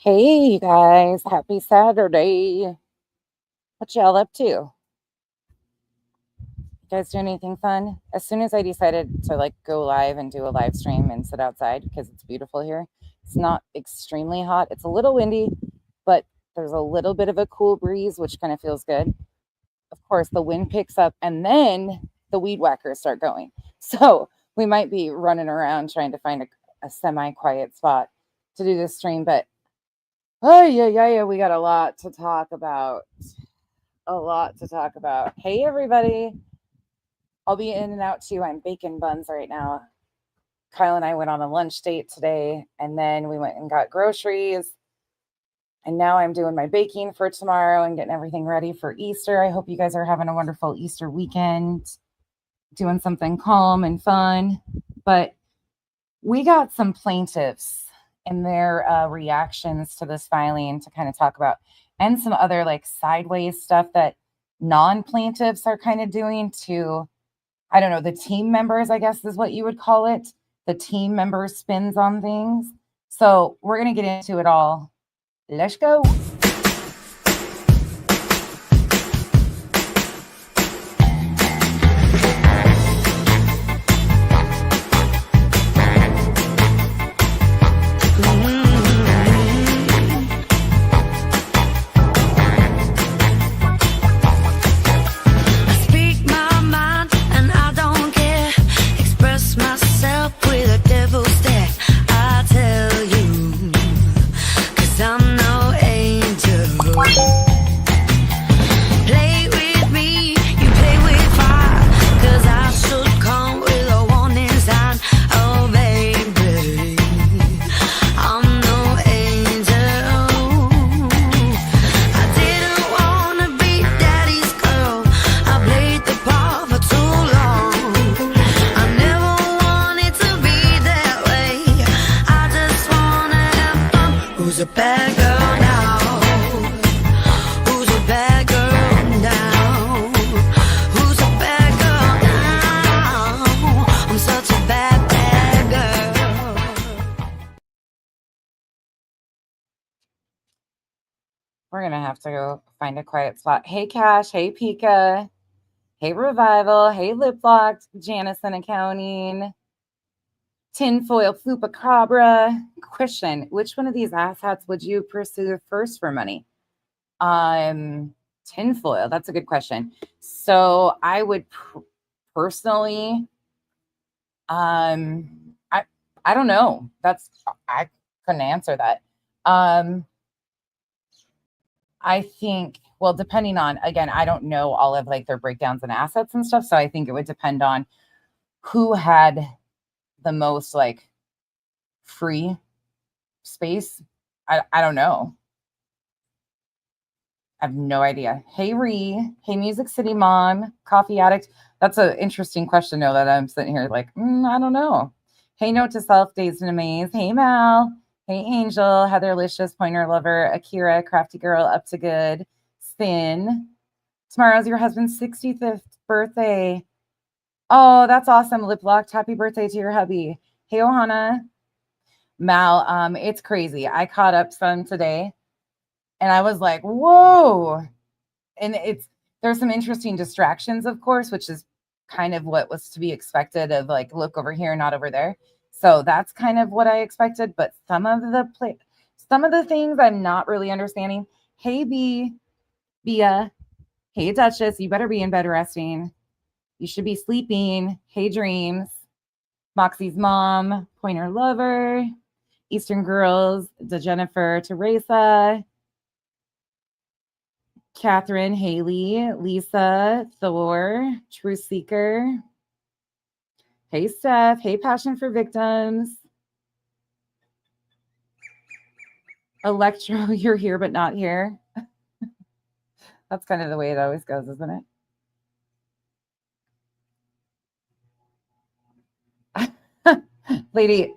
Hey, you guys, happy Saturday. What y'all up to? You guys doing anything fun? As soon as I decided to go live and do a live stream and sit outside because it's beautiful here, it's not extremely hot. It's a little windy, but there's a little bit of a cool breeze, which kind of feels good. Of course, the wind picks up and then the weed whackers start going. So we might be running around trying to find a semi-quiet spot to do this stream, but oh yeah, we got a lot to talk about. Hey, everybody. I'll be in and out too. I'm baking buns right now. Kyle and I went on a lunch date today, and then we went and got groceries. And now I'm doing my baking for tomorrow and getting everything ready for Easter. I hope you guys are having a wonderful Easter weekend, doing something calm and fun. But we got some plaintiffs and their reactions to this filing to kind of talk about, and some other sideways stuff that non-plaintiffs are kind of doing to, I don't know, the team members, I guess is what you would call it. The team members' spins on things. So we're going to get into it all. Let's go. We're going to have to go find a quiet spot. Hey, Cash. Hey, Pika. Hey, Revival. Hey, Liplocked. Janice in Accounting. Tinfoil Flupacabra. Question: which one of these asshats would you pursue first for money? Tinfoil. That's a good question. So I would personally, I don't know. I couldn't answer that. I think, well, depending on, again, I don't know all of their breakdowns and assets and stuff. So I think it would depend on who had the most free space. I don't know. I have no idea. Hey, Ree. Hey, Music City Mom. Coffee Addict. That's an interesting question, though, that I'm sitting here I don't know. Hey, Note to Self, Dazed and Amazed. Hey, Mal. Hey, Angel. Heather Licious, Pointer Lover. Akira, Crafty Girl, Up to Good. Sin. Tomorrow's your husband's 65th birthday. Oh, that's awesome. Lip Locked. Happy birthday to your hubby. Hey, Ohana. Mal, it's crazy. I caught up some today. And I was like, whoa. And there's some interesting distractions, of course, which is kind of what was to be expected of look over here, not over there. So that's kind of what I expected. But some of the things I'm not really understanding. Hey, Bia. Hey, Duchess, you better be in bed resting. You should be sleeping. Hey, Dreams. Moxie's mom, Pointer Lover, Eastern Girls, DeJennifer, Teresa, Catherine, Haley, Lisa, Thor, Truth Seeker. Hey, Steph. Hey, Passion for Victims. Electro, you're here but not here. That's kind of the way it always goes, isn't it? Lady,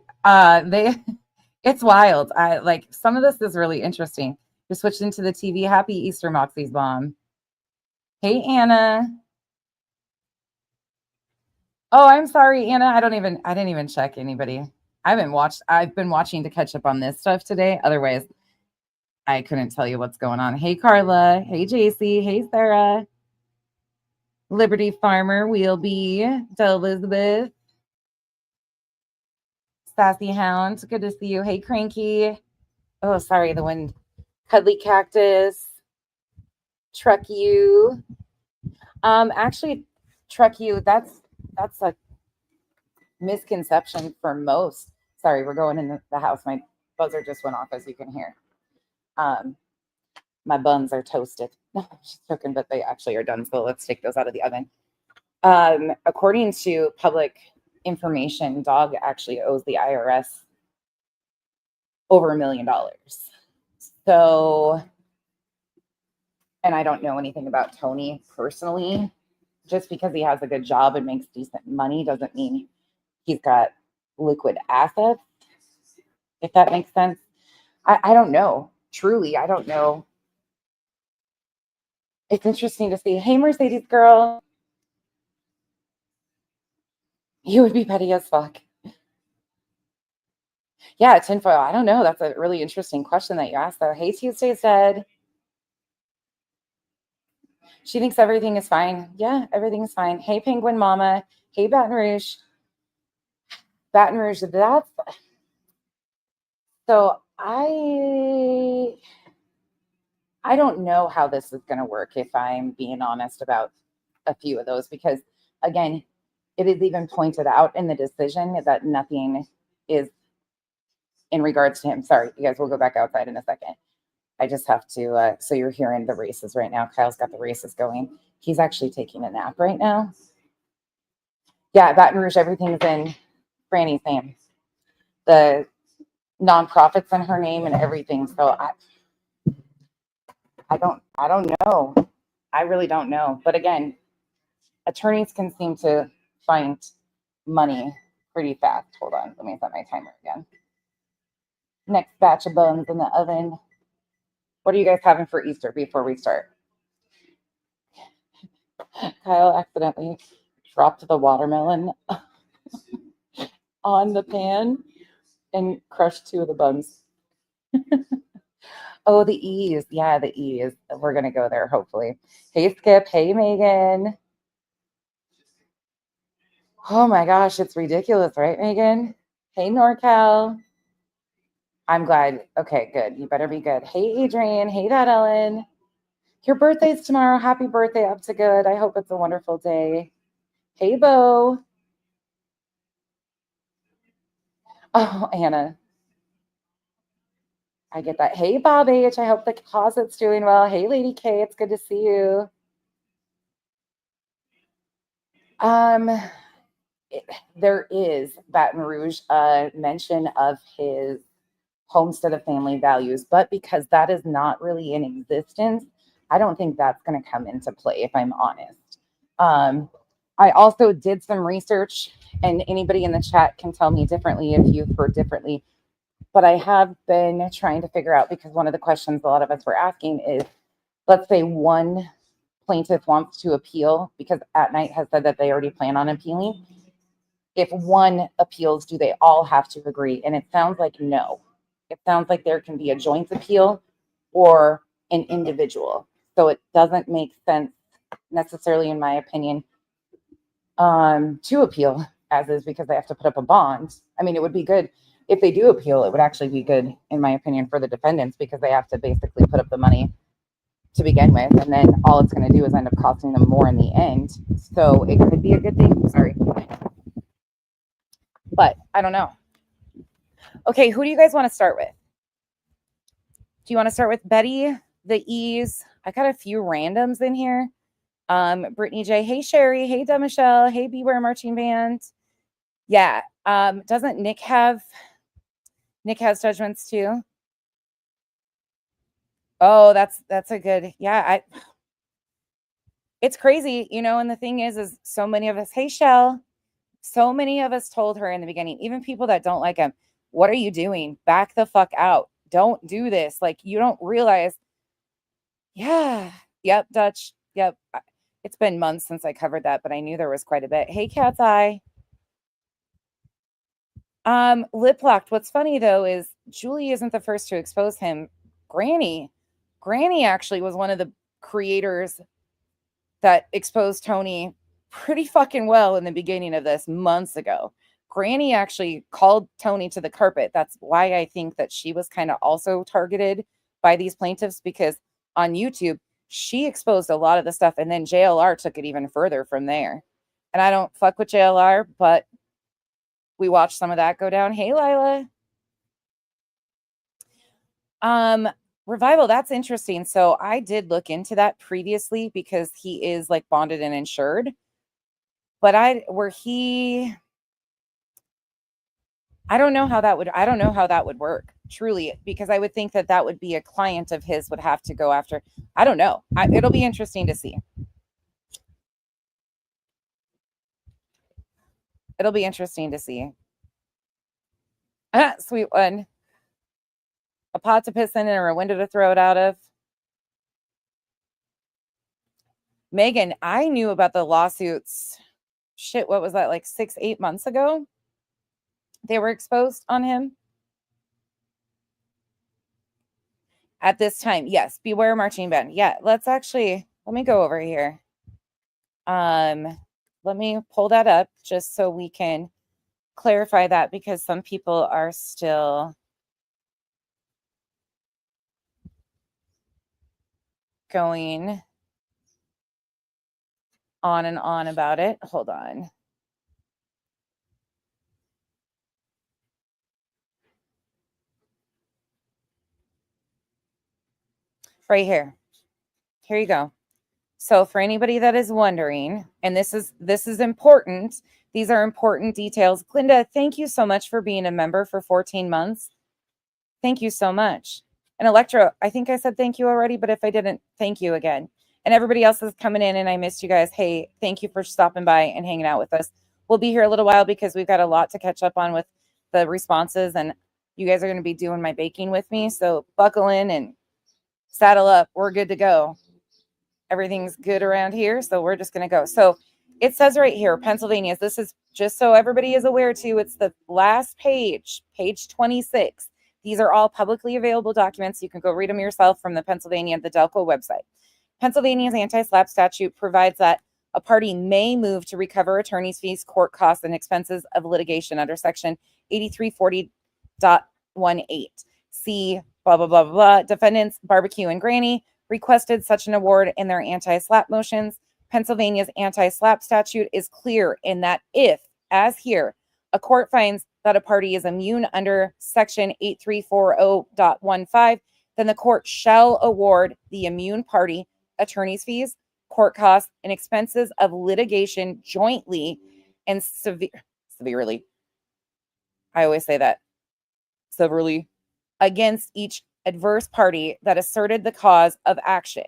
it's wild. I some of this is really interesting. Just switched into the TV. Happy Easter, Moxie's mom. Hey, Anna. Oh, I'm sorry, Anna. I didn't even check anybody. I've been watching to catch up on this stuff today. Otherwise, I couldn't tell you what's going on. Hey, Carla. Hey, JC. Hey, Sarah. Liberty Farmer, Wheelbee, Del Elizabeth, Sassy Hound. Good to see you. Hey, Cranky. Oh, sorry, the wind. Cuddly Cactus. Truck You. Actually, Truck You, that's a misconception for most. Sorry, we're going in the house. My buzzer just went off, as you can hear. My buns are toasted. She's joking, but they actually are done. So let's take those out of the oven. According to public information, dog actually owes the IRS over $1 million. So, and I don't know anything about Tony personally. Just because he has a good job and makes decent money doesn't mean he's got liquid assets, if that makes sense. I don't know. Truly, I don't know. It's interesting to see. Hey, Mercedes girl. You would be petty as fuck. Yeah, tinfoil. I don't know. That's a really interesting question that you asked, though. Hey, Tuesday said she thinks everything is fine. Yeah, everything is fine. Hey, Penguin Mama. Hey, Baton Rouge. Baton Rouge. That's so I don't know how this is going to work, if I'm being honest about a few of those, because again, it is even pointed out in the decision that nothing is in regards to him. Sorry, you guys, we'll go back outside in a second. I just have to, so you're hearing the races right now. Kyle's got the races going. He's actually taking a nap right now. Yeah, Baton Rouge, everything's in Franny's name. The nonprofits in her name and everything. So I don't know. I really don't know. But again, attorneys can seem to find money pretty fast. Hold on, let me set my timer again. Next batch of buns in the oven. What are you guys having for Easter before we start? Kyle accidentally dropped the watermelon on the pan and crushed 2 of the buns. Oh, the E's. Yeah, the E's. We're going to go there, hopefully. Hey, Skip. Hey, Megan. Oh my gosh, it's ridiculous, right, Megan? Hey, NorCal. I'm glad. Okay, good. You better be good. Hey, Adrian. Hey, that Ellen. Your birthday's tomorrow. Happy birthday, up to good. I hope it's a wonderful day. Hey, Bo. Oh, Anna. I get that. Hey, Bob H. I hope the closet's doing well. Hey, Lady K. It's good to see you. There is Baton Rouge mention of his homestead of family values, but because that is not really in existence, I don't think that's going to come into play, if I'm honest. I also did some research, and anybody in the chat can tell me differently if you've heard differently, but I have been trying to figure out, because one of the questions a lot of us were asking is, let's say one plaintiff wants to appeal because At Night has said that they already plan on appealing. If one appeals, do they all have to agree? And it sounds like no. It sounds like there can be a joint appeal or an individual. So it doesn't make sense necessarily, in my opinion, to appeal as is, because they have to put up a bond. I mean, it would be good if they do appeal. It would actually be good, in my opinion, for the defendants, because they have to basically put up the money to begin with, and then all it's going to do is end up costing them more in the end. So it could be a good thing. Sorry. But I don't know. Okay, who do you guys want to start with? Do you want to start with Betty, the E's? I got a few randoms in here. Brittany J. Hey, Sherry. Hey, Michelle. Hey, Beware Marching Band. Yeah. Doesn't Nick has judgments too? Oh, that's a good, yeah. It's crazy, and the thing is so many of us, hey, Shell, so many of us told her in the beginning, even people that don't like him, what are you doing? Back the fuck out. Don't do this. Like, you don't realize. Yeah. Yep, Dutch. Yep. It's been months since I covered that, but I knew there was quite a bit. Hey, Cat's Eye. Lip locked. What's funny though is Julie isn't the first to expose him. Granny actually was one of the creators that exposed Tony pretty fucking well in the beginning of this months ago. Granny actually called Tony to the carpet. That's why I think that she was kind of also targeted by these plaintiffs, because on YouTube, she exposed a lot of the stuff, and then JLR took it even further from there. And I don't fuck with JLR, but we watched some of that go down. Hey, Lila. Revival, that's interesting. So I did look into that previously because he is like bonded and insured. But I don't know how that would work, truly, because I would think that would be a client of his would have to go after. I don't know. It'll be interesting to see. It'll be interesting to see. Sweet one. A pot to piss in or a window to throw it out of. Megan, I knew about the lawsuits. Shit, what was that, like 6-8 months ago? They were exposed on him. At this time, yes. Beware marching band. Yeah, let me go over here. Let me pull that up just so we can clarify that, because some people are still going on and on about it. Hold on. Right here. Here you go. So for anybody that is wondering, and this is important, these are important details. Glinda, thank you so much for being a member for 14 months. Thank you so much. And Electro, I think I said thank you already, but if I didn't, thank you again. And everybody else is coming in and I missed you guys. Hey, thank you for stopping by and hanging out with us. We'll be here a little while because we've got a lot to catch up on with the responses, and you guys are going to be doing my baking with me. So buckle in and saddle up. We're good to go. Everything's good around here, so we're just going to go. So it says right here, Pennsylvania, this is just so everybody is aware too, it's the last page, page 26. These are all publicly available documents. You can go read them yourself from the Pennsylvania, the Delco website. Pennsylvania's anti-SLAPP statute provides that a party may move to recover attorney's fees, court costs, and expenses of litigation under section 8340.18. See blah, blah, blah, blah. Defendants Barbecue and Granny requested such an award in their anti-SLAPP motions. Pennsylvania's anti-SLAPP statute is clear in that if, as here, a court finds that a party is immune under section 8340.15, then the court shall award the immune party attorney's fees, court costs, and expenses of litigation jointly and severely. I always say that. Severely. Against each adverse party that asserted the cause of action.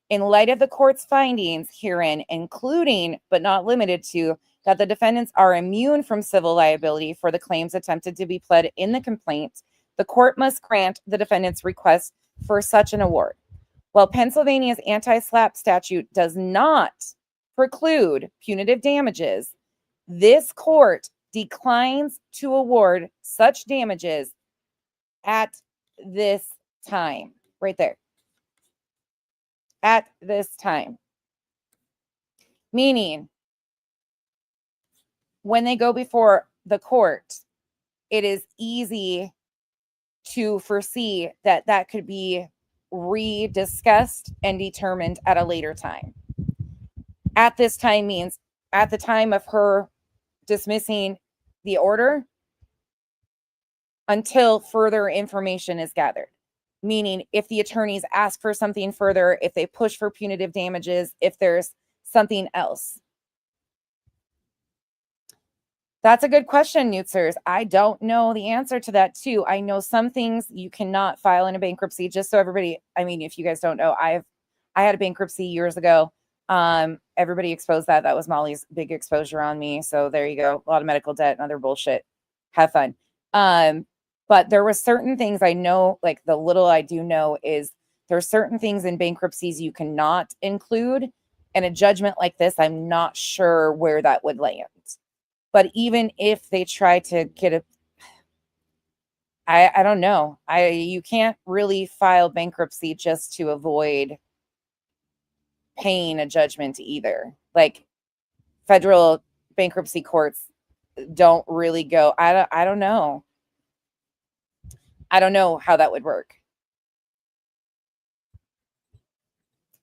In light of the court's findings herein, including but not limited to that the defendants are immune from civil liability for the claims attempted to be pled in the complaint, the court must grant the defendant's request for such an award. While Pennsylvania's anti-SLAPP statute does not preclude punitive damages, this court declines to award such damages at this time. Right there. At this time. Meaning, when they go before the court, it is easy to foresee that that could be rediscussed and determined at a later time. At this time means at the time of her dismissing the order until further information is gathered. Meaning, if the attorneys ask for something further, if they push for punitive damages, if there's something else. That's a good question, Newtsers. I don't know the answer to that too. I know some things you cannot file in a bankruptcy, just so everybody, I mean, if you guys don't know, I had a bankruptcy years ago. Everybody exposed that. That was Molly's big exposure on me. So there you go. A lot of medical debt and other bullshit. Have fun. But there were certain things I know, like the little I do know is there are certain things in bankruptcies you cannot include. And a judgment like this, I'm not sure where that would land. But even if they try to get I don't know. You can't really file bankruptcy just to avoid paying a judgment either. Like federal bankruptcy courts don't really go. I don't know. I don't know how that would work.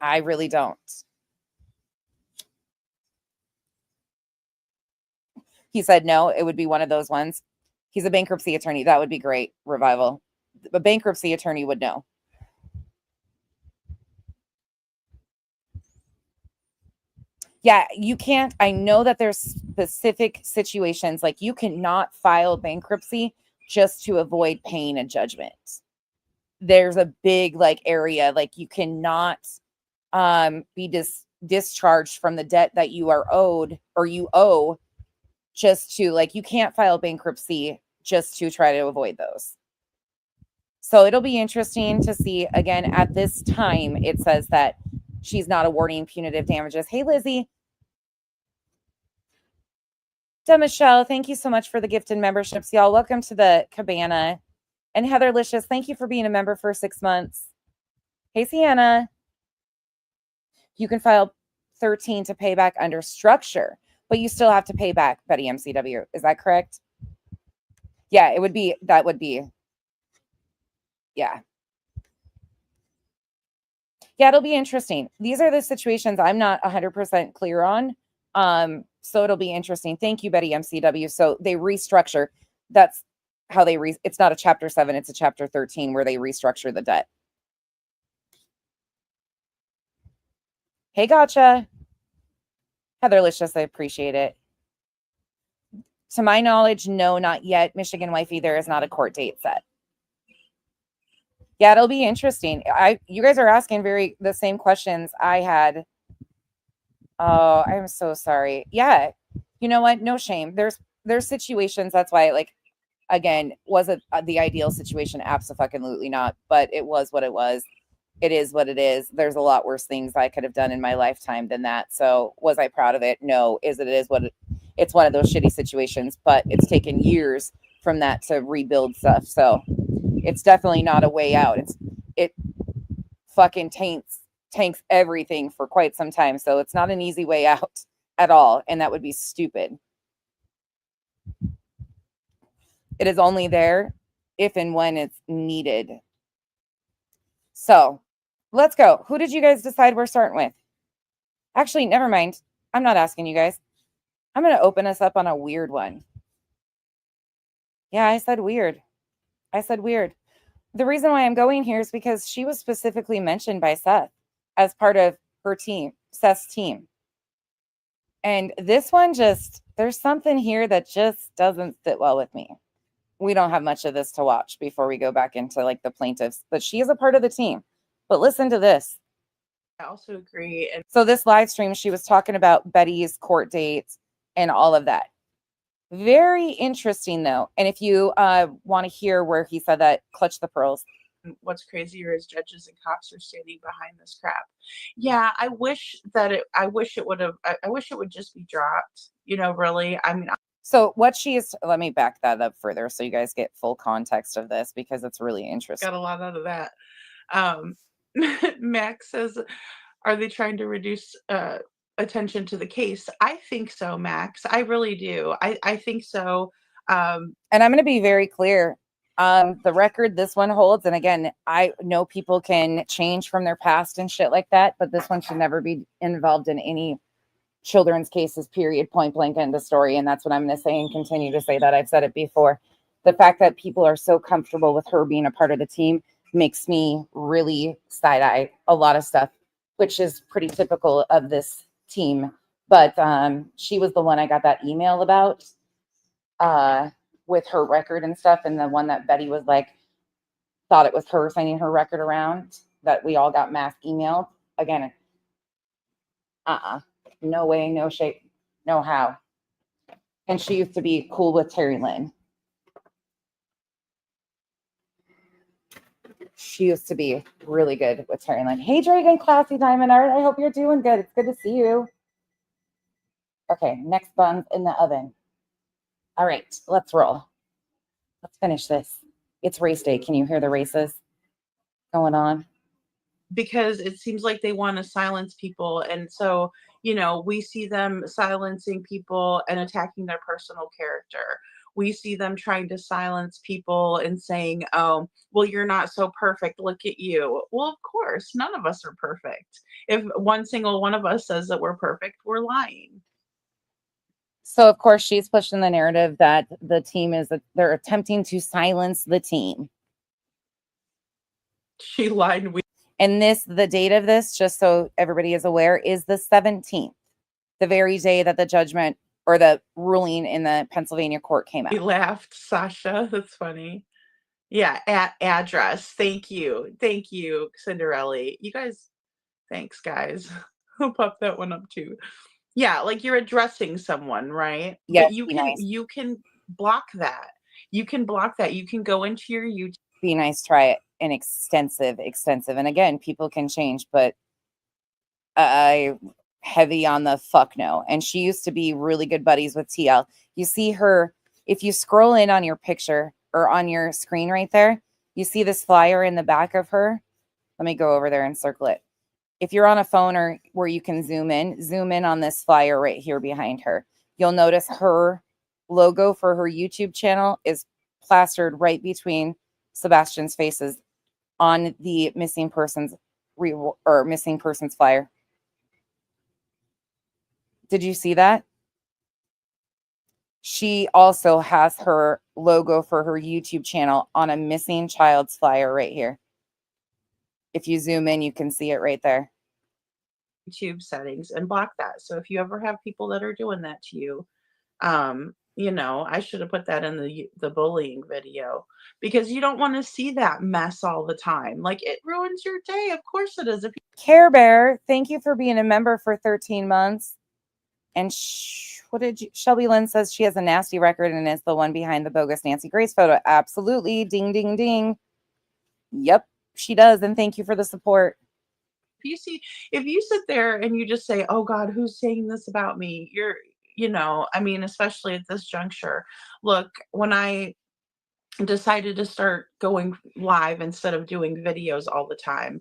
I really don't. He said no, it would be one of those ones. He's a bankruptcy attorney. That would be great. Revival. A bankruptcy attorney would know. Yeah, you can't. I know that there's specific situations like you cannot file bankruptcy just to avoid paying a judgment. There's a big like area like you cannot be discharged from the debt that you are owed or you owe just to like you can't file bankruptcy just to try to avoid those. So it'll be interesting to see again at this time it says that she's not awarding punitive damages. Hey Lizzie. Michelle, thank you so much for the gifted memberships, y'all. Welcome to the cabana. And Heather Licious, thank you for being a member for 6 months. Hey Sienna. You can file 13 to pay back under structure, but you still have to pay back Betty MCW. Is that correct? Yeah, it would be, that would be, yeah. Yeah, it'll be interesting. These are the situations I'm not 100% clear on. So it'll be interesting. Thank you, Betty MCW. So they restructure. That's how they it's not a chapter 7, it's a chapter 13 where they restructure the debt. Hey, gotcha. Heather Licious, I appreciate it. To my knowledge, no, not yet. Michigan Wifey, there is not a court date set. Yeah, it'll be interesting. You guys are asking the same questions I had. Oh, I'm so sorry. Yeah. You know what? No shame. There's situations. That's why, like, again, was it the ideal situation? Absolutely not. But it was what it was. It is what it is. There's a lot worse things I could have done in my lifetime than that. So was I proud of it? No. It's one of those shitty situations, but it's taken years from that to rebuild stuff. So it's definitely not a way out. It fucking tanks everything for quite some time. So it's not an easy way out at all. And that would be stupid. It is only there if and when it's needed. So let's go. Who did you guys decide we're starting with? Actually, never mind. I'm not asking you guys. I'm going to open us up on a weird one. Yeah, I said weird. The reason why I'm going here is because she was specifically mentioned by Seth as part of her team, Seth's team. And this one there's something here that just doesn't sit well with me. We don't have much of this to watch before we go back into like the plaintiffs, but she is a part of the team. But listen to this. I also agree. And so this live stream, she was talking about Betty's court dates and all of that. Very interesting, though. And if you want to hear where he said that, clutch the pearls. What's crazier is judges and cops are standing behind this crap. Yeah, I wish it would just be dropped. Really. I mean, so what let me back that up further so you guys get full context of this because it's really interesting. Got a lot out of that. Max says, are they trying to reduce attention to the case? I think so, Max. I really do. I think so. And I'm going to be very clear. The record this one holds, and again, I know people can change from their past and shit like that, but this one should never be involved in any children's cases, period, point blank, end of story. And that's what I'm going to say and continue to say that. I've said it before. The fact that people are so comfortable with her being a part of the team makes me really side-eye a lot of stuff, which is pretty typical of this team. But she was the one I got that email about with her record and stuff. And the one that Betty was like, thought it was her sending her record around that we all got mass emailed. Again, no way, no shape, no how. And she used to be cool with Terry Lynn. She used to be really good with Terry Lynn. Hey, Dragon, Classy Diamond Art. I hope you're doing good. It's good to see you. Okay, next bun's in the oven. All right, let's roll. Let's finish this. It's race day. Can you hear the races going on? Because it seems like they want to silence people. And so, you know, we see them silencing people and attacking their personal character. We see them trying to silence people and saying, oh, well, you're not so perfect. Look at you. Well, of course, none of us are perfect. If one single one of us says that we're perfect, we're lying. So, of course, she's pushing the narrative that the team is, that they're attempting to silence the team. She lied. And the date of this, just so everybody is aware, is the 17th, the very day that the judgment or the ruling in the Pennsylvania court came We out. laughed, Sasha. That's funny. Yeah, address. Thank you. Thank you, Cinderella. You guys, thanks, guys. I'll pop that one up too. Yeah, like you're addressing someone, right? Yes, But nice. you can block that. You can block that. You can go into your YouTube. Be nice, try it. And extensive. And again, people can change, but I heavy on the fuck no. And she used to be really good buddies with TL. You see her, if you scroll in on your picture or on your screen right there, you see this flyer in the back of her. Let me go over there and circle it. If you're on a phone or where you can zoom in on this flyer right here behind her. You'll notice her logo for her YouTube channel is plastered right between Sebastian's faces on the missing persons flyer. Did you see that? She also has her logo for her YouTube channel on a missing child's flyer right here. If you zoom in, you can see it right there. YouTube settings and block that. So if you ever have people that are doing that to you, you know, I should have put that in the bullying video because you don't want to see that mess all the time. Like it ruins your day. Of course it is. If Care Bear, thank you for being a member for 13 months. And Shelby Lynn says she has a nasty record and is the one behind the bogus Nancy Grace photo. Absolutely. Ding, ding, ding. Yep, she does. And thank you for the support. if you sit there and you just say, oh God, who's saying this about me? You know, I mean, especially at this juncture. Look, when I decided to start going live instead of doing videos all the time,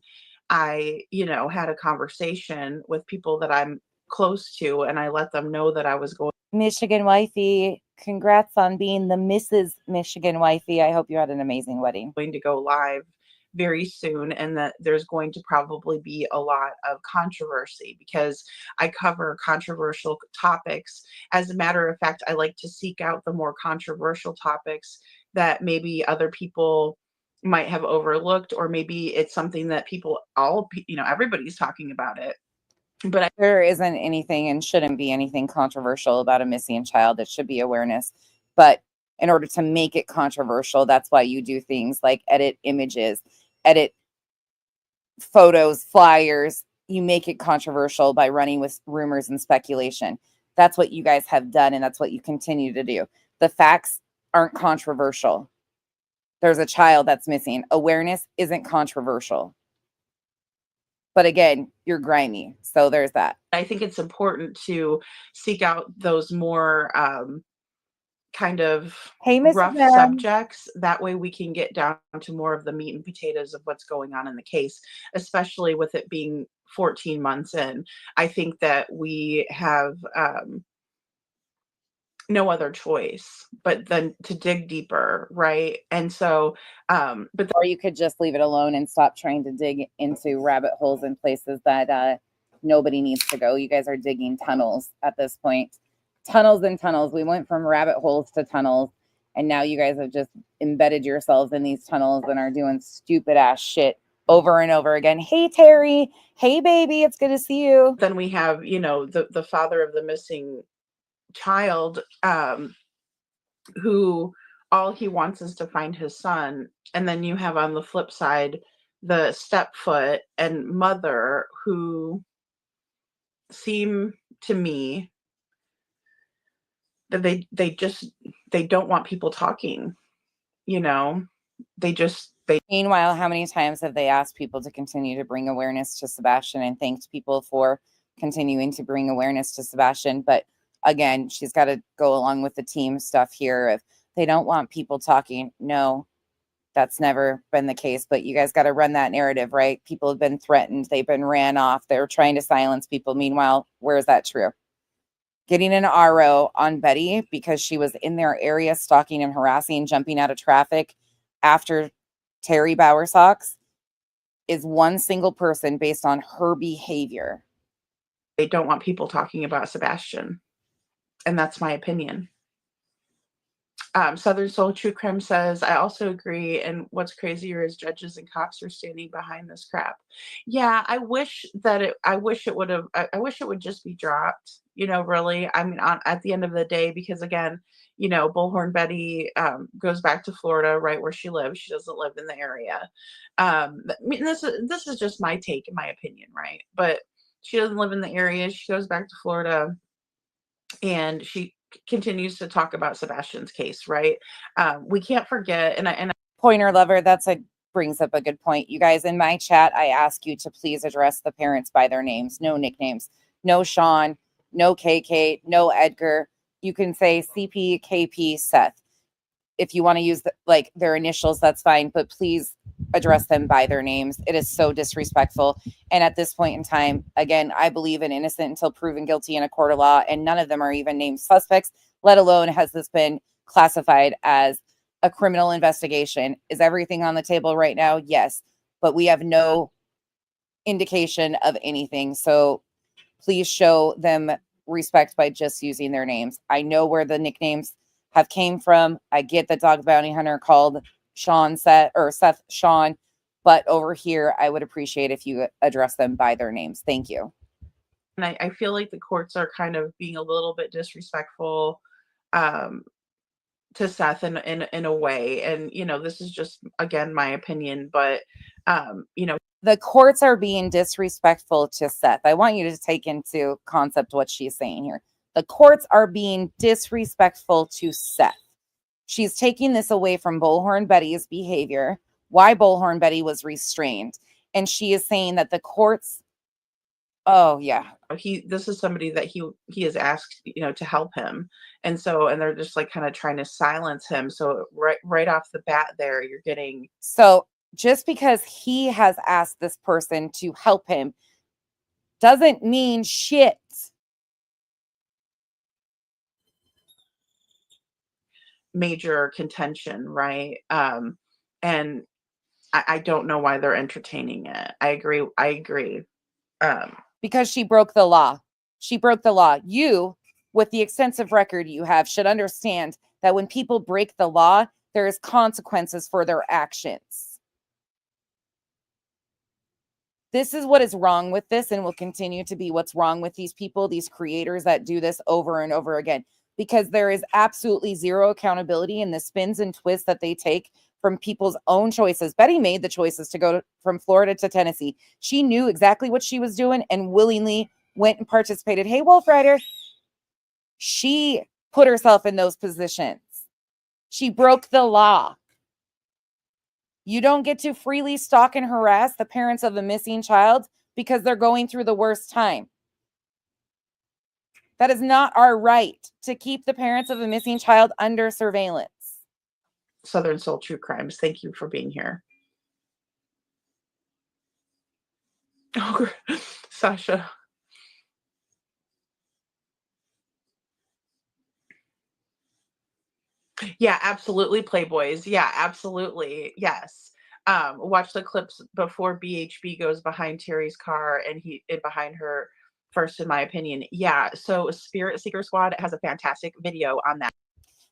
I, you know, had a conversation with people that I'm close to and I let them know that I was going. Michigan Wifey, congrats on being the Mrs. Michigan Wifey. I hope you had an amazing wedding. Going to go live very soon and that there's going to probably be a lot of controversy because I cover controversial topics. As a matter of fact, I like to seek out the more controversial topics that maybe other people might have overlooked, or maybe it's something that everybody's talking about it. But there isn't anything and shouldn't be anything controversial about a missing child. It should be awareness. But in order to make it controversial, that's why you do things like edit images, edit photos, flyers. You make it controversial by running with rumors and speculation. That's what you guys have done, and that's what you continue to do. The facts aren't controversial. There's a child that's missing. Awareness isn't controversial. But again, you're grimy. So there's that. I think it's important to seek out those more kind of rough subjects. That way we can get down to more of the meat and potatoes of what's going on in the case, especially with it being 14 months in. I think that we have no other choice but then to dig deeper, right? And so or you could just leave it alone and stop trying to dig into rabbit holes in places that nobody needs to go. You guys are digging tunnels at this point. Tunnels and tunnels. We went from rabbit holes to tunnels, and now you guys have just embedded yourselves in these tunnels and are doing stupid ass shit over and over again. Hey Terry, hey baby, it's good to see you. Then we have, you know, the father of the missing child, who all he wants is to find his son. And then you have on the flip side the stepfoot and mother who seem to me that they don't want people talking, you know. Meanwhile, how many times have they asked people to continue to bring awareness to Sebastian and thanked people for continuing to bring awareness to Sebastian? But again, she's got to go along with the team stuff here. If they don't want people talking, no, That's never been the case, but you guys got to run that narrative, right? People have been threatened. They've been ran off. They're trying to silence people. Meanwhile, where is that true? Getting an RO on Betty because she was in their area stalking and harassing, jumping out of traffic after Terry Bowersox is one single person based on her behavior. They don't want people talking about Sebastian. And that's my opinion. Southern Soul True Crime says, I also agree. And what's crazier is judges and cops are standing behind this crap. Yeah, I wish it would have, I wish it would just be dropped, really. I mean, at the end of the day, because again, Bullhorn Betty goes back to Florida, right where she lives. She doesn't live in the area. I mean, this is just my take and my opinion, right? But she doesn't live in the area. She goes back to Florida and she continues to talk about Sebastian's case, right? We can't forget, and Pointer lover, brings up a good point. You guys, in my chat, I ask you to please address the parents by their names, no nicknames, no Sean, no KK, no Edgar. You can say CP, KP, Seth. If you want to use their initials, that's fine, but please address them by their names. It is so disrespectful. And at this point in time, again, I believe in innocent until proven guilty in a court of law, and none of them are even named suspects, let alone has this been classified as a criminal investigation. Is everything on the table right now? Yes, but we have no indication of anything. So please show them respect by just using their names. I know where the nicknames have came from. I get the dog bounty hunter called Seth Sean, but over here, I would appreciate if you address them by their names. Thank you. And I feel like the courts are kind of being a little bit disrespectful to Seth in a way. And, this is just, again, my opinion, but, the courts are being disrespectful to Seth. I want you to take into concept what she's saying here. The courts are being disrespectful to Seth. She's taking this away from Bullhorn Betty's behavior, why Bullhorn Betty was restrained. And she is saying that the courts, oh yeah. This is somebody that he has asked, to help him. And they're just kind of trying to silence him. So right off the bat there, you're getting. So just because he has asked this person to help him doesn't mean shit. Major contention, right? And I don't know why they're entertaining it. I agree. Because she broke the law. She broke the law. You, with the extensive record you have, should understand that when people break the law, there is consequences for their actions. This is what is wrong with this and will continue to be what's wrong with these people, these creators that do this over and over again, because there is absolutely zero accountability in the spins and twists that they take from people's own choices. Betty made the choices to go from Florida to Tennessee. She knew exactly what she was doing and willingly went and participated. Hey, Wolf Rider. She put herself in those positions. She broke the law. You don't get to freely stalk and harass the parents of a missing child because they're going through the worst time. That is not our right to keep the parents of a missing child under surveillance. Southern Soul True Crimes, thank you for being here. Oh, Sasha. Yeah, absolutely, Playboys. Yeah, absolutely. Yes. Watch the clips before BHB goes behind Terry's car and behind her first, in my opinion. Yeah. So Spirit Seeker Squad has a fantastic video on that.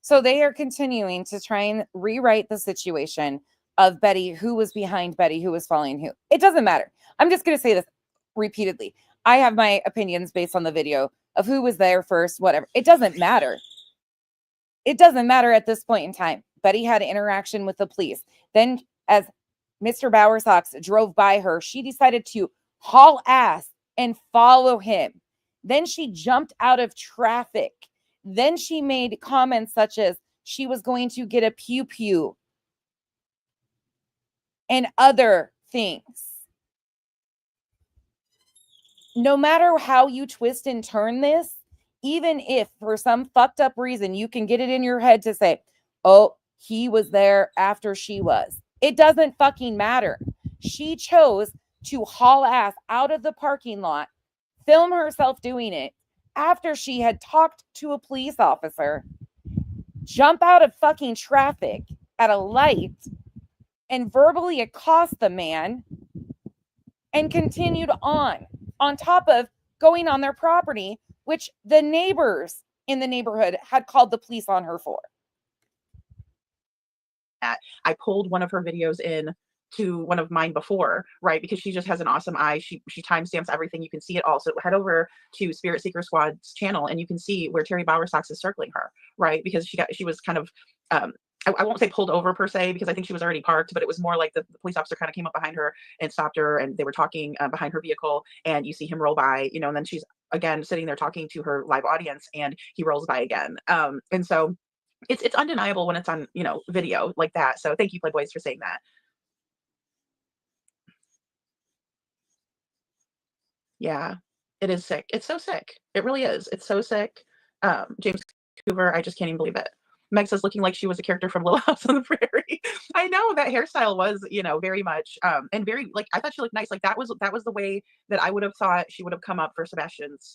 So they are continuing to try and rewrite the situation of Betty, who was behind Betty, who was following who. It doesn't matter. I'm just going to say this repeatedly. I have my opinions based on the video of who was there first, whatever. It doesn't matter. It doesn't matter at this point in time. Betty had an interaction with the police. Then as Mr. Bowersox drove by her, she decided to haul ass and follow him. Then she jumped out of traffic. Then she made comments such as she was going to get a pew-pew and other things. No matter how you twist and turn this, even if for some fucked up reason you can get it in your head to say, oh, he was there after she was. It doesn't fucking matter. She chose to haul ass out of the parking lot, film herself doing it after she had talked to a police officer, jump out of fucking traffic at a light, and verbally accost the man, and continued on top of going on their property, which the neighbors in the neighborhood had called the police on her for. I pulled one of her videos in to one of mine before, right? Because she just has an awesome eye. She timestamps everything. You can see it all. So head over to Spirit Seeker Squad's channel and you can see where Terry Bowerstocks is circling her, right? Because she was kind of I won't say pulled over per se, because I think she was already parked, but it was more like the police officer kind of came up behind her and stopped her, and they were talking behind her vehicle, and you see him roll by, and then she's again sitting there talking to her live audience, and he rolls by again. And so it's undeniable when it's on, video like that. So thank you, Playboys, for saying that. Yeah, it is sick. It's so sick. It really is. It's so sick. James Coover, I just can't even believe it. Meg says looking like she was a character from Little House on the Prairie. I know that hairstyle was, very much and very, like, I thought she looked nice. Like that was the way that I would have thought she would have come up for Sebastian's,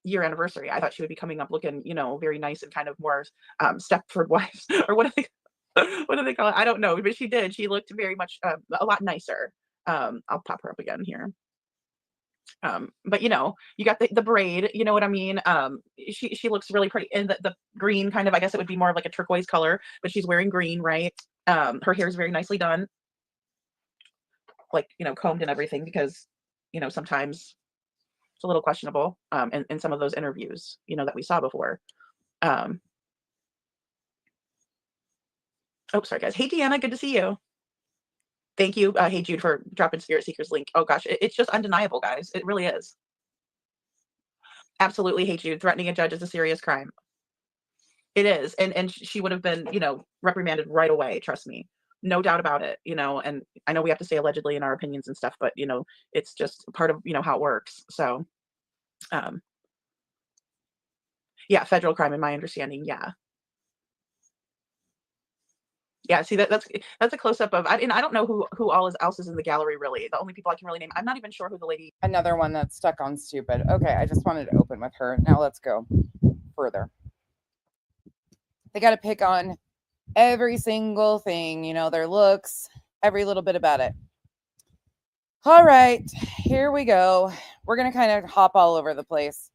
year anniversary. I thought she would be coming up looking, very nice and kind of more Stepford Wives or what do they call it? I don't know, but she did. She looked very much a lot nicer. I'll pop her up again here. But you got the braid, you know what I mean? She looks really pretty in the green kind of, I guess it would be more of like a turquoise color, but she's wearing green, right? Her hair is very nicely done, like, combed and everything, because, sometimes it's a little questionable, in some of those interviews, that we saw before. Oh, sorry guys. Hey, Deanna, good to see you. Thank you. Hey, Jude, for dropping Spirit Seeker's link. Oh gosh, it's just undeniable, guys. It really is. Absolutely, hey, Jude. Threatening a judge is a serious crime. It is. And she would have been, reprimanded right away. Trust me. No doubt about it, and I know we have to say allegedly in our opinions and stuff, but, it's just part of, how it works. So, yeah, federal crime in my understanding. Yeah. Yeah, see that's a close up of, and I don't know who all else is in the gallery really. The only people I can really name, I'm not even sure who the lady. Another one that's stuck on stupid. Okay, I just wanted to open with her. Now let's go further. They got to pick on every single thing, their looks, every little bit about it. All right, here we go. We're going to kind of hop all over the place.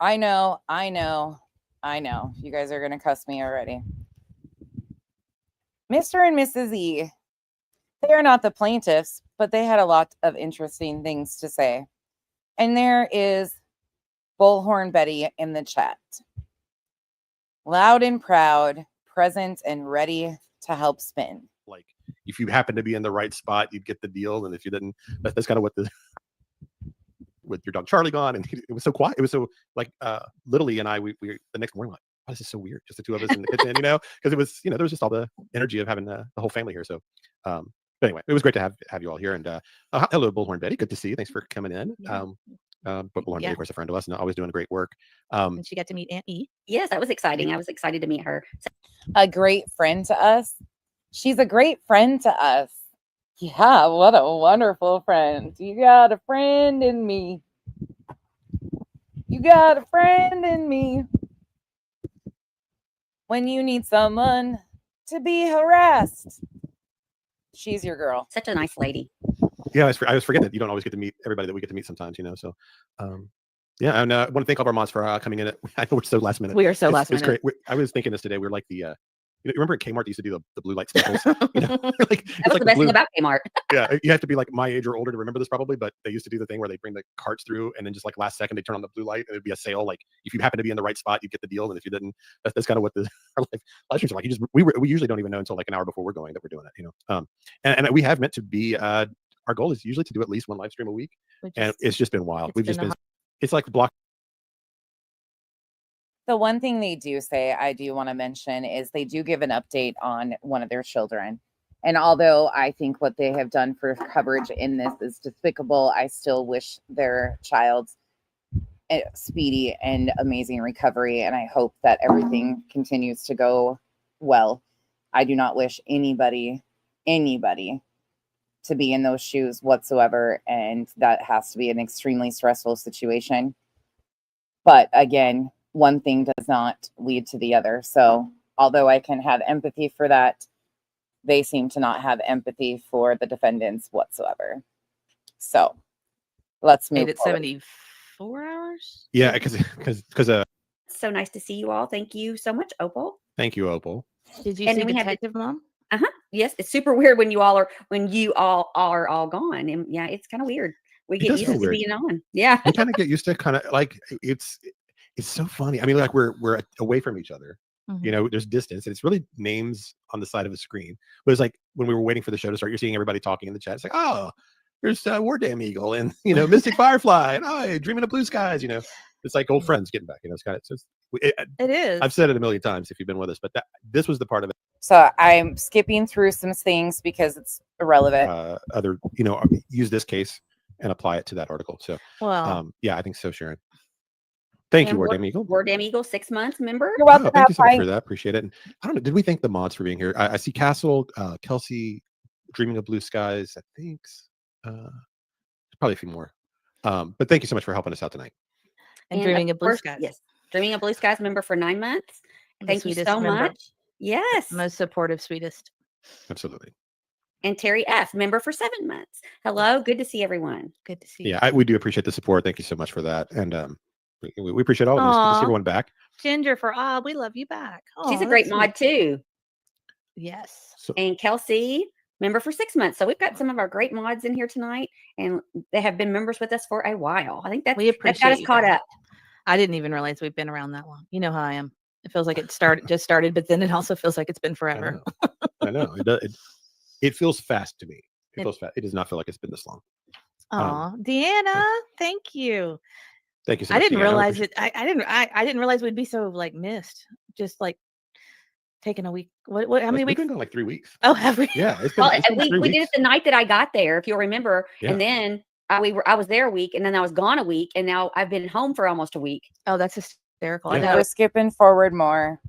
I know. You guys are going to cuss me already. Mr. and Mrs. E, they are not the plaintiffs, but they had a lot of interesting things to say. And there is Bullhorn Betty in the chat. Loud and proud, present and ready to help spin. Like, if you happen to be in the right spot, you'd get the deal. And if you didn't, that's kind of what with your dog Charlie gone. And it was so quiet. It was so like Lily and I, we the next morning, like, oh, this is so weird. Just the two of us in the kitchen, because it was, there was just all the energy of having the whole family here. So, but anyway, it was great to have you all here. And hello, Bullhorn Betty. Good to see you. Thanks for coming in. But Bullhorn Betty, of course, a friend of us and always doing great work. And she got to meet Aunt E. Yes, that was exciting. I was excited to meet her. A great friend to us. She's a great friend to us. Yeah, what a wonderful friend. You got a friend in me. You got a friend in me. When you need someone to be harassed, she's your girl. Such a nice lady. Yeah, I was forgetting that you don't always get to meet everybody that we get to meet sometimes, So, yeah, and I want to thank all of our mods for coming in. I know we're so last minute. We are so last minute. It's great. I was thinking this today. We're like the you remember at Kmart they used to do the blue light staples? That was the best thing about Kmart. Yeah, you have to be like my age or older to remember this probably, but they used to do the thing where they bring the carts through and then just like last second they turn on the blue light and it'd be a sale. Like if you happen to be in the right spot, you get the deal, and if you didn't, that's kind of what our live streams are like. We usually don't even know until like an hour before we're going that we're doing it. And we have meant to be. Our goal is usually to do at least one live stream a week, and it's just been wild. We've just been. It's like block. The one thing they do say, I do want to mention, is they do give an update on one of their children. And although I think what they have done for coverage in this is despicable, I still wish their child's speedy and amazing recovery. And I hope that everything continues to go well. I do not wish anybody to be in those shoes whatsoever. And that has to be an extremely stressful situation. But again, one thing does not lead to the other. So although I can have empathy for that, they seem to not have empathy for the defendants whatsoever. So let's move Made it forward. 74 hours. Yeah, because So nice to see you all. Thank you so much, Opal. thank you, Opal. Did you And see then we had the- Detective Mom? Yes, it's super weird when you all are all gone. And yeah, it's kind of weird. We It get does used feel to weird. being on. Yeah. We kind of get used to kind of like it's so funny. I mean, like we're away from each other. You know, there's distance, and it's really names on the side of the screen. But it's like when we were waiting for the show to start, you're seeing everybody talking in the chat. It's like, oh, there's War Damn Eagle and Mystic Firefly and oh, Dreaming of Blue Skies. It's like old friends getting back. It's kind of It is. I've said it a million times if you've been with us, but this was the part of it. So I'm skipping through some things because it's irrelevant. Use this case and apply it to that article. So, Well, yeah, I think so, Sharon. Thank you, And War Damn Eagle. War Damn Eagle, 6 months, member. You're welcome. Thank you so much Bye. for that. Appreciate it. And I don't know. Did we thank the mods for being here? I see Castle, Kelsey, Dreaming of Blue Skies. I think probably a few more. But thank you so much for helping us out tonight. and of Dreaming of Blue course, Skies. Yes. Dreaming of Blue Skies, member for 9 months. The Thank you sweetest so member. much. Yes. Most supportive, sweetest. Absolutely. And Terry F., member for 7 months. Hello. Good to see everyone. Good to see you. Yeah, we do appreciate the support. Thank you so much for that. And we appreciate all of it. It's good to see Aw. everyone back. Ginger for we love you back. She's a Aw, great that's mod too. sweet. Yes. So, And Kelsey, member for 6 months. So we've got some of our great mods in here tonight, and they have been members with us for a while. I think We that got appreciate us you caught guys. up. I didn't even realize we've been around that long. You know how I am. It feels like it just started, but then it also feels like it's been I forever. know. I know. It feels fast to me. It feels fast. It does not feel like it's been this long. Aw, Deanna, thank you. Thank you so I much. didn't Deanna. realize it. I didn't realize we'd be so like missed. Just like taking a week. What? How many We've weeks? been gone like 3 weeks. Oh, have we? Yeah, it's been, Well, it's been and 3 we did it weeks. the night that I got there, if you'll remember. Yeah. And then I was there a week, and then I was gone a week, and now I've been home for almost a week. Oh, that's hysterical. Yeah. I know. We're skipping forward more.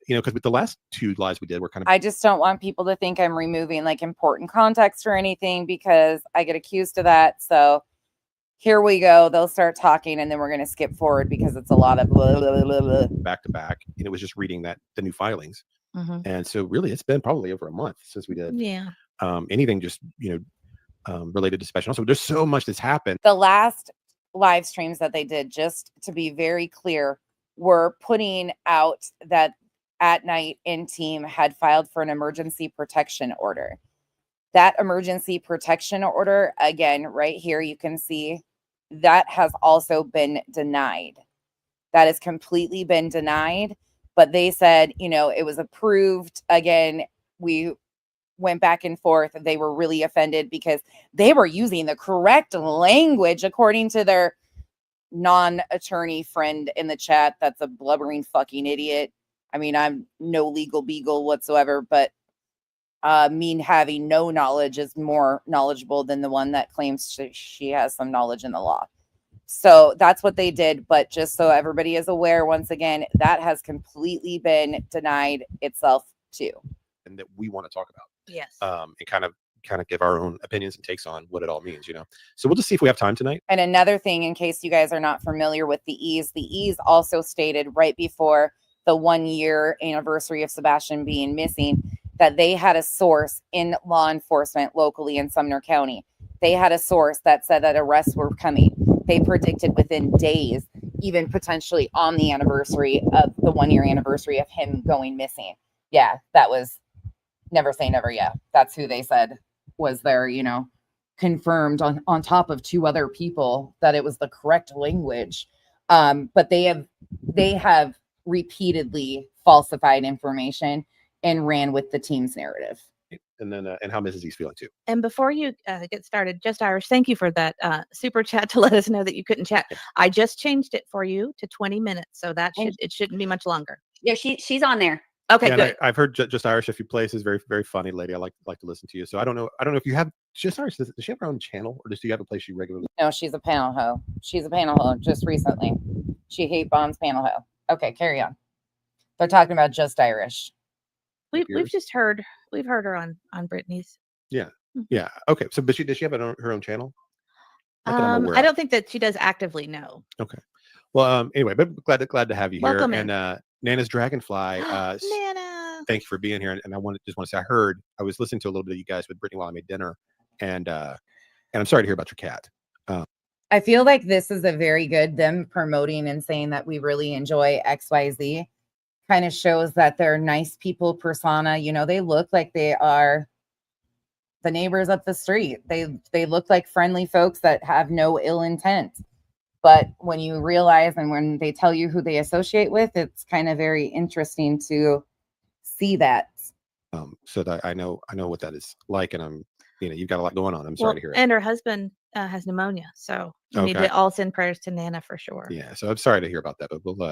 Because with the last 2 lives we did, we're kind of I just don't want people to think I'm removing like important context or anything because I get accused of that. So here we go. They'll start talking and then we're going to skip forward because it's a lot of blah, blah, blah, blah. back to back. And it was just reading the new filings. Mhm. And so really it's been probably over a month since we did Yeah. anything just, related to special. So there's so much that's happened. The last live streams that they did, just to be very clear, were putting out that At Night in Team had filed for an emergency protection order. That emergency protection order, again, right here, you can see that has also been denied. That has completely been denied. But they said, it was approved. Again, we went back and forth. They were really offended because they were using the correct language according to their non-attorney friend in the chat. That's a blubbering fucking idiot. I mean, I'm no legal beagle whatsoever, but me having no knowledge is more knowledgeable than the one that claims she has some knowledge in the law. So that's what they did. But just so everybody is aware, once again, that has completely been denied itself too. And that we want to talk about. Yes. And kind of give our own opinions and takes on what it all means, So we'll just see if we have time tonight. And another thing, in case you guys are not familiar with the E's also stated right before the 1-year anniversary of Sebastian being missing that they had a source in law enforcement locally in Sumner County. They had a source that said that arrests were coming. They predicted within days, even potentially on the anniversary of the 1-year anniversary of him going missing. Yeah, that was never say never. Yeah, that's who they said was there, confirmed on top of 2 other people that it was the correct language. But they have repeatedly falsified information and ran with the team's narrative. And then and how Mrs. E's feeling too. And before you get started, Just Irish, thank you for that super chat to let us know that you couldn't chat. I just changed it for you to 20 minutes, so it shouldn't be much longer. Yeah, she's on there. Okay, And good. I've heard Just Irish a few places. Very, very funny lady. I like to listen to you. So I don't know if you have Just Irish. Does she have her own channel, or does she have a place she regularly? No, she's a panel hoe. She's a panel hoe just recently. She hate bombs panel hoe. Okay, carry on. They're talking about Just Irish. we've yours? just heard her on Brittany's. Yeah. Mhm. Yeah. Okay. So, but does she have her own channel? Not that I'm aware I of. don't think that she does actively. No. Okay. Well, anyway, but glad to have you here. Welcome And in. Nana's Dragonfly. Nana. Thank you for being here. And I just want to say, I was listening to a little bit of you guys with Brittany while I made dinner, and I'm sorry to hear about your cat. I feel like this is a very good, them promoting and saying that we really enjoy XYZ kind of shows that they're nice people persona. You know, they look like they are the neighbors up the street. They look like friendly folks that have no ill intent. But when you realize and when they tell you who they associate with, it's kind of very interesting to see that. So that I know what that is like, and you've got a lot going on. I'm sorry to hear it. And her husband has pneumonia, so we need to all send prayers to Nana for sure. Yeah, so I'm sorry to hear about that, but we'll.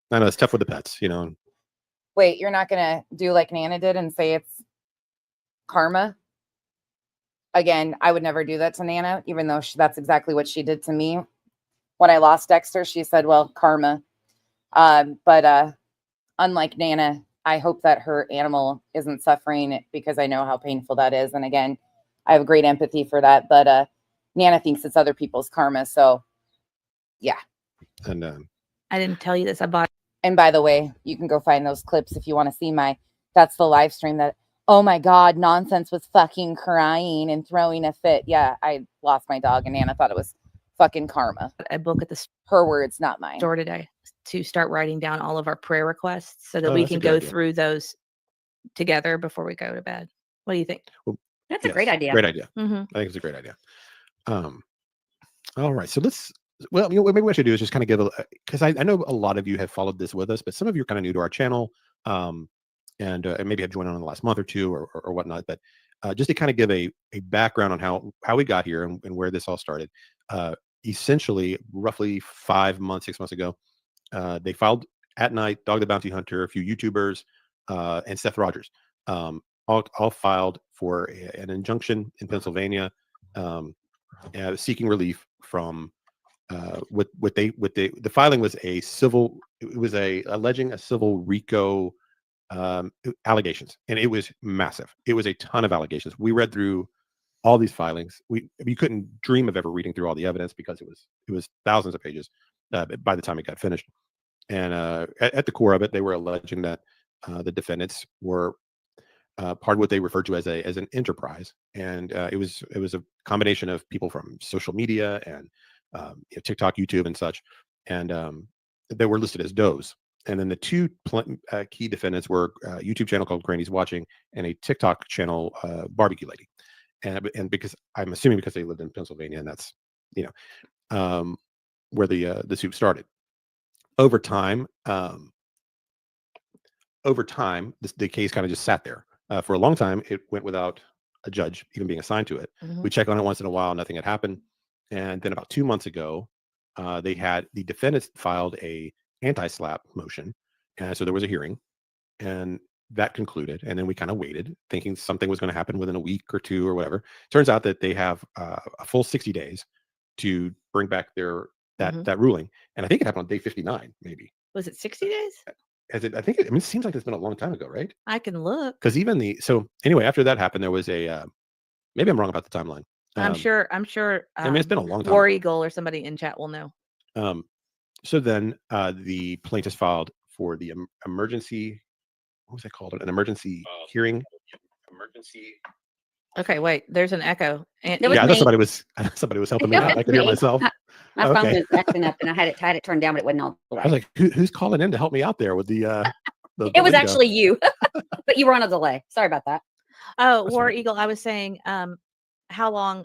I know it's tough with the pets, Wait, you're not gonna do like Nana did and say it's karma? Again, I would never do that to Nana, even though that's exactly what she did to me. When I lost Dexter, she said, well, karma. But unlike Nana, I hope that her animal isn't suffering because I know how painful that is. And again, I have great empathy for that. But Nana thinks it's other people's karma. So, yeah. And I didn't tell you this. I bought. And by the way, you can go find those clips if you want to see that's the live stream that, oh my God, Nonsense was fucking crying and throwing a fit. Yeah, I lost my dog and Nana thought it was fucking karma. A book at the Her words, not mine. store today to start writing down all of our prayer requests so that we can go through those together before we go to bed. What do you think? Well, That's a great idea. Great idea. Mm-hmm. I think it's a great idea. All right. So what maybe what I should do is just kind of give because I know a lot of you have followed this with us, but some of you are kind of new to our channel, and maybe have joined on in the last month or two or whatnot. But just to kind of give a background on how we got here and where this all started. Essentially, roughly 6 months ago, they filed at night, Dog the Bounty Hunter, a few YouTubers, and Seth Rogers, all filed for an injunction in Pennsylvania, seeking relief from the filing was alleging a civil RICO allegations, and it was massive. It was a ton of allegations. We read through all these filings. You couldn't dream of ever reading through all the evidence because it was thousands of pages by the time it got finished. And at the core of it, they were alleging that the defendants were part of what they referred to as an enterprise, and it was a combination of people from social media and TikTok, YouTube, and such, and they were listed as does. And then the two key defendants were a YouTube channel called Granny's Watching and a TikTok channel, Barbecue Lady. And because I'm assuming because they lived in Pennsylvania, and that's where the suit started. Over time, the case kind of just sat there for a long time. It went without a judge even being assigned to it. Mm-hmm. We check on it once in a while, nothing had happened. And then about 2 months ago, the defendants filed a anti-SLAPP motion, and so there was a hearing, and that concluded. And then we kind of waited, thinking something was going to happen within a week or two or whatever. Turns out that they have a full 60 days to bring back that ruling, and I think it happened on day 59, maybe. Was it 60 days? It seems like it's been a long time ago, right? I can look. Because so anyway, after that happened, there was a maybe I'm wrong about the timeline. I'm sure. I mean, it's been a long time. War Eagle or somebody in chat will know. So then the plaintiffs filed for the emergency. What was it called? An emergency hearing. Okay, wait. There's an echo. It Yeah, was I me. thought somebody was helping me out. I could hear myself. My phone Okay. was acting up, and I had it turned down, but it wasn't all the way. I was like, who's calling in to help me out there with the It was lingo? actually you, but you were on a delay. Sorry about that. Oh, That's War right. Eagle. I was saying, how long?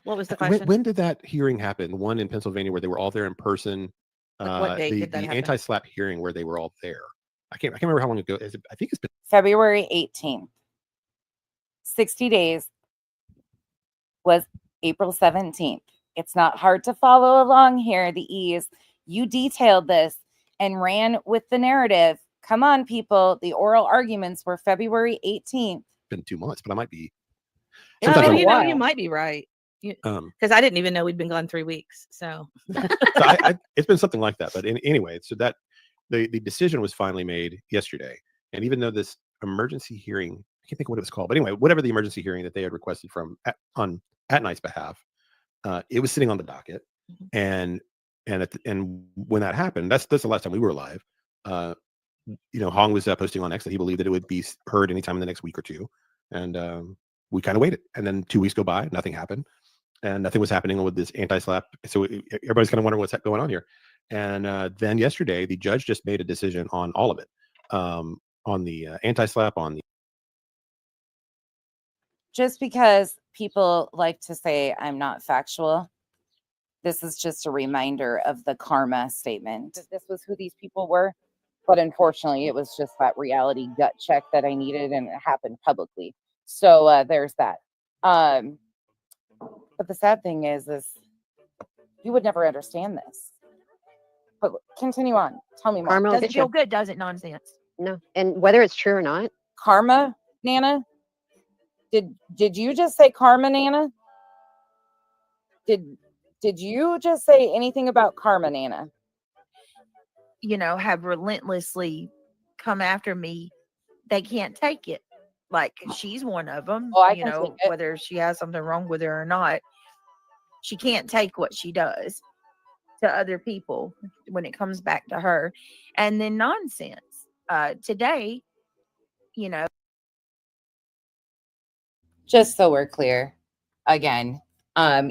What was the question? When did that hearing happen? The one in Pennsylvania where they were all there in person. What date did that the happen? anti-SLAPP hearing where they were all there. I can't remember how long ago. I think it's been February 18th. 60 days was April 17th. It's not hard to follow along here. The E's. You detailed this and ran with the narrative. Come on, people. The oral arguments were February 18th. been 2 months, but I might be. Oh, Sometimes you know, while. you might be right. Um, Because I didn't even know we'd been gone 3 weeks. So it's been something like that. But anyway, so that the decision was finally made yesterday. And even though this emergency hearing. I can't think of what it was called, but anyway, whatever the emergency hearing that they had requested from at Knight's behalf, it was sitting on the docket, and and when that happened, that's the last time we were live. Hong was posting on X that he believed that it would be heard anytime in the next week or two, and we kind of waited, and then 2 weeks go by, nothing happened, and nothing was happening with this anti-slap. So everybody's kind of wondering what's going on here, and then yesterday the judge just made a decision on all of it, on the anti-slap, on the Just because people like to say I'm not factual, this is just a reminder of the karma statement. This was who these people were. But unfortunately, it was just that reality gut check that I needed, and it happened publicly. So there's that. But the sad thing is you would never understand this. But continue on. Tell me more. Karma will Doesn't get you. feel good, does it? Nonsense. No, and whether it's true or not, Karma, Nana? Did you just say karma, Nana? Did you just say anything about karma, Nana? Have relentlessly come after me. They can't take it. Like, she's one of them. Oh, I can take it. Whether she has something wrong with her or not, she can't take what she does to other people when it comes back to her. And then nonsense. Today, Just so we're clear, again,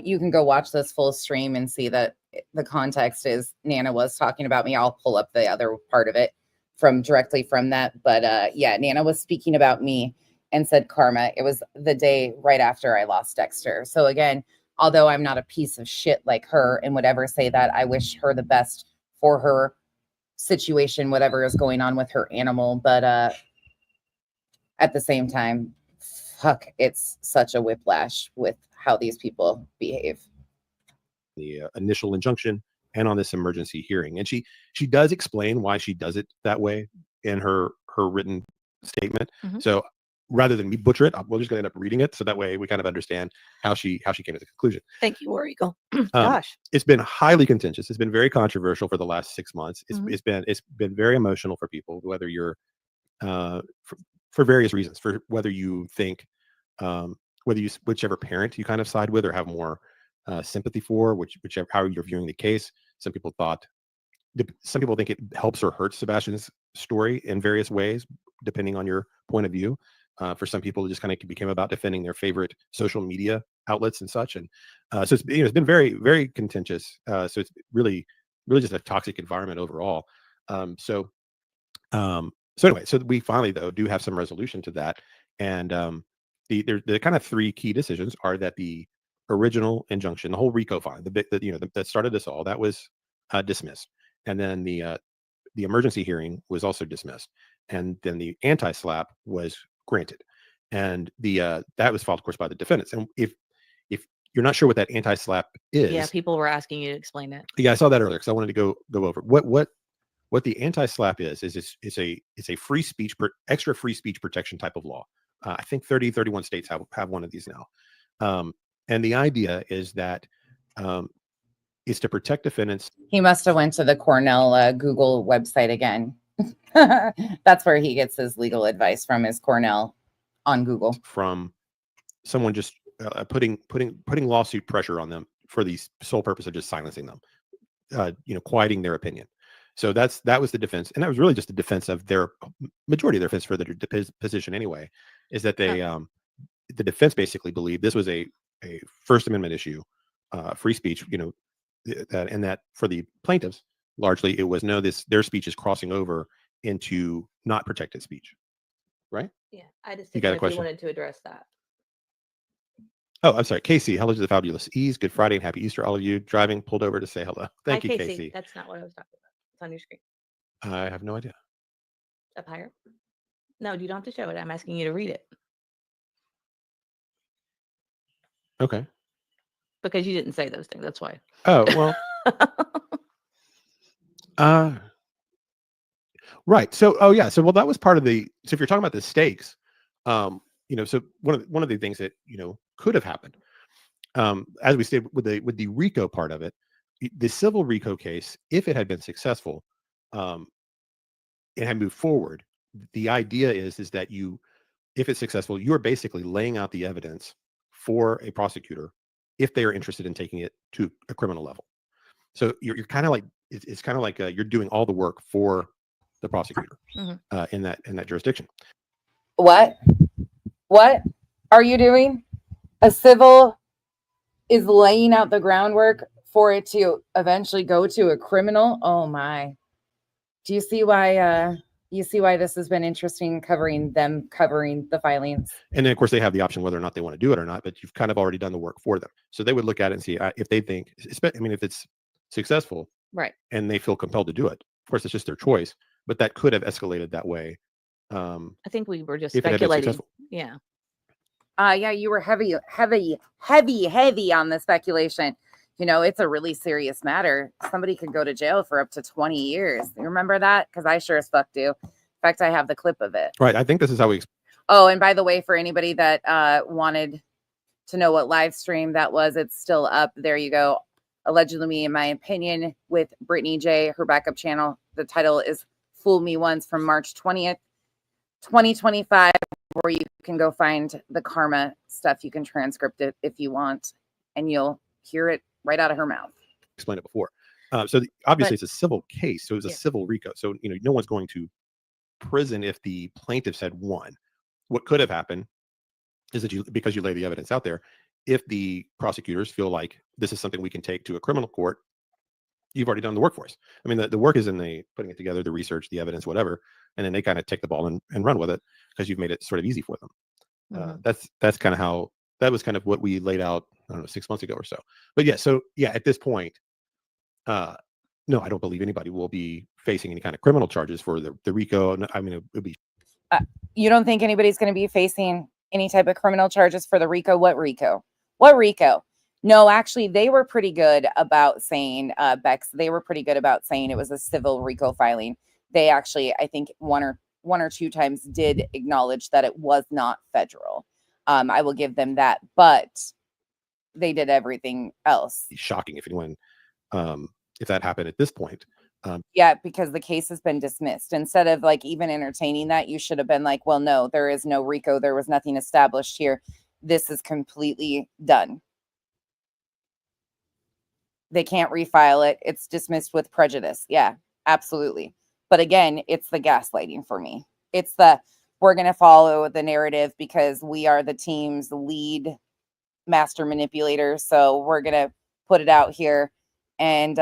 you can go watch this full stream and see that the context is Nana was talking about me. I'll pull up the other part of it directly from that. But yeah, Nana was speaking about me and said karma. It was the day right after I lost Dexter. So again, although I'm not a piece of shit like her and would ever say that, I wish her the best for her situation, whatever is going on with her animal. But at the same time, fuck, it's such a whiplash with how these people behave. The initial injunction and on this emergency hearing, and she does explain why she does it that way in her written statement. So rather than me butcher it, we're just going to end up reading it, so that way we kind of understand how she came to the conclusion. thank you, War Eagle. Gosh. It's been highly contentious. It's been very controversial for the last 6 months. It's been very emotional for people, whether you're for various reasons, for whether you think whichever parent you kind of side with or have more sympathy for, whichever how you're viewing the case. Some people think it helps or hurts Sebastian's story in various ways, depending on your point of view. For some people, it just kind of became about defending their favorite social media outlets and such. And so it's been very, very contentious. So it's really just a toxic environment overall. So anyway, so we finally though do have some resolution to that. And the kind of three key decisions are that the original injunction, the whole RICO fine, that started this all, that was dismissed, and then the emergency hearing was also dismissed, and then the anti-slap was granted, and that was filed, of course, by the defendants. And if you're not sure what that anti-slap is, Yeah, people were asking you to explain that. yeah, I saw that earlier because I wanted to go over what the anti-slap is. It's a free speech, extra free speech protection type of law. I think 31 states have one of these now. And the idea is that is to protect defendants. He must have went to the Cornell Google website again. That's where he gets his legal advice from, is Cornell on Google. From someone just putting lawsuit pressure on them for the sole purpose of just silencing them, quieting their opinion. So that was the defense, and that was really just the defense of their majority of their defense for the position anyway, is that they the defense basically believed this was a First Amendment issue, free speech, that for the plaintiffs largely it was their speech is crossing over into not protected speech, right? Yeah, I just You didn't got a know if question? you wanted to address that. Oh, I'm sorry, Casey. Hello to the fabulous Ease. Good Friday and happy Easter, all of you. Driving, pulled over to say hello. Thank you, Casey. That's not what I was talking about. It's on your screen. I have no idea. Up higher. No, you don't have to show it. I'm asking you to read it Okay. because you didn't say those things. That's why. Oh, well. Right. So, well, that was part of so if you're talking about the stakes, so one of the things that, could have happened, as we said with the RICO part of it, the civil RICO case, if it had been successful, it had moved forward, the idea is that if it's successful, you're basically laying out the evidence for a prosecutor if they are interested in taking it to a criminal level. So you're kind of like, it's kind of like you're doing all the work for the prosecutor in that jurisdiction. What are you doing? A civil is laying out the groundwork for it to eventually go to a criminal. Oh my. Do you see why this has been interesting, covering the filings? And then of course they have the option whether or not they want to do it or not, but you've kind of already done the work for them. So they would look at it and see if they think, if it's successful, Right. and they feel compelled to do it. Of course, it's just their choice, but that could have escalated that way. I think we were just if it had been speculating. successful. Yeah. Yeah, you were heavy on the speculation. You know, it's a really serious matter. Somebody could go to jail for up to 20 years. You remember that? Because I sure as fuck do. In fact, I have the clip of it. Right. I think this is how we. Oh, and by the way, for anybody that wanted to know what live stream that was, it's still up. There you go. Allegedly Me, in my opinion, with Brittany J, her backup channel. The title is Fool Me Once from March 20th, 2025, where you can go find the karma stuff. You can transcript it if you want, and you'll hear it right out of her mouth. Explained it before. Obviously it's a civil case. So it was a civil RICO. So, no one's going to prison if the plaintiffs had won. What could have happened is that because you lay the evidence out there, if the prosecutors feel like this is something we can take to a criminal court, you've already done the work for us. I mean, the work is in the putting it together, the research, the evidence, whatever, and then they kind of take the ball and run with it because you've made it sort of easy for them. That's kind of how that was kind of what we laid out, I don't know, 6 months ago or so. But at this point, no, I don't believe anybody will be facing any kind of criminal charges for the RICO. I mean, it would be. You don't think anybody's going to be facing any type of criminal charges for the RICO? What RICO? What RICO? No, actually, they were pretty good about saying, Bex, they were pretty good about saying it was a civil RICO filing. They actually, I think one or two times did acknowledge that it was not federal. I will give them that, but they did everything else. Shocking if anyone, if that happened at this point. Yeah, because the case has been dismissed. Instead of like even entertaining that, you should have been like, well, no, there is no RICO. There was nothing established here. This is completely done. They can't refile it. It's dismissed with prejudice. Yeah, absolutely. But again, it's the gaslighting for me. It's we're going to follow the narrative because we are the team's lead master manipulator. So we're going to put it out here and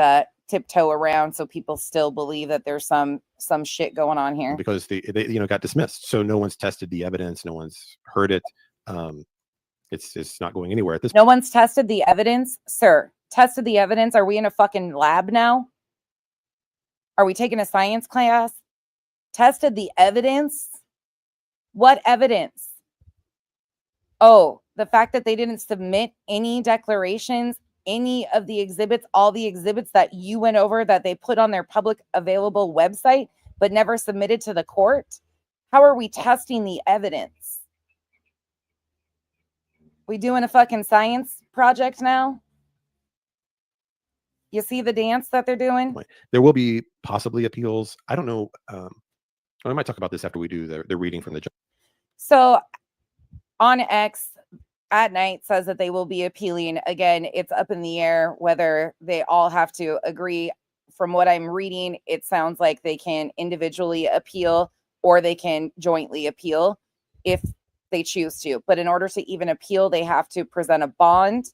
tiptoe around so people still believe that there's some shit going on here. Because they got dismissed. So no one's tested the evidence. No one's heard it. It's not going anywhere at this point. No one's tested the evidence, sir. Tested the evidence. Are we in a fucking lab now? Are we taking a science class? Tested the evidence? What evidence? Oh, the fact that they didn't submit any declarations, any of the exhibits, all the exhibits that you went over that they put on their public available website, but never submitted to the court. How are we testing the evidence? We doing a fucking science project now? You see the dance that they're doing? There will be possibly appeals. I don't know. I might talk about this after we do the reading from the judge. So on X at night says that they will be appealing. Again, it's up in the air whether they all have to agree. From what I'm reading, it sounds like they can individually appeal or they can jointly appeal if they choose to. But in order to even appeal, they have to present a bond.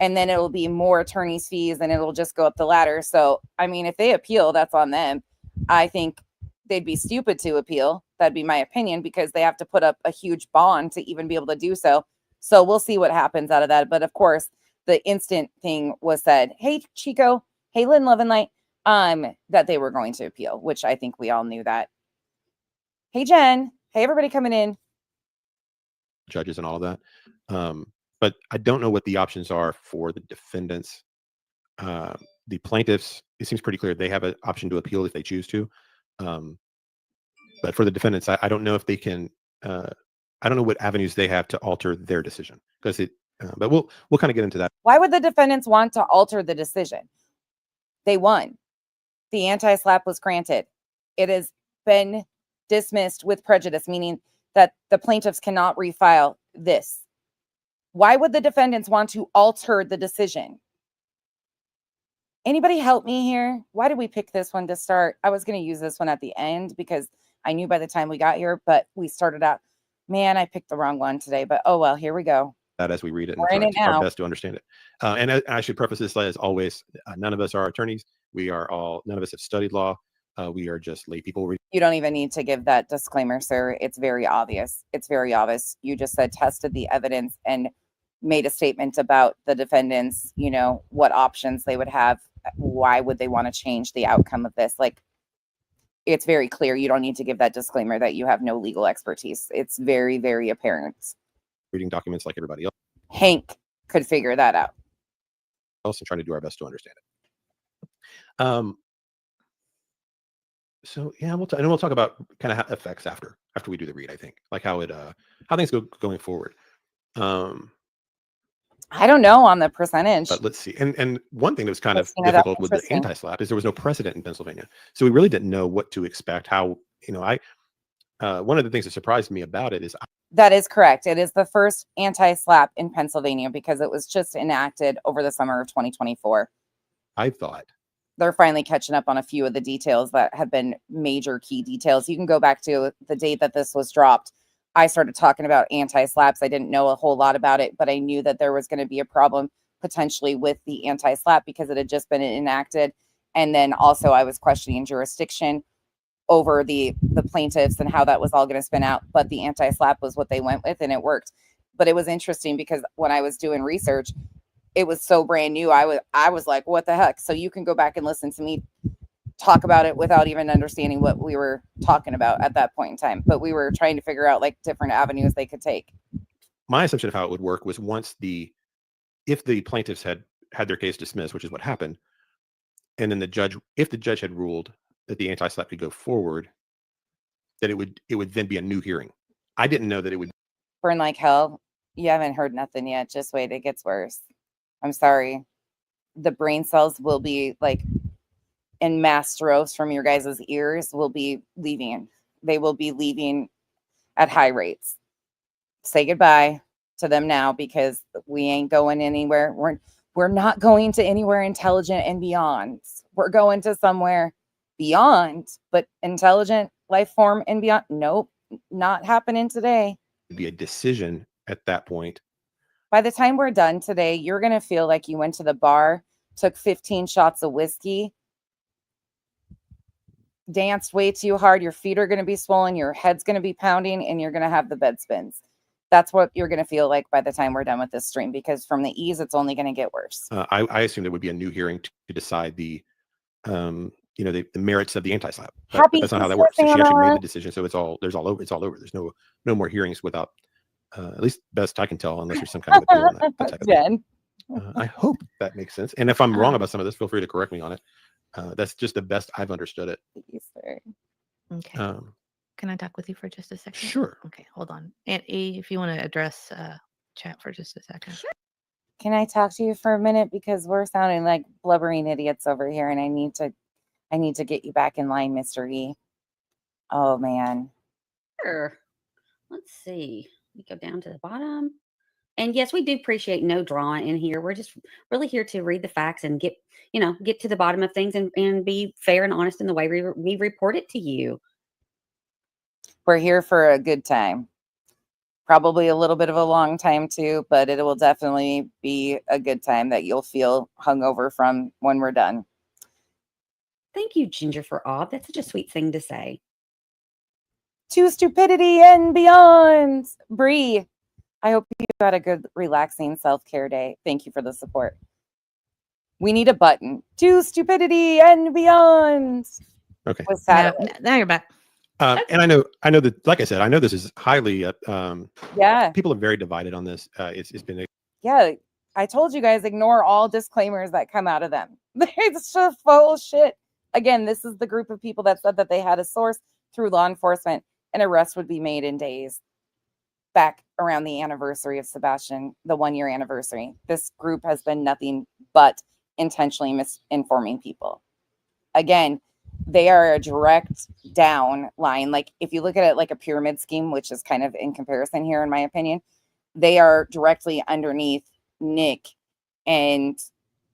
And then it'll be more attorney's fees and it'll just go up the ladder. So, I mean, if they appeal, that's on them. I think they'd be stupid to appeal. That'd be my opinion because they have to put up a huge bond to even be able to do so. So we'll see what happens out of that. But of course, the instant thing was said, hey, Chico, hey, Lynn Love and Light, that they were going to appeal, which I think we all knew that. Hey, Jen. Hey, everybody coming in. Judges and all of that. But I don't know what the options are for the defendants. The plaintiffs, it seems pretty clear they have an option to appeal if they choose to. But for the defendants, I don't know if they can. I don't know what avenues they have to alter their decision because but we'll kind of get into that. Why would the defendants want to alter the decision? They won. The anti-slap was granted. It has been dismissed with prejudice, meaning that the plaintiffs cannot refile this. Why would the defendants want to alter the decision? Anybody help me here? Why did we pick this one to start? I was going to use this one at the end because I knew by the time we got here, but we started out, man, I picked the wrong one today, but oh well, here we go. That as we read it We're and in try it our now. best to understand it. And I should preface this as always, none of us are attorneys. None of us have studied law. We are just lay people. You don't even need to give that disclaimer, sir. It's very obvious. It's very obvious. You just said tested the evidence and made a statement about the defendants, you know, what options they would have. Why would they want to change the outcome of this? Like, it's very clear. You don't need to give that disclaimer that you have no legal expertise. It's very, very apparent. Reading documents like everybody Hank could figure that out. else and trying to do our best to understand it. So yeah, we'll talk about kind of effects after we do the read. I think like how things go going forward. I don't know on the percentage. But let's see. And one thing that was kind of Christina, that's difficult with the interesting. anti-SLAPP is there was no precedent in Pennsylvania, so we really didn't know what to expect. How one of the things that surprised me about it is That is correct. It is the first anti-SLAPP in Pennsylvania because it was just enacted over the summer of 2024. I thought They're finally catching up on a few of the details that have been major key details. You can go back to the date that this was dropped. I started talking about anti-SLAPPs. I didn't know a whole lot about it, but I knew that there was going to be a problem potentially with the anti-SLAPP because it had just been enacted. And then also I was questioning jurisdiction over the plaintiffs and how that was all going to spin out. But the anti-SLAPP was what they went with and it worked. But it was interesting because when I was doing research, it was so brand new. I was like, what the heck? So you can go back and listen to me talk about it without even understanding what we were talking about at that point in time. But we were trying to figure out like different avenues they could take. my assumption of how it would work was if the plaintiffs had their case dismissed, which is what happened, and then if the judge had ruled that the anti-SLAPP could go forward, that it would then be a new hearing. I didn't know that it would Burn like hell. You haven't heard nothing yet. Just wait. It gets worse. I'm sorry. The brain cells will be like in mass strokes from your guys' ears will be leaving. They will be leaving at high rates. Say goodbye to them now because we ain't going anywhere. We're not going to anywhere intelligent and beyond. We're going to somewhere beyond, but intelligent life form and beyond. Nope, not happening today. be a decision at that point. By the time we're done today, you're going to feel like you went to the bar, took 15 shots of whiskey, danced way too hard. Your feet are going to be swollen. Your head's going to be pounding and you're going to have the bed spins. That's what you're going to feel like by the time we're done with this stream, because from the ease, it's only going to get worse. I assume there would be a new hearing to decide the merits of the anti-SLAPP. Happy That's not how that Easter, works. So she actually Santa. made the decision. So it's all over. It's all over. There's no more hearings without, at least best I can tell, unless there's some kind of appeal on that type of thing. Jen. I hope that makes sense. And if I'm wrong about some of this, feel free to correct me on it. That's just the best I've understood it. Easter. Okay. Can I talk with you for just a second? Sure. Okay, hold on. Aunt E, if you want to address chat for just a second. Can I talk to you for a minute? Because we're sounding like blubbering idiots over here, and I need to get you back in line, Mr. E. Oh man. Sure. Let's see. We go down to the bottom. And yes, we do appreciate no drama in here. We're just really here to read the facts and get to the bottom of things and be fair and honest in the way we report it to you. We're here for a good time. Probably a little bit of a long time too, but it will definitely be a good time that you'll feel hungover from when we're done. Thank you, Ginger, for all. That's such a sweet thing to say. To stupidity and beyond. Bree, I hope you had a good, relaxing self-care day. Thank you for the support. We need a button. To stupidity and beyond. Okay. With that, Now you're back. And I know that, like I said, I know this is highly, yeah. people are very divided on this. It's been Yeah, I told you guys, ignore all disclaimers that come out of them. It's just full shit. Again, this is the group of people that said that they had a source through law enforcement. An arrest would be made in days. Back around the anniversary of Sebastian, the 1-year anniversary. This group has been nothing but intentionally misinforming people. Again, they are a direct down line. Like if you look at it like a pyramid scheme, which is kind of in comparison here, in my opinion, they are directly underneath Nick, and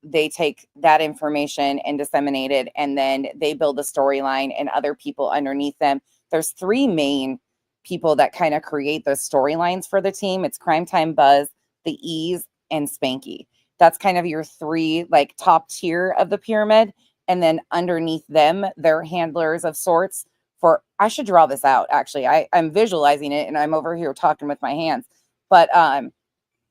they take that information and disseminate it, and then they build a storyline and other people underneath them. There's three main people that kind of create those storylines for the team. It's Crime Time Buzz, the Ease, and Spanky. That's kind of your three like top tier of the pyramid. And then underneath them, they're handlers of sorts for, I should draw this out. Actually, I'm visualizing it and I'm over here talking with my hands. But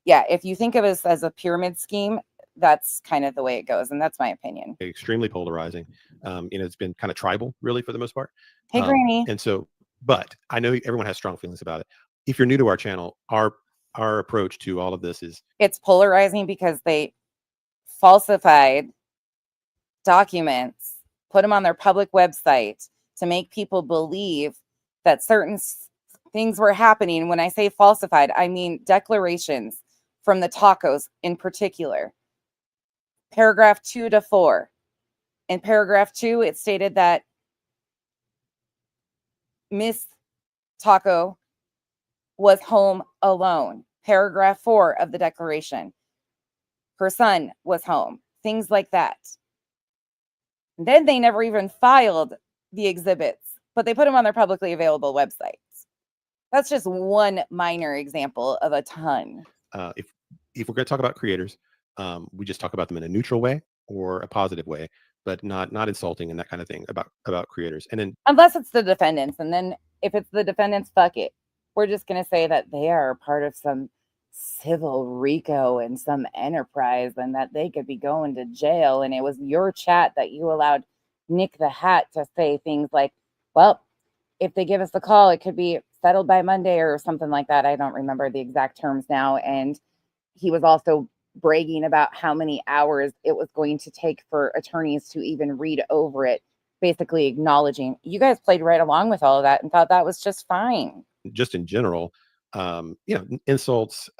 yeah, if you think of it as a pyramid scheme, that's kind of the way it goes. And that's my opinion. Extremely polarizing. It's been kind of tribal, really, for the most part. Hey, Granny. And so, but I know everyone has strong feelings about it. If you're new to our channel, our approach to all of this is it's polarizing because they falsified documents, put them on their public website to make people believe that certain things were happening. When I say falsified, I mean declarations from the tacos in particular. Paragraph 2 to 4. In paragraph 2, it stated that Miss Taco was home alone. Paragraph 4 of the declaration. Her son was home. Things like that. Then they never even filed the exhibits, but they put them on their publicly available websites. That's just one minor example of a ton. If we're going to talk about creators, we just talk about them in a neutral way or a positive way, but not insulting and that kind of thing about creators. And then unless it's the defendants, and then if it's the defendants, fuck it. We're just going to say that they are part of some civil RICO and some enterprise, and that they could be going to jail. And it was your chat that you allowed Nick the Hat to say things like, well, if they give us the call, it could be settled by Monday or something like that. I don't remember the exact terms now. And he was also bragging about how many hours it was going to take for attorneys to even read over it, basically acknowledging you guys played right along with all of that and thought that was just fine. Just in general, insults,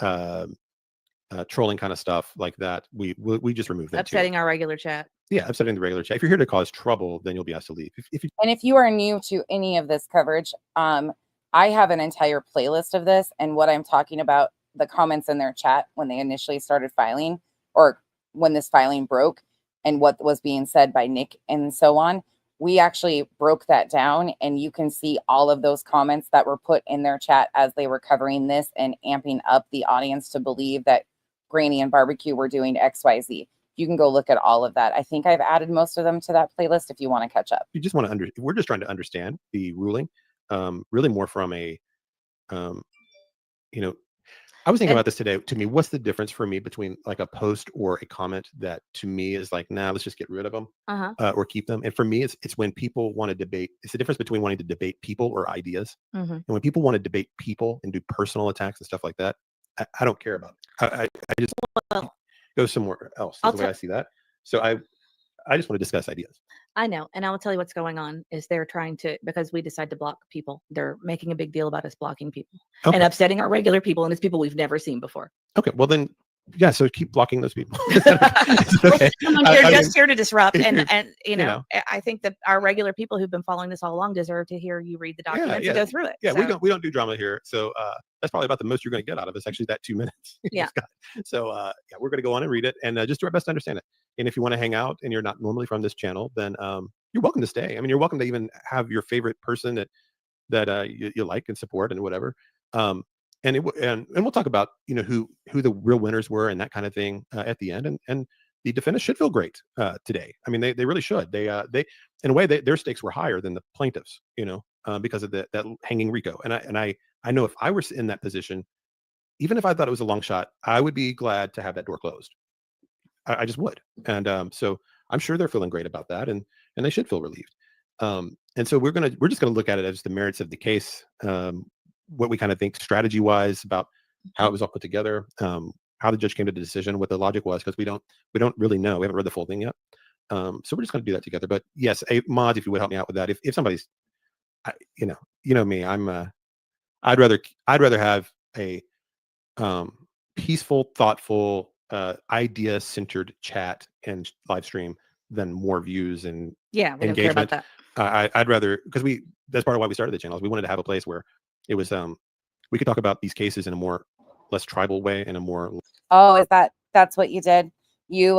trolling kind of stuff like that, we just remove that. Upsetting our regular chat. Yeah, upsetting the regular chat. If you're here to cause trouble, then you'll be asked to leave. If you are new to any of this coverage, I have an entire playlist of this, and what I'm talking about, the comments in their chat when they initially started filing, or when this filing broke, and what was being said by Nick and so on. We actually broke that down, and you can see all of those comments that were put in their chat as they were covering this and amping up the audience to believe that Granny and Barbecue were doing XYZ. You can go look at all of that. I think I've added most of them to that playlist if you want to catch up. You just want to we're just trying to understand the ruling, really more from a, I was thinking about this today. To me, what's the difference for me between like a post or a comment that to me is like, nah, let's just get rid of them or keep them. And for me, it's when people want to debate. It's the difference between wanting to debate people or ideas. And when people want to debate people and do personal attacks and stuff like that, I don't care about it. I just go somewhere else. That's the way I see that. So I just want to discuss ideas. I know. And I will tell you what's going on is they're trying to, because we decide to block people, they're making a big deal about us blocking people and upsetting our regular people. And it's people we've never seen before. Okay. Well then, yeah. So keep blocking those people. Okay. You're just here to disrupt. And I think that our regular people who've been following this all along deserve to hear you read the documents and go through it. Yeah. So. We don't do drama here. So that's probably about the most you're going to get out of us. Actually, that 2 minutes. Yeah. So yeah, we're going to go on and read it and just do our best to understand it. And if you want to hang out and you're not normally from this channel, then you're welcome to stay. I mean, you're welcome to even have your favorite person that you like and support and whatever. And we'll talk about who the real winners were and that kind of thing at the end. And the defendants should feel great today. I mean, they really should. They in a way their stakes were higher than the plaintiffs, because of that hanging RICO. And I know if I were in that position, even if I thought it was a long shot, I would be glad to have that door closed. I just would. And so I'm sure they're feeling great about that, and they should feel relieved. And so we're just gonna look at it as the merits of the case, what we kind of think strategy wise about how it was all put together, how the judge came to the decision, what the logic was, because we don't really know. We haven't read the full thing yet. So we're just gonna do that together. But yes, Mod, if you would help me out with that. If somebody's, me, I'd rather have a peaceful, thoughtful, idea-centered chat and live stream than more views and we don't care engagement. about that. I'd rather, because that's part of why we started the channel, is we wanted to have a place where it was we could talk about these cases in a more less tribal way, and a more Oh, that's what you did? You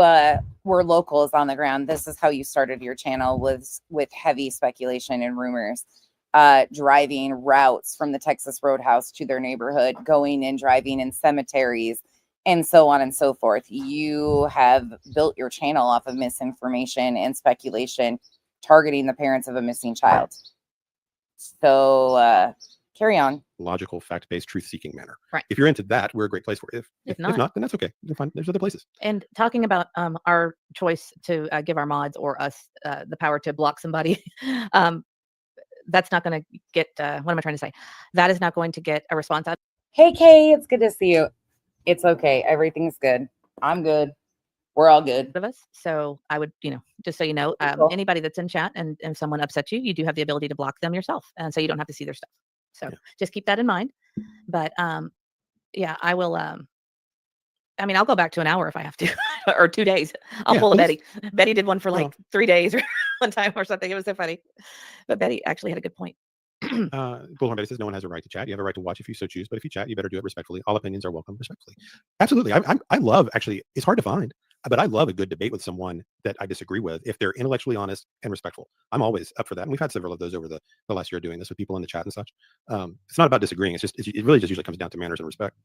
were locals on the ground. This is how you started your channel, was with heavy speculation and rumors. Driving routes from the Texas Roadhouse to their neighborhood, going and driving in cemeteries, and so on and so forth. You have built your channel off of misinformation and speculation, targeting the parents of a missing child. So carry on. logical, fact-based, truth-seeking manner. Right. If you're into that, we're a great place for it. If not- not, then that's okay. You'll find there's other places. And talking about our choice to give our mods or us the power to block somebody, that's not going to get, what am I trying to say? That is not going to get a response out Hey, Kay, it's good to see you. It's okay. Everything's good. I'm good. We're all good. of us. So I would, just so you know, Cool. anybody that's in chat and someone upsets you, you do have the ability to block them yourself. And so you don't have to see their stuff. So just keep that in mind. But yeah, I will, I mean, I'll go back to an hour if I have to, or 2 days. I'll pull a please. Betty. Betty did one for like Well. 3 days or one time or something. It was so funny. But Betty actually had a good point. Bullhorn Betty says no one has a right to chat. You have a right to watch if you so choose, but if you chat, you better do it respectfully. All opinions are welcome respectfully. Absolutely. I love, actually, it's hard to find, but I love a good debate with someone that I disagree with if they're intellectually honest and respectful. I'm always up for that. And we've had several of those over the last year doing this with people in the chat and such. It's not about disagreeing. It really just usually comes down to manners and respect.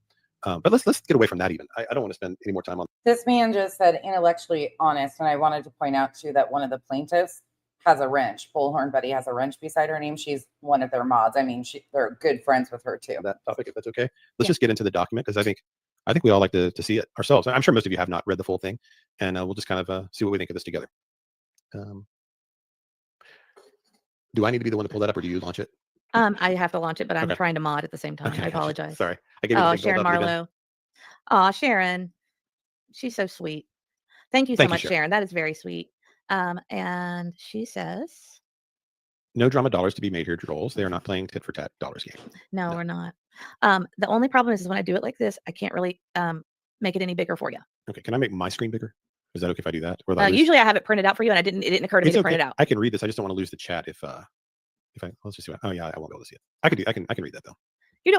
But let's get away from that even. I don't want to spend any more time on. This man just said intellectually honest, and I wanted to point out too that one of the plaintiffs has a wrench. Bullhorn Betty has a wrench beside her name. She's one of their mods. I mean, they're good friends with her too. That topic, if that's okay. Let's just get into the document, because I think we all like to see it ourselves. I'm sure most of you have not read the full thing, and we'll just kind of see what we think of this together. Do I need to be the one to pull that up, or do you launch it? I have to launch it, but I'm Okay. trying to mod at the same time. Okay, I gotcha. apologize. Sorry, I gave you the Oh, big Sharon build up. You're done. Marlowe. Oh, Sharon. She's so sweet. Thank you so Thank you, much, Sharon. Sharon. That is very sweet. And she says, No drama dollars to be made here, trolls. They are not playing tit for tat dollars game. no, No. we're not. The only problem is when I do it like this, I can't really make it any bigger for you. Okay, can I make my screen bigger? Is that okay if I do that? Or will I lose- Usually I have it printed out for you, and it didn't occur to me It's to print okay. it out. I can read this. I just don't want to lose the chat if I let's just see what. Oh yeah, I won't be able to see it. I can read that though. You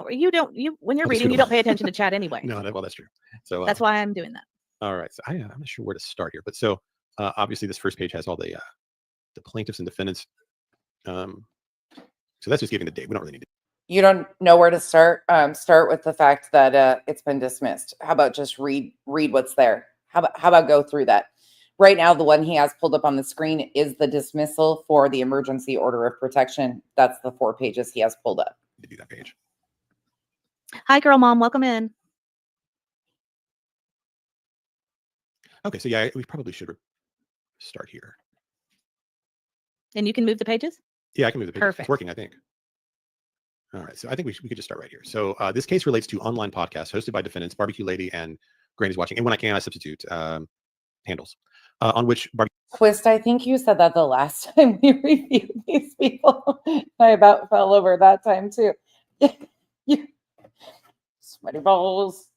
when you're I'll just reading, do you the- don't pay attention to chat anyway. No, well that's true. So That's why I'm doing that. all right. So I'm not sure where to start here, but so obviously this first page has all the plaintiffs and defendants. So that's just giving the date. We don't really need to. You don't know where to start. Start with the fact that it's been dismissed. How about just read what's there? How about go through that? Right now, the one he has pulled up on the screen is the dismissal for the emergency order of protection. That's the 4 pages he has pulled up. Do that page. Hi, girl mom. Welcome in. Okay, so yeah, we probably should start here. And you can move the pages? Yeah, I can move the page. Perfect. It's working, I think. All right, so I think we could just start right here. So this case relates to online podcasts hosted by defendants Barbecue Lady and Granny's Watching, and when I can, I substitute handles on which Twist, I think you said that the last time we reviewed these people. I about fell over that time too. You sweaty balls.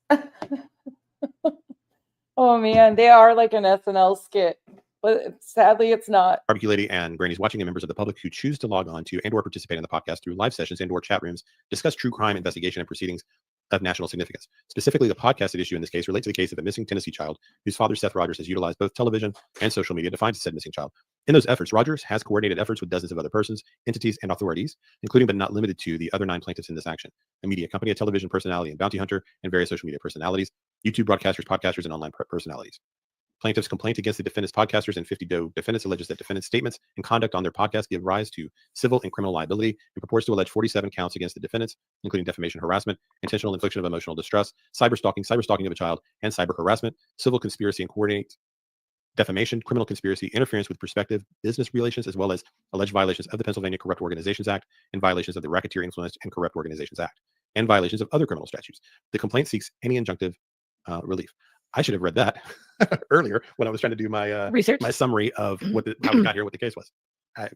Oh man, they are like an SNL skit, but sadly it's not. Barbecue Lady and Granny's Watching, and members of the public who choose to log on to and/or participate in the podcast through live sessions and/or chat rooms discuss true crime investigation and proceedings of national significance. Specifically, the podcast at issue in this case relates to the case of a missing Tennessee child whose father, Seth Rogers, has utilized both television and social media to find said missing child. In those efforts, Rogers has coordinated efforts with dozens of other persons, entities, and authorities, including but not limited to the other 9 plaintiffs in this action: a media company, a television personality and bounty hunter, and various social media personalities, YouTube broadcasters, podcasters, and online personalities. Plaintiffs' complaint against the defendants' podcasters and 50 defendants alleges that defendants' statements and conduct on their podcast give rise to civil and criminal liability and purports to allege 47 counts against the defendants, including defamation, harassment, intentional infliction of emotional distress, cyberstalking of a child, and cyber harassment, civil conspiracy and coordinate defamation, criminal conspiracy, interference with prospective business relations, as well as alleged violations of the Pennsylvania Corrupt Organizations Act and violations of the Racketeer Influenced and Corrupt Organizations Act, and violations of other criminal statutes. The complaint seeks any injunctive relief. I should have read that earlier when I was trying to do my Research. my summary of how we got here, what the case was.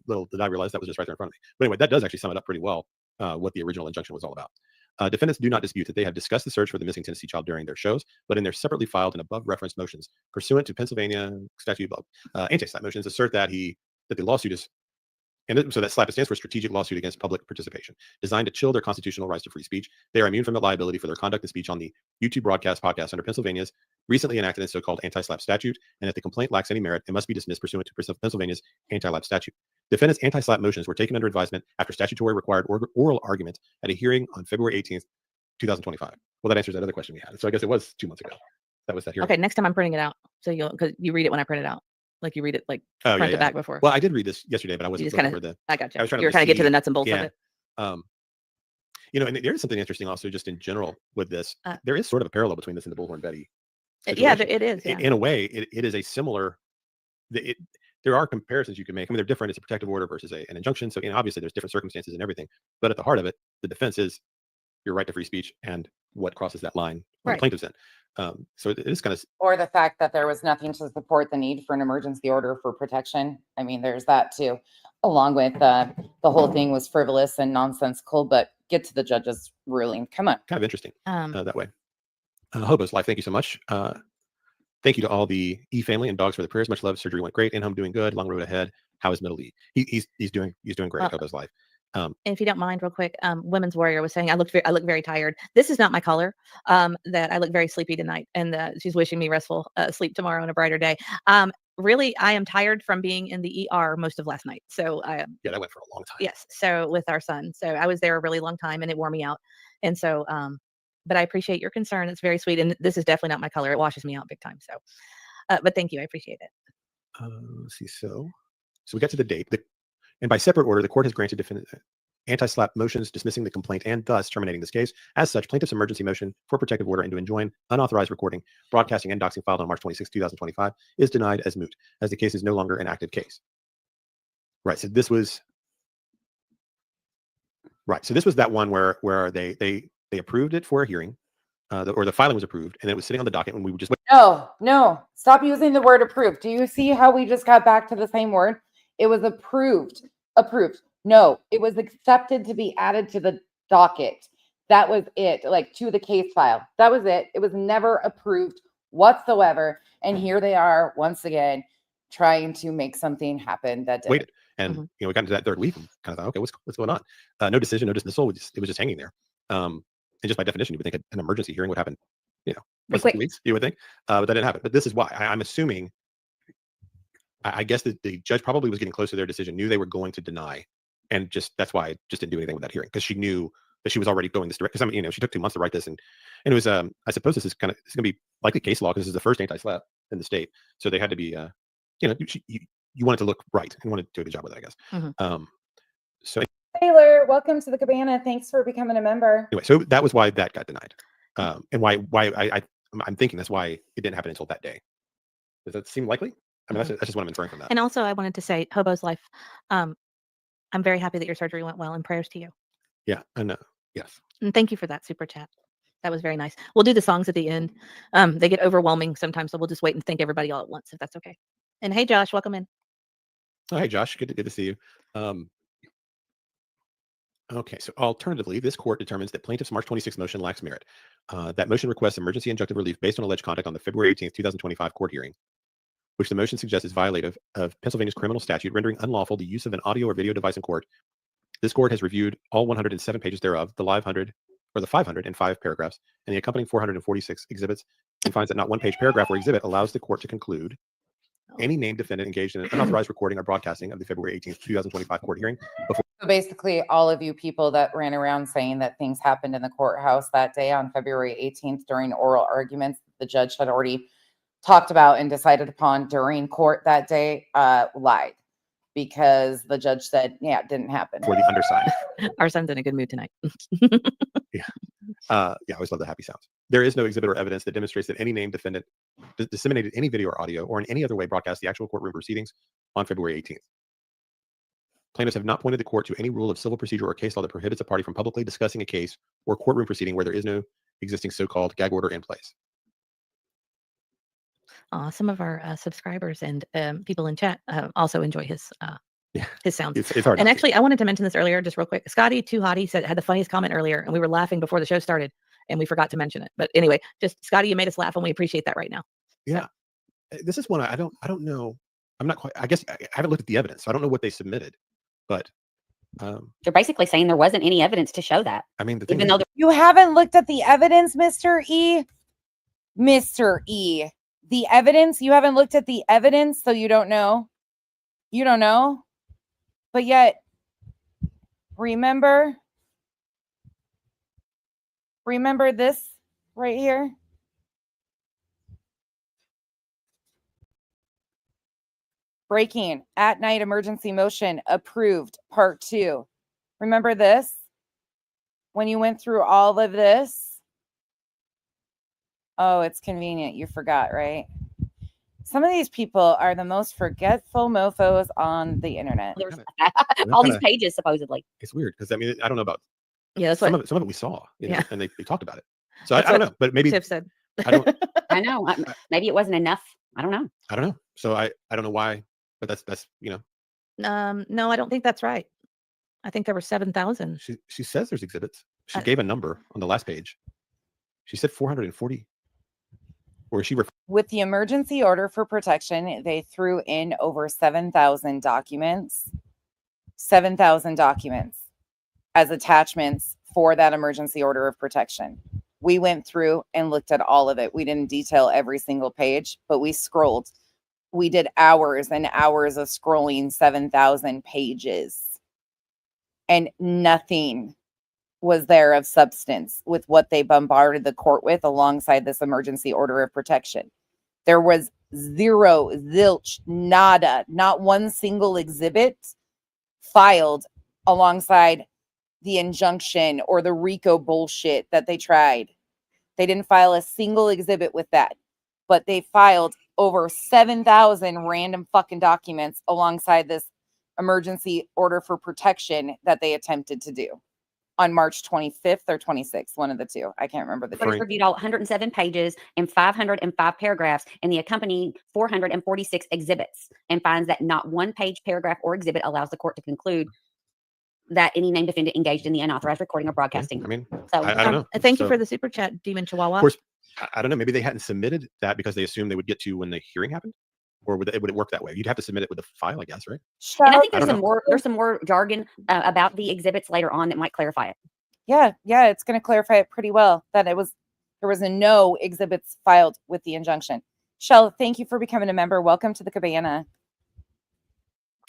Little did I realize that was just right there in front of me. But anyway, that does actually sum it up pretty well, what the original injunction was all about. Defendants do not dispute that they have discussed the search for the missing Tennessee child during their shows, but in their separately filed and above referenced motions, pursuant to Pennsylvania statute anti-site motions, assert that the lawsuit is So that SLAP stands for Strategic Lawsuit Against Public Participation, designed to chill their constitutional rights to free speech. They are immune from the liability for their conduct and speech on the YouTube broadcast podcast under Pennsylvania's recently enacted and so-called anti-SLAP statute. And if the complaint lacks any merit, it must be dismissed pursuant to Pennsylvania's anti-SLAP statute. Defendants' anti-SLAP motions were taken under advisement after statutory required oral argument at a hearing on February 18th, 2025. Well, that answers that other question we had. So I guess it was 2 months ago. That was that hearing. Okay, next time I'm printing it out. So because you read it when I print it out. Like you read it like Oh, front yeah, to back before. Well, I did read this yesterday, but I You wasn't just looking kinda- for the. I got you. I was trying to You were trying to get to the see- nuts and bolts yeah. of it. And there is something interesting also just in general with this. Uh, There is sort of a parallel between this and the Bullhorn Betty. Yeah, situation. it is. Yeah. In a way, it is a similar. There are comparisons you can make. I mean, they're different. It's a protective order versus an injunction. So obviously, there's different circumstances and everything. But at the heart of it, the defense is your right to free speech and what crosses that line on Right. the plaintiff's end. So it is kind of Or the fact that there was nothing to support the need for an emergency order for protection. I mean, there's that too, along with the whole thing was frivolous and nonsensical, but get to the judge's ruling. Come on. kind of interesting that way. Hobo's Life, thank you so much. Thank you to all the E family and dogs for the prayers. Much love. Surgery went great. In home doing good. Long road ahead. How is Middle E? He's doing great. Hobo's Life. And if you don't mind, real quick, Women's Warrior was saying I look very tired. This is not my color. That I look very sleepy tonight, and she's wishing me restful sleep tomorrow and a brighter day. Really, I am tired from being in the ER most of last night. So Yeah, that went for a long time. yes, so with our son, so I was there a really long time, and it wore me out. And so, but I appreciate your concern. It's very sweet, and this is definitely not my color. It washes me out big time. So, but thank you, I appreciate it. Let's see. So we got to the date. And by separate order, the court has granted anti-SLAP motions dismissing the complaint and thus terminating this case. As such, plaintiff's emergency motion for protective order and to enjoin unauthorized recording, broadcasting, and doxing filed on March 26, 2025 is denied as moot, as the case is no longer an active case. Right. So this was that one where they approved it for a hearing, or the filing was approved, and it was sitting on the docket when we were just No, stop using the word approved. Do you see how we just got back to the same word? It was approved. No, it was accepted to be added to the docket. That was it, like to the case file. That was it. It was never approved whatsoever. And here they are once again trying to make something happen that didn't. waited. And we got into that third week and kind of thought, okay, what's going on? No decision, no dismissal. It was just hanging there. And just by definition, you would think an emergency hearing would happen, less than 2 weeks, you would think. But that didn't happen. But this is why I'm assuming. I guess that the judge probably was getting close to their decision, knew they were going to deny, and that's why I just didn't do anything with that hearing, because she knew that she was already going this direction. Because she took 2 months to write this, and it was I suppose this is going to be likely case law because this is the first anti-SLAP in the state, so they had to be you wanted to look right and wanted to do a good job with it, I guess. So Taylor, welcome to the Cabana. Thanks for becoming a member. anyway, so that was why that got denied, and why I'm thinking that's why it didn't happen until that day. Does that seem likely? I mean, that's just what I'm inferring from that. And also, I wanted to say, Hobo's Life. I'm very happy that your surgery went well, and prayers to you. Yeah, I know. Yes. And thank you for that super chat. That was very nice. We'll do the songs at the end. They get overwhelming sometimes, so we'll just wait and thank everybody all at once, if that's okay. And hey, Josh, welcome in. Oh, hey, Josh. Good to see you. Okay, so alternatively, this court determines that plaintiff's March 26 motion lacks merit. That motion requests emergency injunctive relief based on alleged conduct on the February 18th, 2025 court hearing, which the motion suggests is violative of Pennsylvania's criminal statute, rendering unlawful the use of an audio or video device in court. This court has reviewed all 107 pages thereof, the 505 paragraphs, and the accompanying 446 exhibits, and finds that not one page, paragraph, or exhibit allows the court to conclude any named defendant engaged in an unauthorized recording or broadcasting of the February 18th, 2025 court hearing before. So basically, all of you people that ran around saying that things happened in the courthouse that day on February 18th during oral arguments, the judge had already talked about and decided upon during court that day, lied, because the judge said, yeah, it didn't happen. For the undersigned. Our son's in a good mood tonight. Yeah, I always love the happy sounds. There is no exhibit or evidence that demonstrates that any named defendant disseminated any video or audio or in any other way broadcast the actual courtroom proceedings on February 18th. Plaintiffs have not pointed the court to any rule of civil procedure or case law that prohibits a party from publicly discussing a case or courtroom proceeding where there is no existing so-called gag order in place. Some of our subscribers and people in chat also enjoy his sounds. It's hard. And actually, I wanted to mention this earlier, just real quick. Scotty Too Hottie had the funniest comment earlier, and we were laughing before the show started, and we forgot to mention it. But anyway, just Scotty, you made us laugh, and we appreciate that right now. Yeah, this is one I don't know. I'm not quite. I guess I haven't looked at the evidence, so I don't know what they submitted. But They're basically saying there wasn't any evidence to show that. I mean, the thing Even is, though You haven't looked at the evidence, Mr. E. Mr. E. The evidence, you haven't looked at the evidence, so you don't know. You don't know. But yet, remember this right here? Breaking at night emergency motion approved part 2. Remember this? When you went through all of this? Oh, it's convenient. You forgot, right? Some of these people are the most forgetful mofos on the internet. there's Well, all these kinda- pages supposedly. it's weird because I mean, I don't know about Yeah, that's some what of it we saw, you know, Yeah. and they talked about it. So I That's don't what know, but maybe Tiff said. I don't I know. Maybe it wasn't enough. I don't know. I don't know. So I don't know why, but that's you know, No, I don't think that's right. I think there were 7,000. she says there's exhibits. She I- gave a number on the last page. She said 440. Or she With the emergency order for protection, they threw in over 7,000 documents. 7,000 documents as attachments for that emergency order of protection. We went through and looked at all of it. We didn't detail every single page, but we scrolled. We did hours and hours of scrolling 7,000 pages. And nothing was there of substance with what they bombarded the court with alongside this emergency order of protection. There was zero, zilch, nada, not one single exhibit filed alongside the injunction or the RICO bullshit that they tried. They didn't file a single exhibit with that, but they filed over 7,000 random fucking documents alongside this emergency order for protection that they attempted to do on March 25th or 26th, one of the two. I can't remember the Court has date. reviewed all 107 pages and 505 paragraphs and the accompanying 446 exhibits and finds that not one page, paragraph, or exhibit allows the court to conclude that any named defendant engaged in the unauthorized recording or broadcasting. I mean, So I don't know. Thank you So, for the super chat, Demon Chihuahua. Of course, I don't know. Maybe they hadn't submitted that because they assumed they would get to when the hearing happened, or would it work that way? You'd have to submit it with the file, I guess, right? and I think I there's don't some more. There's some more jargon about the exhibits later on that might clarify it. Yeah, it's going to clarify it pretty well that there was no exhibits filed with the injunction. Shell, thank you for becoming a member. Welcome to the cabana.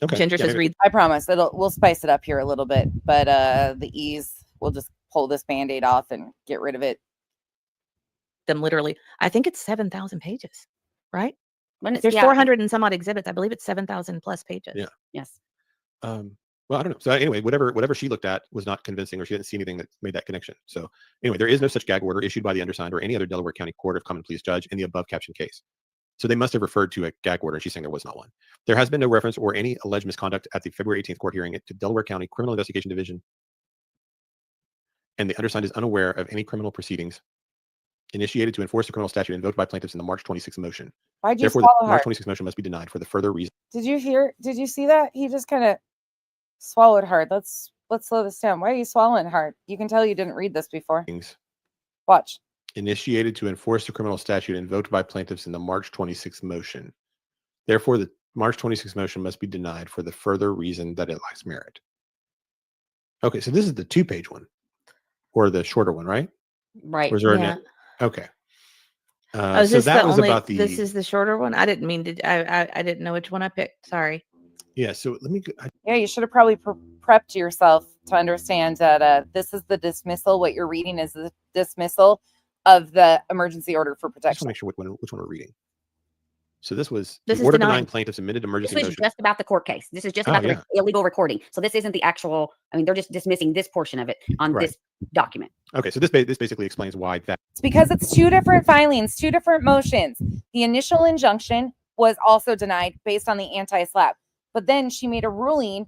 Okay. Ginger yeah, says maybe- read. I promise we'll spice it up here a little bit, but the ease, we'll just pull this Band-Aid off and get rid of it. them literally. I think it's 7,000 pages, right? When it's, There's yeah, 400 and some odd exhibits. I believe it's 7,000 plus pages. Yeah. Yes. Well, I don't know. So anyway, whatever she looked at was not convincing, or she didn't see anything that made that connection. So anyway, there is no such gag order issued by the undersigned or any other Delaware County Court of Common Pleas judge in the above captioned case. So they must have referred to a gag order, and she's saying there was not one. There has been no reference or any alleged misconduct at the February 18th court hearing to Delaware County Criminal Investigation Division, and the undersigned is unaware of any criminal proceedings initiated to enforce the criminal statute invoked by plaintiffs in the March 26th motion. Why'd you Therefore, the swallow March hard? 26th motion must be denied for the further reason. Did you see that? He just kind of swallowed hard. Let's slow this down. Why are you swallowing hard? You can tell you didn't read this before. Watch. Initiated to enforce the criminal statute invoked by plaintiffs in the March 26th motion. Therefore, the March 26th motion must be denied for the further reason that it lacks merit. Okay, so this is the 2-page one, or the shorter one, right? Right. Or is there a Yeah. net? Okay. Oh, is So this that the was only, about the. this is the shorter one? I didn't mean to, I didn't know which one I picked. Sorry. Yeah. So let me. Yeah, you should have probably prepped yourself to understand that this is the dismissal. What you're reading is the dismissal of the emergency order for I just want protection. to make sure which one we're reading. So this was This the is order denying. denying plaintiffs admitted This emergency was motion. just about the court case. This is just Oh, about the yeah. illegal recording. So this isn't the actual. I mean, they're just dismissing this portion of it on Right. this document. Okay, so this basically explains why that. It's because it's two different filings, two different motions. The initial injunction was also denied based on the anti-SLAPP, but then she made a ruling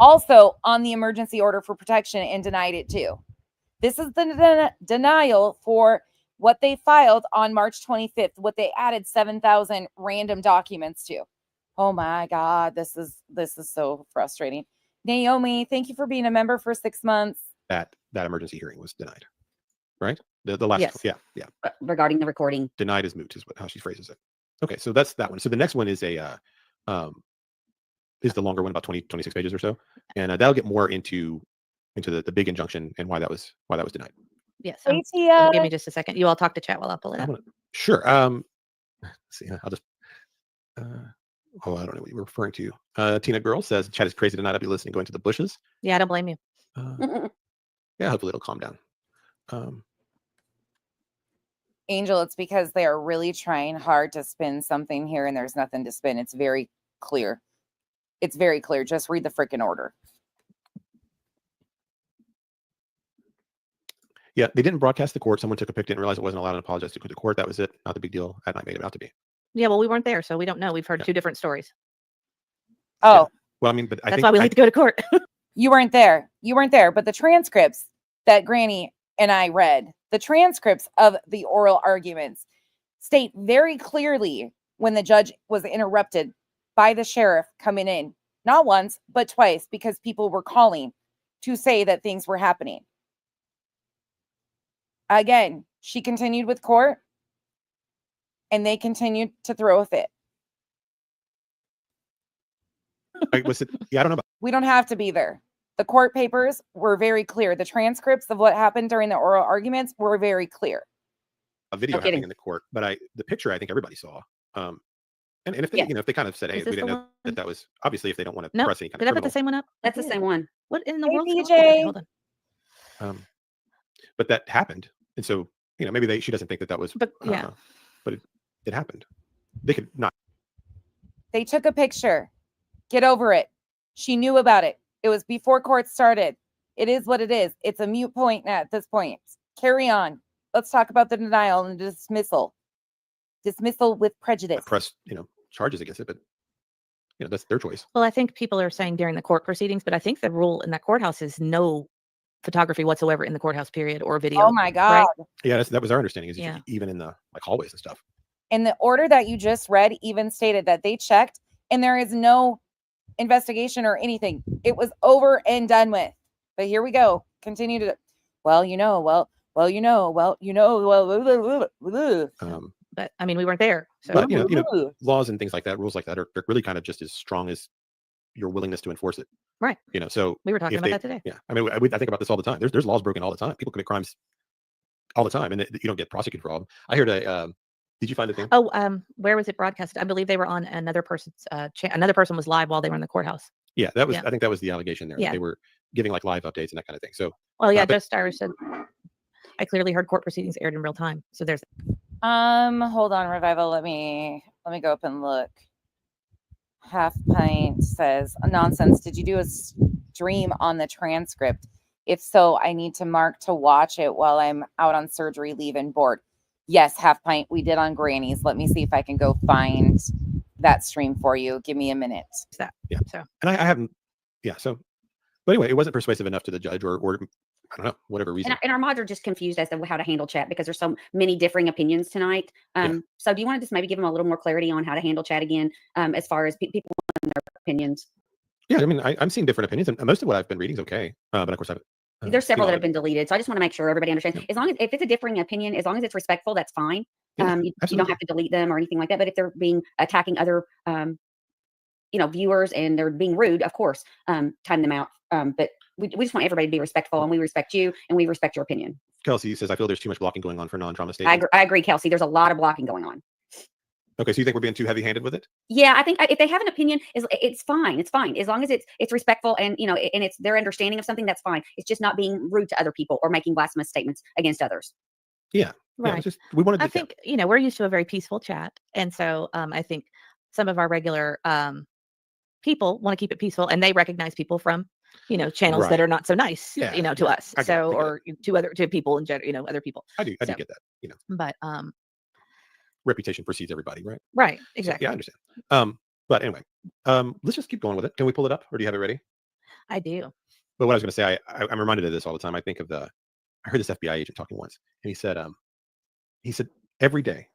also on the emergency order for protection and denied it too. This is the denial for what they filed on March 25th, what they added 7,000 random documents to. Oh my God, this is so frustrating. Naomi, thank you for being a member for 6 months. that emergency hearing was denied, right? The last. Yes. Yeah. Regarding the how Denied is moot is how she phrases it. Okay, so that's that one. So the next one is a is the longer one, about 26 pages or so, and that'll get more into the big injunction and why that was denied. Yes. Hey, Give Tia. me just a second. You all talk to chat while I'll pull it up. Sure. Let's see. I'll just. I don't know what you were referring to. Tina Girl says, "Chat is crazy tonight. I'll be listening, going to the bushes." Yeah, I don't blame you. Yeah, hopefully it'll calm down. Angel, it's because they are really trying hard to spin something here and there's nothing to spin. It's very clear. It's very clear. Just read the freaking order. Yeah, they didn't broadcast the court. Someone took a picture and realized it wasn't allowed and apologized to the court. That was it. Not the big deal. That night made it out to be. Yeah, well, we weren't there, so we don't know. We've heard Yeah. two different stories. Oh, Well, I mean, but I That's think why we like to go to court. you weren't there. You weren't there. But the transcripts that Granny and I read, the transcripts of the oral arguments state very clearly when the judge was interrupted by the sheriff coming in, not once, but twice, because people were calling to say that things were happening. Again, she continued with court and they continued to throw a fit. was it? Yeah, I don't know about We don't have to be there. The court papers were very clear. The transcripts of what happened during the oral arguments were very clear. a video No happening kidding. in the court, but the picture I think everybody saw. And if they Yeah. if they kind of said, hey, Is we this didn't the know one? that was obviously if they don't want to No. press any kind Did of I put the criminal. same one up? That's the same one. What in the Hey, world? PJ. Hold on. But that happened, and so maybe she doesn't think that was. But yeah. But it happened. They could not. They took a picture. Get over it. She knew about it. It was before court started. It is what it is. It's a mute point at this point. Carry on. Let's talk about the denial and dismissal. Dismissal with prejudice. Press charges against it, but that's their choice. Well, I think people are saying during the court proceedings, but I think the rule in that courthouse is no photography whatsoever in the courthouse period or video. Oh my God. Yeah, that was our understanding. Is Yeah. even in the hallways and stuff. And the order that you just read even stated that they checked and there is no investigation or anything. It was over and done with. But here we go. Continue to, well. But I mean, we weren't there. So But laws and things like that, rules like that, are really kind of just as strong as your willingness to enforce it. Right. So we were talking if about that today. Yeah, I mean, I think about this all the time. There's laws broken all the time. People commit crimes all the time, and you don't get prosecuted for all of them. I heard did you find the thing? Oh, where was it broadcasted? I believe they were on another person's another person was live while they were in the courthouse. Yeah, that was. Yeah. I think that was the allegation there. Yeah. They were giving like live updates and that kind of thing. So. Well, yeah, but- Just Irish said I clearly heard court proceedings aired in real time. So there's Hold on, Revival. Let me go up and look. Half Pint says, nonsense. Did you do a stream on the transcript? If so, I need to mark to watch it while I'm out on surgery leave and bored. Yes, Half Pint, we did on Granny's. Let me see if I can go find that stream for you. Give me a minute. that. Yeah. So And I haven't. Yeah. So, but anyway, it wasn't persuasive enough to the judge, or I don't know, whatever reason. And our mods are just confused as to how to handle chat because there's so many differing opinions tonight. So do you want to just maybe give them a little more clarity on how to handle chat again, as far as people and their opinions? Yeah, I mean, I'm seeing different opinions, and most of what I've been reading is okay. But of course, I've There's several seen that have been deleted. So I just want to make sure everybody understands. As long as if it's a differing opinion, as long as it's respectful, that's fine. Yeah, you don't absolutely. have to delete them or anything like that. But if they're being attacking other viewers and they're being rude, of course, time them out. But we just want everybody to be respectful, and we respect you and we respect your opinion. Kelsey says, I feel there's too much blocking going on for non-trauma statements. I agree, Kelsey. There's a lot of blocking going on. Okay, so you think we're being too heavy-handed with it? Yeah, I think if they have an opinion, it's fine. It's fine as long as it's respectful and and it's their understanding of something. That's fine. It's just not being rude to other people or making blasphemous statements against others. Yeah, right. Yeah, it's just we wanted to. I think we're used to a very peaceful chat, and so I think some of our regular people want to keep it peaceful, and they recognize people from channels Right. that are not so nice, Yeah, to yeah. us. I get it, So I get or to people in general, other people. I do So- get that. But Reputation precedes everybody, right? right, So, exactly. yeah, I understand. But anyway, let's just keep going with it. Can we pull it up, or do you have it ready? I do. But what I was going to say, I'm reminded of this all the time. I think of I heard this FBI agent talking once, and he said every day,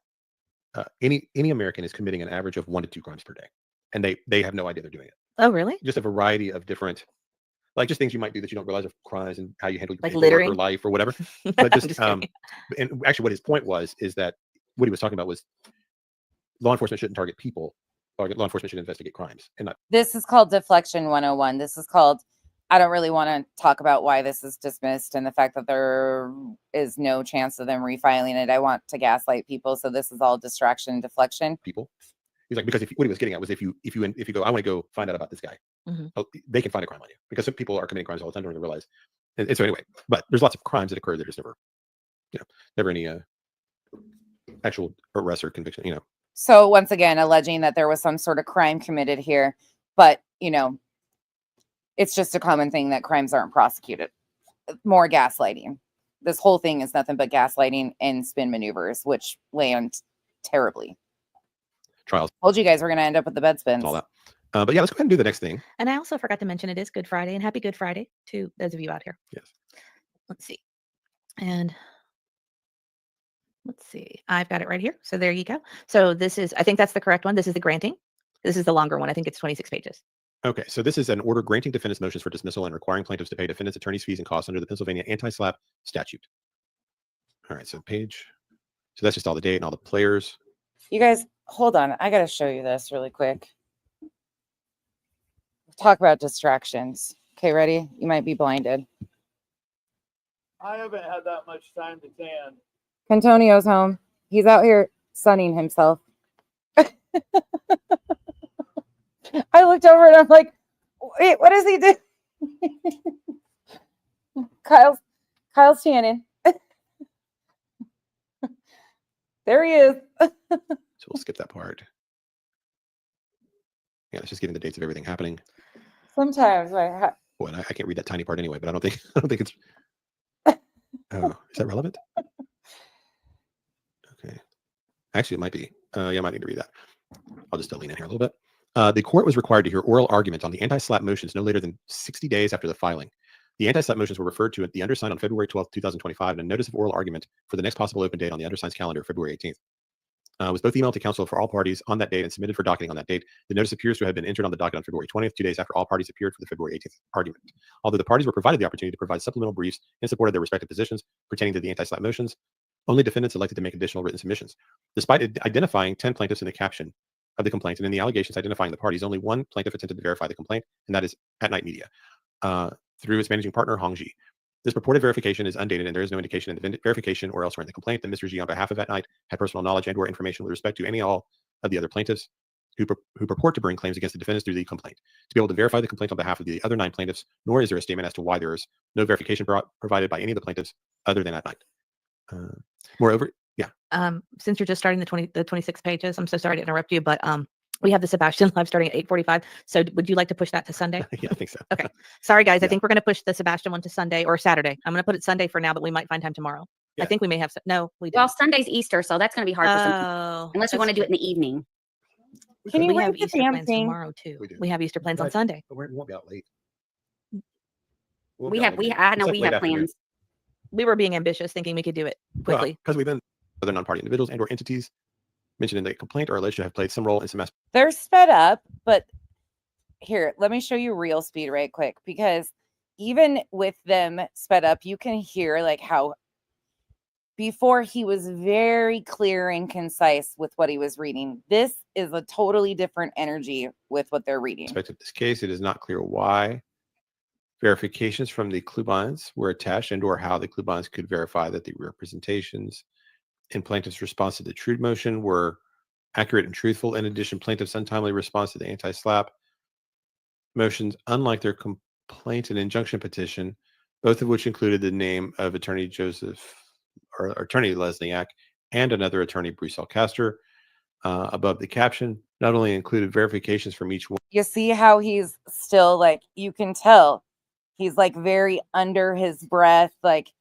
any American is committing an average of 1 to 2 crimes per day, and they have no idea they're doing it. Oh, really? Just a variety of different, like just things you might do that you don't realize are crimes and how you handle your Like paperwork or littering? life or whatever. But I'm just, just kidding. and actually, what his point is that what he was talking about was law enforcement shouldn't target people, law enforcement should investigate crimes and not. This is called deflection 101. This is called, I don't really want to talk about why this is dismissed and the fact that there is no chance of them refiling it. I want to gaslight people. So this is all distraction and deflection. People. He's like, because what he was getting at was if you go, I want to go find out about this guy, they can find a crime on you, because some people are committing crimes all the time, don't even realize. And so anyway, but there's lots of crimes that occur that there's never any actual arrest or conviction, So once again, alleging that there was some sort of crime committed here, but it's just a common thing that crimes aren't prosecuted. More gaslighting. This whole thing is nothing but gaslighting and spin maneuvers, which land terribly. Trials. Told you guys we're going to end up with the bed spins. All that. But yeah, let's go ahead and do the next thing. And I also forgot to mention it is Good Friday, and happy Good Friday to those of you out here. Yes. Let's see. And let's see. I've got it right here. So there you go. So this is, I think that's the correct one. This is the granting. This is the longer one. I think it's 26 pages. Okay, so this is an order granting defendants motions for dismissal and requiring plaintiffs to pay defendants' attorneys' fees and costs under the Pennsylvania anti-SLAPP statute. All right, so page. So that's just all the date and all the players. You guys, hold on. I got to show you this really quick. Talk about distractions. Okay, ready? You might be blinded. I haven't had that much time to tan. Antonio's home. He's out here sunning himself. I looked over and I'm like, wait, what does he do? Kyle's tanning. There he is. So we'll skip that part. Yeah, it's just giving the dates of everything happening. Sometimes Boy, and I can't read that tiny part anyway, but I don't think it's. Oh, is that relevant? Okay. Actually, it might be. Yeah, I might need to read that. I'll just lean in here a little bit. The court was required to hear oral argument on the anti-SLAPP motions no later than 60 days after the filing. The anti-SLAPP motions were referred to at the undersigned on February 12, 2025, and a notice of oral argument for the next possible open date on the undersigned's calendar, February 18th. Was both emailed to counsel for all parties on that date and submitted for docketing on that date. The notice appears to have been entered on the docket on February 20th, 2 days after all parties appeared for the February 18th argument. Although the parties were provided the opportunity to provide supplemental briefs in support of their respective positions pertaining to the anti-SLAPP motions, only defendants elected to make additional written submissions. Despite identifying 10 plaintiffs in the caption of the complaint and in the allegations identifying the parties, only one plaintiff attempted to verify the complaint, and that is At Night Media, through its managing partner, Hongji. This purported verification is undated, and there is no indication in the verification or elsewhere in the complaint that Mr. G, on behalf of At Night, had personal knowledge and/or information with respect to any or all of the other plaintiffs who purport to bring claims against the defendants through the complaint. To be able to verify the complaint on behalf of the other 9 plaintiffs, nor is there a statement as to why there is no verification provided by any of the plaintiffs other than At Night. Moreover, yeah. Since you're just starting the 26 pages, I'm so sorry to interrupt you, but we have the Sebastian live starting at 8:45. So would you like to push that to Sunday? Yeah, I think so. Okay. Sorry, guys. Yeah. I think we're going to push the Sebastian one to Sunday or Saturday. I'm going to put it Sunday for now, but we might find time tomorrow. Yeah. I think we may have. No, we didn't. Well, Sunday's Easter, so that's going to be hard for some people. Oh, Unless you want to do it in the evening. Can you we have read the Easter damn plans thing? tomorrow too. We do. We have Easter plans on But- Sunday. But we won't be out late. I know we have plans. We were being ambitious, thinking we could do it quickly. Because we've been other non-party individuals and/or entities mentioned in the complaint or alleged to have played some role in some aspect. They're sped up, but here, let me show you real speed right quick, because even with them sped up, you can hear like how before he was very clear and concise with what he was reading. This is a totally different energy with what they're reading. Aspect of this case, it is not clear why verifications from the Klubans were attached and/or how the Klubans could verify that the representations in plaintiff's response to the Trude motion were accurate and truthful. In addition, plaintiff's untimely response to the anti-SLAPP motions, unlike their complaint and injunction petition, both of which included the name of Attorney Attorney Lesniak and another attorney, Bruce L. Castor, above the caption, not only included verifications from each one. You see how he's still like, you can tell he's like very under his breath. Like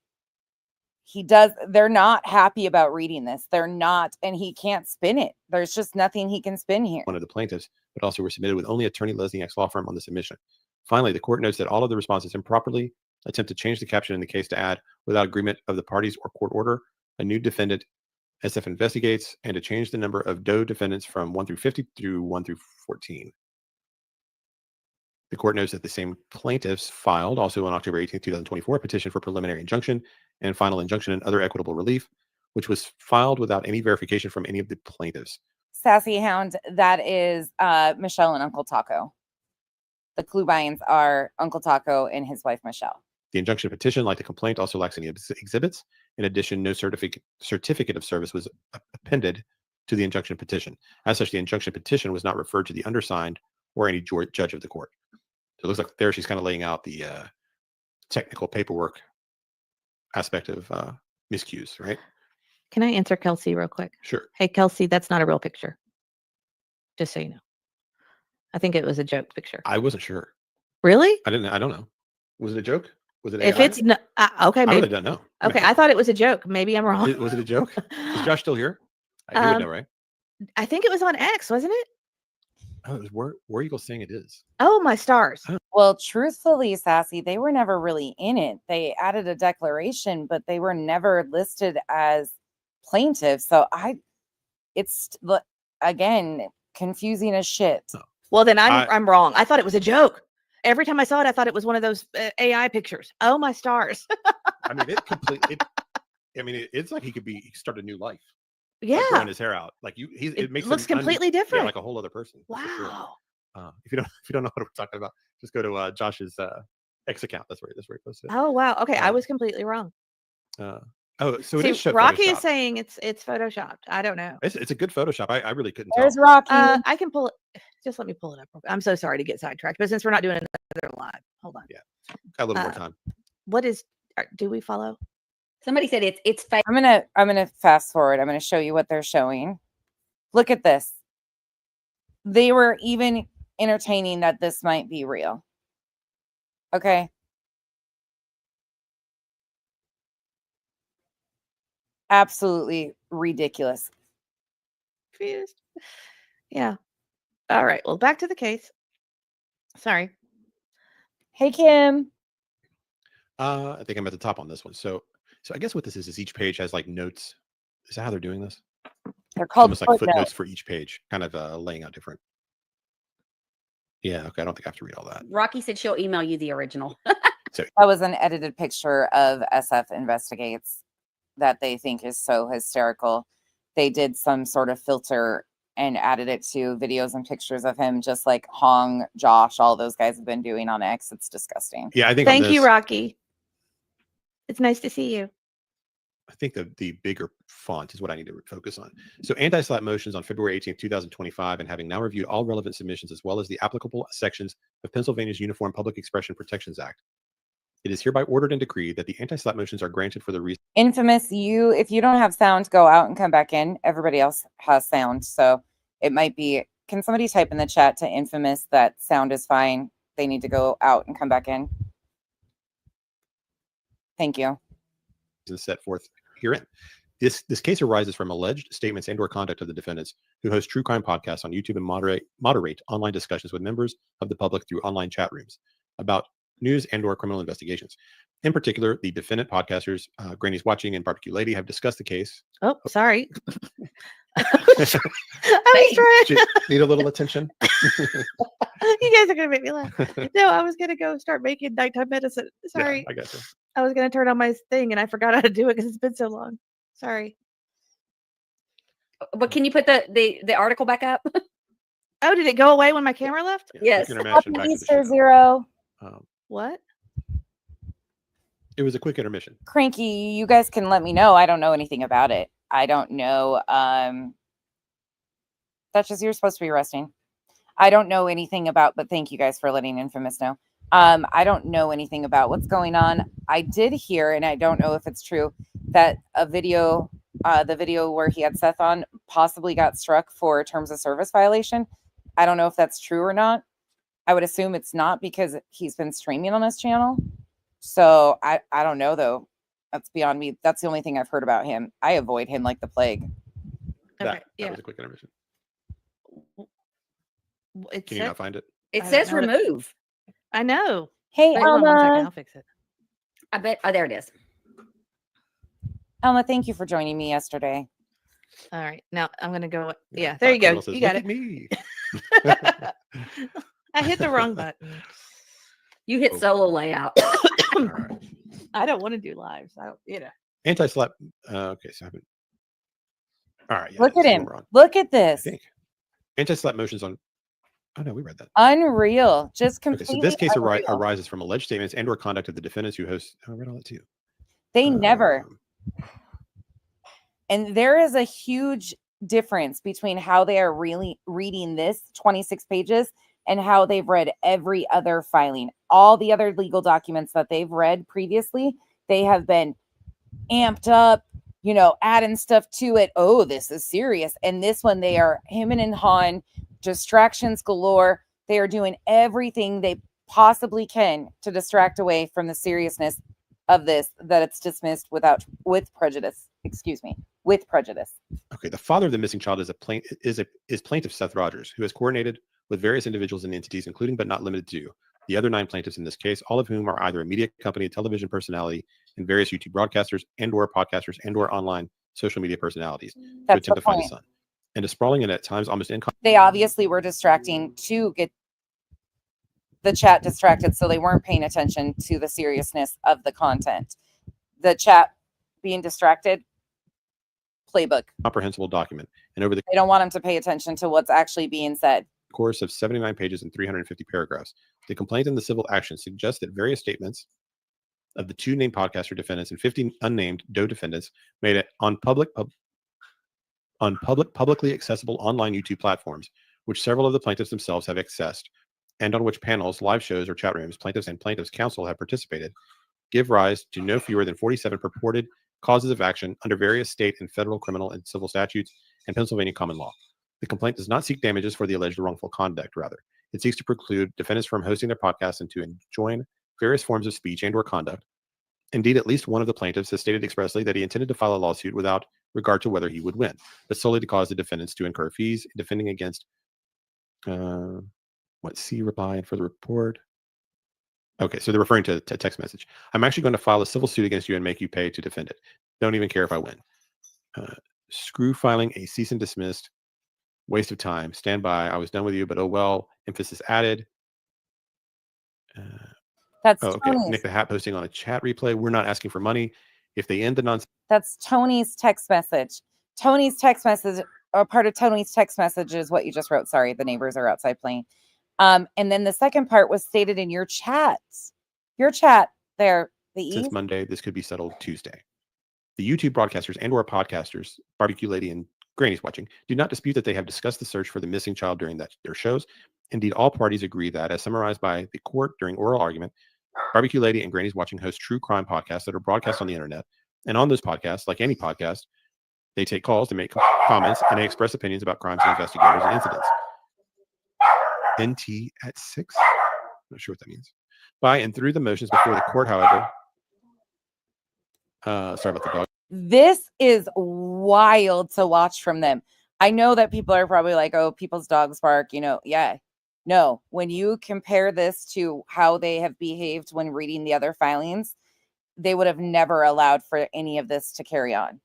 they're not happy about reading this. They're not, and he can't spin it. There's just nothing he can spin here. One of the plaintiffs, but also were submitted with only Attorney Lesniak's law firm on the submission. Finally, the court notes that all of the responses improperly attempt to change the caption in the case to add, without agreement of the parties or court order, a new defendant, SF investigates, and to change the number of DOE defendants from 1 through 50 through 1 through 14. The court notes that the same plaintiffs filed, also on October 18, 2024, a petition for preliminary injunction and final injunction and other equitable relief, which was filed without any verification from any of the plaintiffs. Sassy Hound, that is Michelle and Uncle Taco. The Klubines are Uncle Taco and his wife, Michelle. The injunction petition, like the complaint, also lacks any exhibits. In addition, no certificate of service was appended to the injunction petition. As such, the injunction petition was not referred to the undersigned or any judge of the court. So it looks like there she's kind of laying out the technical paperwork aspect of miscues, right? Can I answer Kelsey real quick? Sure. Hey, Kelsey, that's not a real picture. Just so you know. I think it was a joke picture. I wasn't sure. Really? I don't know. Was it a joke? Was it If AI? it's okay, I maybe. really don't know. Okay, I thought it was a joke. Maybe I'm wrong. Was it a joke? Is Josh still here? You would know, right? I think it was on X, wasn't it? Oh, it was War Eagle saying it is. Oh, my stars. Well, truthfully, Sassy, they were never really in it. They added a declaration, but they were never listed as plaintiffs. So it's again confusing as shit. Oh. Well, then I'm wrong. I thought it was a joke. Every time I saw it, I thought it was one of those AI pictures. Oh, my stars. I mean, it completely. It's like he could start a new life. Yeah, like growing his hair out. Like it makes looks him completely yeah, different. like a whole other person. for sure. Wow. If you don't know what we're talking about, just go to Josh's X account. That's where he posted it. Oh, wow. Okay, I was completely wrong. So it is Rocky Photoshopped. is saying it's photoshopped. I don't know. It's a good Photoshop. I really couldn't tell. There's Rocky. I can pull it. Just let me pull it up. I'm so sorry to get sidetracked, but since we're not doing another live, hold on. Yeah. Got a little more time. What is? Do we follow? Somebody said it's fake. I'm gonna fast forward. I'm gonna show you what they're showing. Look at this. They were even entertaining that this might be real. Okay. Absolutely ridiculous. Confused. Yeah. All right. Well, back to the case. Sorry. Hey, Kim. I think I'm at the top on this one. So I guess what this is each page has like notes. Is that how they're doing this? They're called almost like footnotes for each page, kind of laying out different. Yeah. Okay. I don't think I have to read all that. Rocky said she'll email you the original. That was an edited picture of SF Investigates that they think is so hysterical. They did some sort of filter and added it to videos and pictures of him, just like Hong, Josh, all those guys have been doing on X. It's disgusting. Yeah, I think. Thank you, Rocky. It's nice to see you. I think the bigger font is what I need to focus on. So anti-slap motions on February 18th, 2025, and having now reviewed all relevant submissions as well as the applicable sections of Pennsylvania's Uniform Public Expression Protections Act, it is hereby ordered and decreed that the anti-slap motions are granted for the reason. Infamous, if you don't have sound, go out and come back in. Everybody else has sound. So it might be, can somebody type in the chat to Infamous that sound is fine? They need to go out and come back in. Thank you. Set forth herein. This case arises from alleged statements and/or conduct of the defendants who host true crime podcasts on YouTube and moderate online discussions with members of the public through online chat rooms about news and/or criminal investigations. In particular, the defendant podcasters, Granny's Watching and Barbecue Lady, have discussed the case. Oh, sorry. I was trying. Need a little attention. You guys are gonna make me laugh. No, I was gonna go start making nighttime medicine. Sorry. Yeah, I got you. I was gonna turn on my thing and I forgot how to do it because it's been so long. Sorry. But can you put the article back up? Oh, did it go away when my camera left? Yes. Easter Zero. What? It was a quick intermission. Cranky, you guys can let me know. I don't know anything about it. I don't know. That's just, you're supposed to be resting. I don't know anything about, but thank you guys for letting Infamous know. I don't know anything about what's going on. I did hear, and I don't know if it's true, that the video where he had Seth on possibly got struck for terms of service violation. I don't know if that's true or not. I would assume it's not because he's been streaming on his channel. So I don't know though. That's beyond me. That's the only thing I've heard about him. I avoid him like the plague. That was a quick intermission. Can you not find it? It says remove. I know. Hey, Wait, hold on 1 second. Alma. I'll fix it. I bet. Oh, there it is. Alma, thank you for joining me yesterday. All right. Now I'm going to go. Yeah, there you go. Says, You got it. Me. I hit the wrong button. You hit solo layout. All right. I don't want to do lives. I don't, Anti-slap. Okay, so I haven't. All right. Yeah, Look at this is him. what we're on, Look at I this. think. Anti-slap motions on. Oh no, we read that. Unreal. Just Okay, so completely this case unreal. arises from alleged statements and/or conduct of the defendants who host. Oh, I read all that too. They never. Um, And there is a huge difference between how they are really reading this 26 pages and how they've read every other filing. All the other legal documents that they've read previously, they have been amped up, adding stuff to it. Oh, this is serious. And this one, they are him and Han, distractions galore. They are doing everything they possibly can to distract away from the seriousness of this, that it's dismissed with prejudice. Excuse me, with prejudice. Okay, the father of the missing child is plaintiff Seth Rogers, who has coordinated with various individuals and entities, including but not limited to the other 9 plaintiffs in this case, all of whom are either a media company, a television personality, and various YouTube broadcasters and/or podcasters and/or online social media personalities, to That's attempt the to find point. his son. And a sprawling and at times almost They obviously were distracting to get the chat distracted, so they weren't paying attention to the seriousness of the content. The chat being distracted, playbook. incomprehensible document, and over the They don't want them to pay attention to what's actually being said. course of 79 pages and 350 paragraphs, the complaint and the civil action suggest that various statements of the 2 named podcaster defendants and 15 unnamed DOE defendants made it on publicly accessible online YouTube platforms, which several of the plaintiffs themselves have accessed, and on which panels, live shows, or chat rooms plaintiffs and plaintiffs' counsel have participated, give rise to no fewer than 47 purported causes of action under various state and federal criminal and civil statutes and Pennsylvania common law. The complaint does not seek damages for the alleged wrongful conduct. Rather, it seeks to preclude defendants from hosting their podcasts and to enjoin various forms of speech and/or conduct. Indeed, at least one of the plaintiffs has stated expressly that he intended to file a lawsuit without regard to whether he would win, but solely to cause the defendants to incur fees in defending against C reply and for the report. Okay, so they're referring to a text message. I'm actually going to file a civil suit against you and make you pay to defend it. Don't even care if I win. Screw filing a cease and dismissed. Waste of time. Stand by. I was done with you, but oh well. Emphasis added. That's okay. Tony's. Nick the Hat posting on a chat replay. We're not asking for money. If they end the nonsense. That's Tony's text message. Tony's text message, or part of Tony's text message, is what you just wrote. Sorry, the neighbors are outside playing. And then the second part was stated in your chat. Your chat there. Since Monday, this could be settled Tuesday. The YouTube broadcasters and/or podcasters, Barbecue Lady and Granny's Watching, do not dispute that they have discussed the search for the missing child during their shows. Indeed, all parties agree that, as summarized by the court during oral argument, Barbecue Lady and Granny's Watching host true crime podcasts that are broadcast on the internet. And on those podcasts, like any podcast, they take calls, they make comments, and they express opinions about crimes and investigators and incidents. NT at 6? I'm not sure what that means. By and through the motions before the court, however, sorry about the dog. This is wild to watch from them. I know that people are probably like, oh, people's dogs bark, Yeah. No, when you compare this to how they have behaved when reading the other filings, they would have never allowed for any of this to carry on.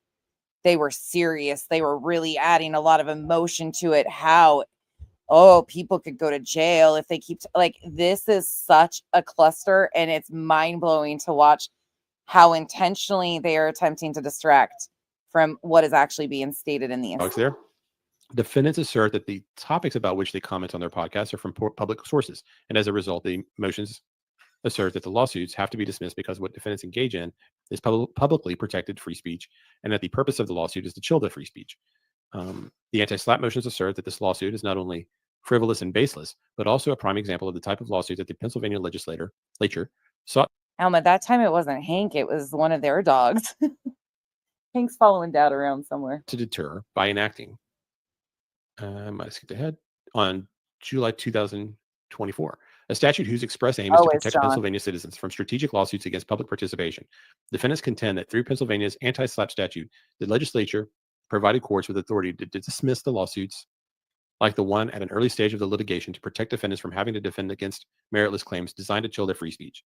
They were serious. They were really adding a lot of emotion to it. How, people could go to jail if they keep this is such a cluster, and it's mind-blowing to watch how intentionally they are attempting to distract from what is actually being stated in these. There. Defendants assert that the topics about which they comment on their podcasts are from public sources, and as a result, the motions assert that the lawsuits have to be dismissed because what defendants engage in is publicly protected free speech, and that the purpose of the lawsuit is to chill the free speech. The anti-SLAPP motions assert that this lawsuit is not only frivolous and baseless, but also a prime example of the type of lawsuit that the Pennsylvania legislature sought. Alma, that time it wasn't Hank, it was one of their dogs. Hank's following Dad around somewhere. To deter by enacting. I might skip ahead. On July 2024, a statute whose express aim is to protect Pennsylvania citizens from strategic lawsuits against public participation. Defendants contend that through Pennsylvania's anti-SLAPP statute, the legislature provided courts with authority to dismiss the lawsuits like the one at an early stage of the litigation to protect defendants from having to defend against meritless claims designed to chill their free speech.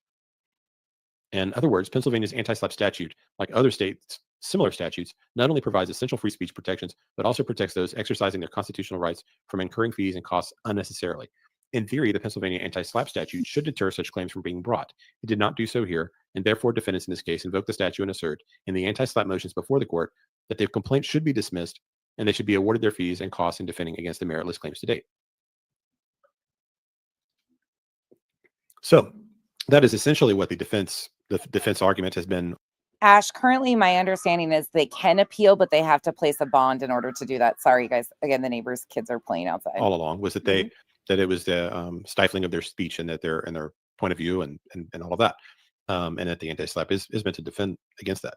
In other words, Pennsylvania's anti-SLAPP statute, like other states' similar statutes, not only provides essential free speech protections, but also protects those exercising their constitutional rights from incurring fees and costs unnecessarily. In theory, the Pennsylvania anti-SLAPP statute should deter such claims from being brought. It did not do so here, and therefore defendants in this case invoke the statute and assert in the anti-SLAPP motions before the court that their complaint should be dismissed and they should be awarded their fees and costs in defending against the meritless claims to date. So that is essentially what the defense argument has been. Ash, currently my understanding is they can appeal, but they have to place a bond in order to do that. Sorry, guys. Again, the neighbors' kids are playing outside. All along was that that it was the stifling of their speech and that their point of view and all of that, and that the anti-SLAPP is meant to defend against that.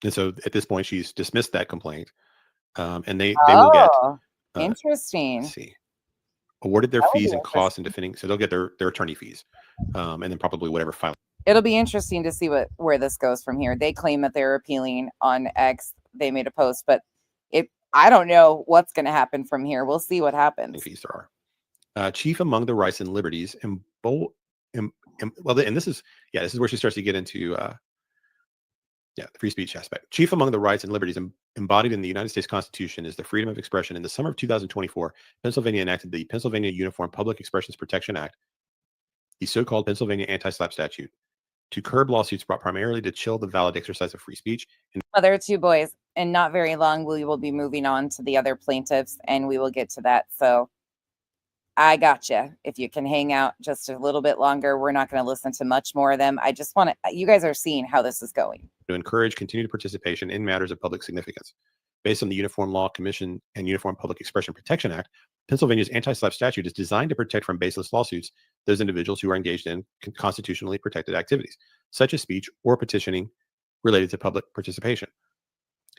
And so at this point, she's dismissed that complaint, and they will get interesting. Let's see, awarded their That would fees be and costs in defending. So they'll get their attorney fees, and then probably whatever filing. It'll be interesting to see where this goes from here. They claim that they're appealing on X. They made a post, but I don't know what's going to happen from here. We'll see what happens. Fees there are. Chief among the rights and liberties, and this is where she starts to get into the free speech aspect. Chief among the rights and liberties embodied in the United States Constitution is the freedom of expression. In the summer of 2024, Pennsylvania enacted the Pennsylvania Uniform Public Expressions Protection Act, the so-called Pennsylvania Anti-SLAPP statute, to curb lawsuits brought primarily to chill the valid exercise of free speech. There are two boys, and not very long we will be moving on to the other plaintiffs, and we will get to that. So I gotcha. If you can hang out just a little bit longer, we're not going to listen to much more of them. I just want to, you guys are seeing how this is going. To encourage continued participation in matters of public significance. Based on the Uniform Law Commission and Uniform Public Expression Protection Act, Pennsylvania's anti-SLAPP statute is designed to protect from baseless lawsuits those individuals who are engaged in constitutionally protected activities, such as speech or petitioning related to public participation.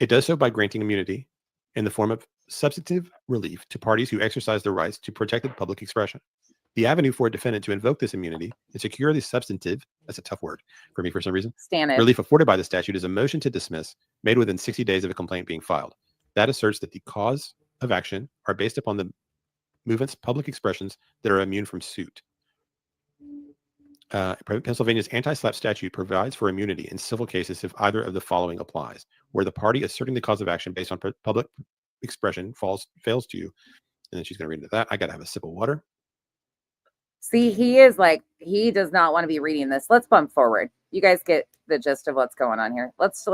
It does so by granting immunity in the form of substantive relief to parties who exercise their rights to protected public expression. The avenue for a defendant to invoke this immunity and secure the substantive, that's a tough word for me for some reason, relief afforded by the statute is a motion to dismiss made within 60 days of a complaint being filed. That asserts that the cause of action are based upon the movement's public expressions that are immune from suit. Pennsylvania's anti-SLAPP statute provides for immunity in civil cases if either of the following applies, where the party asserting the cause of action based on public expression fails to, and then she's going to read into that. I got to have a sip of water. See, he does not want to be reading this. Let's bump forward. You guys get the gist of what's going on here. Let's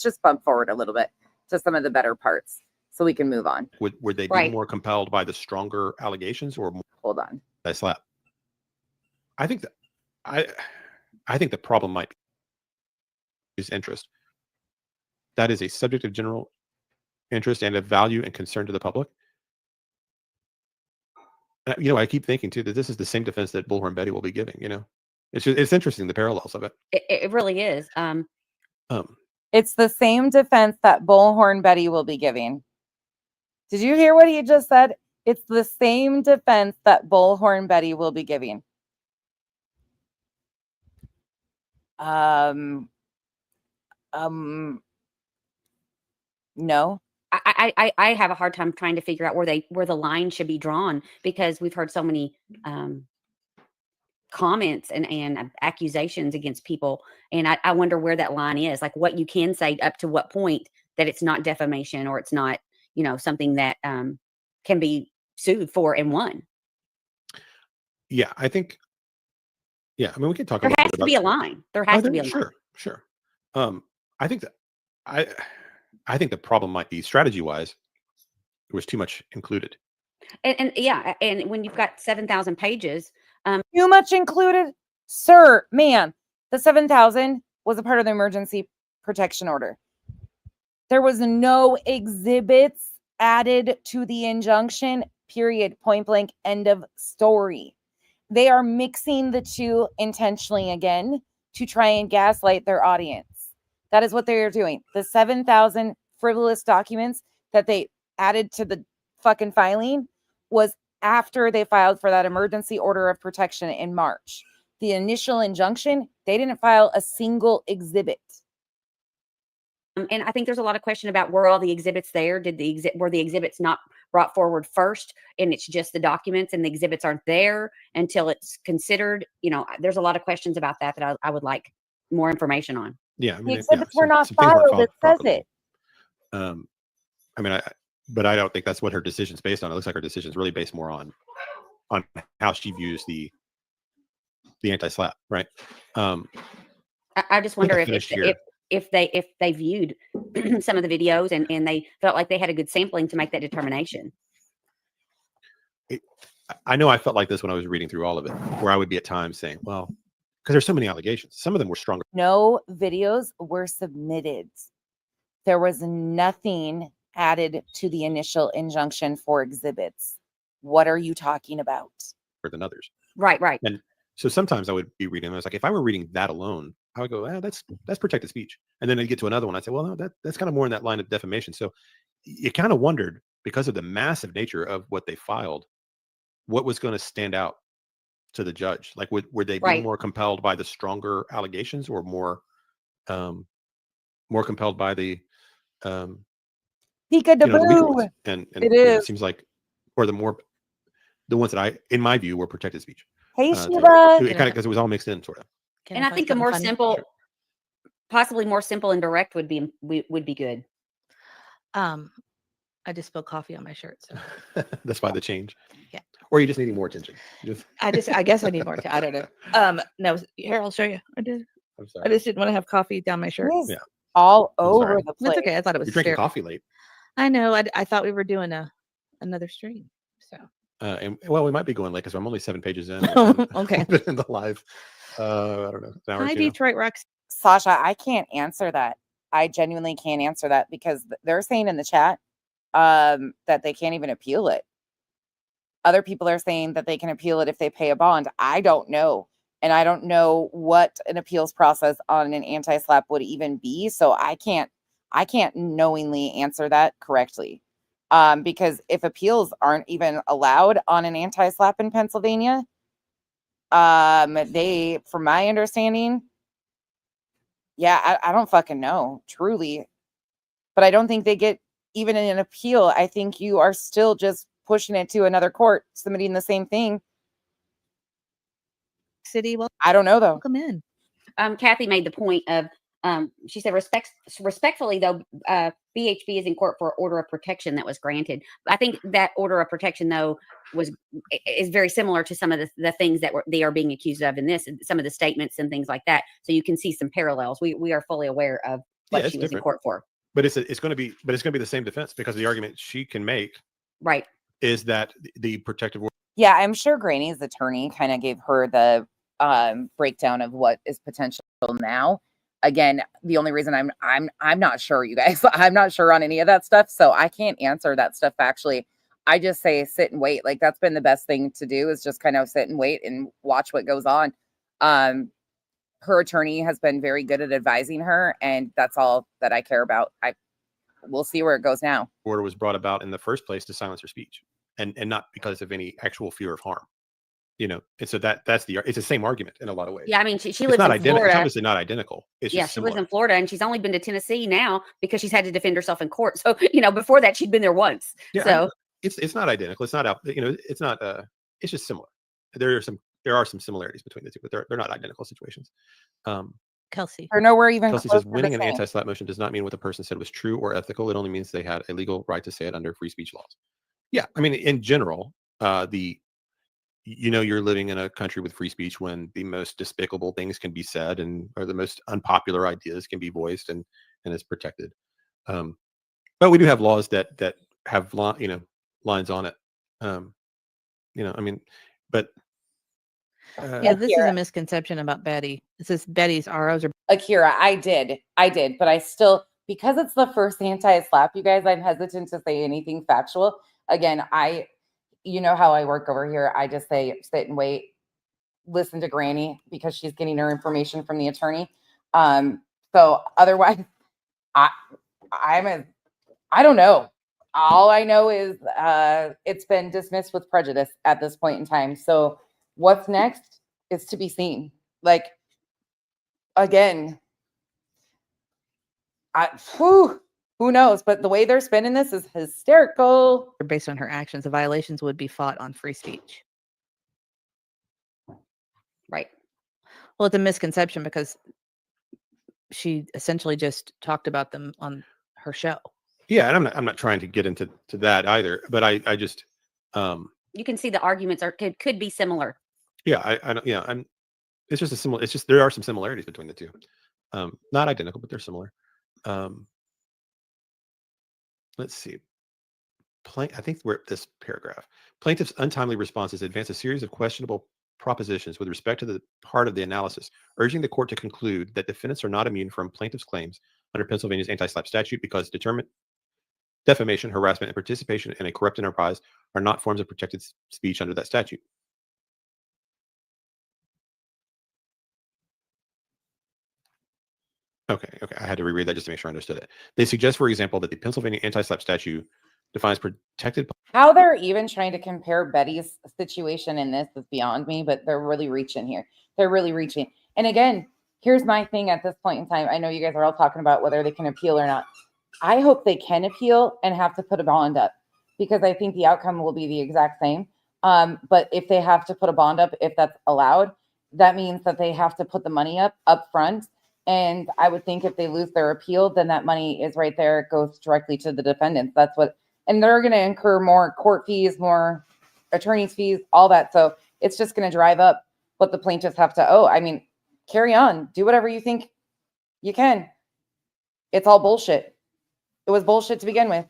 just bump forward a little bit to some of the better parts so we can move on. Would they be more compelled by the stronger allegations or more? Hold on. SLAPP? I think that I think the problem might be his interest. That is a subject of general interest and of value and concern to the public. I keep thinking too that this is the same defense that Bullhorn Betty will be giving. It's interesting, the parallels of it. It really is. It's the same defense that Bullhorn Betty will be giving. Did you hear what he just said? It's the same defense that Bullhorn Betty will be giving. No. I have a hard time trying to figure out where the line should be drawn, because we've heard so many comments and accusations against people, and I wonder where that line is, like what you can say up to what point that it's not defamation or it's not something that can be sued for and won. Yeah, I think. Yeah, I mean, we can talk. There has to be a line. There has to be a line. Sure. I think that I think the problem might be strategy-wise. There was too much included. And when you've got 7,000 pages, too much included, sir, ma'am. The 7,000 was a part of the emergency protection order. There was no exhibits added to the injunction. Period. Point blank. End of story. They are mixing the two intentionally again to try and gaslight their audience. That is what they are doing. The 7,000 frivolous documents that they added to the fucking filing was after they filed for that emergency order of protection in March. The initial injunction, they didn't file a single exhibit. And I think there's a lot of question about were all the exhibits there? Were the exhibits not brought forward first, and it's just the documents and the exhibits aren't there until it's considered? There's a lot of questions about that I would like more information on. Yeah, I mean, the exhibits were not filed. It says it. But I don't think that's what her decision's based on. It looks like her decision is really based more on how she views the anti-SLAPP, right? I just wonder if if they viewed some of the videos and they felt like they had a good sampling to make that determination. I know I felt like this when I was reading through all of it, where I would be at times saying, well, because there's so many allegations. Some of them were stronger. No videos were submitted. There was nothing added to the initial injunction for exhibits. What are you talking about? Than others. Right. And so sometimes I would be reading, I was like, if I were reading that alone, I would go, that's protected speech. And then I'd get to another one. I'd say, well, no, that's kind of more in that line of defamation. So you kind of wondered, because of the massive nature of what they filed, what was going to stand out to the judge. Like, were they being more compelled by the stronger allegations, or more compelled by the peekaboo? And it seems like, or the ones that in my view, were protected speech. Hey, So Shiva. it kind of, because it was all mixed in, sort of. And I think a more simple, possibly more simple and direct would be good. I just spilled coffee on my shirt, so that's why the change. Yeah. Or you just needing more attention. I guess I need more. I don't know. No, here, I'll show you. I'm sorry. I just didn't want to have coffee down my shirt. Yeah. All I'm over sorry. the place. That's okay. I thought it was You're drinking coffee late. I know. I thought we were doing another stream. So. And we might be going late because I'm only 7 pages in. Okay. In the live. I don't know. Hi, Detroit Rocks. Sasha, I can't answer that. I genuinely can't answer that, because they're saying in the chat that they can't even appeal it. Other people are saying that they can appeal it if they pay a bond. I don't know. And I don't know what an appeals process on an anti-SLAPP would even be. So I can't knowingly answer that correctly. Because if appeals aren't even allowed on an anti-SLAPP in Pennsylvania, they, from my understanding, I don't fucking know, truly. But I don't think they get even an appeal. I think you are still just pushing it to another court, submitting the same thing. City, well, I don't know though. Welcome in. Kathy made the point of, she said, respectfully though, BHB is in court for order of protection that was granted. I think that order of protection though is very similar to some of the things that they are being accused of in this, some of the statements and things like that. So you can see some parallels. We are fully aware of what she was in court for. But it's going to be the same defense, because the argument she can make is that the protective order. Yeah, I'm sure Granny's attorney kind of gave her the breakdown of what is potential now. Again, the only reason I'm not sure, you guys, I'm not sure on any of that stuff, so I can't answer that stuff factually. I just say sit and wait. Like, that's been the best thing to do, is just kind of sit and wait and watch what goes on. Her attorney has been very good at advising her, and that's all that I care about. We'll see where it goes now. Order was brought about in the first place to silence her speech, and not because of any actual fear of harm. And so it's the same argument in a lot of ways. Yeah, I mean, she lives in Florida. It's obviously not identical. It's just she lives in Florida, and she's only been to Tennessee now because she's had to defend herself in court. So before that, she'd been there once. Yeah, so it's not identical. It's not it's not. It's just similar. There are some similarities between the two, but they're not identical situations. Kelsey. Or nowhere even. Kelsey says winning an anti-SLAPP motion does not mean what the person said was true or ethical. It only means they had a legal right to say it under free speech laws. Yeah, I mean, in general, you're living in a country with free speech when the most despicable things can be said, or the most unpopular ideas can be voiced, and is protected. But we do have laws that have lines on it. I mean, but. This is a misconception about Betty. This is Betty's ROs are Akira. I did, but I still, because it's the first anti-SLAPP, you guys, I'm hesitant to say anything factual. Again, you know how I work over here. I just say sit and wait, listen to Granny, because she's getting her information from the attorney. So otherwise, I don't know. All I know is it's been dismissed with prejudice at this point in time. So what's next is to be seen. Like, again, who knows? But the way they're spinning this is hysterical. based on her actions. The violations would be fought on free speech. Right. Well, it's a misconception because she essentially just talked about them on her show. Yeah, and I'm not trying to get into that either, but I just you can see the arguments could be similar. Yeah, it's just a similar. It's just there are some similarities between the two. Not identical, but they're similar. Let's see. I think we're at this paragraph. Plaintiff's untimely responses advance a series of questionable propositions with respect to the part of the analysis, urging the court to conclude that defendants are not immune from plaintiff's claims under Pennsylvania's anti-SLAPP statute because defamation, harassment, and participation in a corrupt enterprise are not forms of protected speech under that statute. Okay, I had to reread that just to make sure I understood it. They suggest, for example, that the Pennsylvania anti-SLAPP statute defines protected. How they're even trying to compare Betty's situation in this is beyond me, but they're really reaching here. They're really reaching. And again, here's my thing at this point in time. I know you guys are all talking about whether they can appeal or not. I hope they can appeal and have to put a bond up because I think the outcome will be the exact same. But if they have to put a bond up, if that's allowed, that means that they have to put the money up front. And I would think if they lose their appeal, then that money is right there. It goes directly to the defendants. That's what, and they're going to incur more court fees, more attorney's fees, all that. So it's just going to drive up what the plaintiffs have to owe. I mean, carry on, do whatever you think you can. It's all bullshit. It was bullshit to begin with.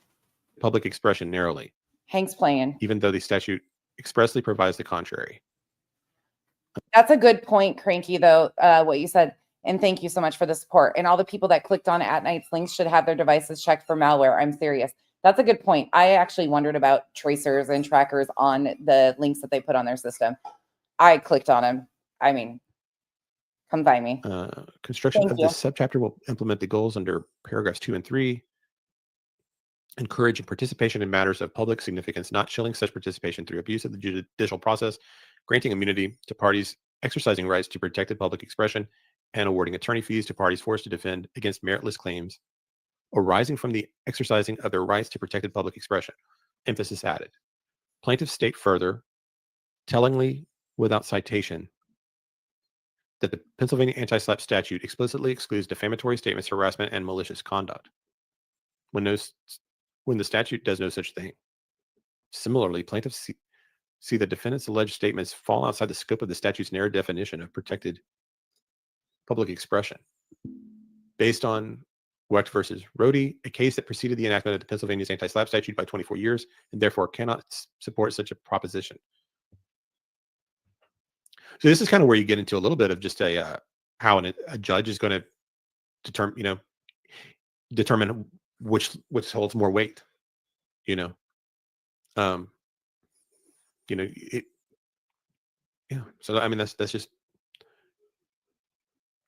Public expression narrowly. Hank's playing. Even though the statute expressly provides the contrary. That's a good point, Cranky, though, what you said. And thank you so much for the support. And all the people that clicked on At Night's links should have their devices checked for malware. I'm serious. That's a good point. I actually wondered about tracers and trackers on the links that they put on their system. I clicked on them. I mean, come by me. Construction Thank of you. this subchapter will implement the goals under paragraphs 2 and 3. Encouraging participation in matters of public significance, not chilling such participation through abuse of the judicial process, granting immunity to parties exercising rights to protected public expression, and awarding attorney fees to parties forced to defend against meritless claims arising from the exercising of their rights to protected public expression. Emphasis added. Plaintiffs state further, tellingly without citation, that the Pennsylvania anti-SLAPP statute explicitly excludes defamatory statements, harassment, and malicious conduct. When the statute does no such thing. Similarly, plaintiffs see the defendant's alleged statements fall outside the scope of the statute's narrow definition of protected public expression. Based on Wecht versus Rhodey, a case that preceded the enactment of the Pennsylvania's anti-SLAPP statute by 24 years and therefore cannot support such a proposition. So this is kind of where you get into a little bit of just how a judge is going to determine which holds more weight. So I mean that's just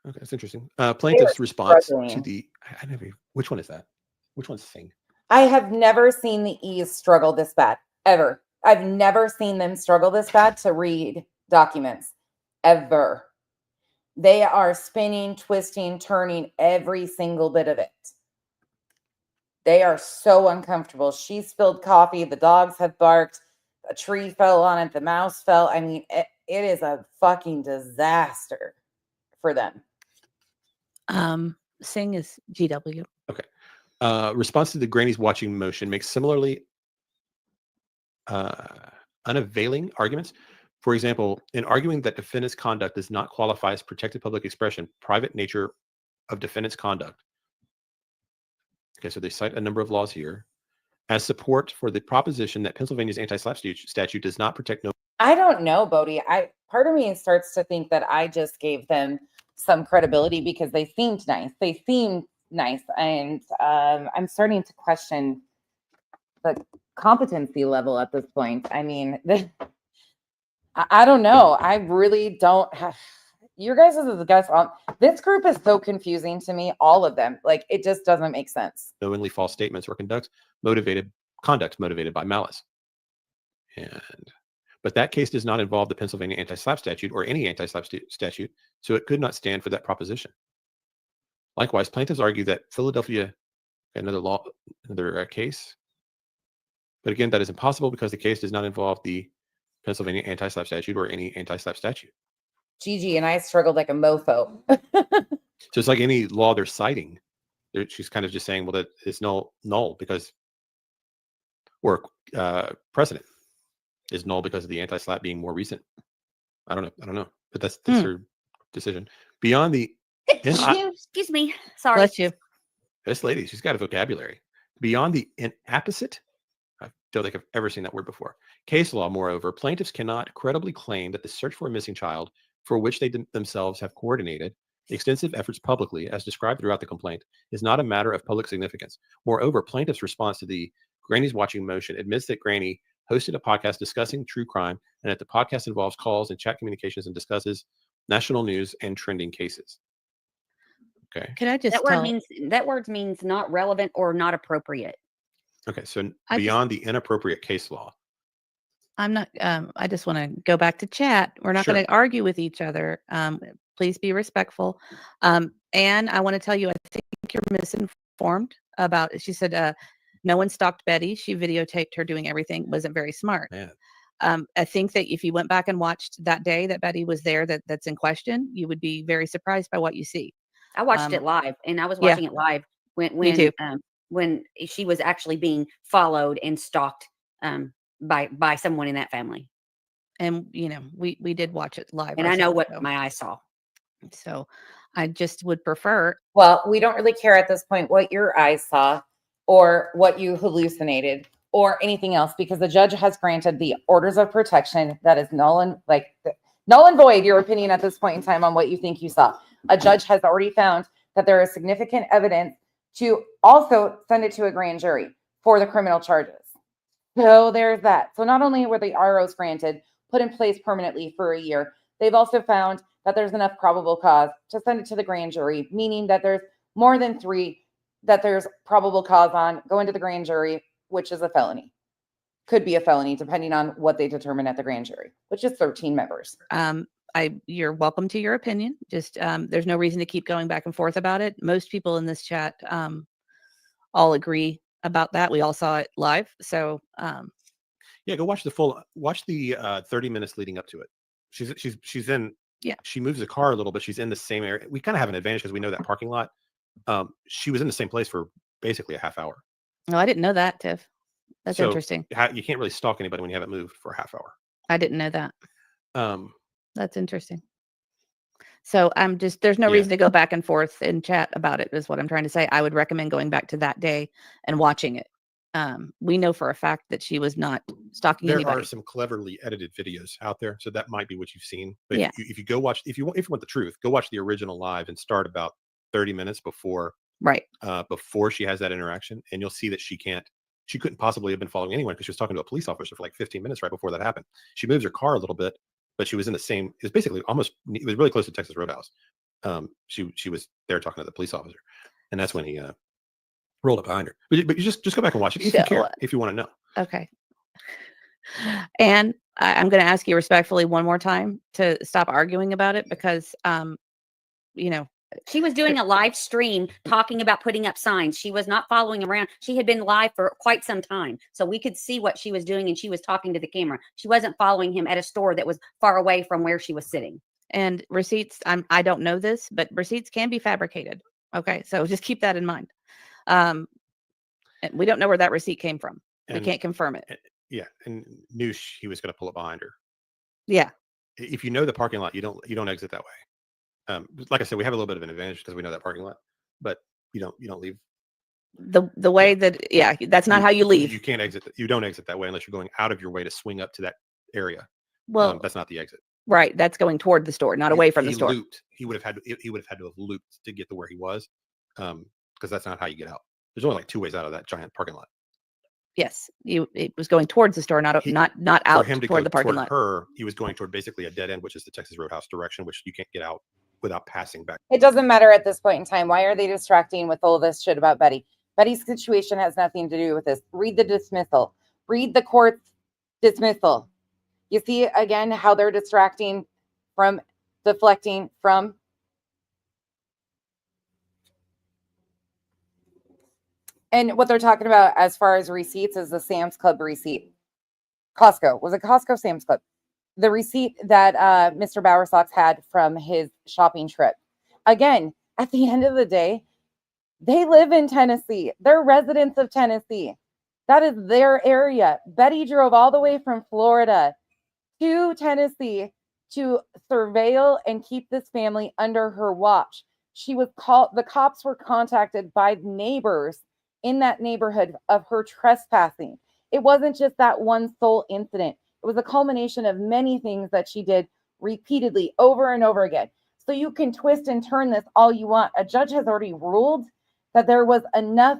okay. That's interesting. Plaintiff's response to the which one is that? Which one's Sing? I have never seen the E's struggle this bad, ever. I've never seen them struggle this bad to read documents, ever. They are spinning, twisting, turning every single bit of it. They are so uncomfortable. She spilled coffee. The dogs have barked. A tree fell on it. The mouse fell. I mean, it is a fucking disaster for them. Sing is GW. Okay. Response to the Granny's watching motion makes similarly unavailing arguments. For example, in arguing that defendant's conduct does not qualify as protected public expression, private nature of defendant's conduct. Okay, so they cite a number of laws here as support for the proposition that Pennsylvania's anti-SLAPP statute does not protect no. I don't know, Bodie. Part of me starts to think that I just gave them some credibility because they seemed nice. And I'm starting to question the competency level at this point. I mean, I don't know. I really don't have. Your guys is the guys. This group is so confusing to me. All of them, like it just doesn't make sense. Knowingly false statements or conduct motivated by malice. But that case does not involve the Pennsylvania anti-SLAPP statute or any anti-SLAPP statute, so it could not stand for that proposition. Likewise, plaintiffs argue that Philadelphia, another case, but again, that is impossible because the case does not involve the Pennsylvania anti-SLAPP statute or any anti-SLAPP statute. Gigi and I struggled like a mofo. So it's like any law they're citing. She's kind of just saying, well, that is null because, or precedent is null because of the anti-SLAPP being more recent. I don't know, but that's her decision. Beyond the Excuse me. Sorry. Bless you. This lady, she's got a vocabulary beyond the inapposite. I don't think I've ever seen that word before. Case law, moreover, plaintiffs cannot credibly claim that the search for a missing child, for which they themselves have coordinated extensive efforts publicly, as described throughout the complaint, is not a matter of public significance. Moreover, plaintiffs' response to the Granny's Watching motion admits that Granny hosted a podcast discussing true crime, and that the podcast involves calls and chat communications and discusses national news and trending cases. Okay. Can I just that word means not relevant or not appropriate. Okay. So I beyond the inappropriate case law. I'm not, I just want to go back to chat. We're not going to argue with each other. Please be respectful. And I want to tell you, I think you're misinformed about it. She said, no one stalked Betty. She videotaped her doing everything. Wasn't very smart. Man. I think that if you went back and watched that day that Betty was there, that's in question, you would be very surprised by what you see. I watched it live, and I was watching it live when she was actually being followed and stalked by someone in that family. And you know, we did watch it live, and I know what my eyes saw. So I just would prefer. Well, we don't really care at this point what your eyes saw or what you hallucinated or anything else, because the judge has granted the orders of protection that is null and void your opinion at this point in time on what you think you saw. A judge has already found that there is significant evidence to also send it to a grand jury for the criminal charges. So there's that. So not only were the ROs granted, put in place permanently for a year, they've also found that there's enough probable cause to send it to the grand jury, meaning that there's more than 3 that there's probable cause on going to the grand jury, which is a felony. Could be a felony depending on what they determine at the grand jury, which is 13 members. You're welcome to your opinion. Just there's no reason to keep going back and forth about it. Most people in this chat all agree about that. We all saw it live. So yeah, go watch the 30 minutes leading up to it. She's in. Yeah, she moves the car a little bit. She's in the same area. We kind of have an advantage because we know that parking lot. She was in the same place for basically a half hour. No, I didn't know that, Tiff. That's interesting. You can't really stalk anybody when you haven't moved for a half hour. I didn't know that. That's interesting. So there's no reason to go back and forth and chat about it, is what I'm trying to say. I would recommend going back to that day and watching it. We know for a fact that she was not stalking anybody. There are some cleverly edited videos out there, so that might be what you've seen. But if you go watch, if you want the truth, go watch the original live and start about 30 minutes before she has that interaction, and you'll see that she couldn't possibly have been following anyone, because she was talking to a police officer for like 15 minutes right before that happened. She moves her car a little bit, but she was in the same. It was basically it was really close to Texas Roadhouse. She was there talking to the police officer, and that's when he rolled up behind her. But you just go back and watch it if you care, if you want to know. Okay. And I'm going to ask you respectfully one more time to stop arguing about it, because she was doing a live stream talking about putting up signs. She was not following around. She had been live for quite some time, so we could see what she was doing, and she was talking to the camera. She wasn't following him at a store that was far away from where she was sitting. And receipts, I don't know this, but receipts can be fabricated. Okay, so just keep that in mind. We don't know where that receipt came from. We can't confirm it. Yeah, and knew he was going to pull up behind her. Yeah. If you know the parking lot, you don't exit that way. Like I said, we have a little bit of an advantage because we know that parking lot, but you don't leave the way that. Yeah, that's not how you leave. You can't exit. You don't exit that way unless you're going out of your way to swing up to that area. Well, that's not the exit. Right, that's going toward the store, not away from the store. He would have had to have looped to get to where he was, because that's not how you get out. There's only like 2 ways out of that giant parking lot. Yes, it was going towards the store, not out for him to toward go the parking lot. He was going toward basically a dead end, which is the Texas Roadhouse direction, which you can't get out without passing back. It doesn't matter at this point in time. Why are they distracting with all this shit about Betty? Betty's situation has nothing to do with this. Read the dismissal. Read the court's dismissal. You see again how they're deflecting from. And what they're talking about as far as receipts is the Sam's Club receipt. Costco. Was it Costco, Sam's Club? The receipt that Mr. Bowersox had from his shopping trip. Again, at the end of the day, they live in Tennessee. They're residents of Tennessee. That is their area. Betty drove all the way from Florida to Tennessee to surveil and keep this family under her watch. She was called, the cops were contacted by neighbors in that neighborhood of her trespassing. It wasn't just that one sole incident. It was a culmination of many things that she did repeatedly over and over again. So you can twist and turn this all you want. A judge has already ruled that there was enough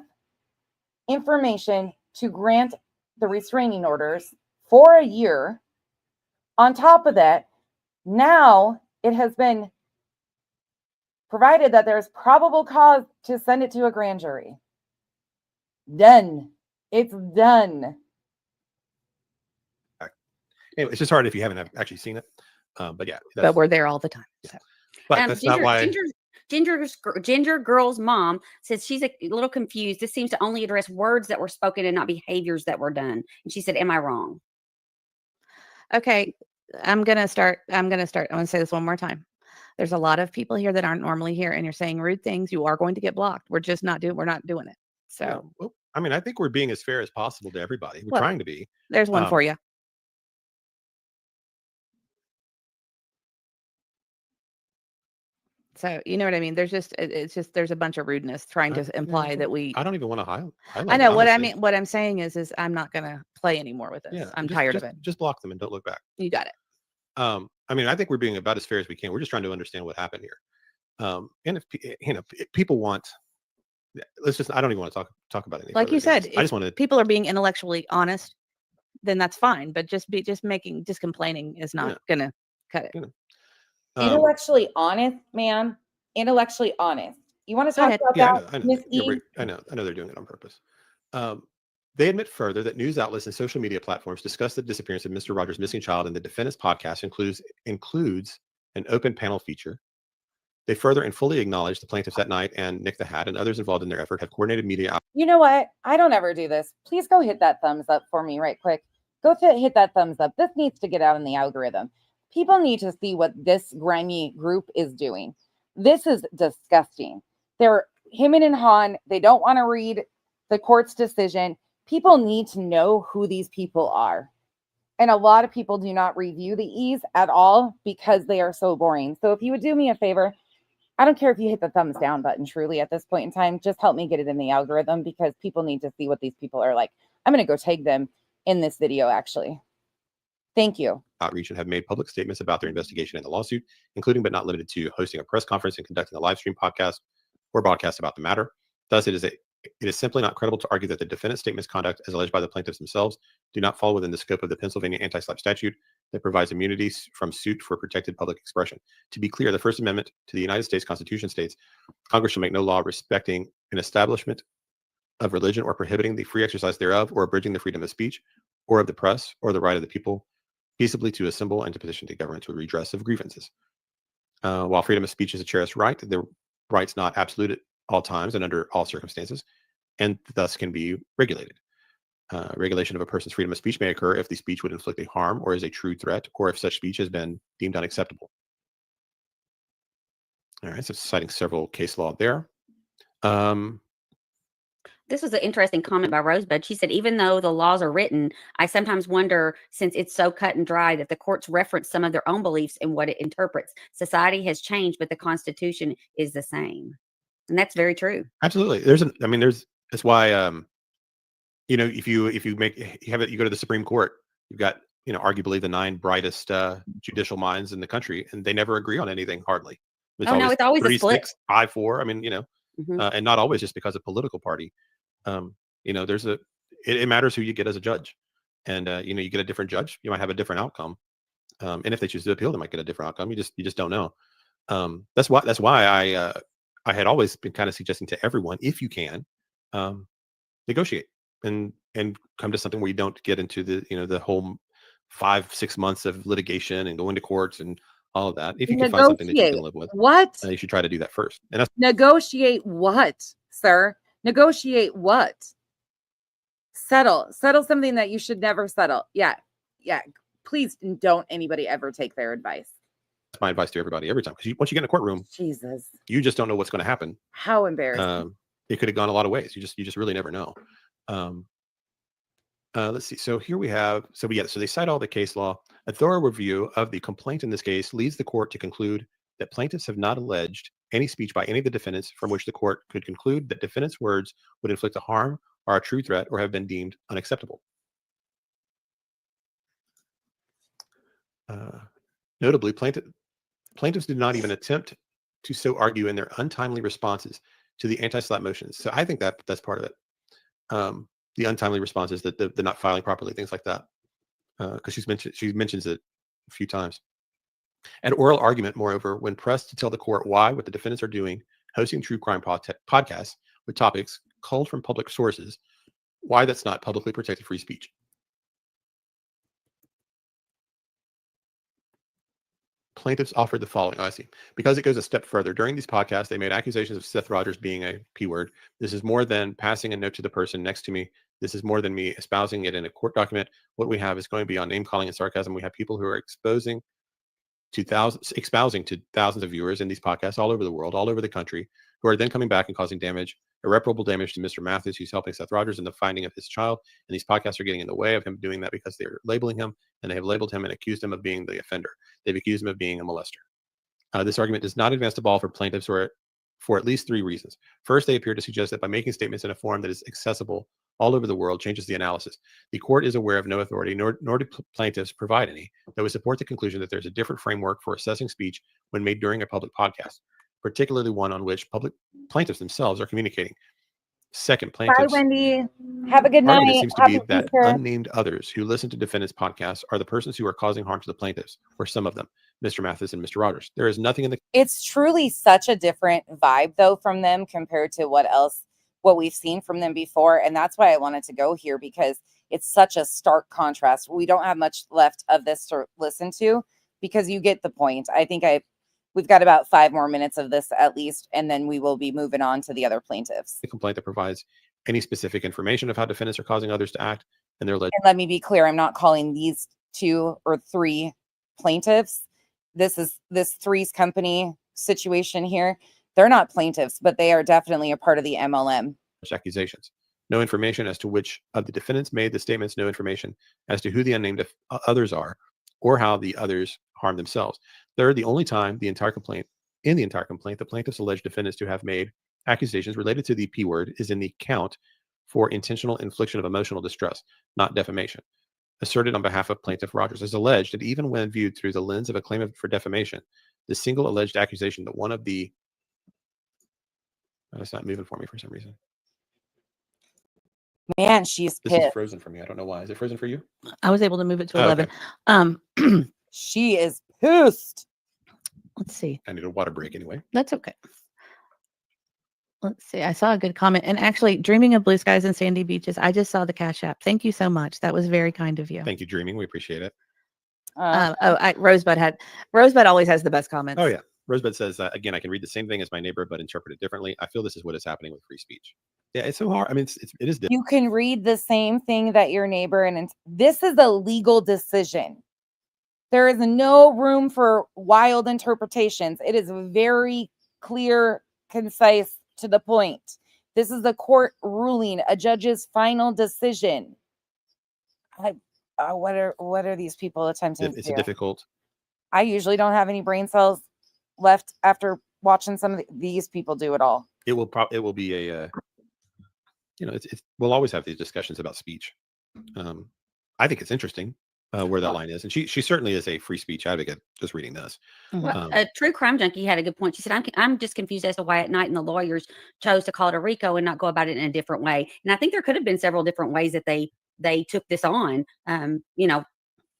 information to grant the restraining orders for a year. On top of that, now it has been provided that there's probable cause to send it to a grand jury. Done. It's done. Anyway, it's just hard if you haven't actually seen it. But yeah, But we're there all the time. So. but that's not why. Ginger Girl's mom says she's a little confused. This seems to only address words that were spoken and not behaviors that were done. And she said, "Am I wrong?" Okay, I'm gonna start. I'm gonna say this one more time. There's a lot of people here that aren't normally here, and you're saying rude things. You are going to get blocked. We're just not doing. We're not doing it. So, Yeah, well, I mean, I think we're being as fair as possible to everybody. We're Well, trying to be. there's one for you. So you know what I mean? There's just it's just there's a bunch of rudeness trying to imply that we. I don't even want to highlight. I know what I honestly. mean. What I'm saying is I'm not gonna play anymore with this. Yeah, I'm just- tired just- of it. Just block them and don't look back. You got it. I mean, I think we're being about as fair as we can. We're just trying to understand what happened here. And if people want, let's just. I don't even want to talk about anything. Like you said, I just want to. people are being intellectually honest, then that's fine. But just complaining is not gonna cut it. Intellectually honest, man. Intellectually honest. You want to Go talk ahead. about Yeah, that, I know. Miss You're E? right. I know they're doing it on purpose. They admit further that news outlets and social media platforms discuss the disappearance of Mr. Rogers' missing child, and the defendant's podcast includes an open panel feature. They further and fully acknowledge the plaintiffs that night and Nick the Hat and others involved in their effort have coordinated media. You know what? I don't ever do this. Please go hit that thumbs up for me right quick. Go hit that thumbs up. This needs to get out in the algorithm. People need to see what this grimy group is doing. This is disgusting. They're him and Han. They don't want to read the court's decision. People need to know who these people are. And a lot of people do not review the E's at all because they are so boring. So if you would do me a favor, I don't care if you hit the thumbs down button, truly, at this point in time. Just help me get it in the algorithm because people need to see what these people are like. I'm going to go tag them in this video, actually. Thank you. Outreach and have made public statements about their investigation and the lawsuit, including but not limited to hosting a press conference and conducting a live stream podcast or broadcast about the matter. Thus, it is simply not credible to argue that the defendant's statements conduct, as alleged by the plaintiffs themselves, do not fall within the scope of the Pennsylvania anti-SLAPP statute that provides immunities from suit for protected public expression. To be clear, the First Amendment to the United States Constitution states, Congress shall make no law respecting an establishment of religion or prohibiting the free exercise thereof or abridging the freedom of speech or of the press or the right of the people peaceably to assemble and to petition the government to redress of grievances. While freedom of speech is a cherished right, the right's not absolute at all times and under all circumstances, and thus can be regulated. Regulation of a person's freedom of speech may occur if the speech would inflict a harm or is a true threat, or if such speech has been deemed unacceptable. All right, so citing several case law there. This was an interesting comment by Rosebud. She said, even though the laws are written, I sometimes wonder, since it's so cut and dry, that the courts reference some of their own beliefs in what it interprets. Society has changed, but the Constitution is the same. And that's very true. Absolutely. That's why, if you go to the Supreme Court, you've got, arguably the 9 brightest judicial minds in the country, and they never agree on anything hardly. It's always a split. 3-6, 5-4. And not always just because of political party. It matters who you get as a judge, and you get a different judge, you might have a different outcome, and if they choose to appeal, they might get a different outcome. You just don't know. That's why I had always been kind of suggesting to everyone, if you can, negotiate and come to something where you don't get into the whole 5-6 months of litigation and going to courts and all of that. If you can find something that you can live with, what? you should try to do that first. And that's Negotiate what, sir? Negotiate what? Settle something that you should never settle. Yeah. Please don't anybody ever take their advice. my advice to everybody every time, because once you get in a courtroom, Jesus, you just don't know what's going to happen. how embarrassing. It could have gone a lot of ways. You just really never know. Let's see. So here we have. So they cite all the case law. A thorough review of the complaint in this case leads the court to conclude that plaintiffs have not alleged any speech by any of the defendants from which the court could conclude that defendants' words would inflict a harm, are a true threat, or have been deemed unacceptable. Notably, plaintiffs did not even attempt to so argue in their untimely responses to the anti-SLAPP motions. So I think that that's part of it. The untimely responses, that they're not filing properly, things like that. Because she mentions it a few times. At oral argument, moreover, when pressed to tell the court why what the defendants are doing, hosting true crime podcasts with topics culled from public sources, why that's not publicly protected free speech. Plaintiffs offered the following. Oh, I see. Because it goes a step further. During these podcasts, they made accusations of Seth Rogers being a P word. This is more than passing a note to the person next to me. This is more than me espousing it in a court document. What we have is going beyond name calling and sarcasm. We have people who are espousing to thousands of viewers in these podcasts all over the world, all over the country, who are then coming back and causing damage, irreparable damage to Mr. Mathis, who's helping Seth Rogers in the finding of his child. And these podcasts are getting in the way of him doing that because they're labeling him, and they have labeled him and accused him of being the offender. They've accused him of being a molester. This argument does not advance the ball for plaintiffs for at least three reasons. First, they appear to suggest that by making statements in a form that is accessible all over the world changes the analysis. The court is aware of no authority, nor do plaintiffs provide any, that would support the conclusion that there's a different framework for assessing speech when made during a public podcast, particularly one on which public plaintiffs themselves are communicating. Second, plaintiffs. Bye, Wendy. Have a good Part night. of it seems to be that unnamed others who listen to defendants' podcasts are the persons who are causing harm to the plaintiffs, or some of them, Mr. Mathis and Mr. Rogers. There is nothing in the. It's truly such a different vibe, though, from them compared to what we've seen from them before. And that's why I wanted to go here, because it's such a stark contrast. We don't have much left of this to listen to, because you get the point. I think we've got about 5 more minutes of this at least, and then we will be moving on to the other plaintiffs. The complaint that provides any specific information of how defendants are causing others to act, and their And let me be clear, I'm not calling these 2 or 3 plaintiffs. This Three's Company situation here. They're not plaintiffs, but they are definitely a part of the MLM. accusations. No information as to which of the defendants made the statements, no information as to who the unnamed others are, or how the others harm themselves. Third, the only time in the entire complaint, the plaintiffs allege defendants to have made accusations related to the P word is in the count for intentional infliction of emotional distress, not defamation. Asserted on behalf of Plaintiff Rogers, is alleged that even when viewed through the lens of a claim for defamation, the single alleged accusation that one of the it's not moving for me for some reason. Man, she's This is pissed. frozen for me. I don't know why. Is it frozen for you? I was able to move it to Oh, 11. okay. She is pissed. Let's see. I need a water break anyway. That's okay. Let's see. I saw a good comment. And actually, dreaming of blue skies and sandy beaches, I just saw the Cash App. Thank you so much. That was very kind of you. Thank you, Dreaming. We appreciate it. Rosebud always has the best comments. Oh, yeah. Rosebud says, again, I can read the same thing as my neighbor, but interpret it differently. I feel this is what is happening with free speech. Yeah, it's so hard. I mean, it is difficult. You can read the same thing that your neighbor, and this is a legal decision. There is no room for wild interpretations. It is very clear, concise, to the point. This is a court ruling, a judge's final decision. What are these people attempting to do? It's a difficult. I usually don't have any brain cells left after watching some of these people do it all. It will be a we'll always have these discussions about speech. I think it's interesting where that line is, and she certainly is a free speech advocate. Just reading this, Well, a true crime junkie had a good point. She said, I'm just confused as to why at night and the lawyers chose to call it a RICO and not go about it in a different way. And I think there could have been several different ways that they took this on.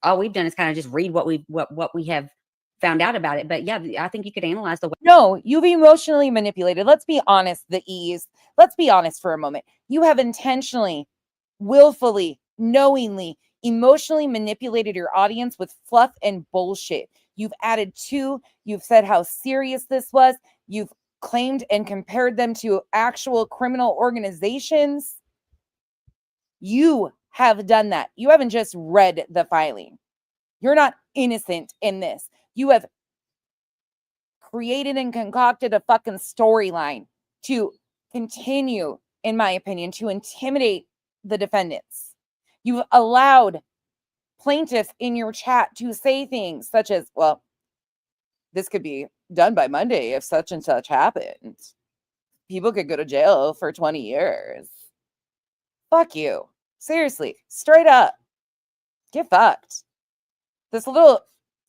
All we've done is kind of just read what we have found out about it. But yeah, I think you could analyze the way. No, you've emotionally manipulated. Let's be honest, let's be honest for a moment. You have intentionally, willfully, knowingly, emotionally manipulated your audience with fluff and bullshit. You've added you've said how serious this was. You've claimed and compared them to actual criminal organizations. You have done that. You haven't just read the filing. You're not innocent in this. You have created and concocted a fucking storyline to continue, in my opinion, to intimidate the defendants. You've allowed plaintiffs in your chat to say things such as, well, this could be done by Monday if such and such happened. People could go to jail for 20 years. Fuck you. Seriously, straight up. Get fucked. This little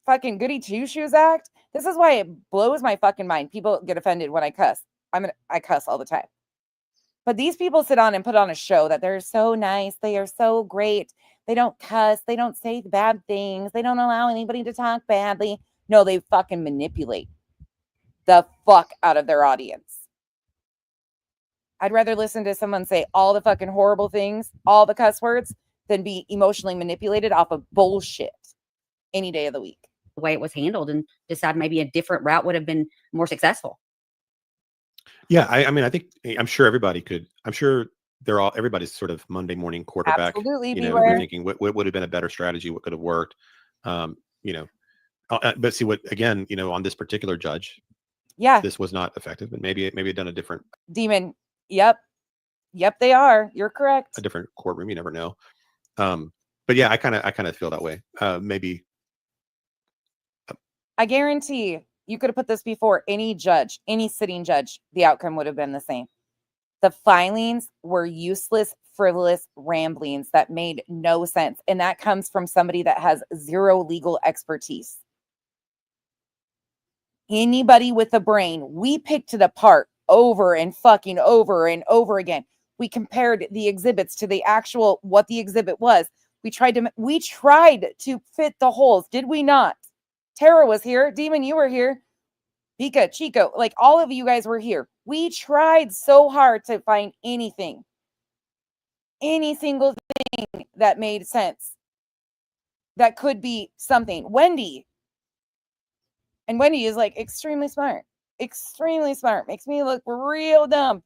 fucking goody two-shoes act, this is why it blows my fucking mind. People get offended when I cuss. I cuss all the time. But these people sit on and put on a show that they're so nice. They are so great. They don't cuss. They don't say bad things. They don't allow anybody to talk badly. No, they fucking manipulate the fuck out of their audience. I'd rather listen to someone say all the fucking horrible things, all the cuss words, than be emotionally manipulated off of bullshit any day of the week. The way it was handled and decide maybe a different route would have been more successful. Yeah, I mean, I'm sure everybody could. I'm sure everybody's sort of Monday morning quarterback. Absolutely, We're beware. thinking what would have been a better strategy, what could have worked. But see what again, on this particular judge, Yeah, this was not effective, but maybe it done a different Demon. Yep, they are. You're correct. a different courtroom. You never know. But yeah, I kind of feel that way. Maybe I guarantee you could have put this before any judge, any sitting judge, the outcome would have been the same. The filings were useless, frivolous ramblings that made no sense. And that comes from somebody that has zero legal expertise. Anybody with a brain, we picked it apart over and fucking over and over again. We compared the exhibits to the actual, what the exhibit was. We tried to fit the holes. Did we not? Tara was here. Demon, you were here. Vika, Chico, like all of you guys were here. We tried so hard to find anything, any single thing that made sense, that could be something. Wendy is like extremely smart, makes me look real dumb.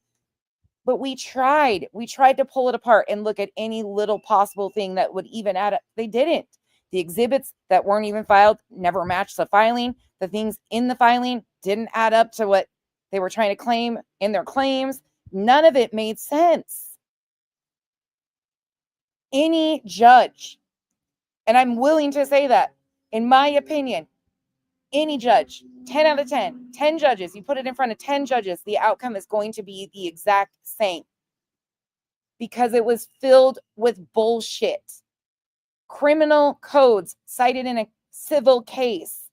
But we tried to pull it apart and look at any little possible thing that would even add up. They didn't. The exhibits that weren't even filed never matched the filing. The things in the filing didn't add up to what they were trying to claim in their claims. None of it made sense. Any judge, and I'm willing to say that, in my opinion, any judge, 10 out of 10 judges, you put it in front of 10 judges, the outcome is going to be the exact same. Because it was filled with bullshit. Criminal codes cited in a civil case,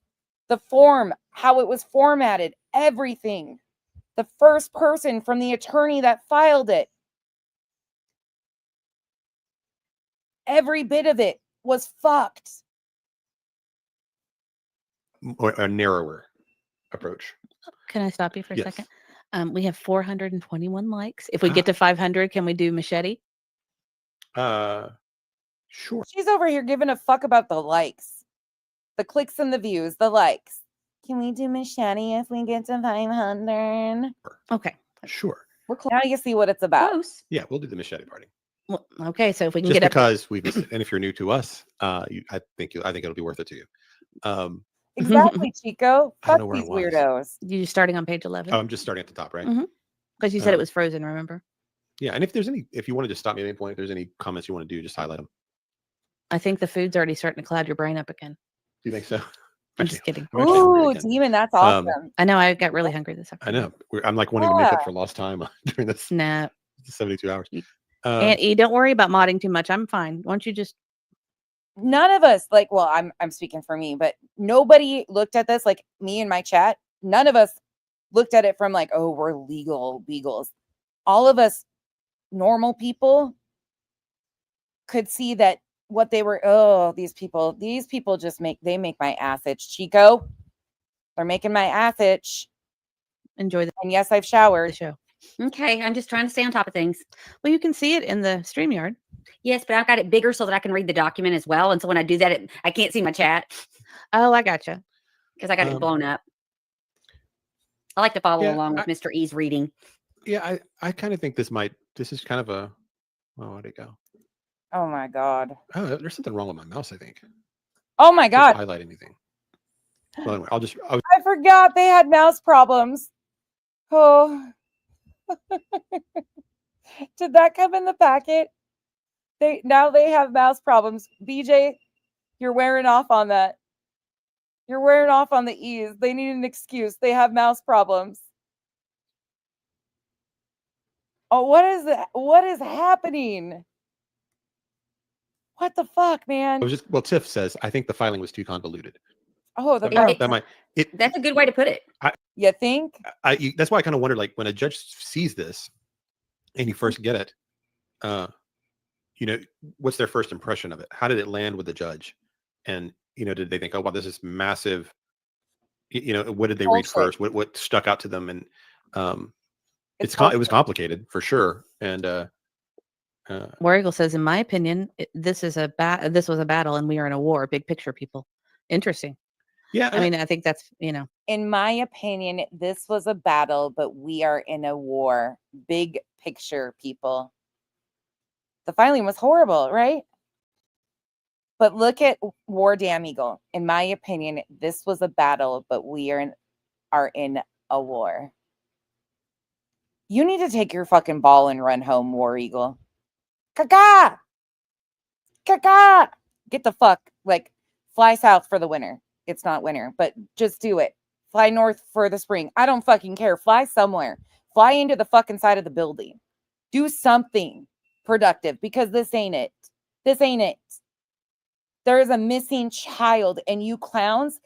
the form, how it was formatted, everything. The first person from the attorney that filed it. Every bit of it was fucked. or a narrower approach. Can I stop you for a Yes. second? We have 421 likes. If we get to 500, can we do machete? Sure. She's over here giving a fuck about the likes, the clicks and the views, the likes. Can we do machete if we get to 500? Okay. Sure. We're close. Now you see what it's about. Close. Yeah, we'll do the machete party. Well, okay. So if we can Just get up, because we've missed it. And if you're new to us, I think it'll be worth it to you. Exactly, Chico. I don't Fuck know where these it was. weirdos. you're starting on page 11 Oh, I'm just starting at the top, right? Mhm. because you said it Um, was frozen. Remember? Yeah. And if you want to just stop me at any point, if there's any comments you want to do, just highlight them. I think the food's already starting to cloud your brain up again. Do you think so? I'm just kidding. I'm actually hungry Ooh, again. Demon, that's awesome. I know. I got really hungry this I afternoon. know. I'm like wanting to make up Yeah. for lost time during this No, 72 hours. You- Um, and you don't worry about modding too much. I'm fine. Why don't you just? None of us, like, well, I'm speaking for me, but nobody looked at this, like me in my chat. None of us looked at it from like, oh, we're legal beagles. All of us normal people could see that what they were, oh, these people just make my ass itch. Chico, they're making my ass itch. Enjoy the And yes, I've showered. show. Okay. I'm just trying to stay on top of things. Well, you can see it in the StreamYard. Yes, but I've got it bigger so that I can read the document as well. And so when I do that, I can't see my chat Oh, I gotcha. because I got it Um, blown up. I like to follow yeah, along with Mr. E's reading. yeah, I kind of think this is kind of a, oh, where'd it go? Oh my God. Oh, there's something wrong with my mouse, I think. Oh my God. Highlight anything. Well, anyway, I forgot they had mouse problems. Oh. Did that come in the packet? Now they have mouse problems. BJ, you're wearing off on that. You're wearing off on the E's. They need an excuse. They have mouse problems. Oh, what is that? What is happening? What the fuck, man? It was just, well, Tiff says, I think the filing was too convoluted. Oh, the That might, That's a good way to put it. you think? That's why I kind of wondered, like, when a judge sees this and you first get it, you know, what's their first impression of it? How did it land with the judge? And, you know, did they think, oh, wow, this is massive? You know, what did they read first? What stuck out to them? And it was complicated for sure. And War Eagle says, in my opinion, this was a battle and we are in a war. Big picture, people. Interesting. yeah, I mean, I think that's, you know, In my opinion, this was a battle, but we are in a war. Big picture, people. The filing was horrible, right? But look at War Damn Eagle. In my opinion, this was a battle, but we are in a war. You need to take your fucking ball and run home, War Eagle. Caca! Caca! Get the fuck, like, fly south for the winter. It's not winter, but just do it. Fly north for the spring. I don't fucking care. Fly somewhere. Fly into the fucking side of the building. Do something productive, because this ain't it. This ain't it. There is a missing child, and you clowns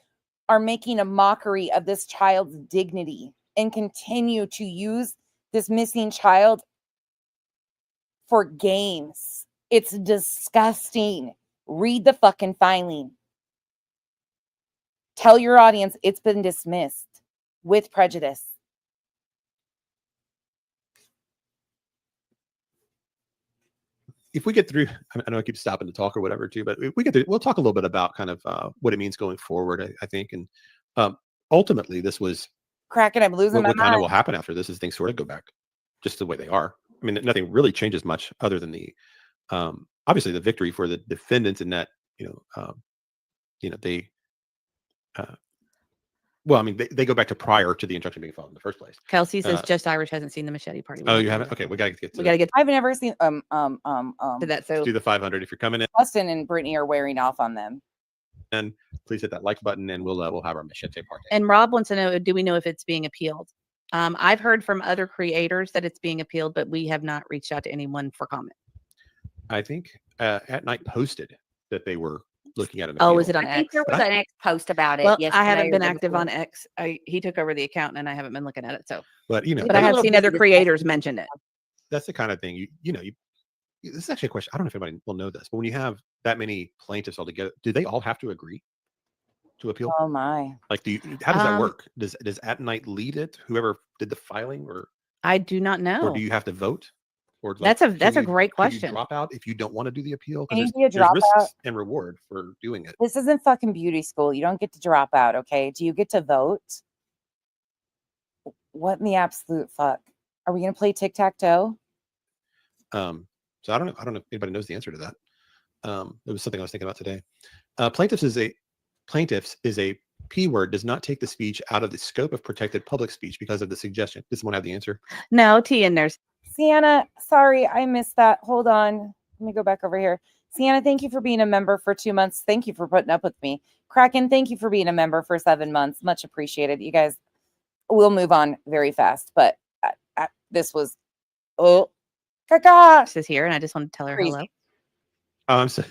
are making a mockery of this child's dignity and continue to use this missing child for games. It's disgusting. Read the fucking filing. Tell your audience it's been dismissed with prejudice. if we get through, I know I keep stopping to talk or whatever too, but if we get through, we'll talk a little bit about kind of what it means going forward, I think. And ultimately, this was Cracking, I'm losing my what kind of mind. will happen after this is things sort of go back just the way they are. I mean, nothing really changes much other than the obviously the victory for the defendants in that, they well, I mean, they go back to prior to the injunction being filed in the first place. Kelsey says Just Irish hasn't seen the machete party. Oh, you haven't? Okay, we gotta get to We gotta get I've never seen to that. So do the 500 if you're coming in. Austin and Brittany are wearing off on them. And please hit that like button, and we'll have our machete party. And Rob wants to know, do we know if it's being appealed? I've heard from other creators that it's being appealed, but we have not reached out to anyone for comment. I think At Night posted that they were looking at an Oh, appeal. is it on I think X? there was an X post about it. Well, yesterday I haven't or been the active before. on X. He took over the account, and I haven't been looking at it. So, But but I a have little seen busy other this creators past mention it. that's the kind of thing this is actually a question. I don't know if anybody will know this, but when you have that many plaintiffs all together, do they all have to agree to appeal? Oh my. Like, how does that work? Does At Night lead it? Whoever did the filing, or I do not know. or do you have to vote? Or That's a can great can you question. drop out if you don't want to do the appeal? Can you Because be a there's risks dropout? and reward for doing it. This isn't fucking beauty school. You don't get to drop out, okay? Do you get to vote? What in the absolute fuck? Are we gonna play tic-tac-toe? So I don't know if anybody knows the answer to that. It was something I was thinking about today. Plaintiffs is a P word, does not take the speech out of the scope of protected public speech because of the suggestion. Does someone have the answer? No, T in there's. Sienna, sorry, I missed that. Hold on. Let me go back over here. Sienna, thank you for being a member for 2 months. Thank you for putting up with me. Kraken, thank you for being a member for 7 months. Much appreciated. You guys, we'll move on very fast. But this was, caca. Is here, and I just want to tell her Crazy. hello. Oh, I'm sorry.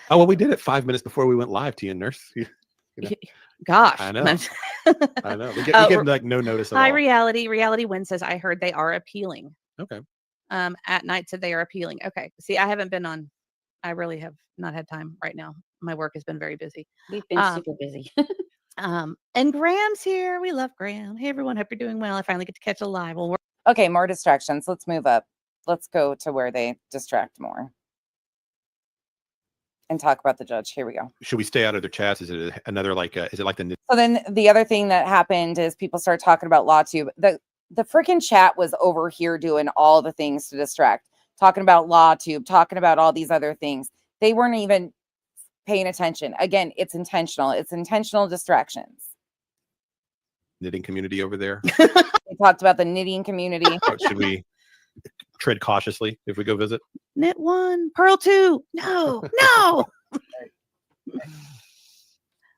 Oh, well, we did it 5 minutes before we went live, Tia Nurse. Gosh, I know. I know. We Oh, get like no notice at Hi, all. Reality Win says, I heard they are appealing. Okay. At Night said they are appealing. Okay. See, I haven't been on. I really have not had time right now. My work has been very busy. We've been super busy. And Graham's here. We love Graham. Hey, everyone. Hope you're doing well. I finally get to catch a live. Well, Okay, more distractions. Let's move up. Let's go to where they distract more and talk about the judge. Here we go. Should we stay out of their chats? Is it another is it like the So then the other thing that happened is people started talking about LawTube. The freaking chat was over here doing all the things to distract, talking about LawTube, talking about all these other things. They weren't even paying attention. Again, it's intentional. It's intentional distractions. knitting community over there? We talked about the knitting community. Should we tread cautiously if we go visit? knit 1, purl 2. No.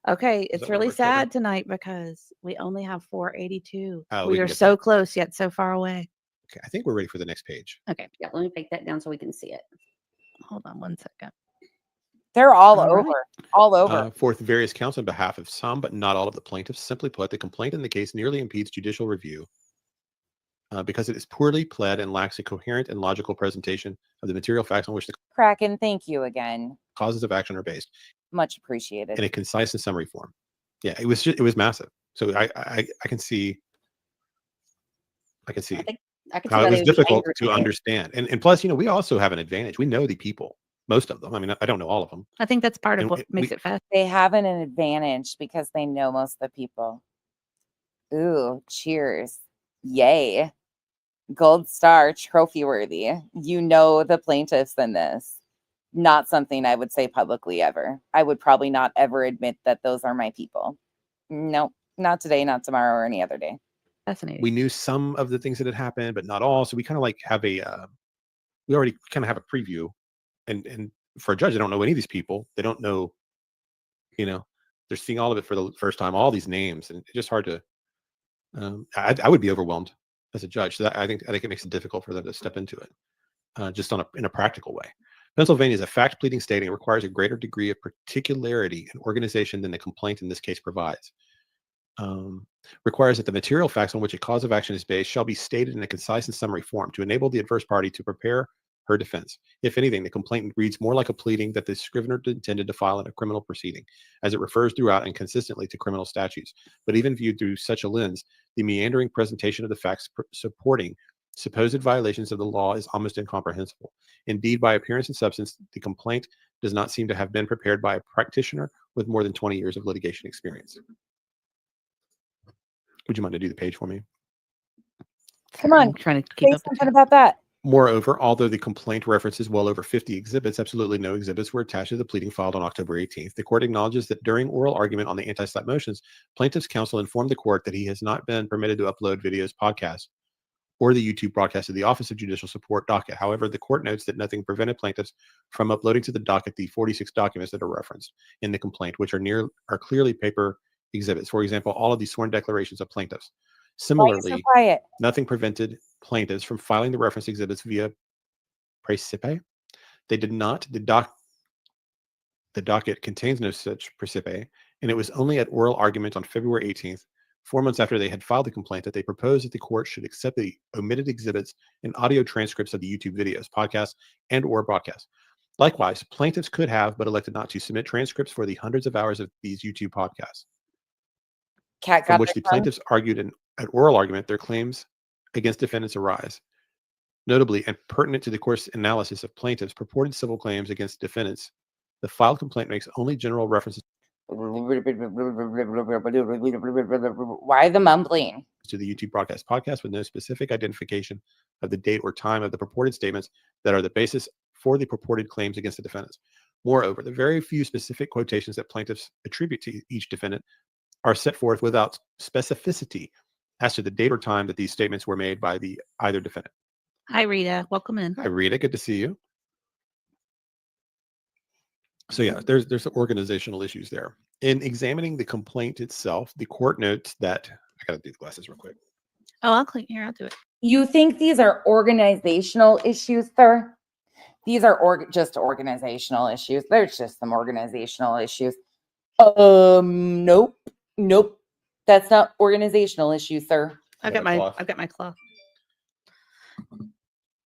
Okay, that it's what really we're covering? sad tonight because we only have 482. Oh, we We can are get so that. close yet so far away. Okay, I think we're ready for the next page. Okay, Yeah, let me take that down so we can see it. hold on one second. They're all All right. over. All over. Fourth, various counsel on behalf of some, but not all of the plaintiffs. Simply put, the complaint in the case nearly impedes judicial review because it is poorly pled and lacks a coherent and logical presentation of the material facts on which the Kraken, thank you again. causes of action are based Much appreciated. in a concise and summary form. Yeah, it was massive. So I can see I think I can see how why it they was would be difficult angry to with it. understand. And plus, we also have an advantage. We know the people, most of them. I mean, I don't know all of them. I think that's part of And what makes it fast. They have an advantage because they know most of the people. Ooh, cheers. Yay. Gold star, trophy worthy. You know the plaintiffs in this. Not something I would say publicly ever. I would probably not ever admit that those are my people. Nope, not today, not tomorrow, or any other day. Fascinating. We knew some of the things that had happened, but not all. So we kind of like have we already kind of have a preview. And for a judge, they don't know any of these people. They don't know, they're seeing all of it for the first time, all these names, and it's just hard to. I would be overwhelmed as a judge. So I think it makes it difficult for them to step into it, just in a practical way. Pennsylvania is a fact pleading state and it requires a greater degree of particularity and organization than the complaint in this case provides. Requires that the material facts on which a cause of action is based shall be stated in a concise and summary form to enable the adverse party to prepare her defense. If anything, the complaint reads more like a pleading that the scrivener intended to file in a criminal proceeding, as it refers throughout and consistently to criminal statutes. But even viewed through such a lens, the meandering presentation of the facts supporting supposed violations of the law is almost incomprehensible. Indeed, by appearance and substance, the complaint does not seem to have been prepared by a practitioner with more than 20 years of litigation experience. Would you mind to do the page for me? Come on, I'm trying to keep say up with something you. about that. Moreover, although the complaint references well over 50 exhibits, absolutely no exhibits were attached to the pleading filed on October 18th. The court acknowledges that during oral argument on the anti-SLAPP motions, plaintiff's counsel informed the court that he has not been permitted to upload videos, podcasts, or the YouTube broadcast of the Office of Judicial Support docket. However, the court notes that nothing prevented plaintiffs from uploading to the docket the 46 documents that are referenced in the complaint, which are clearly paper exhibits. For example, all of the sworn declarations of plaintiffs. Why are you so Similarly, quiet? nothing prevented plaintiffs from filing the reference exhibits via praecipe. They did not. The docket contains no such praecipe, and it was only at oral argument on February 18th, 4 months after they had filed the complaint, that they proposed that the court should accept the omitted exhibits and audio transcripts of the YouTube videos, podcasts, and or broadcasts. Likewise, plaintiffs could have, but elected not to, submit transcripts for the hundreds of hours of these YouTube podcasts, Cat from got which the plaintiffs argued at oral argument their claims against defendants arise. Notably, and pertinent to the court's analysis of plaintiffs' purported civil claims against defendants, the filed complaint makes only general references Why the mumbling? to the YouTube podcast with no specific identification of the date or time of the purported statements that are the basis for the purported claims against the defendants. Moreover, the very few specific quotations that plaintiffs attribute to each defendant are set forth without specificity as to the date or time that these statements were made by either defendant. Hi, Rita. Welcome in. Hi, Rita. Good to see you. So yeah, there's organizational issues there. In examining the complaint itself, the court notes that I gotta do the glasses real quick. Oh, I'll clean here. I'll do it. You think these are organizational issues, sir? These are just organizational issues. There's just some organizational issues. Nope. That's not organizational issues, sir. I've got got a my cloth. I've got my cloth.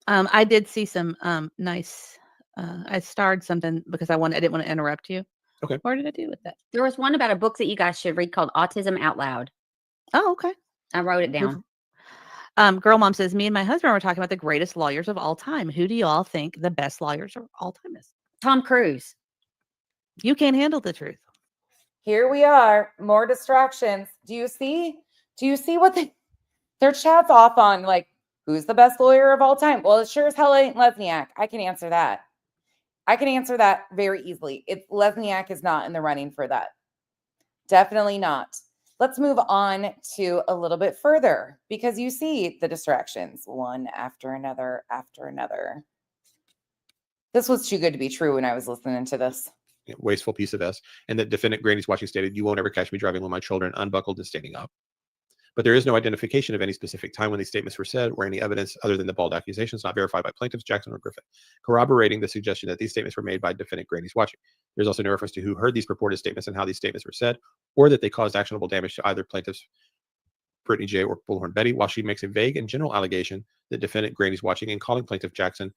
I did see some nice. I starred something because I didn't want to interrupt you. Okay. What did I do with that? There was one about a book that you guys should read called Autism Out Loud. Oh, okay. I wrote it down. Girl Mom says, me and my husband were talking about the greatest lawyers of all time. Who do you all think the best lawyers of all time is? Tom Cruise. You can't handle the truth. Here we are. More distractions. Do you see what their chat's off on? Like, who's the best lawyer of all time? Well, it sure as hell ain't Lesniak. I can answer that. I can answer that very easily. Lesniak is not in the running for that. Definitely not. Let's move on to a little bit further because you see the distractions one after another after another. This was too good to be true when I was listening to this. wasteful piece of S, and that defendant Granny's watching stated, "You won't ever catch me driving with my children unbuckled and standing up." But there is no identification of any specific time when these statements were said, or any evidence other than the bald accusations not verified by plaintiffs Jackson or Griffin, corroborating the suggestion that these statements were made by defendant Granny's watching. There's also no reference to who heard these purported statements and how these statements were said, or that they caused actionable damage to either plaintiffs Brittany J. or Bullhorn Betty, while she makes a vague and general allegation that defendant Granny's watching and calling plaintiff Jackson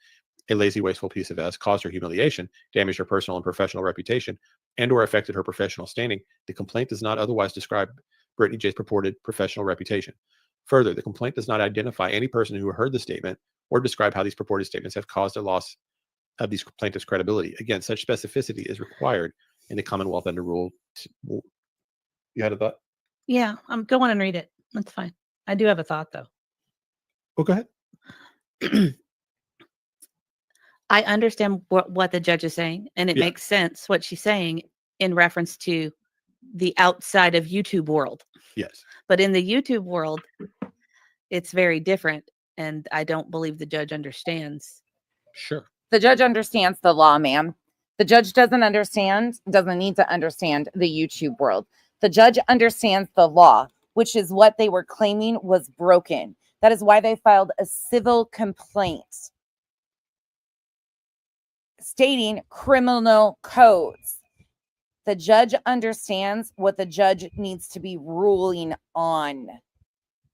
a lazy, wasteful piece of S caused her humiliation, damaged her personal and professional reputation, and or affected her professional standing. The complaint does not otherwise describe Brittany J's purported professional reputation. Further, the complaint does not identify any person who heard the statement or describe how these purported statements have caused a loss of these plaintiffs' credibility. Again, such specificity is required in the Commonwealth under Rule. You had a thought? Yeah, go on and read it. That's fine. I do have a thought though. Oh, go ahead. I understand what the judge is saying, and it Yeah. makes sense what she's saying in reference to the outside of YouTube world. Yes. But in the YouTube world, it's very different, and I don't believe the judge understands. Sure. The judge understands the law, ma'am. The judge doesn't need to understand the YouTube world. The judge understands the law, which is what they were claiming was broken. That is why they filed a civil complaint stating criminal codes. The judge understands what the judge needs to be ruling on.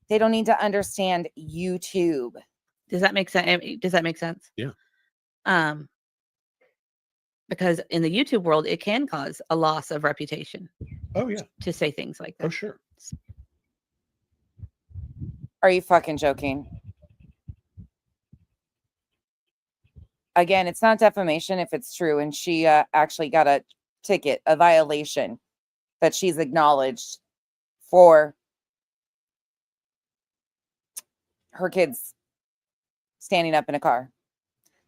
They don't need to understand YouTube. Does that make sense? Does that make sense? Yeah. Because in the YouTube world, it can cause a loss of reputation Oh, yeah. to say things like that. Oh, sure. Are you fucking joking? Again, it's not defamation if it's true, and she actually got a ticket, a violation that she's acknowledged for her kids standing up in a car,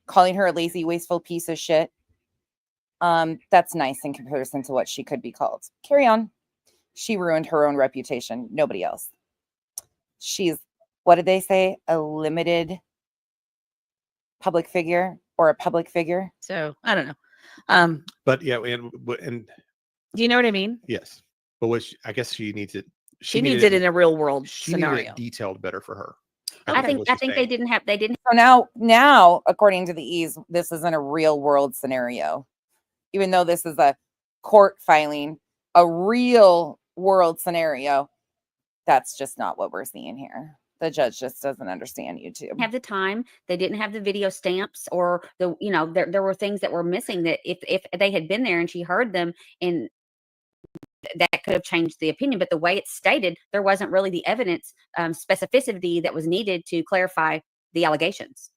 calling her a lazy, wasteful piece of shit. That's nice in comparison to what she could be called. Carry on. She ruined her own reputation. Nobody else. She's, what did they say? A limited public figure or a public figure? So I don't know. But yeah, and Do you know what I mean? yes, but I guess she needs it. She needs it in a real world She needed scenario. it detailed better for her. I is think what she's they saying. didn't. So now, according to the E's, this isn't a real world scenario. Even though this is a court filing, a real world scenario, that's just not what we're seeing here. The judge just doesn't understand YouTube. Have the time. They didn't have the video stamps, or there were things that were missing that if they had been there and she heard them, and that could have changed the opinion. But the way it's stated, there wasn't really the evidence specificity that was needed to clarify the allegations.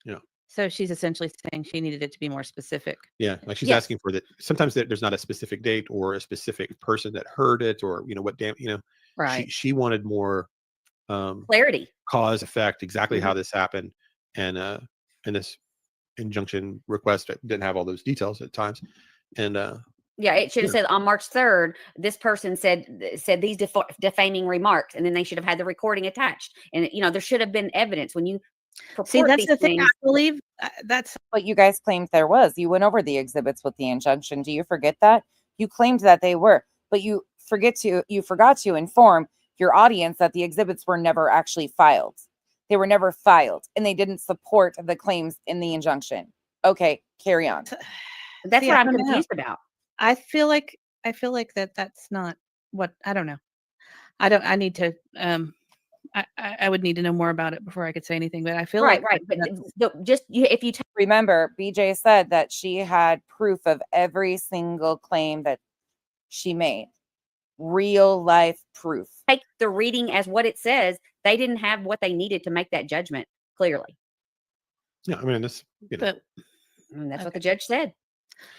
Yeah. So she's essentially saying she needed it to be more specific. Yeah, like she's Yes. asking for that. Sometimes there's not a specific date or a specific person that heard it, or what Right. she wanted more Clarity. cause effect, exactly how this happened, and this injunction request didn't have all those details at times, and Yeah, it should have said on March 3rd, this person said these defaming remarks, and then they should have had the recording attached. And there should have been evidence when you See, purport that's these the thing. things. I believe that's But you guys claimed there was. You went over the exhibits with the injunction. Do you forget that? You claimed that they were, but you forgot to inform your audience that the exhibits were never actually filed. They were never filed, and they didn't support the claims in the injunction. Okay, carry on. That's See, what I I'm don't know. confused about. I feel like that's not what I don't know. I need to I would need to know more about it before I could say anything, but I feel Right. like But that's- if you Remember, BJ said that she had proof of every single claim that she made. Real life proof. take the reading as what it says, they didn't have what they needed to make that judgment clearly. yeah, I mean, this but And that's what Okay. the judge said.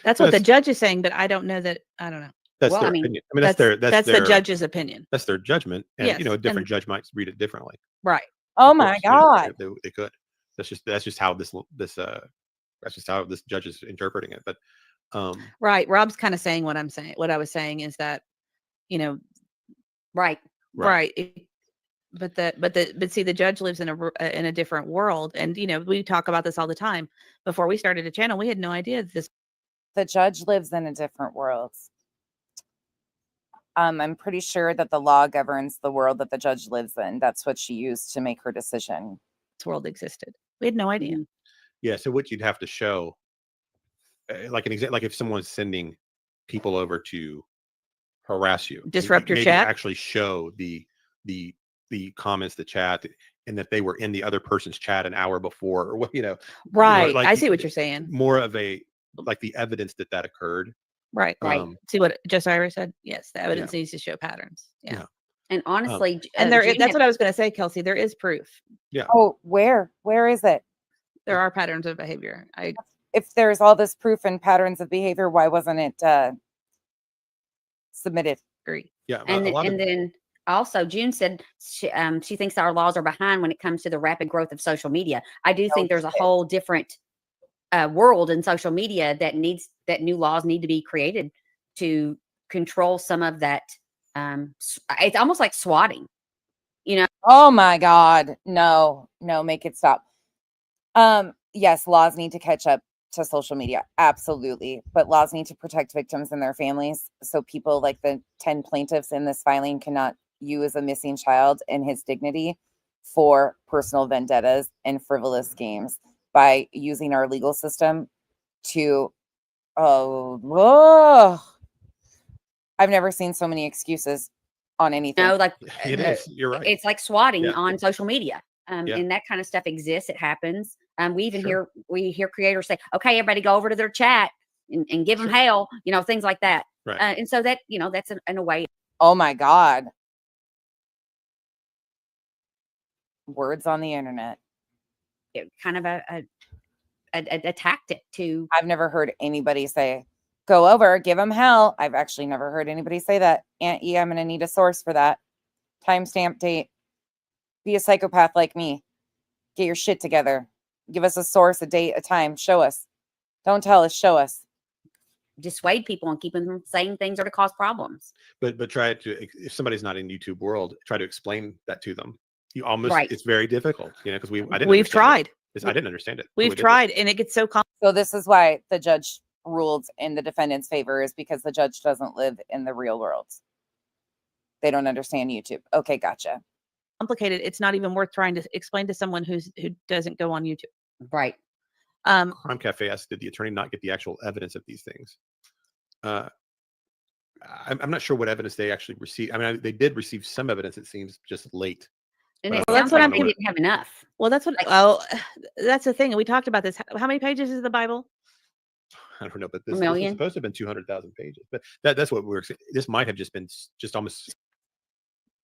that's what the That's- judge is saying, but I don't know that I don't know. that's well, their I mean, opinion. I mean, that's their the judge's opinion. That's their judgment, and Yes, a different and- judge might read it differently. Right. Oh Of my course, God. they could. That's just how this that's just how this judge is interpreting it. But Right. Rob's kind of saying what I'm saying. What I was saying is that, Right. Right. but see, the judge lives in a different world, and we talk about this all the time. Before we started a channel, we had no idea this the judge lives in a different world. I'm pretty sure that the law governs the world that the judge lives in. That's what she used to make her decision. This world existed. We had no idea. Mhm. Yeah. So what you'd have to show, like an example, like if someone's sending people over to harass you, Disrupt your maybe chat? actually show the comments, the chat, and that they were in the other person's chat an hour before, or what, Right. like I see what you're saying. more of a, like the evidence that occurred. Right. Right. See what Josiah said? Yes, the evidence needs to show patterns. Yeah. Yeah. And honestly, And there is, June that's had- what I was going to say, Kelsey. There is proof. Oh, where is it? There are patterns of behavior. I If there's all this proof and patterns of behavior, why wasn't it submitted? agree. Yeah. and a lot and of, then also June said she thinks our laws are behind when it comes to the rapid growth of social media. I do think there's a whole different world in social media that new laws need to be created to control some of that. It's almost like swatting. Oh my God. No, make it stop. Yes, laws need to catch up to social media. Absolutely. But laws need to protect victims and their families. So people like the 10 plaintiffs in this filing cannot use a missing child and his dignity for personal vendettas and frivolous games by using our legal system to, I've never seen so many excuses on anything. Like it is. You're right. it's like swatting Yeah. on social media. Yeah. And that kind of stuff exists. It happens. We even Sure. hear creators say, okay, everybody go over to their chat and give them Sure. hell, things like that. Right. And so that, that's in a way, Oh my God. Words on the internet. kind of a tactic to, I've never heard anybody say, go over, give them hell. I've actually never heard anybody say that. Aunt E, I'm going to need a source for that. Timestamp date. Be a psychopath like me. Get your shit together. Give us a source, a date, a time. Show us. Don't tell us. Show us. dissuade people and keep them from saying things or to cause problems. But try to, if somebody's not in YouTube world, try to explain that to them. You almost, Right. it's very difficult, because We've tried. tried. I didn't understand it. We've tried, and it gets so complicated. So this is why the judge ruled in the defendant's favor, is because the judge doesn't live in the real world. They don't understand YouTube. Okay, gotcha. It's not even worth trying to explain to someone who doesn't go on YouTube. Right. Crime Cafe asked, did the attorney not get the actual evidence of these things? I'm not sure what evidence they actually received. I mean, they did receive some evidence, it seems, just late. And Well, it that's sounds what like I'm they thinking. didn't have enough. Well, that's what. Like- Well, that's the thing. And we talked about this. How many pages is the Bible? I don't know, but A this was million? supposed to have been 200,000 pages. But that's what we're. This might have just been just almost.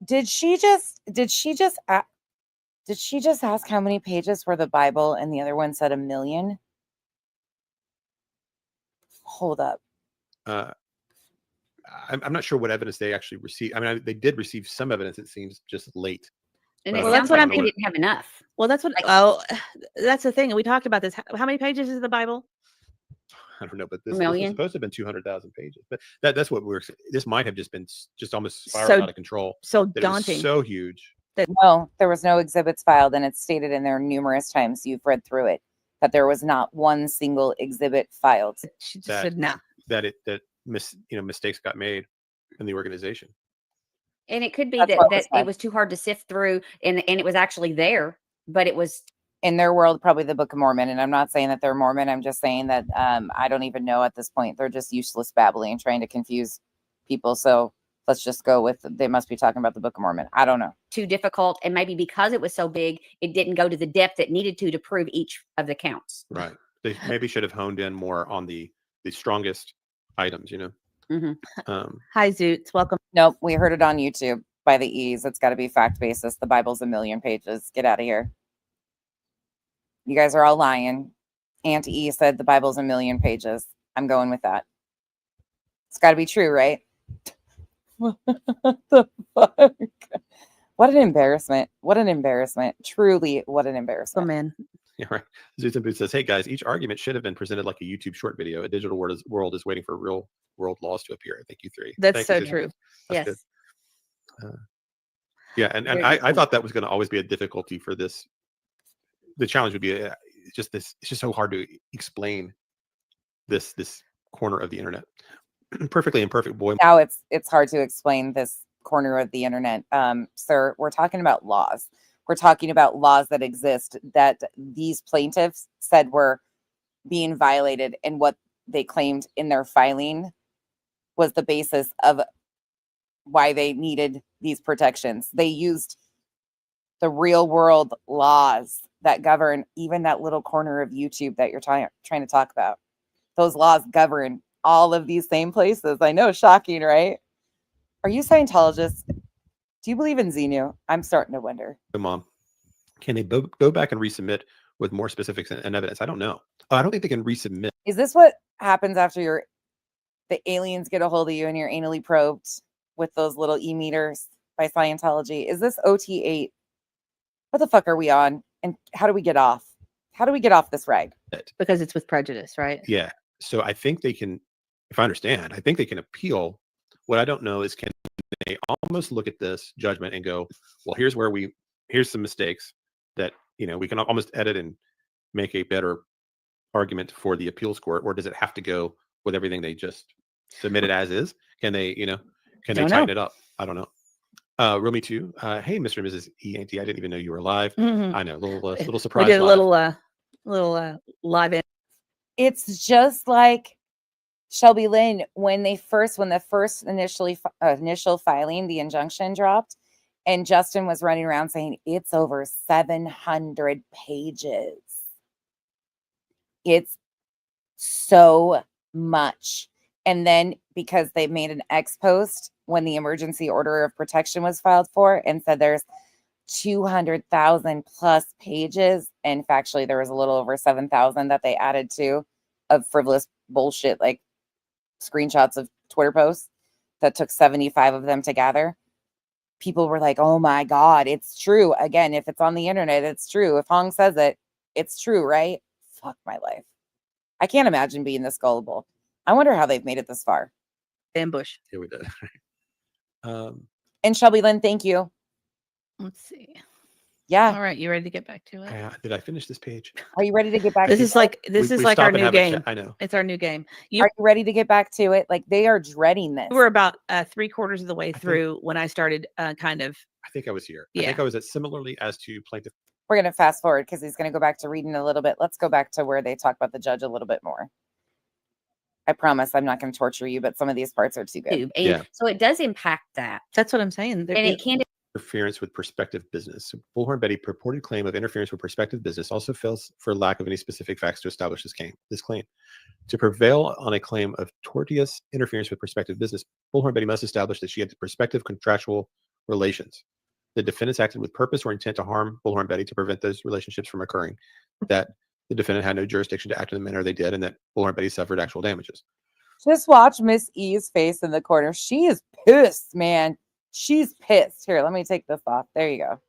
Did she just ask how many pages were the Bible and the other one said 1 million? Hold up. I'm not sure what evidence they actually received. I mean, they did receive some evidence, it seems, just late. And But it I sounds don't like know they what- didn't have enough. Well, that's what. Like- Oh, that's the thing. And we talked about this. How many pages is the Bible? I don't know, but A this was million? supposed to have been 200,000 pages. But that's what we're. This might have just been just almost spiraled So out of control. So That it was daunting. so huge. No, there was no exhibits filed, and it's stated in there numerous times. You've read through it that there was not one single exhibit filed. She just that- said no. Mistakes got made in the organization. And it could be That's that, what that was said. it was too hard to sift through and it was actually there, but it was In their world, probably the Book of Mormon. And I'm not saying that they're Mormon. I'm just saying that I don't even know at this point. They're just useless babbling, trying to confuse people. So let's just go with they must be talking about the Book of Mormon. I don't know. too difficult. And maybe because it was so big, it didn't go to the depth it needed to prove each of the counts. Right. They maybe should have honed in more on the strongest items. Mhm. Hi, Zoots. Welcome. Nope, we heard it on YouTube by the E's. It's got to be fact basis. The Bible's 1 million pages. Get out of here. You guys are all lying. Aunt E said the Bible's 1 million pages. I'm going with that. It's got to be true, right? What the fuck? What an embarrassment. What an embarrassment. Truly, what an Oh, embarrassment. man. Yeah, right. Zoots and Boots says, "Hey guys, each argument should have been presented like a YouTube short video. A digital world is waiting for real world laws to appear." Thank you, three. That's Thank you, so Zoots and true. Boots. That's Yes. good. Yeah, and Very I good. thought that was going to always be a difficulty for this. The challenge would be it's just so hard to explain this corner of the internet. Perfectly imperfect boy. Now it's hard to explain this corner of the internet. Sir, we're talking about laws. We're talking about laws that exist that these plaintiffs said were being violated, and what they claimed in their filing was the basis of why they needed these protections. They used the real world laws that govern even that little corner of YouTube that you're trying to talk about. Those laws govern all of these same places. I know, shocking, right? Are you Scientologists? Do you believe in Xenu? I'm starting to wonder. Mom, can they go back and resubmit with more specifics and evidence? I don't know. Oh, I don't think they can resubmit. Is this what happens after the aliens get a hold of you and you're anally probed with those little e-meters by Scientology? Is this OT8? What the fuck are we on? And how do we get off? How do we get off this rag? Because it's with prejudice, right? Yeah. So I think they can, if I understand, I think they can appeal. What I don't know is, can they almost look at this judgment and go, well, here's some mistakes that, we can almost edit and make a better argument for the appeals court, or does it have to go with everything they just submitted as is? Can they, can they tighten it up? I don't know. Romy too. Hey, Mr. and Mrs. E.N.T. I didn't even know you were alive. Mhm. I know, little We surprise. did a live. little live in. It's just like Shelby Lynn when the first initial filing, the injunction dropped, and Justin was running around saying it's over 700 pages. It's so much. And then because they made an ex post when the emergency order of protection was filed for and said there's 200,000 plus pages, and factually there was a little over 7,000 that they added to of frivolous bullshit, like screenshots of Twitter posts that took 75 of them to gather. People were like, oh my God, it's true. Again, if it's on the internet, it's true. If Hong says it, it's true, right? Fuck my life. I can't imagine being this gullible. I wonder how they've made it this far. Ambush. Yeah, we did. And Shelby Lynn, thank you. Let's see. Yeah. All right, you ready to get back to it? Did I finish this page? Are you ready to get back This to is it? like We our stop and new have a game. chat. I know. It's our new game. Are you ready to get back to it? Like, they are dreading this. We're about 3/4 of the way think- through when I started kind of. I think I was here. I Yeah. think I was at similarly as to plaintiff. We're going to fast forward because he's going to go back to reading a little bit. Let's go back to where they talk about the judge a little bit more. I promise I'm not going to torture you, but some of these parts are too good. And Yeah. so it does impact that. That's what I'm saying. And it can Interference with prospective business. So Bullhorn Betty purported claim of interference with prospective business also fails for lack of any specific facts to establish this claim. To prevail on a claim of tortious interference with prospective business, Bullhorn Betty must establish that she had prospective contractual relations. The defendants acted with purpose or intent to harm Bullhorn Betty to prevent those relationships from occurring. That the defendant had no jurisdiction to act in the manner they did, and that Bullhorn Betty suffered actual damages. Just watch Miss E's face in the corner. She is pissed, man. She's pissed. Here, let me take this off. There you go.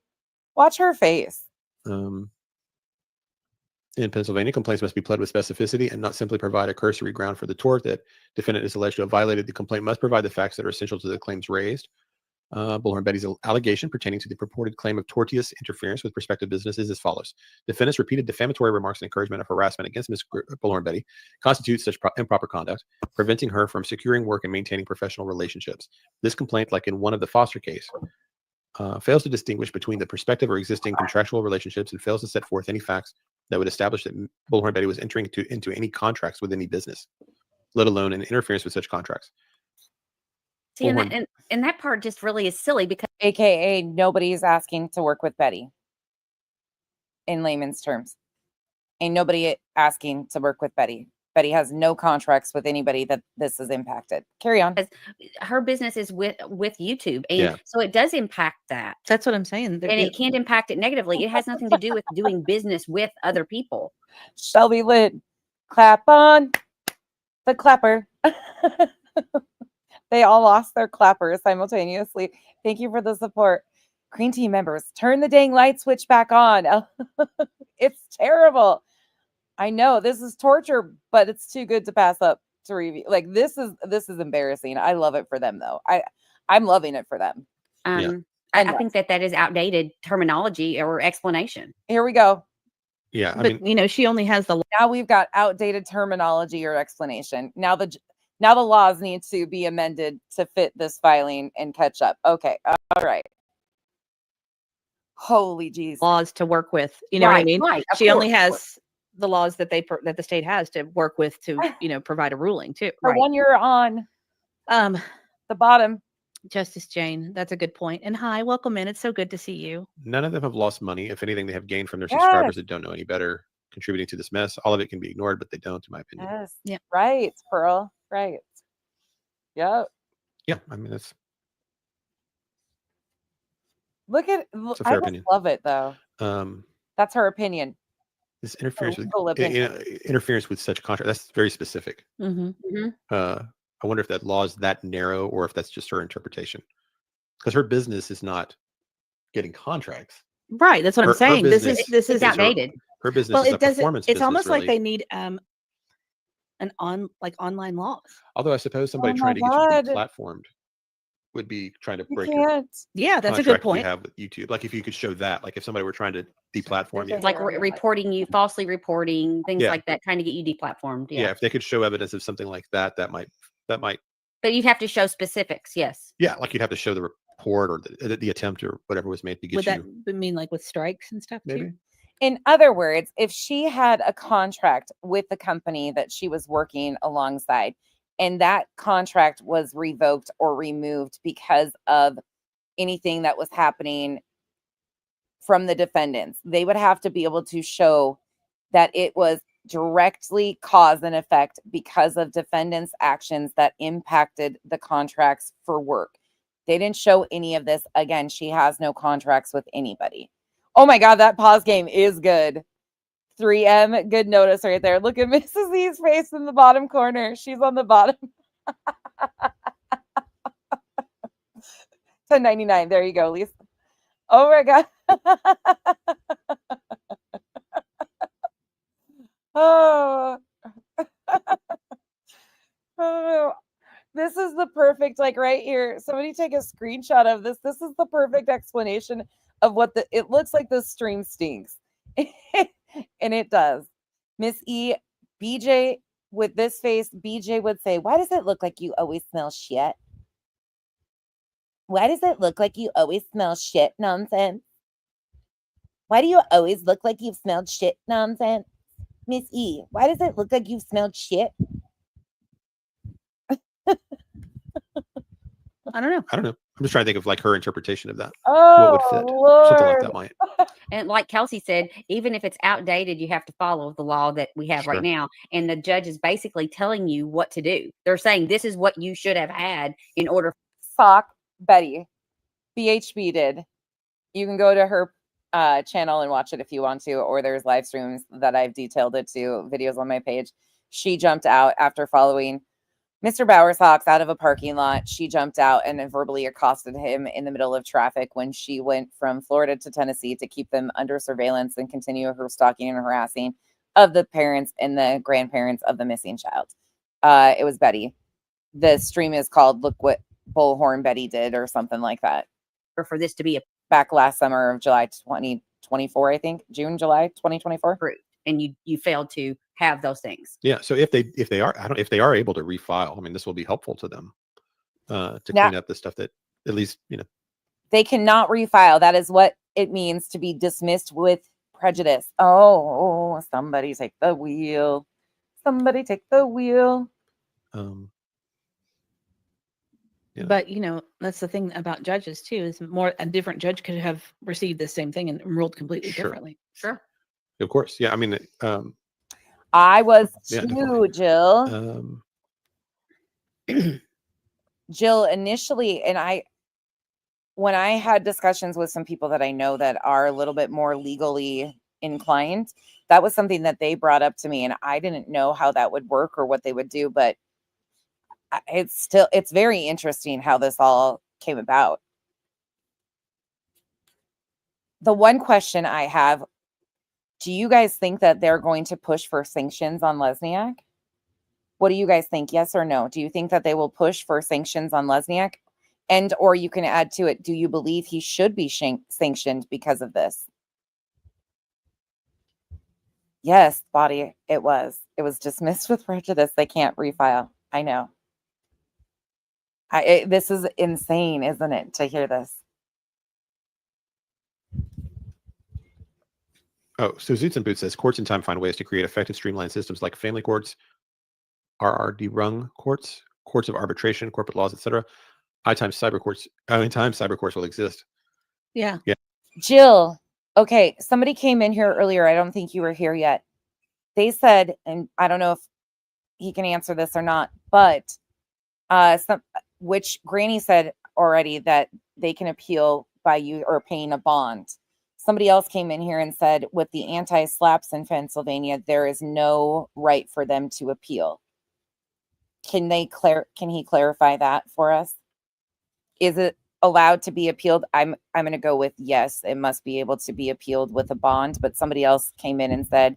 Watch her face. In Pennsylvania, complaints must be pled with specificity and not simply provide a cursory ground for the tort that defendant is alleged to have violated. The complaint must provide the facts that are essential to the claims raised. Bullhorn Betty's allegation pertaining to the purported claim of tortious interference with prospective business is as follows. Defendant's repeated defamatory remarks and encouragement of harassment against Ms. Bullhorn Betty constitutes such improper conduct, preventing her from securing work and maintaining professional relationships. This complaint, like in one of the Foster case, fails to distinguish between the prospective or existing contractual relationships and fails to set forth any facts that would establish that Bullhorn Betty was entering into any contracts with any business, let alone an interference with such contracts. see, and that part just really is silly because AKA nobody's asking to work with Betty. In layman's terms. Ain't nobody asking to work with Betty. Betty has no contracts with anybody that this has impacted. Carry on. her business is with YouTube, and Yeah. so it does impact that, That's what I'm saying. and it can't impact it negatively. It has nothing to do with doing business with other people. Shelby Lynn, clap on the clapper. They all lost their clappers simultaneously. Thank you for the support. Green team members, turn the dang light switch back on. It's terrible. I know this is torture, but it's too good to pass up to review. Like this is embarrassing. I love it for them though. I'm loving it for them. I think that is outdated terminology or explanation. Here we go. Yeah, I But mean, she only has the Now we've got outdated terminology or explanation. Now the laws need to be amended to fit this filing and catch up. Okay. All right. Holy jeez. laws to work with. You know what I mean? Right. Of She only course, of course. has the laws that that the state has to work with to provide a ruling too. The Right. one you're on Um, the bottom. Justice Jane, that's a good point. And hi, welcome in. It's so good to see you. none of them have lost money. If anything, they have gained from their Yes. subscribers that don't know any better, contributing to this mess. All of it can be ignored, but they don't, in my opinion. Yes. Yeah. Right, Pearl. Right. Yep. Yeah, I mean, that's Look at a I fair just opinion. love it though. um, That's her opinion. this interference with legal opinion. interference with such contract. That's very specific. Mm-hmm. I wonder if that law is that narrow or if that's just her interpretation, because her business is not getting contracts. Right. That's what Her I'm saying. This business is It's her- outdated. Her business well, is it a doesn't. performance It's business, almost like really. they need online laws. Although I suppose somebody Oh trying my to get God. you deplatformed would be trying to You break your can't. Yeah, that's a contract good point. you have with YouTube. Like if you could show that, like if somebody were trying to deplatform you, There's Like reporting you, falsely reporting, things Yeah. like that, trying to get you deplatformed. yeah, if they could show evidence of something like that, that might, But you'd have to show specifics. Yes. yeah, like you'd have to show the report or the attempt or whatever was made to get Would that you. mean like with strikes and stuff Maybe. too? In other words, if she had a contract with the company that she was working alongside, and that contract was revoked or removed because of anything that was happening from the defendants, they would have to be able to show that it was directly cause and effect because of defendants' actions that impacted the contracts for work. They didn't show any of this. Again, she has no contracts with anybody. Oh my God, that pause game is good. 3M, good notice right there. Look at Mrs. E's face in the bottom corner. She's on the bottom. 10.99. There you go, Lisa. Oh my God. Oh. Oh, this is the perfect, like right here. Somebody take a screenshot of this. This is the perfect explanation of what it looks like. The stream stinks. And it does. Miss E, BJ, with this face, BJ would say, why does it look like you always smell shit? Why does it look like you always smell shit nonsense? Why do you always look like you've smelled shit nonsense? Miss E, why does it look like you've smelled shit? I don't know. I don't know. I'm just trying to think of like her interpretation of that. Oh, What would fit? Lord. Something like that might. And like Kelsey said, even if it's outdated, you have to follow the law that we have Sure. right now. And the judge is basically telling you what to do. They're saying this is what you should have had in order. Sock Betty. BHB did. You can go to her channel and watch it if you want to, or there's live streams that I've detailed it to, videos on my page. She jumped out after following Mr. Bowersox out of a parking lot. She jumped out and verbally accosted him in the middle of traffic when she went from Florida to Tennessee to keep them under surveillance and continue her stalking and harassing of the parents and the grandparents of the missing child. It was Betty. The stream is called Look What Bullhorn Betty Did or something like that. For this to be Back last summer of July 2024, I think. June, July 2024. approved, and you failed to have those things. Yeah. So if they are able to refile, I mean, this will be helpful to them to Now- clean up the stuff that at least They cannot refile. That is what it means to be dismissed with prejudice. Oh, somebody take the wheel. Somebody take the wheel. Yeah. But that's the thing about judges too, is a different judge could have received the same thing and ruled completely Sure. differently. Sure. Of course. Yeah. I mean, I was Yeah, too, definitely. Jill. Jill, initially, and when I had discussions with some people that I know that are a little bit more legally inclined, that was something that they brought up to me, and I didn't know how that would work or what they would do, but it's very interesting how this all came about. The one question I have, do you guys think that they're going to push for sanctions on Lesniak? What do you guys think? Yes or no? Do you think that they will push for sanctions on Lesniak? And, or you can add to it, do you believe he should be sanctioned because of this? Yes, body, it was. It was dismissed with prejudice. They can't refile. I know. This is insane, isn't it, to hear this? Oh, so Zoots and Boots says courts in time find ways to create effective streamlined systems like family courts, RRD rung courts, courts of arbitration, corporate laws, etc. In time cyber courts will exist. Yeah. Jill, okay, somebody came in here earlier. I don't think you were here yet. They said, and I don't know if he can answer this or not, but which Granny said already that they can appeal by you or paying a bond. Somebody else came in here and said with the anti-slaps in Pennsylvania, there is no right for them to appeal. Can he clarify that for us? Is it allowed to be appealed? I'm going to go with yes, it must be able to be appealed with a bond, but somebody else came in and said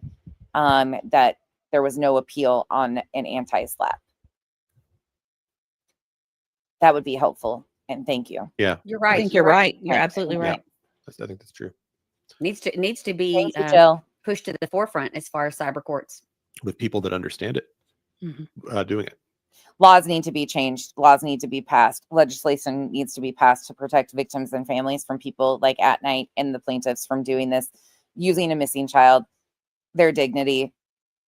that there was no appeal on an anti-slap. That would be helpful. And thank you. Yeah, You're I right. think you're right. You're Right. absolutely right. I think that's true. Needs to be Thank you, Jill. pushed to the forefront as far as cyber courts. With people that understand it, doing it. Laws need to be changed. Laws need to be passed. Legislation needs to be passed to protect victims and families from people like At Night and the plaintiffs from doing this, using a missing child, their dignity.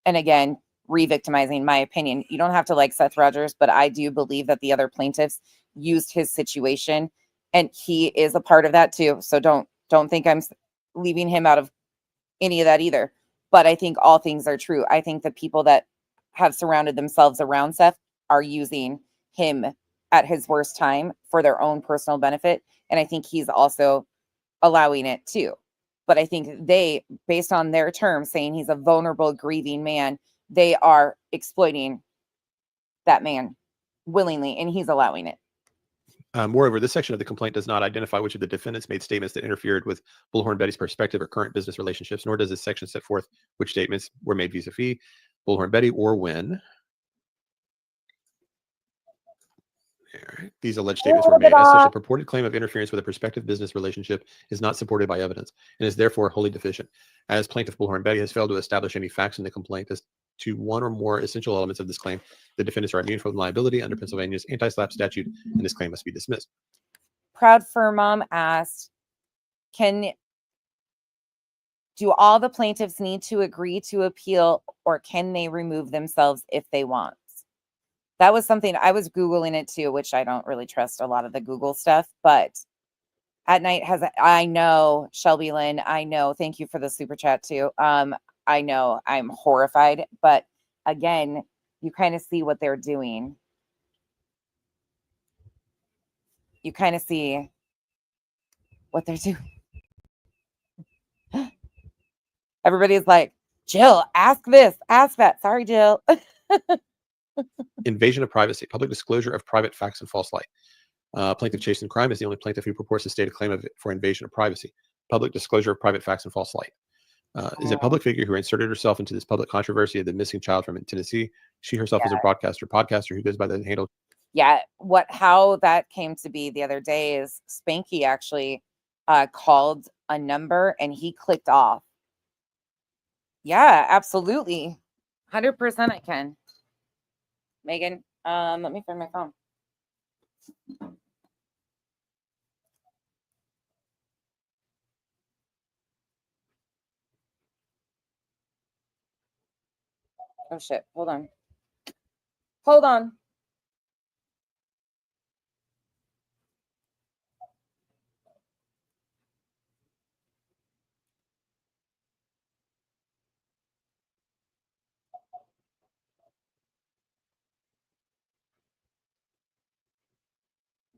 And again, re-victimizing, my opinion. You don't have to like Seth Rogers, but I do believe that the other plaintiffs used his situation and he is a part of that too. So don't think I'm leaving him out of any of that either. But I think all things are true. I think the people that have surrounded themselves around Seth are using him at his worst time for their own personal benefit. And I think he's also allowing it too. But I think they, based on their terms, saying he's a vulnerable, grieving man, they are exploiting that man willingly, and he's allowing it. Moreover, this section of the complaint does not identify which of the defendants made statements that interfered with Bullhorn Betty's perspective or current business relationships, nor does this section set forth which statements were made vis-a-vis Bullhorn Betty or when. These alleged statements were made. As such, a purported claim of interference with a prospective business relationship is not supported by evidence and is therefore wholly deficient. As Plaintiff Bullhorn Betty has failed to establish any facts in the complaint as to one or more essential elements of this claim, the defendants are immune from liability under Pennsylvania's anti-SLAPP statute, and this claim must be dismissed. Proud Fur Mom asked, do all the plaintiffs need to agree to appeal, or can they remove themselves if they want? That was something I was Googling it too, which I don't really trust a lot of the Google stuff, but At Night has, I know, Shelby Lynn, I know, thank you for the super chat too. I know I'm horrified, but again, you kind of see what they're doing. You kind of see what they're doing. Everybody's like, Jill, ask this, ask that. Sorry, Jill. Invasion of privacy, public disclosure of private facts and false light. Plaintiff Chastened Crime is the only plaintiff who purports to state a claim for invasion of privacy. Public disclosure of private facts and false light. Is a public figure who inserted herself into this public controversy of the missing child from Tennessee. She herself is a podcaster who goes by the handle. Yeah, how that came to be the other day is Spanky actually called a number and he clicked off. Yeah, absolutely. 100% I can. Megan, let me find my phone. Oh shit, hold on. Hold on.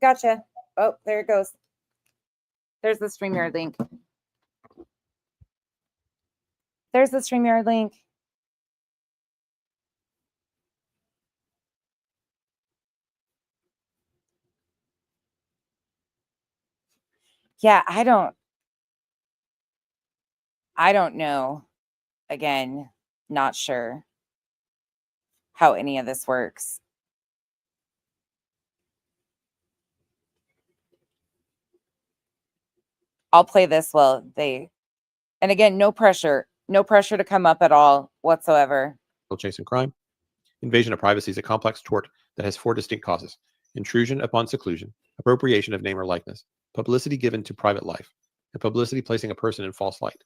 Gotcha. Oh, there it goes. There's the StreamYard link. There's the StreamYard link. Yeah, I don't know. Again, not sure how any of this works. I'll play this while they, and again, no pressure, No pressure to come up at all whatsoever. chase and crime. Invasion of privacy is a complex tort that has 4 distinct causes: intrusion upon seclusion, appropriation of name or likeness, publicity given to private life, and publicity placing a person in false light.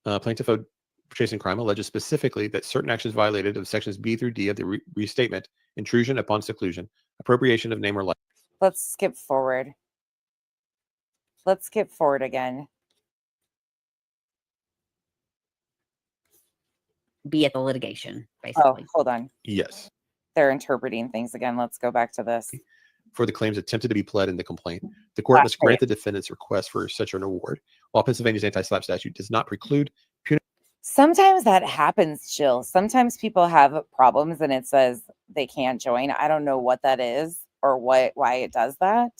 Plaintiff owed chase and crime alleges specifically that certain actions violated of sections B through D of the restatement: intrusion upon seclusion, appropriation of name or likeness. Let's skip forward. Let's skip forward again. Be at the litigation, Oh, basically. hold on. Yes. They're interpreting things again. Let's go back to this. For the claims attempted to be pled in the complaint, the court Last must grant the defendant's request for such an award, while Pennsylvania's anti-SLAPP statute does not preclude Sometimes that happens, Jill. Sometimes people have problems and it says they can't join. I don't know what that is or why it does that.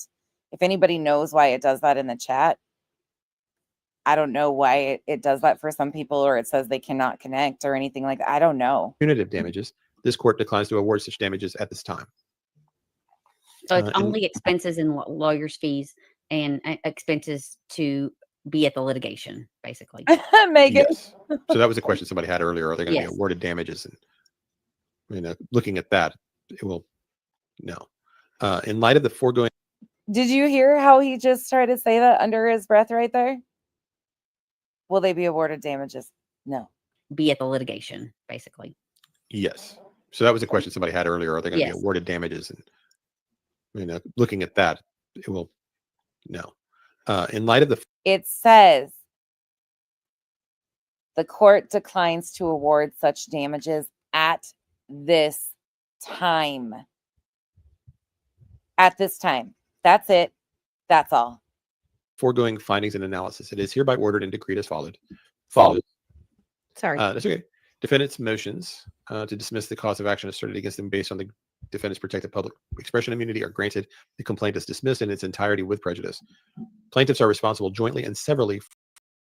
If anybody knows why it does that in the chat, I don't know why it does that for some people, or it says they cannot connect or anything like that. I don't know. punitive damages. This court declines to award such damages at this time. So it's and- only expenses and lawyers' fees and expenses to be at the litigation, basically. Megan. Yes. So that was a question somebody had earlier. Are they going to Yes. be awarded damages? And looking at that, it will no. In light of the foregoing, Did you hear how he just tried to say that under his breath right there? Will they be awarded damages? No. Be at the litigation, basically. yes. So that was a question somebody had earlier. Are they going to Yes. be awarded damages? And looking at that, it will no. In light of the It says the court declines to award such damages at this time. At this time. That's it. That's all. foregoing findings and analysis, it is hereby ordered and decreed as followed. Sorry. That's okay. Defendants' motions to dismiss the cause of action asserted against them based on the defendant's protected public expression immunity are granted. The complaint is dismissed in its entirety with prejudice. Plaintiffs are responsible jointly and severally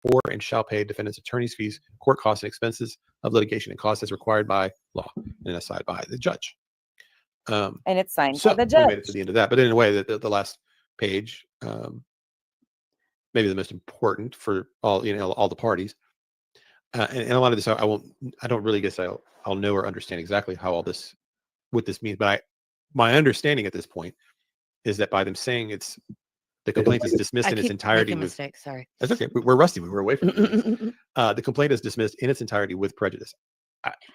for and shall pay defendants' attorney's fees, court costs, and expenses of litigation and costs as required by law and assigned by the judge. And it's signed So by the we judge. made it to the end of that, but in a way, the last page, maybe the most important for all all the parties. And a lot of this, I don't really guess I'll know or understand exactly how what this means. But my understanding at this point is that by them saying the complaint is dismissed I in its keep entirety. making mistakes. Sorry. That's okay. We're rusty. We were away from it. The complaint is dismissed in its entirety with prejudice.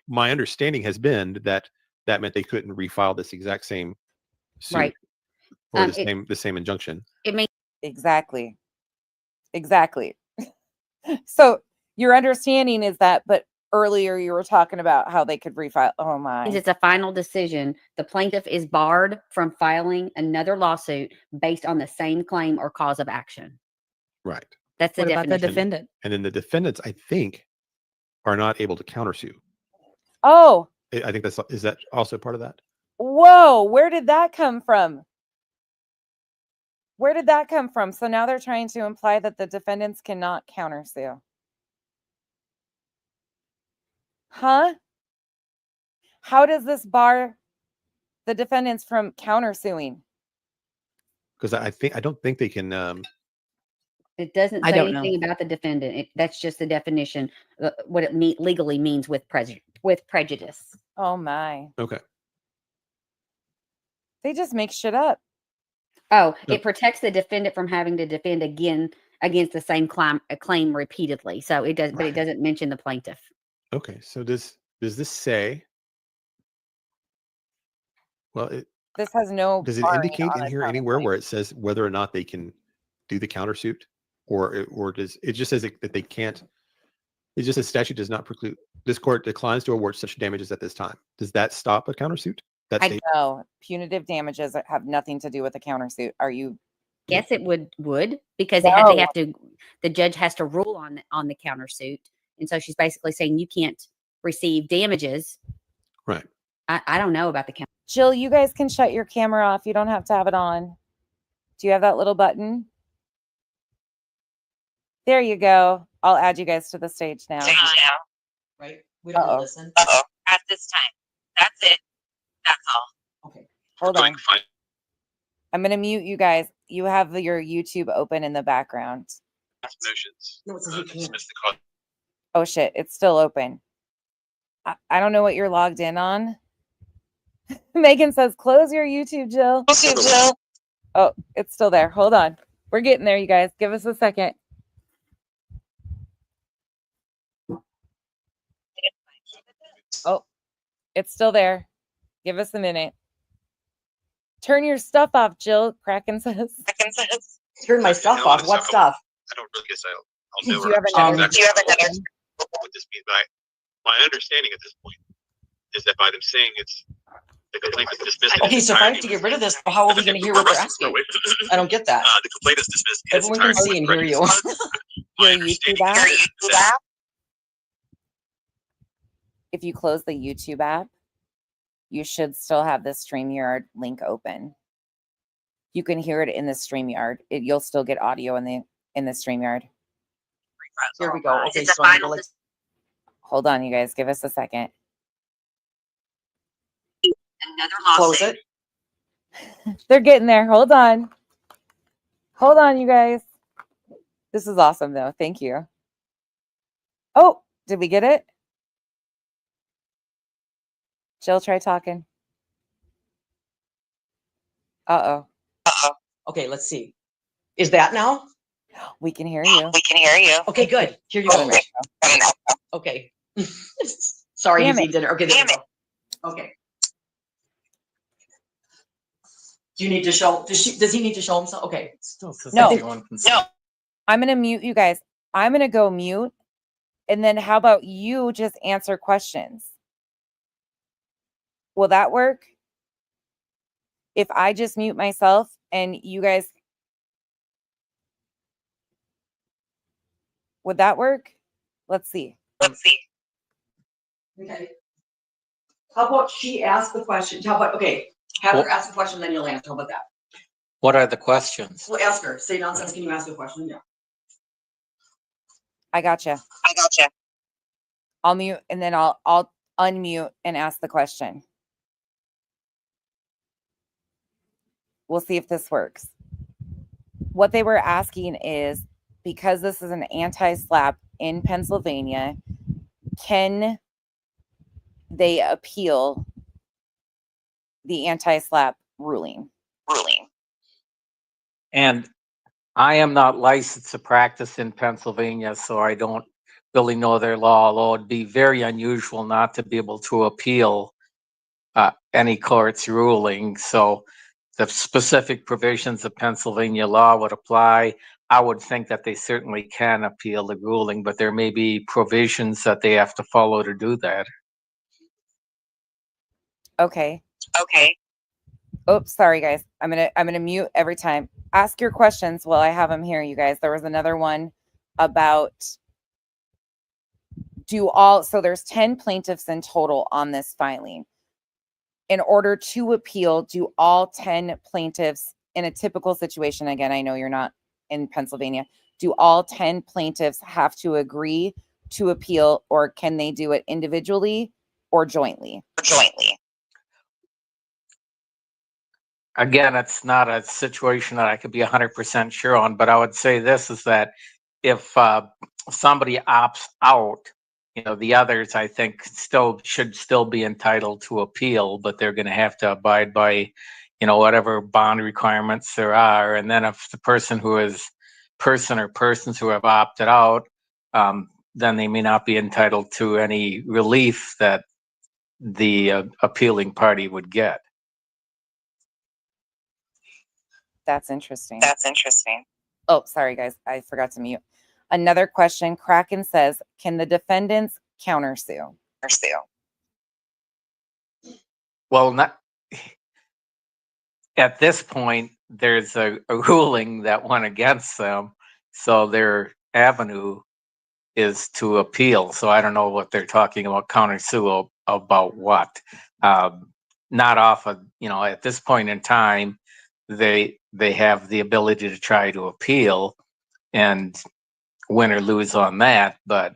My understanding has been that meant they couldn't refile this exact same suit Right. or the same injunction. It may Exactly. So your understanding is that, but earlier you were talking about how they could refile. Oh my. means it's a final decision. The plaintiff is barred from filing another lawsuit based on the same claim or cause of action. Right. That's the What about the definition. defendant? And then the defendants, I think, are not able to countersue. Oh, I think is that also part of that? whoa. Where did that come from? Where did that come from? So now they're trying to imply that the defendants cannot countersue. Huh? How does this bar the defendants from countersuing? Because I don't think they can. It doesn't I say don't know. anything about the defendant. That's just the definition, what it legally means with prejudice. Oh my. Okay. They just make shit up. Oh, No. it protects the defendant from having to defend again against the same claim repeatedly. So it does, but it doesn't mention the plaintiff. Okay. So does this say? Well, This has no. does it barring indicate on in it, here probably. anywhere where it says whether or not they can do the countersuit, or does it just says that they can't? It just says statute does not preclude. This court declines to award such damages at this time. Does that stop a countersuit? That I state? know punitive damages have nothing to do with the countersuit. Are you? Yes, it would because No. they have to. The judge has to rule on the countersuit, and so she's basically saying you can't receive damages. Right. I don't know about the counter. Jill, you guys can shut your camera off. You don't have to have it on. Do you have that little button? There you go. I'll add you guys to the stage now. Right? We don't Uh-oh. listen. At this time. That's it. That's all. Okay. Hold on. I'm going to mute you guys. You have your YouTube open in the background. Motions. No, it says you can't. Dismiss the cause. Oh shit, it's still open. I don't know what you're logged in on. Megan says, close your YouTube, Jill. Oh, it's still there. Hold on. We're getting there, you guys. Give us a second. Oh, it's still there. Give us a minute. Turn your stuff off, Jill. Kraken says. Turn my stuff off. What stuff? I don't really guess I'll Do never you have another? do you have another what this means, but my understanding at this point is that by them saying it's the complaint is dismissed. Okay, so if I have to get rid of this, how are we going to hear what they're asking? I don't get that. The complaint is dismissed. Everyone can see and hear you. Your YouTube app? If you close the YouTube app, you should still have the StreamYard link open. You can hear it in the StreamYard. You'll still get audio in the StreamYard. Here we go. Okay, so I'm gonna Hold on, you guys. Give us a second. Another close lawsuit. it. They're getting there. Hold on. Hold on, you guys. This is awesome, though. Thank you. Oh, did we get it? Jill, try talking. Uh-oh. Okay, let's see. Is that now? We can hear you. We can hear you. Okay, good. Here you Oh, go. Okay. Sorry, Damn he's it. dinner. Okay, there we go. Okay. Do you need to show? Does he need to show himself? Okay. Still says No. everyone can see. No. I'm going to mute you guys. I'm going to go mute. And then how about you just answer questions? Will that work? If I just mute myself and you guys, would that work? Let's see. Let's see. Okay. How about she ask the question? How about, okay, have her ask the question, then you'll answer. How about that? What are the questions? Well, ask her. Say nonsense. Can you ask a question? Yeah. I gotcha. I gotcha. I'll mute and then I'll unmute and ask the question. We'll see if this works. What they were asking is, because this is an anti-SLAPP in Pennsylvania, can they appeal the anti-SLAPP ruling? And I am not licensed to practice in Pennsylvania, so I don't really know their law, although it'd be very unusual not to be able to appeal any court's ruling. So the specific provisions of Pennsylvania law would apply. I would think that they certainly can appeal the ruling, but there may be provisions that they have to follow to do that. Okay. Okay. Oops, sorry guys. I'm gonna mute every time. Ask your questions while I have them here, you guys. There was another one about so there's 10 plaintiffs in total on this filing. In order to appeal, do all 10 plaintiffs in a typical situation, again, I know you're not in Pennsylvania, do all 10 plaintiffs have to agree to appeal, or can they do it individually or jointly? Again, it's not a situation that I could be 100% sure on, but I would say this is that if somebody opts out, the others, I think, should still be entitled to appeal, but they're going to have to abide by, whatever bond requirements there are. And then if the person or persons who have opted out, then they may not be entitled to any relief that the appealing party would get. That's interesting. Oh, Oh, sorry, guys. I forgot to mute. Another question. Kraken says, can the defendants countersue? Well, not at this point, there's a ruling that went against them, so their avenue is to appeal. So I don't know what they're talking about, countersue about what. Not off of, at this point in time, they have the ability to try to appeal and win or lose on that, but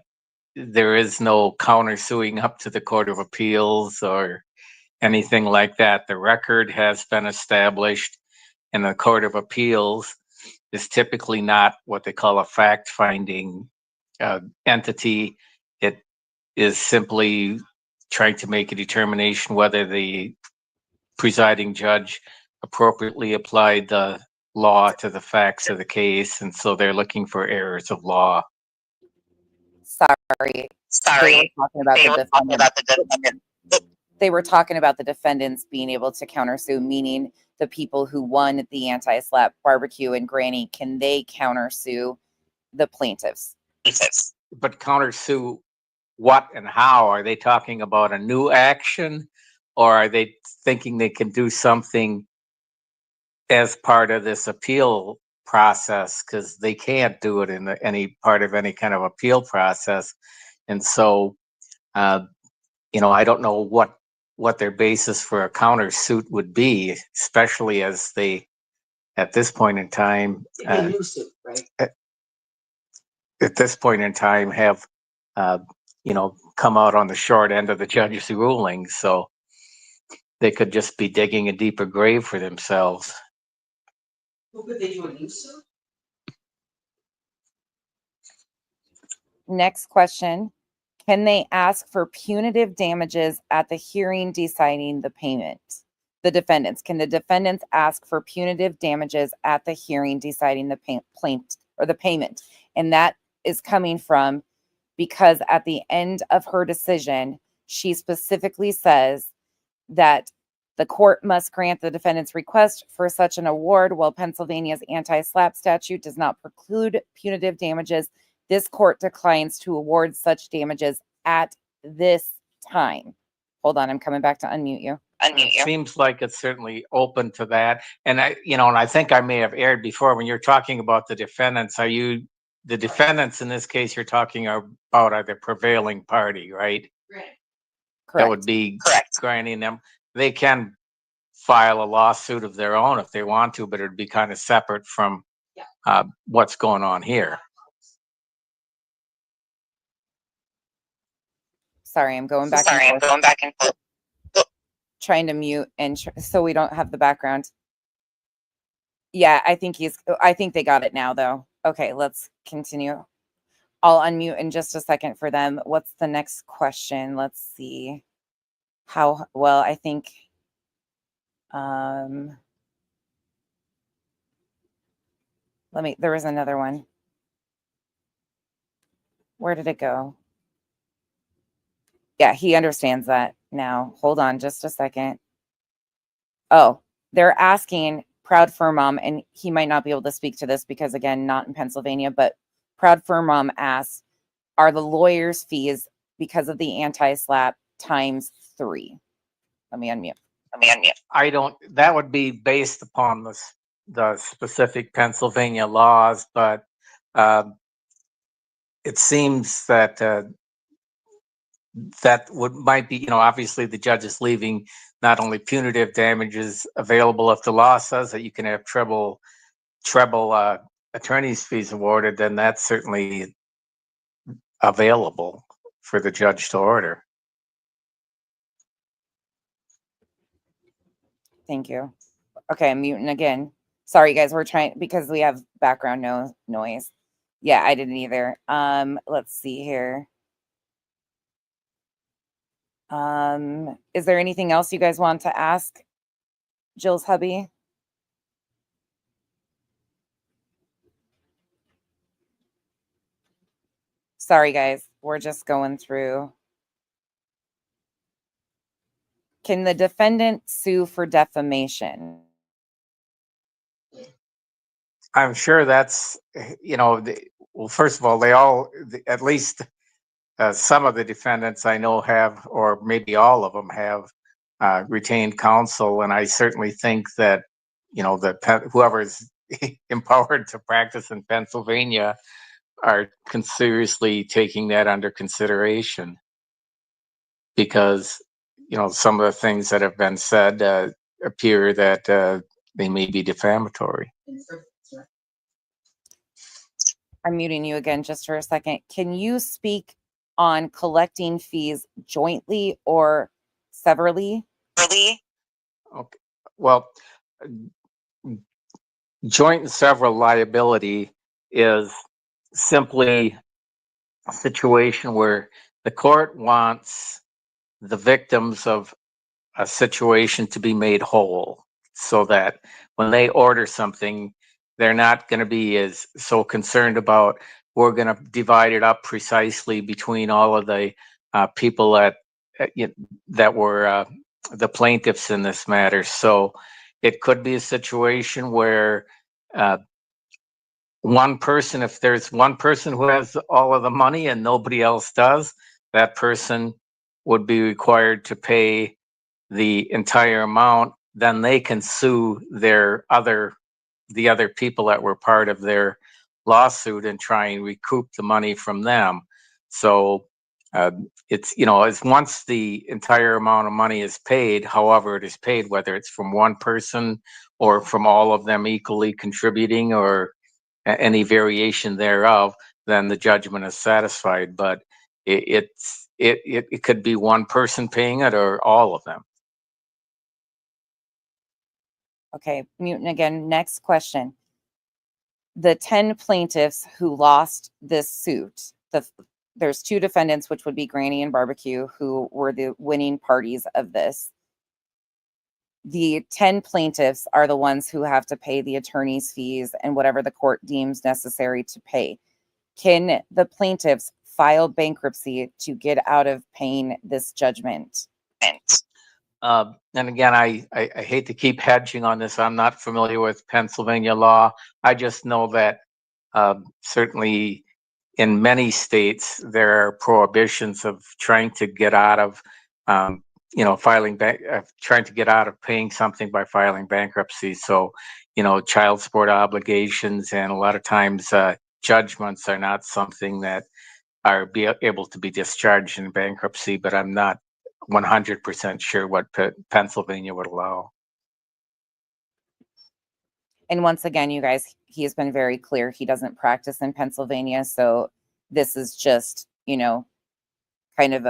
there is no countersuing up to the Court of Appeals or anything like that. The record has been established, and the Court of Appeals is typically not what they call a fact-finding entity, is simply trying to make a determination whether the presiding judge appropriately applied the law to the facts of the case, and so they're looking for errors of law. Sorry. Sorry. They were talking about the defendant. They were talking about the defendants being able to countersue, meaning the people who won the anti-slap barbecue and Granny, can they countersue the plaintiffs? But countersue what and how? Are they talking about a new action, or are they thinking they can do something as part of this appeal process? Because they can't do it in any part of any kind of appeal process. And so, I don't know what their basis for a countersuit would be, especially as they, at this point in time, New suit, right? at this point in time, have come out on the short end of the judge's ruling. So they could just be digging a deeper grave for themselves. Who could they do a new suit? Next question. Can they ask for punitive damages at the hearing deciding the payment? The defendants. Can the defendants ask for punitive damages at the hearing deciding the payment? And that is coming from, because at the end of her decision, she specifically says that the court must grant the defendant's request for such an award, while Pennsylvania's anti-SLAPP statute does not preclude punitive damages. This court declines to award such damages at this time. Hold on, I'm coming back to unmute you. It seems like it's certainly open to that. And I think I may have erred before when you're talking about the defendants. The defendants in this case you're talking about are the prevailing party, right? Right. Correct. That would be granting them. They can file a lawsuit of their own if they want to, but it'd be kind of separate from what's going on here. Sorry, I'm going back. And forth. Trying to mute and so we don't have the background. Yeah, I think they got it now though. Okay, let's continue. I'll unmute in just a second for them. What's the next question? Let's see. How well, I think there was another one. Where did it go? Yeah, he understands that now. Hold on just a second. Oh, they're asking Proud Fur Mom, and he might not be able to speak to this because, again, not in Pennsylvania, but Proud Fur Mom asks, are the lawyers' fees because of the anti-SLAPP times 3? Let me unmute. That would be based upon the specific Pennsylvania laws, but it seems that might be, obviously the judge is leaving not only punitive damages available if the law says that you can have treble attorney's fees awarded, then that's certainly available for the judge to order. Thank you. Okay, I'm muting again. Sorry, guys. We're trying because we have background noise. Yeah, I didn't either. Let's see here. Is there anything else you guys want to ask Jill's hubby? Sorry, guys. We're just going through. Can the defendant sue for defamation? I'm sure that's, well, first of all, at least some of the defendants I know have, or maybe all of them have, retained counsel. And I certainly think that, whoever is empowered to practice in Pennsylvania are seriously taking that under consideration. Because, some of the things that have been said appear that they may be defamatory. I'm muting you again just for a second. Can you speak on collecting fees jointly or severally? Okay. Well, joint and several liability is simply a situation where the court wants the victims of a situation to be made whole, so that when they order something, they're not going to be as so concerned about, we're going to divide it up precisely between all of the people that were the plaintiffs in this matter. So it could be a situation where one person, if there's one person who has all of the money and nobody else does, that person would be required to pay the entire amount. Then they can sue the other people that were part of their lawsuit and try and recoup the money from them. So it's, as once the entire amount of money is paid, however it is paid, whether it's from one person or from all of them equally contributing, or any variation thereof, then the judgment is satisfied. But it could be one person paying it or all of them. Okay, Mutant again. Next question. The 10 plaintiffs who lost this suit, there's 2 defendants, which would be Granny and Barbecue, who were the winning parties of this. The 10 plaintiffs are the ones who have to pay the attorney's fees and whatever the court deems necessary to pay. Can the plaintiffs file bankruptcy to get out of paying this judgment? And again, I hate to keep hedging on this. I'm not familiar with Pennsylvania law. I just know that certainly in many states there are prohibitions of trying to get out of, trying to get out of paying something by filing bankruptcy. So, child support obligations and a lot of times judgments are not something that are able to be discharged in bankruptcy. But I'm not 100% sure what Pennsylvania would allow. And once again, you guys, he has been very clear. He doesn't practice in Pennsylvania. So this is just, kind of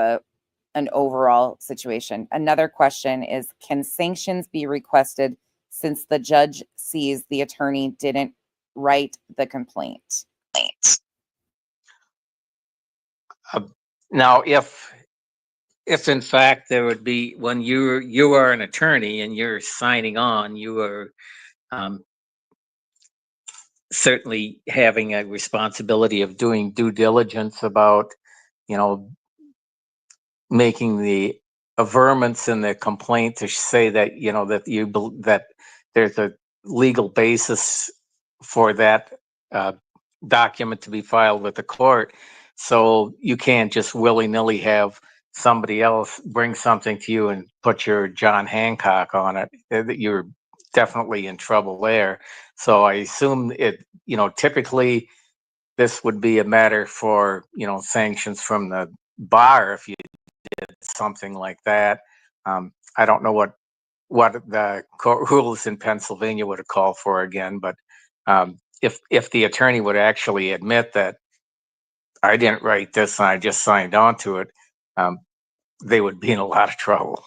an overall situation. Another question is, can sanctions be requested since the judge sees the attorney didn't write the complaint? Now, if in fact there would be, when you are an attorney and you're signing on, you are certainly having a responsibility of doing due diligence about, making the averments in the complaint to say that, that there's a legal basis for that document to be filed with the court. So you can't just willy-nilly have somebody else bring something to you and put your John Hancock on it. You're definitely in trouble there. So I assume it, typically this would be a matter for, sanctions from the bar if you did something like that. I don't know what the court rules in Pennsylvania would have called for again, but if the attorney would actually admit that I didn't write this and I just signed on to it, they would be in a lot of trouble.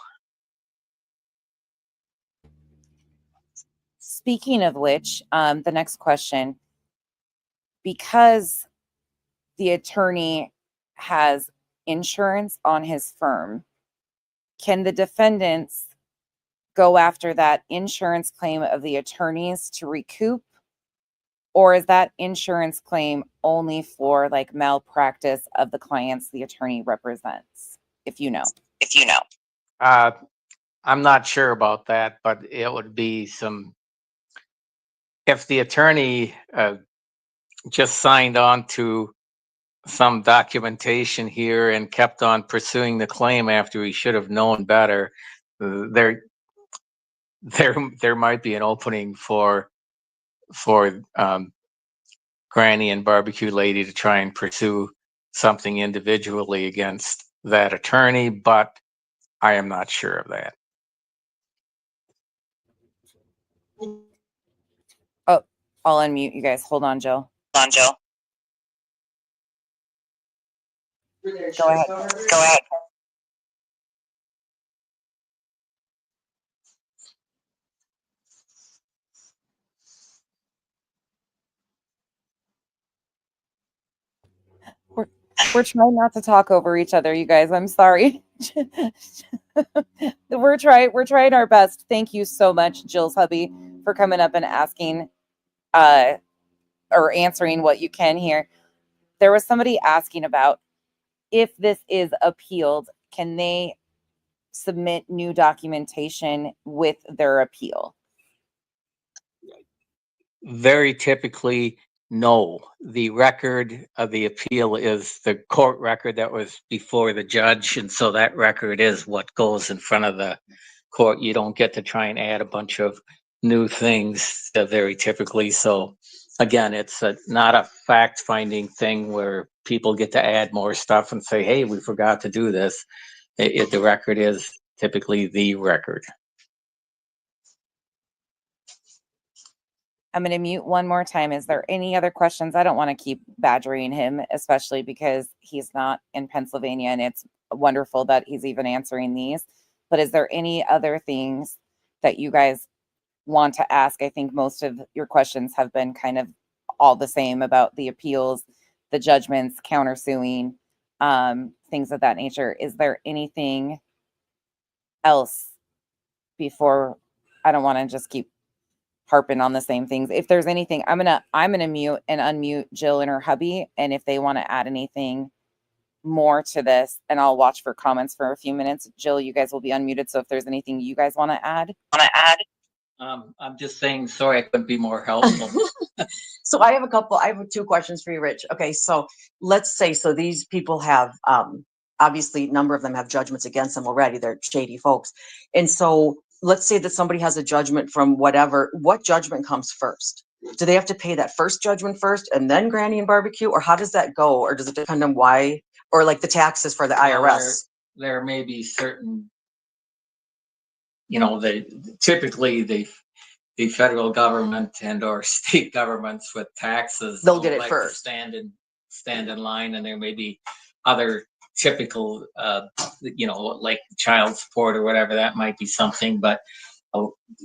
Speaking of which, the next question, because the attorney has insurance on his firm, can the defendants go after that insurance claim of the attorneys to recoup? Or is that insurance claim only for like malpractice of the clients the attorney represents? If you know. I'm not sure about that, but it would be if the attorney just signed on to some documentation here and kept on pursuing the claim after he should have known better, there might be an opening for Granny and Barbecue Lady to try and pursue something individually against that attorney, but I am not sure of that. Oh, I'll unmute you guys. Hold on, Jill. Go ahead. We're trying not to talk over each other, you guys. I'm sorry. We're trying our best. Thank you so much, Jill's hubby, for coming up and asking or answering what you can here. There was somebody asking about if this is appealed, can they submit new documentation with their appeal? Very typically, no. The record of the appeal is the court record that was before the judge, and so that record is what goes in front of the court. You don't get to try and add a bunch of new things very typically. So again, it's not a fact-finding thing where people get to add more stuff and say, hey, we forgot to do this. The record is typically the record. I'm going to mute one more time. Is there any other questions? I don't want to keep badgering him, especially because he's not in Pennsylvania, and it's wonderful that he's even answering these. But is there any other things that you guys want to ask? I think most of your questions have been kind of all the same about the appeals, the judgments, countersuing, things of that nature. Is there anything else before? I don't want to just keep harping on the same things. If there's anything, I'm gonna mute and unmute Jill and her hubby, and if they want to add anything more to this, and I'll watch for comments for a few minutes. Jill, you guys will be unmuted, so if there's anything you guys want to add. I'm just saying, sorry, I couldn't be more helpful. So I have 2 questions for you, Rich. Okay, so let's say, so these people have, obviously, a number of them have judgments against them already. They're shady folks. And so let's say that somebody has a judgment from whatever, what judgment comes first? Do they have to pay that first judgment first and then Granny and barbecue? Or how does that go? Or does it depend on why, or like the taxes for the IRS? There may be certain, typically the federal government and or state governments with taxes, They'll get it like first. Stand in line, and there may be other typical, like child support or whatever, that might be something, but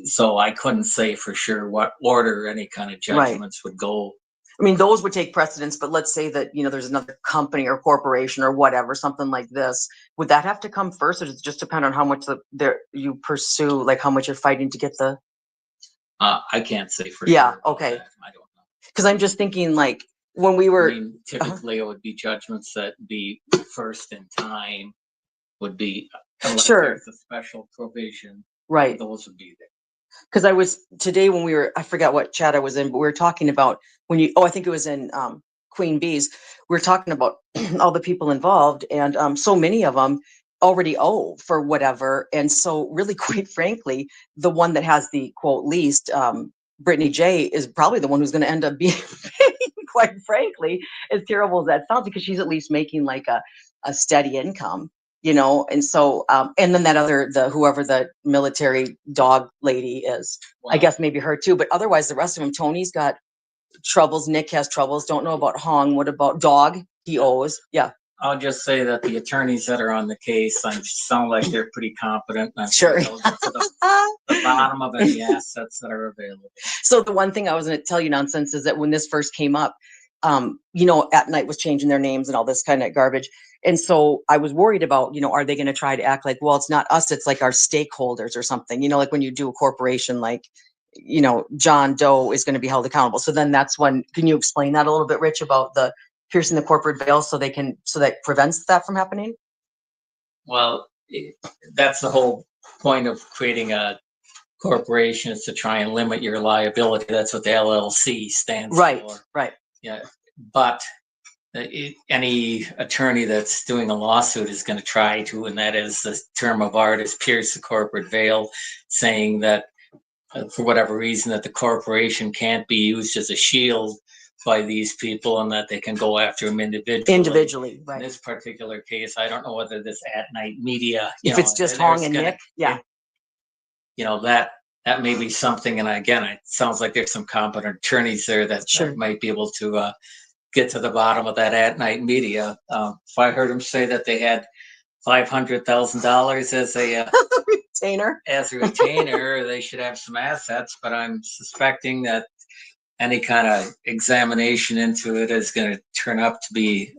so I couldn't say for sure what order any kind of judgments would go. I mean, those would take precedence, but let's say that, there's another company or corporation or whatever, something like this. Would that have to come first, or does it just depend on how much you pursue, like how much you're fighting to get the? I can't say for Yeah, sure. okay. I don't know. Because I'm just thinking, like, when we were. Typically it would be judgments that be first in time would be, unless Sure. there's a special provision. Right. Those would be there. Because I was today when I forgot what chat I was in, but we were talking about I think it was in Queen Bee's. We were talking about all the people involved, and so many of them already owe for whatever. And so really, quite frankly, the one that has the quote least, Brittany J, is probably the one who's going to end up being paid, quite frankly, as terrible as that sounds, because she's at least making like a steady income. And so, and then whoever the military dog lady is, wow. I guess maybe her too, but otherwise the rest of them, Tony's got troubles, Nick has troubles, don't know about Hong, what about Dog, he owes, yeah. I'll just say that the attorneys that are on the case, sound like they're pretty competent. And sure. They'll get to the bottom of any assets that are available. So the one thing I was going to tell you, Nonsense, is that when this first came up, At Night was changing their names and all this kind of garbage. And so I was worried about, are they going to try to act like, well, it's not us, it's like our stakeholders or something, like when you do a corporation, like, John Doe is going to be held accountable. So then that's when, can you explain that a little bit, Rich, about the piercing the corporate veil so that prevents that from happening? Well, that's the whole point of creating a corporation, is to try and limit your liability. That's what the LLC stands for. Right. Yeah. But any attorney that's doing a lawsuit is going to try to, and that is the term of art, is pierce the corporate veil, saying that for whatever reason that the corporation can't be used as a shield by these people, and that they can go after them individually. Right. In this particular case, I don't know whether this At Night Media, if it's just Hong and Nick, yeah. That may be something, and again, it sounds like there's some competent attorneys there that might be able to get to the bottom of that At Night Media. If I heard them say that they had $500,000 as a retainer, they should have some assets. But I'm suspecting that any kind of examination into it is going to turn up to be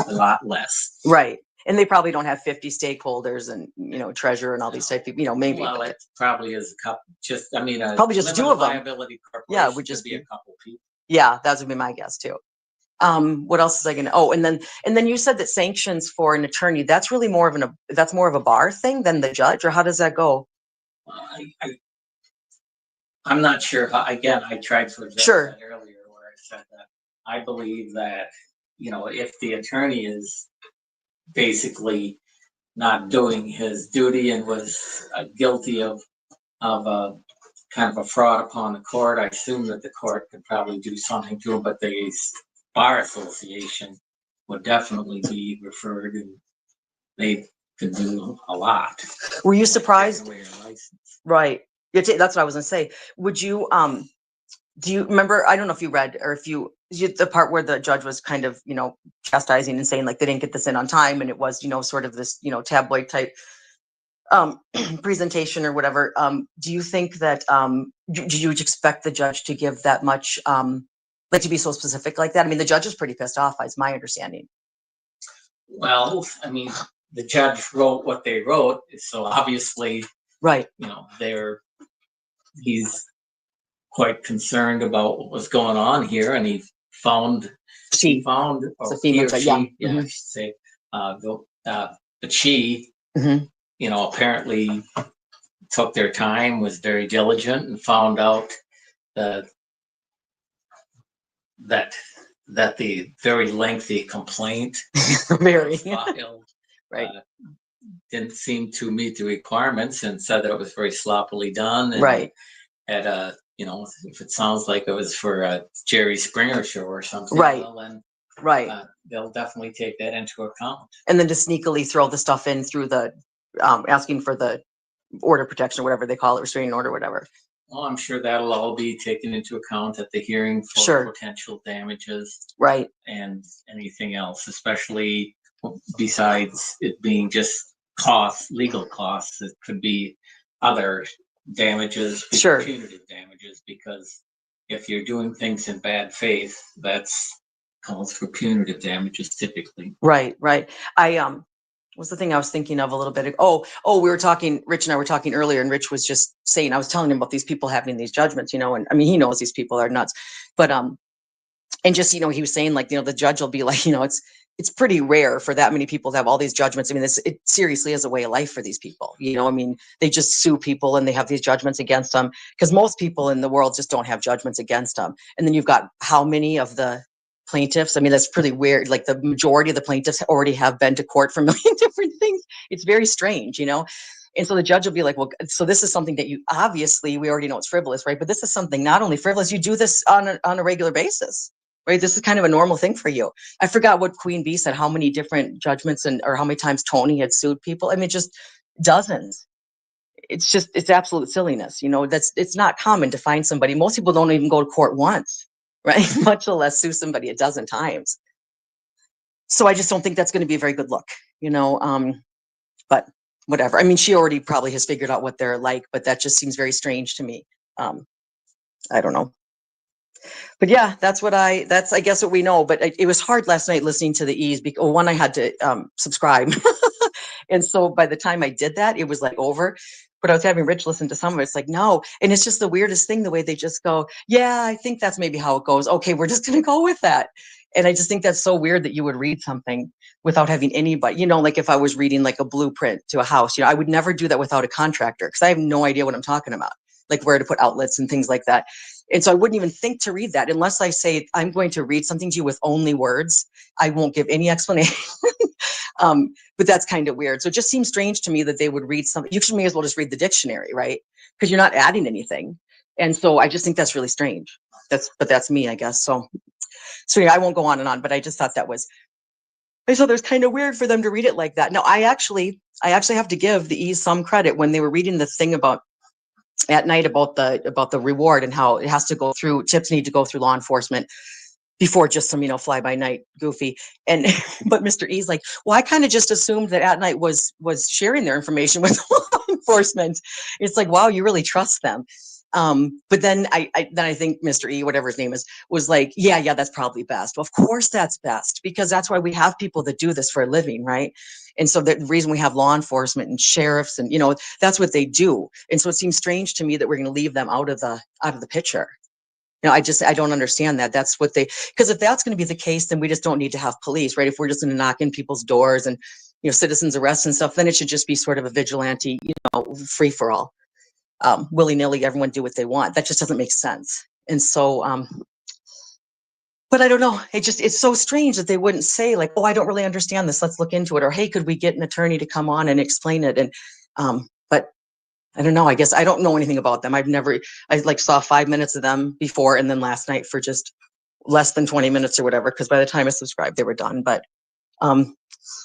a lot less. Right. And they probably don't have 50 stakeholders and, you know, treasurer and all these type of, you know, maybe. Well, but it probably is a couple, just, I mean, probably just two limited of them. liability Yeah, corporation would just could be a couple people. Yeah, that would be my guess too. What else is I gonna, oh, and then you said that sanctions for an attorney, that's really more of that's more of a bar thing than the judge, or how does that go? I'm not sure how, again, I tried to address Sure. that earlier where I said that I believe that, you know, if the attorney is basically not doing his duty and was guilty of kind of a fraud upon the court, I assume that the court could probably do something to him, but the Bar Association would definitely be referred, and they could do a lot. Were you Like surprised? taking away your license. Right. That's what I was gonna say. Would you, do you remember, I don't know if you read or if the part where the judge was kind of, you know, chastising and saying like they didn't get this in on time, and it was, you know, sort of this, you know, tabloid type presentation or whatever. Do you think that do you expect the judge to give that much, like to be so specific like that? I mean, the judge is pretty pissed off, is my understanding. Well, I mean, the judge wrote what they wrote, so obviously, right, you know, he's quite concerned about what was going on here, and he found, or he or she, yeah, I should say, but she, you know, apparently took their time, was very diligent, and found out that the very lengthy complaint very filed, right, didn't seem to meet the requirements, and said that it was very sloppily done, and right, at a, you know, if it sounds like it was for a Jerry Springer show or something, right, well, then right, they'll definitely take that into account. And then to sneakily throw the stuff in through the asking for the order protection or whatever they call it, restraining order, whatever. Well, I'm sure that'll all be taken into account at the hearing for Sure. potential damages, right, and anything else, especially besides it being just costs, legal costs. It could be other damages, Sure. punitive damages, because if you're doing things in bad faith, that's calls for punitive damages typically. right, right. What's the thing I was thinking of a little bit ago? Oh, we were talking, Rich and I were talking earlier, and Rich was just saying, I was telling him about these people having these judgments, you know, and I mean, he knows these people are nuts, but, and just, you know, he was saying like, you know, the judge will be like, you know, it's pretty rare for that many people to have all these judgments. I mean, it seriously is a way of life for these people. You know, I mean, they just sue people and they have these judgments against them, because most people in the world just don't have judgments against them. And then you've got how many of the plaintiffs? I mean, that's pretty weird. Like the majority of the plaintiffs already have been to court for a million different things. It's very strange, you know? And so the judge will be like, well, so this is something that you, obviously we already know it's frivolous, right? But this is something not only frivolous, you do this on a regular basis. Right, this is kind of a normal thing for you. I forgot what Queen Bee said, how many different judgments or how many times Tony had sued people. I mean, just dozens. It's absolute silliness. You know, it's not common to find somebody. Most people don't even go to court once, right? Much less sue somebody a dozen times. So I just don't think that's going to be a very good look, you know, but whatever. I mean, she already probably has figured out what they're like, but that just seems very strange to me. I don't know. But yeah, that's I guess what we know. But it was hard last night listening to the E's because one, I had to subscribe. And so by the time I did that, it was like over. But I was having Rich listen to some of it. It's like, no. And it's just the weirdest thing, the way they just go, yeah, I think that's maybe how it goes. Okay, we're just going to go with that. And I just think that's so weird that you would read something without having anybody, you know, like if I was reading like a blueprint to a house, you know, I would never do that without a contractor, because I have no idea what I'm talking about, like where to put outlets and things like that. And so I wouldn't even think to read that unless I say, I'm going to read something to you with only words. I won't give any explanation. But that's kind of weird. So it just seems strange to me that they would read something. You may as well just read the dictionary, right? Because you're not adding anything. And so I just think that's really strange. But that's me, I guess. So yeah, I won't go on and on, but I just thought that was, I thought it was kind of weird for them to read it like that. No, I actually have to give the E's some credit when they were reading the thing about at night about the reward and how it has to go through, tips need to go through law enforcement before just some, you know, fly by night goofy. And but Mr. E's like, well, I kind of just assumed that at night was sharing their information with law enforcement. It's like, wow, you really trust them. But then I think Mr. E, whatever his name is, was like, yeah, that's probably best. Well, of course that's best, because that's why we have people that do this for a living, right? And so the reason we have law enforcement and sheriffs and, that's what they do. And so it seems strange to me that we're going to leave them out of the picture. I don't understand that. That's what because if that's going to be the case, then we just don't need to have police, right? If we're just going to knock in people's doors and, citizens arrests and stuff, then it should just be sort of a vigilante, free for all. Willy-nilly, everyone do what they want. That just doesn't make sense. And so, but I don't know. It's so strange that they wouldn't say like, oh, I don't really understand this. Let's look into it. Or, hey, could we get an attorney to come on and explain it? And, but I don't know. I guess I don't know anything about them. I saw 5 minutes of them before. And then last night for just less than 20 minutes or whatever. Cause by the time I subscribed, they were done. But,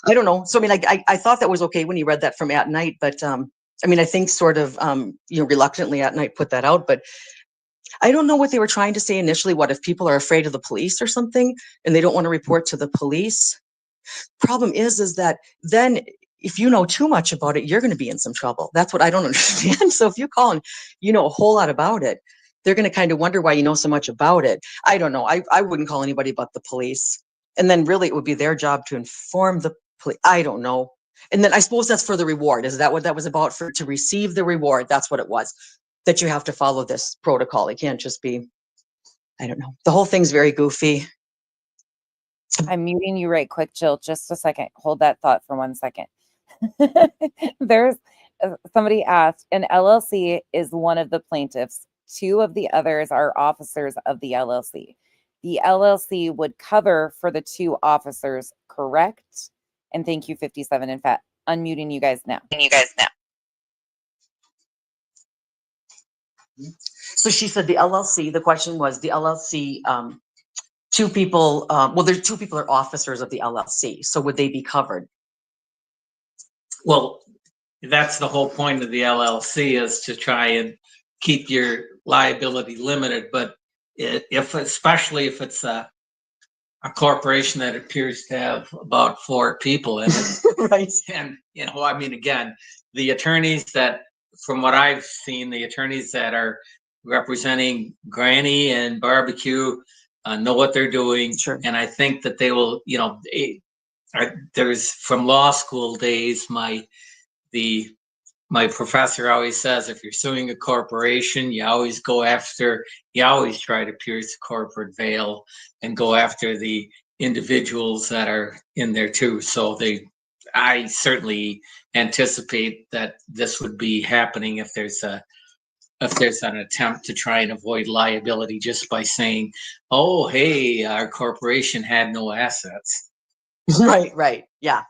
I don't know. So, I mean, I thought that was okay when you read that from At Night, but, I think sort of, reluctantly At Night put that out, but I don't know what they were trying to say initially. What if people are afraid of the police or something and they don't want to report to the police? Problem is that then if you know too much about it, you're going to be in some trouble. That's what I don't understand. So if you call and you know a whole lot about it, they're going to kind of wonder why you know so much about it. I don't know. I wouldn't call anybody but the police. And then really it would be their job to inform the police. I don't know. And then I suppose that's for the reward. Is that what that was about? To receive the reward? That's what it was. That you have to follow this protocol. It can't just be, I don't know. The whole thing's very goofy. I'm muting you right quick, Jill. Just a second. Hold that thought for 1 second. There's somebody asked, an LLC is one of the plaintiffs. 2 of the others are officers of the LLC. The LLC would cover for the 2 officers, correct? And thank you, 57 in fat. Unmuting you guys now. So she said the LLC, the question was the LLC, 2 people, there's 2 people are officers of the LLC. So would they be covered? Well, that's the whole point of the LLC, is to try and keep your liability limited. But especially if it's a corporation that appears to have about 4 people in it. Right. And, again, the attorneys that, from what I've seen, the attorneys that are representing Granny and Barbecue know what they're doing. Sure. And I think that they will, there's from law school days, my professor always says, if you're suing a corporation, you always try to pierce the corporate veil and go after the individuals that are in there too. So I certainly anticipate that this would be happening if there's an attempt to try and avoid liability just by saying, oh, hey, our corporation had no assets. Right. Yeah.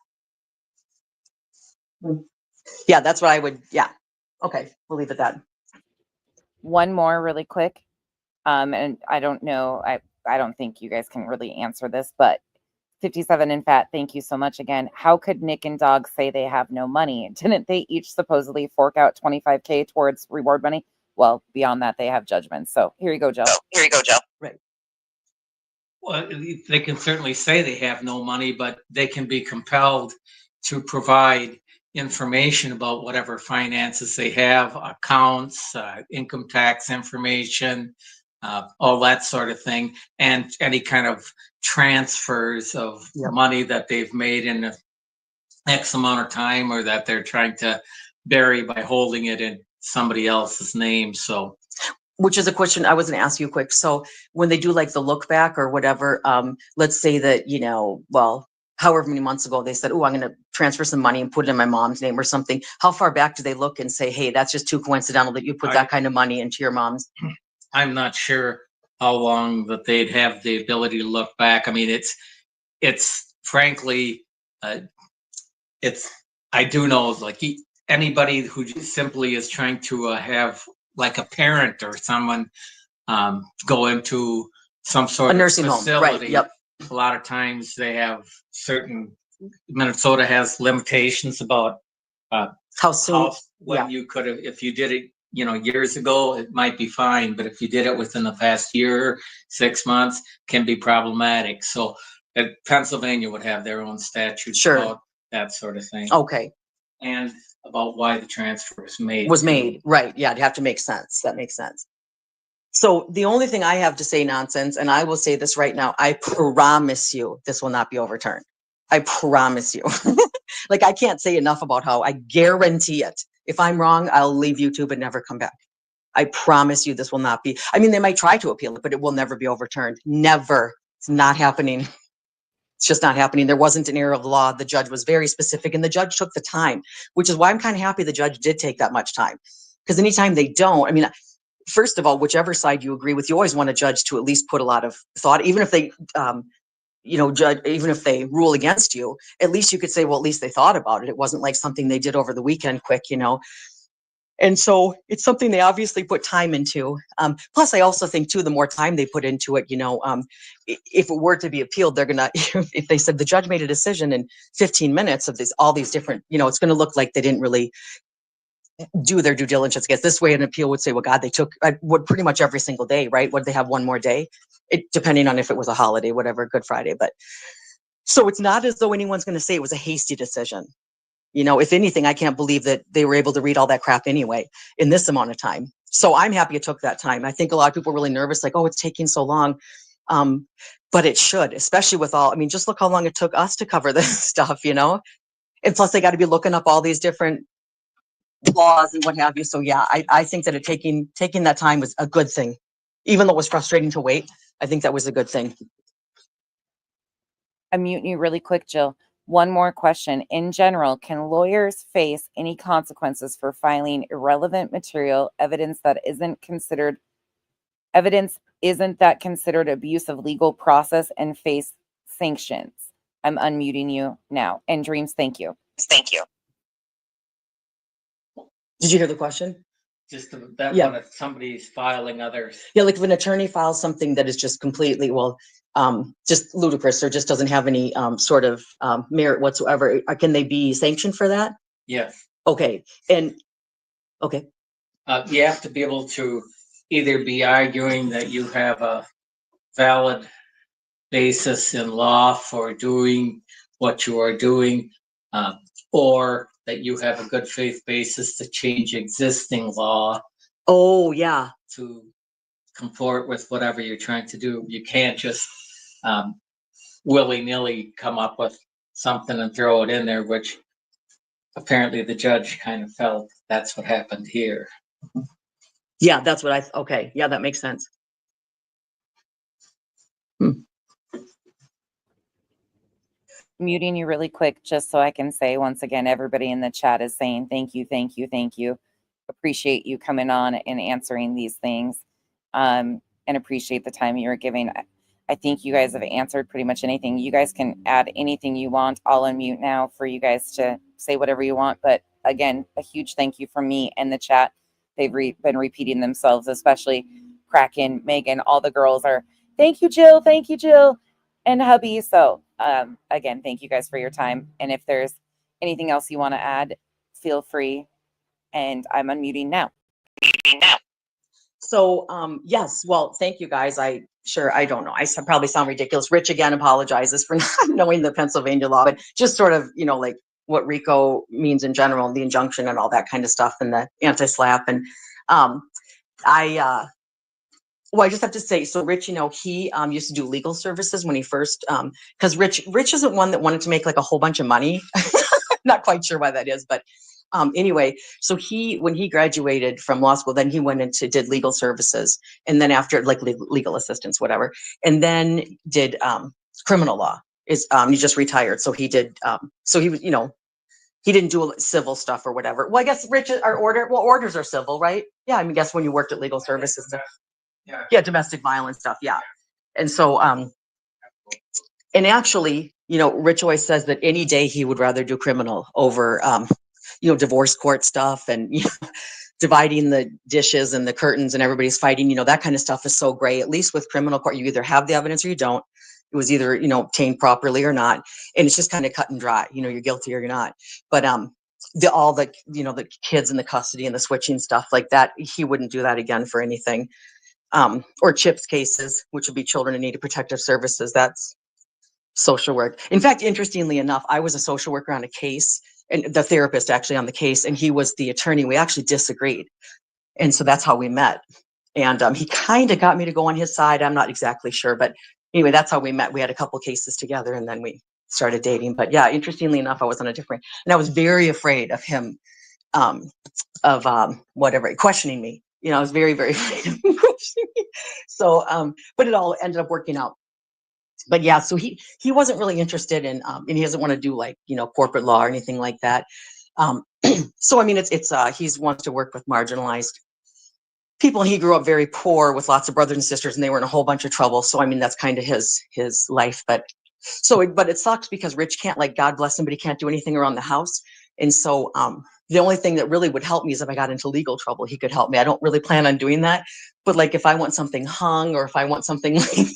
Yeah, that's what I would. Yeah. Okay. We'll leave it at that. One more really quick. And I don't know. I don't think you guys can really answer this, but 57 in fat, thank you so much again. How could Nick and Dog say they have no money? Didn't they each supposedly fork out $25K towards reward money? Well, beyond that, they have judgments. So here you go, Joe. Right. Well, they can certainly say they have no money, but they can be compelled to provide information about whatever finances they have, accounts, income tax information, all that sort of thing, and any kind of transfers of money that they've made in X amount of time, or that they're trying to bury by holding it in somebody else's name. So, which is a question I was going to ask you quick. So when they do like the look back or whatever, let's say that, however many months ago they said, oh, I'm going to transfer some money and put it in my mom's name or something. How far back do they look and say, hey, that's just too coincidental that you put that kind of money into your mom's? I'm not sure how long that they'd have the ability to look back. I mean, it's frankly, I do know, like, anybody who simply is trying to have like a parent or someone go into some sort of nursing facility. Home, right? Yep. A lot of times they have Minnesota has limitations about how soon you could have, if you did it, years ago, it might be fine, but if you did it within the past year, 6 months, can be problematic. So Pennsylvania would have their own statutes about that sort of thing. Okay. And about why the transfer was made. Was made, right? Yeah, it'd have to make sense. That makes sense. So the only thing I have to say, nonsense, and I will say this right now, I promise you this will not be overturned. I promise you. Like, I can't say enough about how I guarantee it. If I'm wrong, I'll leave YouTube and never come back. I promise you this will not be. I mean, they might try to appeal it, but it will never be overturned. Never. It's not happening. It's just not happening. There wasn't an error of the law. The judge was very specific, and the judge took the time, which is why I'm kind of happy the judge did take that much time. Because anytime they don't, I mean, first of all, whichever side you agree with, you always want a judge to at least put a lot of thought, even if they, judge, even if they rule against you, at least you could say, well, at least they thought about it. It wasn't like something they did over the weekend quick, And so it's something they obviously put time into. Plus, I also think too, the more time they put into it, if it were to be appealed, they're gonna. If they said the judge made a decision in 15 minutes of all these different, it's going to look like they didn't really do their due diligence. I guess this way an appeal would say, well, God, they took would pretty much every single day, right? Would they have one more day? Depending on if it was a holiday, whatever, Good Friday. But so it's not as though anyone's going to say it was a hasty decision. If anything, I can't believe that they were able to read all that crap anyway in this amount of time. So I'm happy it took that time. I think a lot of people are really nervous, like, oh, it's taking so long. But it should, especially with just look how long it took us to cover this stuff, And plus they got to be looking up all these different laws and what have you. So yeah, I think that taking that time was a good thing. Even though it was frustrating to wait, I think that was a good thing. I'm muting you really quick, Jill. One more question. In general, can lawyers face any consequences for filing irrelevant material, evidence isn't that considered abuse of legal process and face sanctions? I'm unmuting you now. And Dreams, thank you. Thank you. Did you hear the question? Just that Yeah. one, if somebody's filing others. Yeah, like if an attorney files something that is just completely, just ludicrous or just doesn't have any sort of merit whatsoever, can they be sanctioned for that? Yes. Okay. And okay. You have to be able to either be arguing that you have a valid basis in law for doing what you are doing, or that you have a good faith basis to change existing law. Oh, yeah. To comport with whatever you're trying to do. You can't just willy-nilly come up with something and throw it in there, which apparently the judge kind of felt that's what happened here. Yeah, that's what okay. Yeah, that makes sense. Muting you really quick just so I can say once again, everybody in the chat is saying thank you, thank you, thank you. Appreciate you coming on and answering these things, and appreciate the time you were giving. I think you guys have answered pretty much anything. You guys can add anything you want. I'll unmute now for you guys to say whatever you want. But again, a huge thank you from me and the chat. They've been repeating themselves, especially Kraken, Megan, all the girls are, thank you, Jill, and hubby. So again, thank you guys for your time. And if there's anything else you want to add, feel free. And I'm unmuting now. So yes, well, thank you guys. I don't know. I probably sound ridiculous. Rich again apologizes for not knowing the Pennsylvania law, but just sort of, like what RICO means in general, the injunction and all that kind of stuff, and the anti-SLAPP. And I just have to say, so Rich, he used to do legal services when he first, because Rich isn't one that wanted to make like a whole bunch of money. Not quite sure why that is, but anyway, so when he graduated from law school, then he went did legal services, and then after like legal assistance, whatever, and then did criminal law. He just retired, so he did. So he was, he didn't do civil stuff or whatever. Well, I guess orders are civil, right? Yeah, I guess when you worked at legal services, yeah, domestic violence stuff, yeah. And so, and actually, Rich always says that any day he would rather do criminal over, divorce court stuff and dividing the dishes and the curtains and everybody's fighting, that kind of stuff is so gray. At least with criminal court, you either have the evidence or you don't. It was either, obtained properly or not. And it's just kind of cut and dry, you're guilty or you're not. But the kids in the custody and the switching stuff like that, he wouldn't do that again for anything. Or CHIPS cases, which would be children in need of protective services. That's social work. In fact, interestingly enough, I was a social worker on a case and the therapist actually on the case, and he was the attorney. We actually disagreed. And so that's how we met. And he kind of got me to go on his side. I'm not exactly sure, but anyway, that's how we met. We had a couple cases together, and then we started dating. But yeah, interestingly enough, I was on a different, and I was very afraid of him, whatever, questioning me. You know, I was very, very afraid of him questioning me. So, but it all ended up working out. But yeah, so he wasn't really interested in, and he doesn't want to do like, you know, corporate law or anything like that. So I mean, he wants to work with marginalized people. He grew up very poor with lots of brothers and sisters, and they were in a whole bunch of trouble. So I mean, that's kind of his life. But it sucks because Rich can't, like, God bless him, but he can't do anything around the house. And so the only thing that really would help me is if I got into legal trouble, he could help me. I don't really plan on doing that, but like if I want something hung, or if I want something like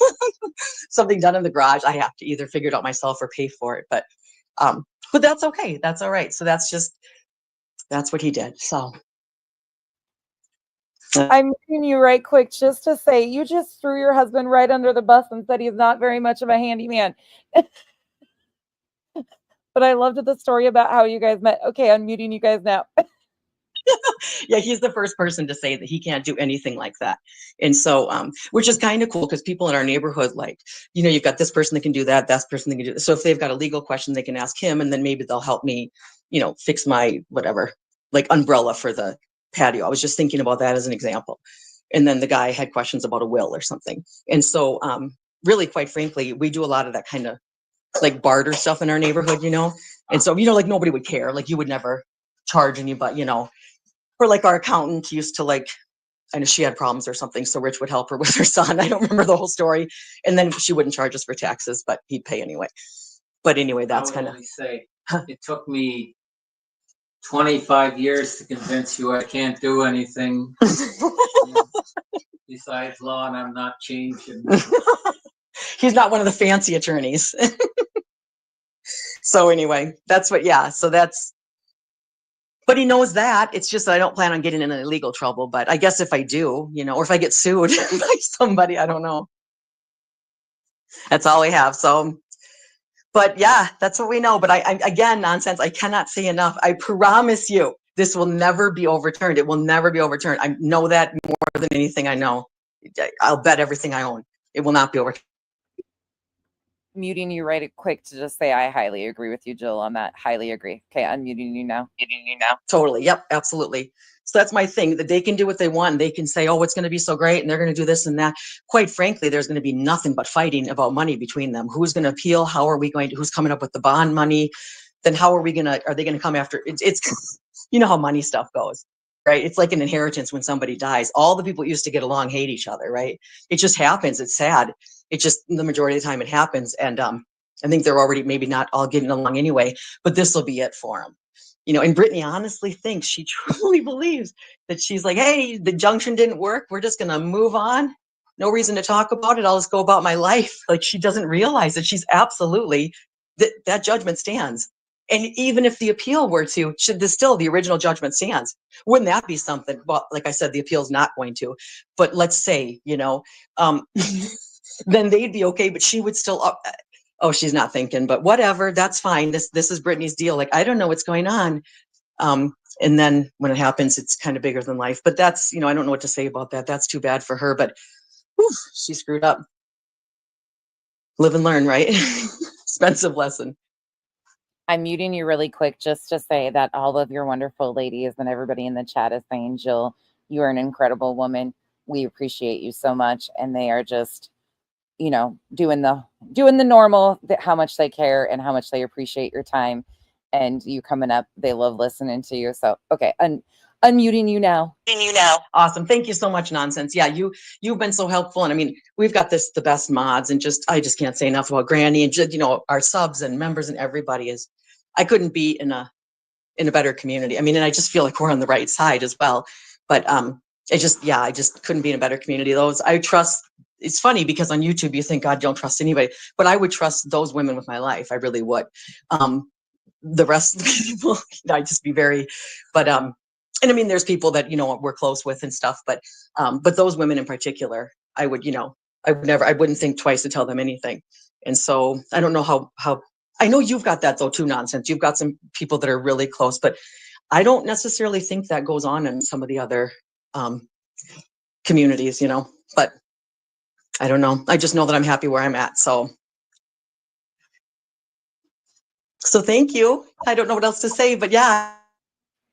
something done in the garage, I have to either figure it out myself or pay for it. But that's okay. That's all right. So that's what he did. So I'm meeting you right quick just to say you just threw your husband right under the bus and said he's not very much of a handyman. But I loved the story about how you guys met. Okay, I'm muting you guys now. yeah, he's the first person to say that he can't do anything like that. And so, which is kind of cool, because people in our neighborhood, like, you know, you've got this person that can do that, that person that can do that. So if they've got a legal question, they can ask him, and then maybe they'll help me, you know, fix my whatever, like umbrella for the patio. I was just thinking about that as an example. And then the guy had questions about a will or something. And so, really, quite frankly, we do a lot of that kind of like barter stuff in our neighborhood, you know? And so, you know, like nobody would care. Like you would never charge anybody, you know, or like our accountant used to, like, I know she had problems or something, so Rich would help her with her son. I don't remember the whole story. And then she wouldn't charge us for taxes, but he'd pay anyway. But anyway, that's kind of. Say it took me 25 years to convince you I can't do anything besides law, and I'm not changing. He's not one of the fancy attorneys. So anyway, that's what, yeah. So that's, but he knows that. It's just that I don't plan on getting in any legal trouble. But I guess if I do, you know, or if I get sued by somebody, I don't know. That's all we have. So, but yeah, that's what we know. But I again, nonsense. I cannot say enough. I promise you, this will never be overturned. It will never be overturned. I know that more than anything I know. I'll bet everything I own. It will not be overturned. Muting you right quick to just say I highly agree with you, Jill, on that. Highly agree. Okay, unmuting you now. Totally. Yep. Absolutely. So that's my thing, that they can do what they want. They can say, oh, it's going to be so great, and they're going to do this and that. Quite frankly, there's going to be nothing but fighting about money between them. Who's going to appeal? How are we going to, who's coming up with the bond money? Then how are they going to come after? It's you know how money stuff goes, right? It's like an inheritance when somebody dies. All the people used to get along hate each other, right? It just happens. It's sad. It just, the majority of the time it happens. And I think they're already maybe not all getting along anyway, but this will be it for them. You know, and Brittany honestly thinks, she truly believes that she's like, hey, the junction didn't work. We're just going to move on. No reason to talk about it. I'll just go about my life. Like, she doesn't realize that she's absolutely, that judgment stands. And even if the appeal were to, the original judgment stands. Wouldn't that be something? Well, like I said, the appeal's not going to, but let's say, you know, then they'd be okay, but she would still, oh, she's not thinking, but whatever, that's fine. This is Brittany's deal. Like, I don't know what's going on. And then when it happens, it's kind of bigger than life. But that's, you know, I don't know what to say about that. That's too bad for her, but whew, she screwed up. Live and learn, right? Expensive lesson. I'm muting you really quick just to say that all of your wonderful ladies and everybody in the chat is saying, Jill, you are an incredible woman. We appreciate you so much. And they are just, you know, doing the normal, how much they care and how much they appreciate your time and you coming up. They love listening to you. So, okay. Unmuting you now. Awesome. Thank you so much, Nonsense. Yeah, you've been so helpful. And I mean, we've got the best mods, and I just can't say enough about Granny and just, you know, our subs and members and everybody is, I couldn't be in a better community. I mean, and I just feel like we're on the right side as well. But I just couldn't be in a better community. I trust. It's funny because on YouTube you think, God, don't trust anybody, but I would trust those women with my life. I really would. The rest of the people, I'd just be very, but and I mean, there's people that, you know, we're close with and stuff, but those women in particular, I would, you know, I wouldn't think twice to tell them anything. And so I don't know how I know you've got that though too, Nonsense. You've got some people that are really close, but I don't necessarily think that goes on in some of the other communities, you know, but I don't know. I just know that I'm happy where I'm at. So thank you. I don't know what else to say, but yeah.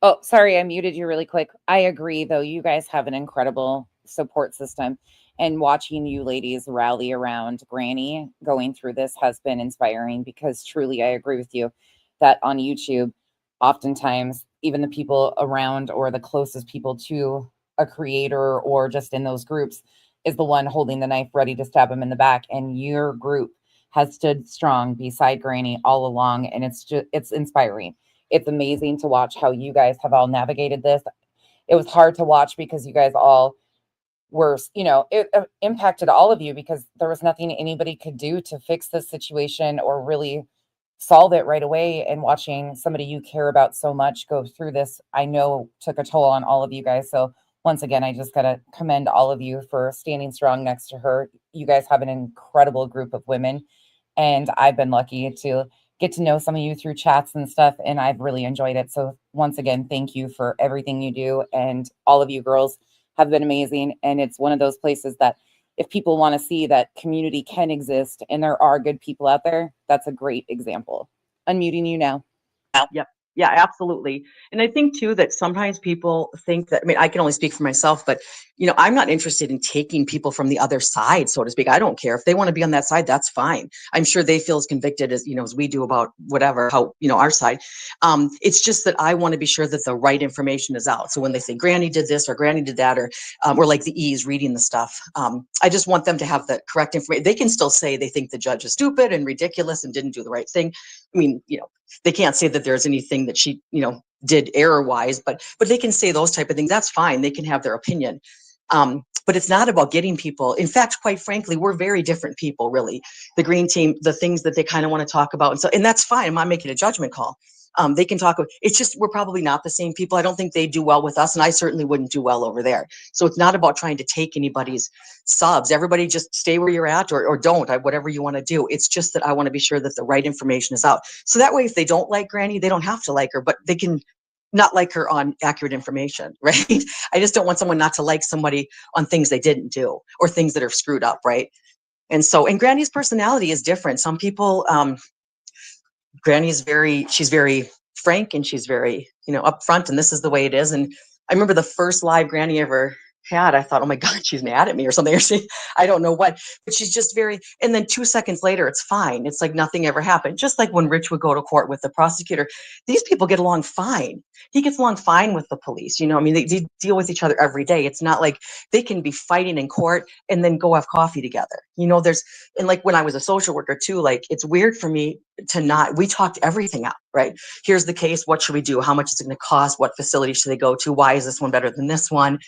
Oh, sorry, I muted you really quick. I agree, though. You guys have an incredible support system. And watching you ladies rally around Granny going through this has been inspiring, because truly I agree with you that on YouTube, oftentimes, even the people around or the closest people to a creator or just in those groups is the one holding the knife ready to stab him in the back. And your group has stood strong beside Granny all along. And it's inspiring. It's amazing to watch how you guys have all navigated this. It was hard to watch because you guys all were, it impacted all of you, because there was nothing anybody could do to fix this situation or really solve it right away. And watching somebody you care about so much go through this, I know took a toll on all of you guys. So once again, I just got to commend all of you for standing strong next to her. You guys have an incredible group of women, and I've been lucky to get to know some of you through chats and stuff, and I've really enjoyed it. So once again, thank you for everything you do, and all of you girls have been amazing. And it's one of those places that if people want to see that community can exist and there are good people out there, that's a great example. Unmuting you now. Yep. Yeah, absolutely. And I think too that sometimes people think that, I mean, I can only speak for myself, but I'm not interested in taking people from the other side, so to speak. I don't care if they want to be on that side, that's fine. I'm sure they feel as convicted as, as we do about whatever, how, our side. It's just that I want to be sure that the right information is out. So when they say Granny did this or Granny did that, or like the E's reading the stuff, I just want them to have the correct information. They can still say they think the judge is stupid and ridiculous and didn't do the right thing. I mean, they can't say that there's anything that she, did error wise, but they can say those type of things. That's fine. They can have their opinion. But it's not about getting people. In fact, quite frankly, we're very different people, really. The green team, the things that they kind of want to talk about. And that's fine. I'm not making a judgment call. They can talk. It's just, we're probably not the same people. I don't think they do well with us, and I certainly wouldn't do well over there. So it's not about trying to take anybody's subs. Everybody just stay where you're at, or don't, whatever you want to do. It's just that I want to be sure that the right information is out. So that way, if they don't like Granny, they don't have to like her, but they can not like her on accurate information, right? I just don't want someone not to like somebody on things they didn't do or things that are screwed up, right? And Granny's personality is different. Some people, Granny's she's very frank, and she's very, upfront, and this is the way it is. And I remember the first live Granny ever had, I thought, oh my God, she's mad at me or something, or I don't know what, but she's just and then 2 seconds later, it's fine. It's like nothing ever happened. Just like when Rich would go to court with the prosecutor, these people get along fine. He gets along fine with the police. I mean, they deal with each other every day. It's not like they can be fighting in court and then go have coffee together. And like when I was a social worker too, like it's weird for me we talked everything out, right? Here's the case. What should we do? How much is it going to cost? What facility should they go to? Why is this one better than this one?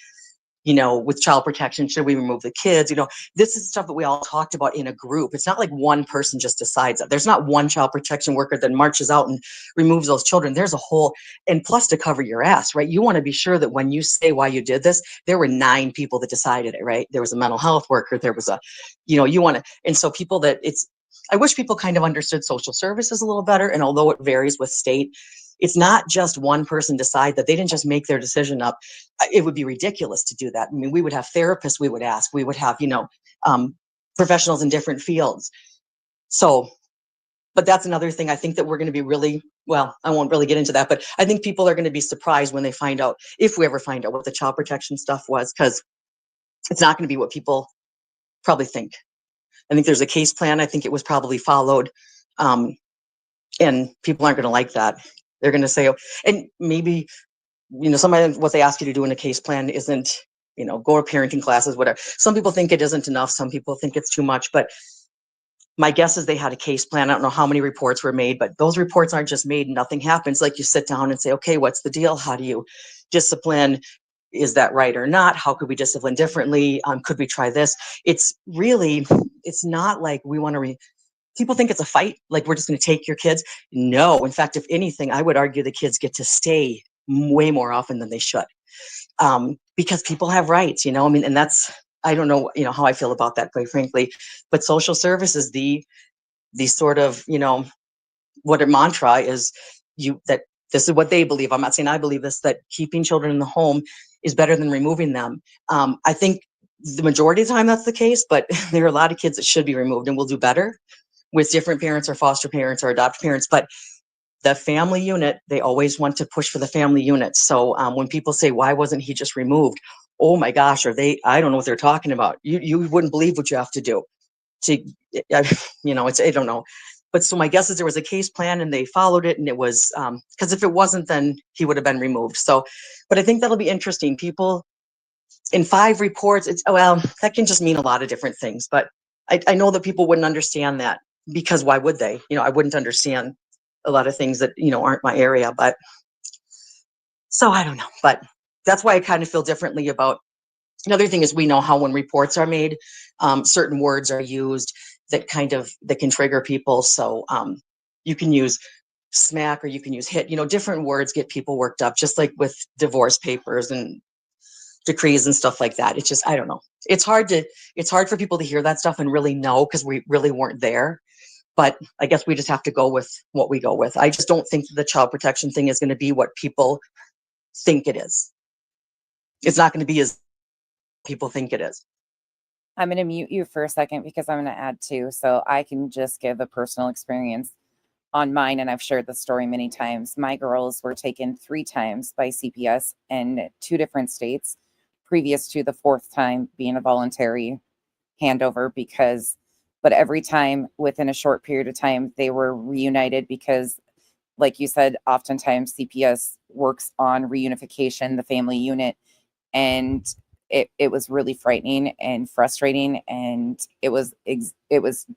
With child protection, should we remove the kids? This is stuff that we all talked about in a group. It's not like one person just decides that. There's not one child protection worker that marches out and removes those children. There's a whole, and plus to cover your ass, right? You want to be sure that when you say why you did this, there were 9 people that decided it, right? There was a mental health worker. There was you want to, and so people I wish people kind of understood social services a little better. And although it varies with state, it's not just one person decide that. They didn't just make their decision up. It would be ridiculous to do that. I mean, we would have therapists, we would ask, we would have, professionals in different fields. So, but that's another thing. I think that we're going to be really, well, I won't really get into that, but I think people are going to be surprised when they find out, if we ever find out what the child protection stuff was, because it's not going to be what people probably think. I think there's a case plan. I think it was probably followed. And people aren't going to like that. They're going to say, oh, and maybe, somebody, what they ask you to do in a case plan isn't, go to parenting classes, whatever. Some people think it isn't enough. Some people think it's too much, but my guess is they had a case plan. I don't know how many reports were made, but those reports aren't just made and nothing happens. Like you sit down and say, okay, what's the deal? How do you discipline? Is that right or not? How could we discipline differently? Could we try this? It's not like we want to people think it's a fight, like we're just going to take your kids. No, in fact, if anything, I would argue the kids get to stay way more often than they should, because people have rights, I mean, and that's, I don't know, how I feel about that, quite frankly, but social service is the sort of, what a mantra is, that this is what they believe. I'm not saying I believe this, that keeping children in the home is better than removing them. I think the majority of the time that's the case, but there are a lot of kids that should be removed and will do better with different parents or foster parents or adopted parents. But the family unit, they always want to push for the family unit. So when people say, why wasn't he just removed? Oh my gosh, I don't know what they're talking about. You wouldn't believe what you have to do to, I don't know. But so my guess is there was a case plan and they followed it, and it was, because if it wasn't, then he would have been removed. So, but I think that'll be interesting. People in 5 reports, well, that can just mean a lot of different things, but I know that people wouldn't understand that, because why would they? I wouldn't understand a lot of things that, aren't my area, but so I don't know, but that's why I kind of feel differently about. Another thing is, we know how when reports are made, certain words are used that can trigger people. So you can use smack or you can use hit, different words get people worked up, just like with divorce papers and decrees and stuff like that. It's just, I don't know. It's hard for people to hear that stuff and really know, because we really weren't there. But I guess we just have to go with what we go with. I just don't think the child protection thing is going to be what people think it is. It's not going to be as people think it is. I'm going to mute you for a second because I'm going to add too, so I can just give a personal experience on mine, and I've shared the story many times. My girls were taken 3 times by CPS in 2 different states, previous to the 4th time being a voluntary handover, but every time within a short period of time, they were reunited because, like you said, oftentimes CPS works on reunification, the family unit, and it was really frightening and frustrating, and it was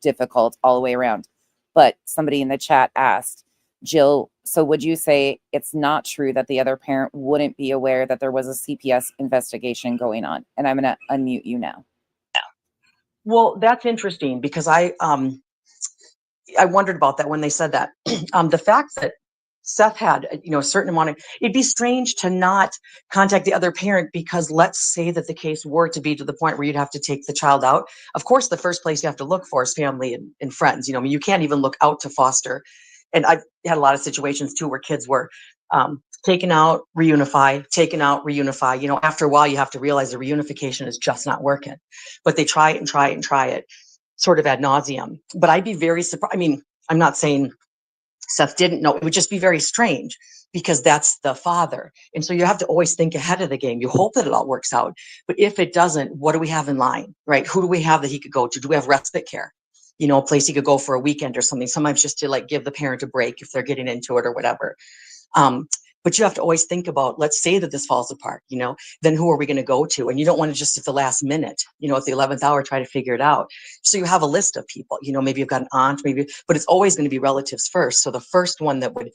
difficult all the way around. But somebody in the chat asked, Jill, so would you say it's not true that the other parent wouldn't be aware that there was a CPS investigation going on? And I'm going to unmute you now. Well, that's interesting, because I wondered about that when they said that. The fact that Seth had, a certain amount of, it'd be strange to not contact the other parent, because let's say that the case were to be to the point where you'd have to take the child out. Of course, the first place you have to look for is family and friends. You can't even look out to foster. And I've had a lot of situations too where kids were taken out, reunify, taken out, reunify. After a while, you have to realize the reunification is just not working. But they try it and try it and try it, sort of ad nauseum. But I'd be very surprised. I mean, I'm not saying Seth didn't know. It would just be very strange, because that's the father. And so you have to always think ahead of the game. You hope that it all works out. But if it doesn't, what do we have in line, right? Who do we have that he could go to? Do we have respite care? A place he could go for a weekend or something, sometimes just to give the parent a break if they're getting into it or whatever. But you have to always think about, let's say that this falls apart, then who are we going to go to? And you don't want to just at the last minute, at the 11th hour, try to figure it out. So you have a list of people, maybe you've got an aunt, but it's always going to be relatives first. So the first one that would,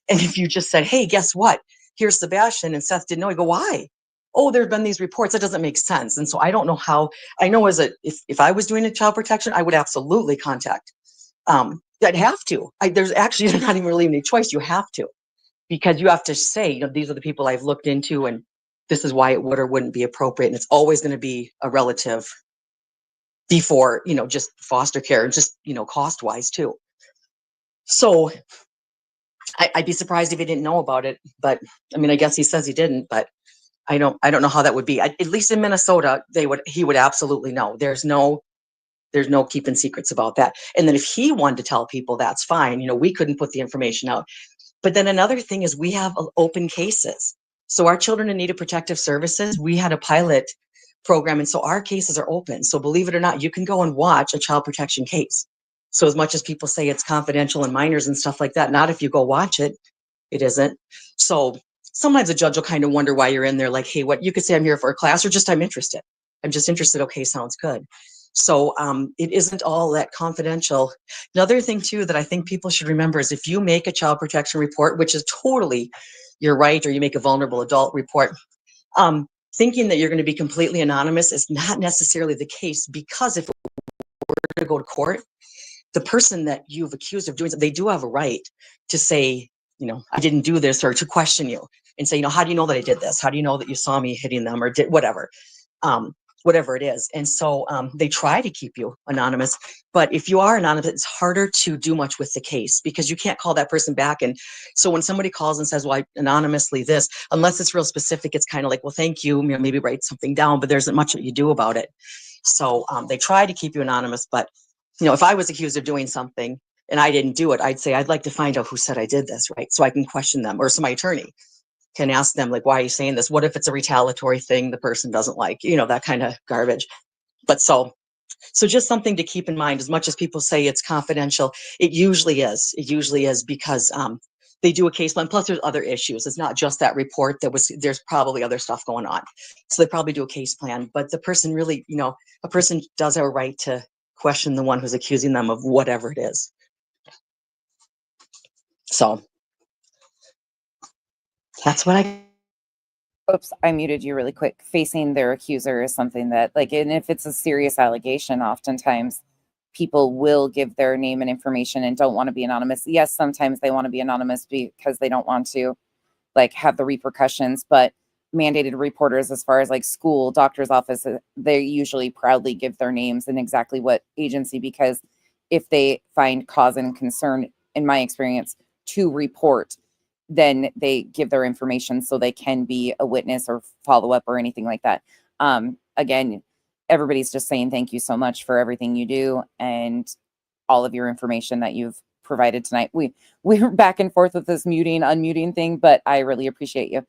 and if you just said, hey, guess what? Here's Sebastian, and Seth didn't know, you go, why? Oh, there have been these reports. That doesn't make sense. And so I don't know how. I know if I was doing a child protection, I would absolutely contact. I'd have to. There's actually not even really any choice. You have to. Because you have to say, these are the people I've looked into, and this is why it would or wouldn't be appropriate. And it's always going to be a relative before, just foster care, and just, cost-wise too. So I'd be surprised if he didn't know about it. But I mean, I guess he says he didn't, but I don't know how that would be. At least in Minnesota, he would absolutely know. There's no keeping secrets about that. And then if he wanted to tell people, that's fine. We couldn't put the information out. But then another thing is, we have open cases. So our children in need of protective services, we had a pilot program. And so our cases are open. So believe it or not, you can go and watch a child protection case. So as much as people say it's confidential and minors and stuff like that, not if you go watch it, it isn't. So sometimes a judge will kind of wonder why you're in there, like, hey, what, you could say I'm here for a class, or just I'm interested. I'm just interested. Okay, sounds good. So it isn't all that confidential. Another thing too that I think people should remember is, if you make a child protection report, which is totally your right, or you make a vulnerable adult report, thinking that you're going to be completely anonymous is not necessarily the case, because if it were to go to court, the person that you've accused of doing something, they do have a right to say, I didn't do this, or to question you and say, how do you know that I did this? How do you know that you saw me hitting them, or did whatever? whatever it is. And so they try to keep you anonymous. But if you are anonymous, it's harder to do much with the case because you can't call that person back. And so when somebody calls and says, well, I anonymously this, unless it's real specific, it's kind of like, well, thank you, maybe write something down, but there isn't much that you do about it. So they try to keep you anonymous. But, if I was accused of doing something and I didn't do it, I'd say, I'd like to find out who said I did this, right? So I can question them, or so my attorney can ask them, like, why are you saying this? What if it's a retaliatory thing the person doesn't like, that kind of garbage. But so just something to keep in mind, as much as people say it's confidential, it usually is because they do a case plan. Plus there's other issues. It's not just that report there's probably other stuff going on. So they probably do a case plan, but the person really, a person does have a right to question the one who's accusing them of whatever it is. So that's what Oops, I muted you really quick. Facing their accuser is something that, and if it's a serious allegation, oftentimes people will give their name and information and don't want to be anonymous. Yes, sometimes they want to be anonymous because they don't want to, have the repercussions, but mandated reporters, as far as school, doctor's office, they usually proudly give their names and exactly what agency, because if they find cause and concern, in my experience, to report, then they give their information so they can be a witness or follow up or anything like that. Again, everybody's just saying thank you so much for everything you do and all of your information that you've provided tonight. We're back and forth with this muting, unmuting thing, but I really appreciate you.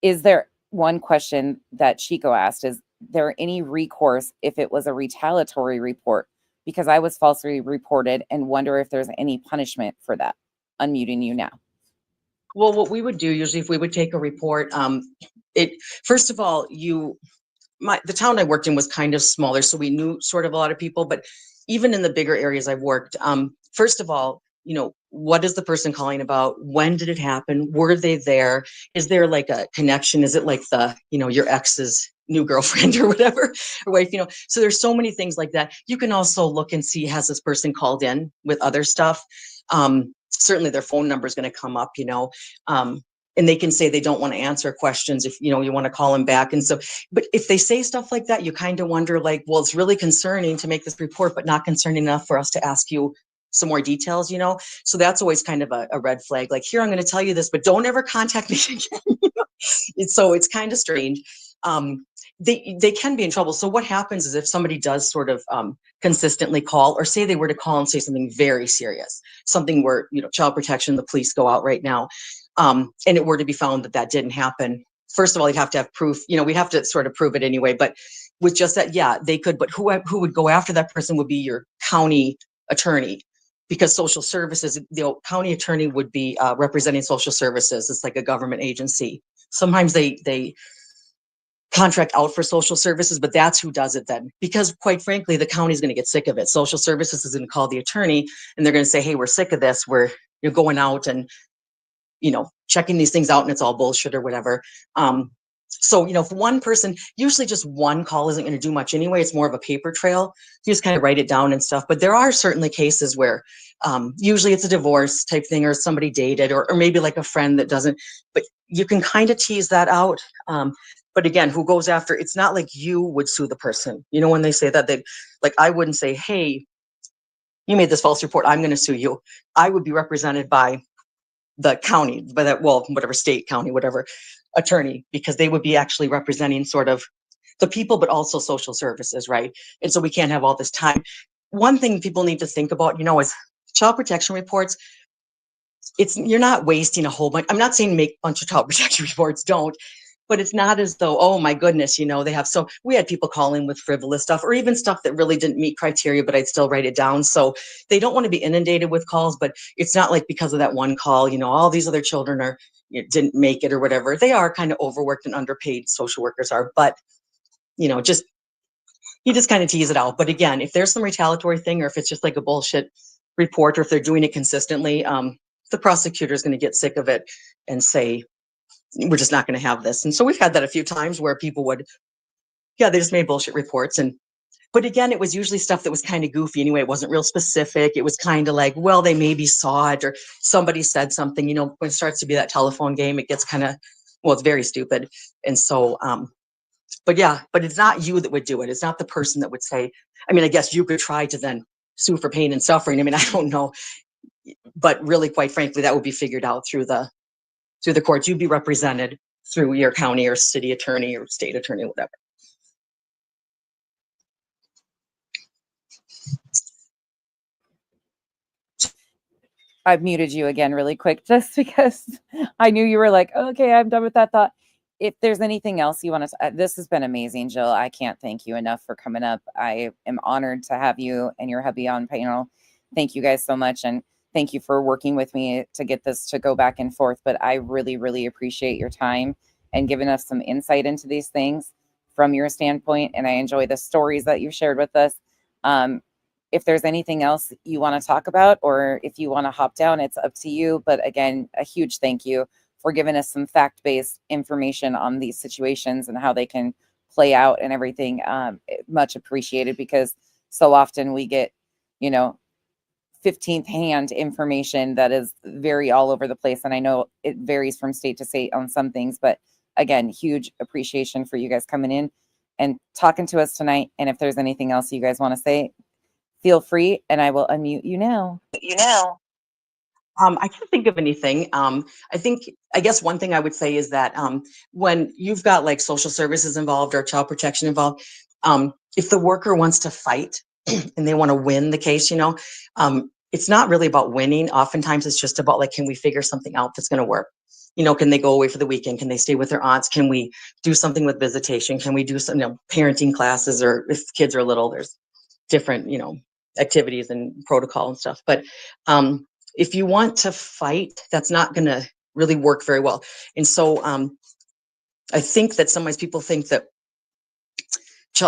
Is there one question that Chico asked? Is there any recourse if it was a retaliatory report? Because I was falsely reported and wonder if there's any punishment for that. Unmuting you now. Well, what we would do usually if we would take a report, first of all, the town I worked in was kind of smaller, so we knew sort of a lot of people, but even in the bigger areas I've worked, first of all, what is the person calling about? When did it happen? Were they there? Is there a connection? Is it your ex's new girlfriend or whatever, or wife, so there's so many things like that. You can also look and see, has this person called in with other stuff? Certainly their phone number is going to come up, and they can say they don't want to answer questions if, you want to call them back. And so, but if they say stuff like that, you kind of wonder well, it's really concerning to make this report, but not concerning enough for us to ask you some more details, So that's always kind of a red flag. Here, I'm going to tell you this, but don't ever contact me again. So it's kind of strange. They can be in trouble. So what happens is if somebody does sort of consistently call, or say they were to call and say something very serious, something where, child protection, the police go out right now, and it were to be found that didn't happen. First of all, you'd have to have proof, we'd have to sort of prove it anyway, but with just that, yeah, they could, but who would go after that person would be your county attorney, because social services, the county attorney would be representing social services. It's like a government agency. Sometimes they contract out for social services, but that's who does it then. Because quite frankly, the county's going to get sick of it. Social services is going to call the attorney and they're going to say, hey, we're sick of this. You're going out and, checking these things out and it's all bullshit or whatever. So, if one person, usually just one call isn't going to do much anyway. It's more of a paper trail. You just kind of write it down and stuff. But there are certainly cases where usually it's a divorce type thing, or somebody dated, or maybe a friend that doesn't, but you can kind of tease that out. But again, who goes after, it's not like you would sue the person. When they say that, I wouldn't say, hey, you made this false report, I'm going to sue you. I would be represented by the county, by that, whatever state, county, whatever attorney, because they would be actually representing sort of the people, but also social services, right? And so we can't have all this time. One thing people need to think about, is child protection reports. You're not wasting a whole bunch. I'm not saying make a bunch of child protection reports, don't. But it's not as though, oh my goodness, they have, so we had people calling with frivolous stuff, or even stuff that really didn't meet criteria, but I'd still write it down. So they don't want to be inundated with calls, but it's not like because of that one call, all these other children didn't make it or whatever. They are kind of overworked and underpaid, social workers are, but you just kind of tease it out. But again, if there's some retaliatory thing, or if it's just a bullshit report, or if they're doing it consistently, the prosecutor is going to get sick of it and say, we're just not going to have this. And so we've had that a few times where people they just made bullshit reports. But again, it was usually stuff that was kind of goofy anyway. It wasn't real specific. It was kind of well, they maybe saw it, or somebody said something, when it starts to be that telephone game, it gets kind of, it's very stupid. And so, But yeah, but it's not you that would do it. It's not the person that would say, I mean, I guess you could try to then sue for pain and suffering. I mean, I don't know, but really, quite frankly, that would be figured out through the courts. You'd be represented through your county or city attorney or state attorney, whatever. I've muted you again really quick just because I knew you were like, okay, I'm done with that thought. If there's anything else you want to, this has been amazing, Jill. I can't thank you enough for coming up. I am honored to have you and your hubby on panel. Thank you guys so much. And thank you for working with me to get this to go back and forth. But I really, really appreciate your time and giving us some insight into these things from your standpoint. And I enjoy the stories that you've shared with us. If there's anything else you want to talk about, or if you want to hop down, it's up to you. But again, a huge thank you for giving us some fact-based information on these situations and how they can play out and everything. Much appreciated, because so often we get, 15th hand information that is very all over the place. And I know it varies from state to state on some things, but again, huge appreciation for you guys coming in and talking to us tonight. And if there's anything else you guys want to say, feel free, and I will unmute you now. I can't think of anything. I guess one thing I would say is that when you've got like social services involved or child protection involved, if the worker wants to fight and they want to win the case, it's not really about winning. Oftentimes it's just about like, can we figure something out that's going to work? Can they go away for the weekend? Can they stay with their aunts? Can we do something with visitation? Can we do some parenting classes, or if kids are little, there's different, activities and protocol and stuff. But if you want to fight, that's not going to really work very well. And so I think that sometimes people think that,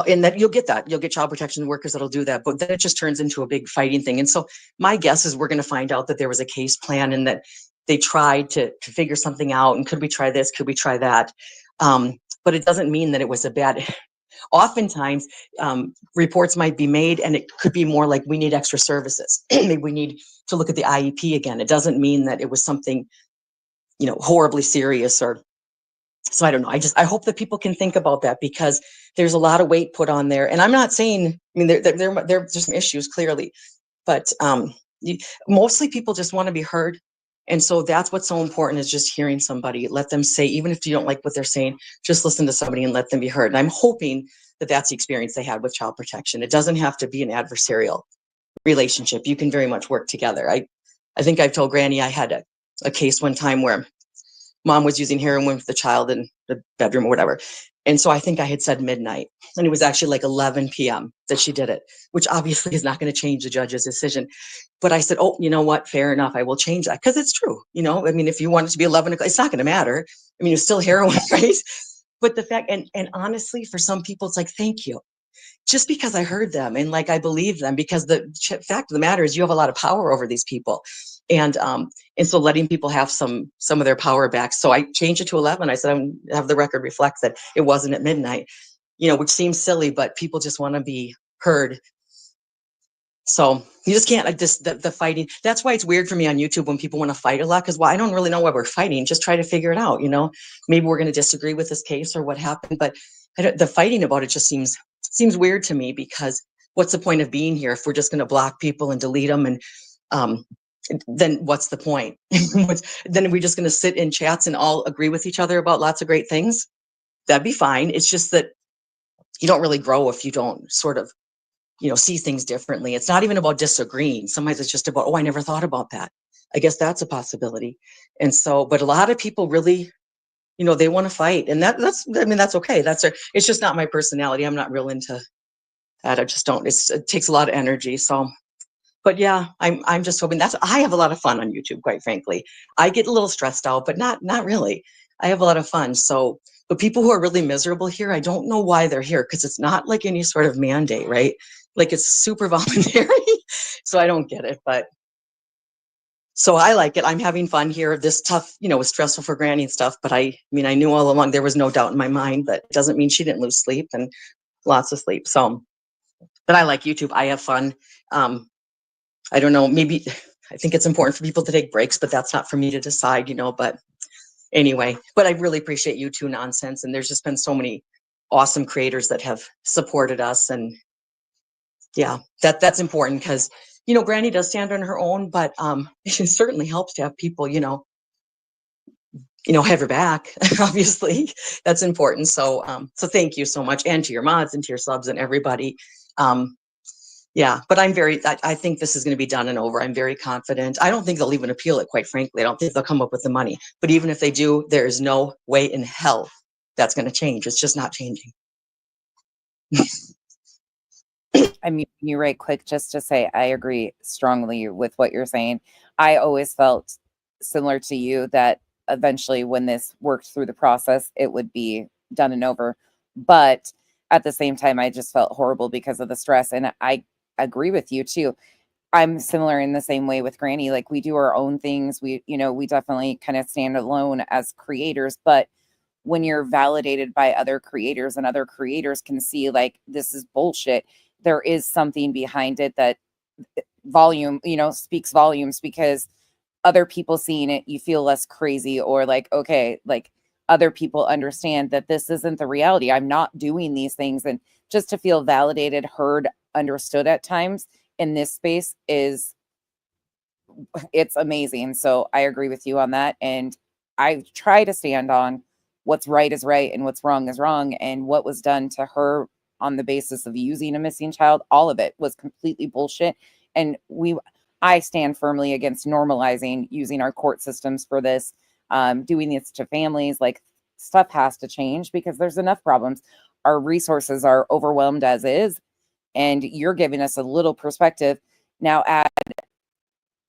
and that you'll get child protection workers that'll do that, but then it just turns into a big fighting thing. And so my guess is we're going to find out that there was a case plan and that they tried to figure something out. And could we try this? Could we try that? But it doesn't mean that it was a bad. Oftentimes, reports might be made, and it could be more like, we need extra services. Maybe we need to look at the IEP again. It doesn't mean that it was something, horribly serious. Or so I don't know. I hope that people can think about that, because there's a lot of weight put on there. And I'm not saying, there's some issues clearly, but mostly people just want to be heard. And so that's what's so important, is just hearing somebody. Let them say, even if you don't like what they're saying, just listen to somebody and let them be heard. And I'm hoping that that's the experience they had with child protection. It doesn't have to be an adversarial relationship. You can very much work together. I think I've told Granny I had a case one time where mom was using heroin with the child in the bedroom or whatever. And so I think I had said midnight, and it was actually like 11 p.m. that she did it, which obviously is not going to change the judge's decision. But I said, oh, you know what? Fair enough. I will change that, because it's true. If you want it to be 11 o'clock, it's not going to matter. It's still heroin, right? But the fact, and honestly, for some people, it's like, thank you. Just because I heard them and like I believe them, because the fact of the matter is you have a lot of power over these people. And so letting people have some of their power back. So I changed it to 11. I said, I have the record reflect that it wasn't at midnight, which seems silly, but people just want to be heard. So you just can't the fighting. That's why it's weird for me on YouTube when people want to fight a lot, because I don't really know why we're fighting. Just try to figure it out. Maybe we're going to disagree with this case or what happened, but the fighting about it just seems weird to me, because what's the point of being here if we're just going to block people and delete them? And then what's the point? Then are we just going to sit in chats and all agree with each other about lots of great things? That'd be fine. It's just that you don't really grow if you don't sort of, see things differently. It's not even about disagreeing. Sometimes it's just about, oh, I never thought about that. I guess that's a possibility. And so, but a lot of people really, they want to fight, and that's okay. It's just not my personality. I'm not real into that. I just don't, it takes a lot of energy. So, but yeah, I'm just hoping I have a lot of fun on YouTube, quite frankly. I get a little stressed out, but not really. I have a lot of fun. So, but people who are really miserable here, I don't know why they're here, because it's not like any sort of mandate, right? Like, it's super voluntary. So I don't get it, but so I like it. I'm having fun here. This tough, was stressful for Granny and stuff, but I knew all along, there was no doubt in my mind, but it doesn't mean she didn't lose sleep, and lots of sleep. So, but I like YouTube. I have fun. I don't know, maybe I think it's important for people to take breaks, but that's not for me to decide, but anyway, but I really appreciate you two nonsense. And there's just been so many awesome creators that have supported us. And yeah, that's important because, you know, Granny does stand on her own, but it certainly helps to have people, have your back. Obviously, that's important. So, so thank you so much, and to your mods and to your subs and everybody. Yeah, but I think this is going to be done and over. I'm very confident. I don't think they'll even appeal it, quite frankly. I don't think they'll come up with the money. But even if they do, there is no way in hell that's going to change. It's just not changing. I'm muting you right quick just to say I agree strongly with what you're saying. I always felt similar to you that eventually when this worked through the process, it would be done and over. But at the same time, I just felt horrible because of the stress. And I agree with you too. I'm similar in the same way with Granny. Like, we do our own things. We definitely kind of stand alone as creators, but when you're validated by other creators and other creators can see like this is bullshit, there is something behind it that speaks volumes, because other people seeing it, you feel less crazy, or like, okay, like other people understand that this isn't the reality. I'm not doing these things. And just to feel validated, heard, understood at times in this space it's amazing. So I agree with you on that. And I try to stand on what's right is right and what's wrong is wrong. And what was done to her on the basis of using a missing child, all of it was completely bullshit. And I stand firmly against normalizing using our court systems for this, doing this to families. Like, stuff has to change because there's enough problems. Our resources are overwhelmed as is, and you're giving us a little perspective. Now add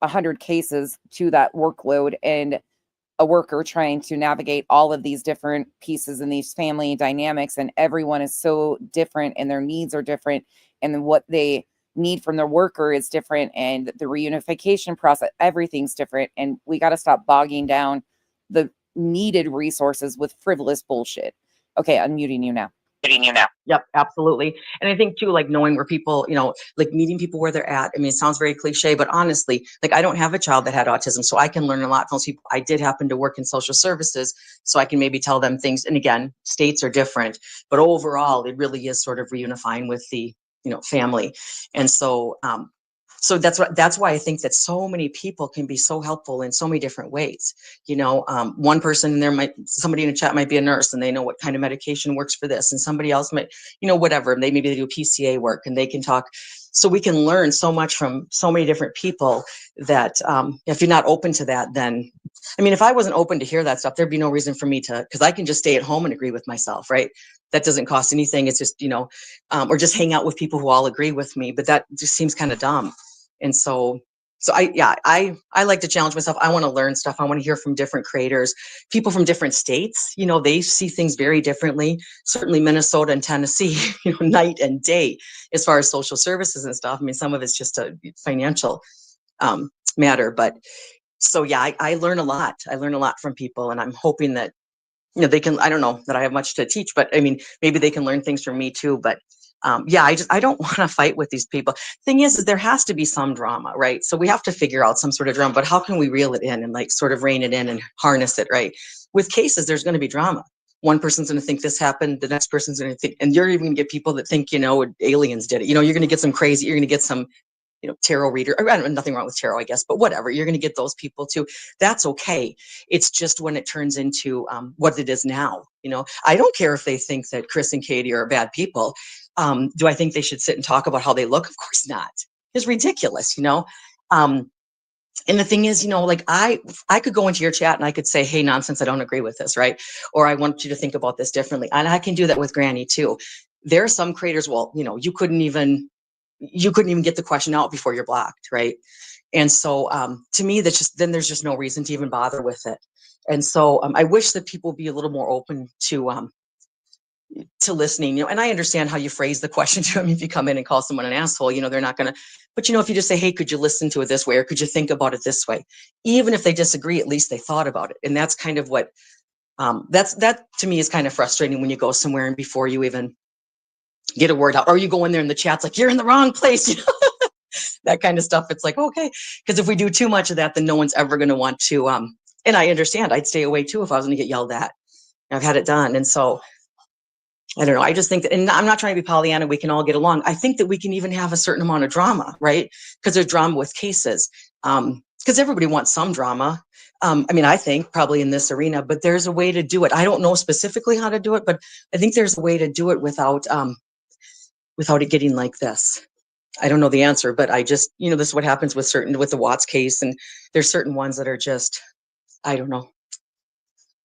100 cases to that workload, and a worker trying to navigate all of these different pieces and these family dynamics, and everyone is so different and their needs are different, and what they need from their worker is different, and the reunification process, everything's different, and we got to stop bogging down the needed resources with frivolous bullshit. Okay, I'm muting you now. Yep, absolutely. And I think too, like knowing where people, like meeting people where they're at. I mean, it sounds very cliche, but honestly, like I don't have a child that had autism, so I can learn a lot from those people. I did happen to work in social services, so I can maybe tell them things. And again, states are different, but overall, it really is sort of reunifying with the, family. And so, so that's why I think that so many people can be so helpful in so many different ways. One person in there somebody in the chat might be a nurse and they know what kind of medication works for this, and somebody else might, whatever. Maybe they do PCA work and they can talk. So we can learn so much from so many different people that if you're not open to that, then, I mean, if I wasn't open to hear that stuff, there'd be no reason for me to, because I can just stay at home and agree with myself, right? That doesn't cost anything. It's just, or just hang out with people who all agree with me, but that just seems kind of dumb. And so I like to challenge myself. I want to learn stuff. I want to hear from different creators, people from different states. They see things very differently. Certainly Minnesota and Tennessee, night and day as far as social services and stuff. I mean, some of it's just a financial matter, but so yeah, I learn a lot. I learn a lot from people, and I'm hoping that they can. I don't know that I have much to teach, but I mean, maybe they can learn things from me too. But I don't want to fight with these people. Thing is there has to be some drama, right? So we have to figure out some sort of drama, but how can we reel it in and like sort of rein it in and harness it, right? With cases, there's going to be drama. One person's going to think this happened. The next person's going to think, and you're even going to get people that think, aliens did it. You're going to get some crazy, you're going to get some, tarot reader. I don't know, nothing wrong with tarot, I guess, but whatever. You're going to get those people too. That's okay. It's just when it turns into what it is now. I don't care if they think that Chris and Katie are bad people. Do I think they should sit and talk about how they look? Of course not. It's ridiculous, and the thing is, like I could go into your chat and I could say, hey, nonsense, I don't agree with this, right? Or I want you to think about this differently. And I can do that with Granny too. There are some creators, well, you couldn't even get the question out before you're blocked, right? And so to me, then there's just no reason to even bother with it. And so I wish that people be a little more open to listening, and I understand how you phrase the question to them. If you come in and call someone an asshole, they're not going to, but if you just say, hey, could you listen to it this way? Or could you think about it this way? Even if they disagree, at least they thought about it. And that's kind of what, that to me is kind of frustrating when you go somewhere and before you even get a word out, or you go in there and the chat's like, you're in the wrong place, that kind of stuff. It's like, okay, because if we do too much of that, then no one's ever going to want to, and I understand I'd stay away too if I was going to get yelled at. I've had it done. And so, I don't know. I just think that, and I'm not trying to be Pollyanna, we can all get along. I think that we can even have a certain amount of drama, right? Because there's drama with cases. Because everybody wants some drama. I mean, I think probably in this arena, but there's a way to do it. I don't know specifically how to do it, but I think there's a way to do it without it getting like this. I don't know the answer, but I just, this is what happens with the Watts case. And there's certain ones that are just, I don't know.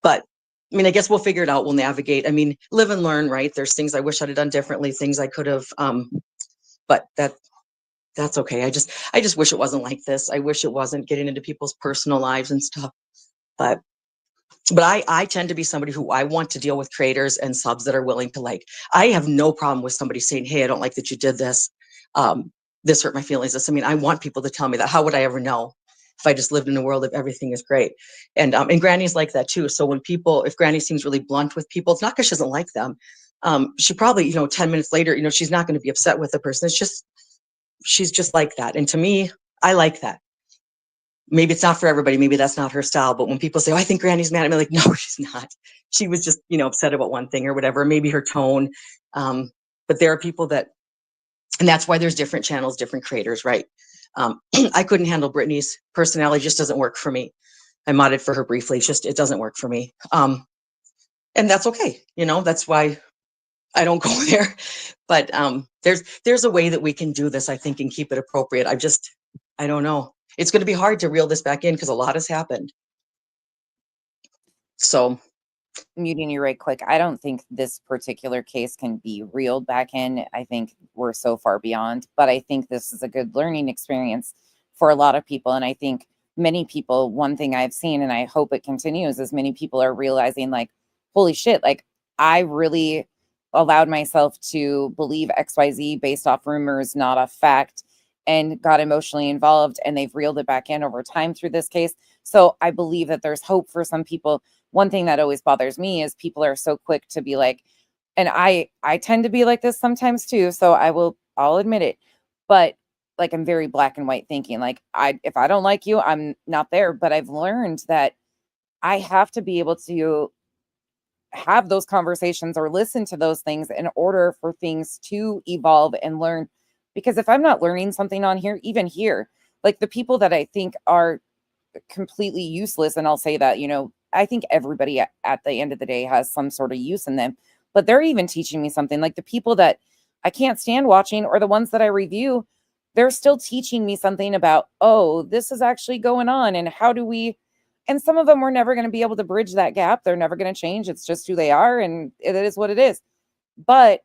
But I mean, I guess we'll figure it out. We'll navigate. I mean, live and learn, right? There's things I wish I'd have done differently, things I could have, but that's okay. I just wish it wasn't like this. I wish it wasn't getting into people's personal lives and stuff. But I tend to be somebody who I want to deal with creators and subs that are willing to I have no problem with somebody saying, hey, I don't like that you did this. This hurt my feelings. I mean, I want people to tell me that. How would I ever know if I just lived in a world of everything is great? And Granny's like that too. So if Granny seems really blunt with people, it's not because she doesn't like them. She probably, 10 minutes later, she's not going to be upset with the person. It's just, she's just like that. And to me, I like that. Maybe it's not for everybody. Maybe that's not her style. But when people say, oh, I think Granny's mad at me, like, no, she's not. She was just, upset about one thing or whatever, maybe her tone. But there are people and that's why there's different channels, different creators, right? I couldn't handle Brittany's personality. Just doesn't work for me. I modded for her briefly. It doesn't work for me. And that's okay. That's why I don't go there. But there's a way that we can do this, I think, and keep it appropriate. I don't know. It's going to be hard to reel this back in because a lot has happened. So muting you right quick. I don't think this particular case can be reeled back in. I think we're so far beyond, but I think this is a good learning experience for a lot of people. And I think many people, one thing I've seen, and I hope it continues, is many people are realizing holy shit, I really allowed myself to believe XYZ based off rumors, not a fact, and got emotionally involved, and they've reeled it back in over time through this case. So I believe that there's hope for some people. One thing that always bothers me is people are so quick to be and I tend to be like this sometimes too. So I'll admit it, but I'm very black and white thinking. If I don't like you, I'm not there. But I've learned that I have to be able to have those conversations or listen to those things in order for things to evolve and learn. Because if I'm not learning something on here, even here, the people that I think are completely useless, and I'll say that, I think everybody at the end of the day has some sort of use in them, but they're even teaching me something. The people that I can't stand watching, or the ones that I review, they're still teaching me something about, oh, this is actually going on, and how do we, and some of them we're never going to be able to bridge that gap. They're never going to change. It's just who they are, and it is what it is. But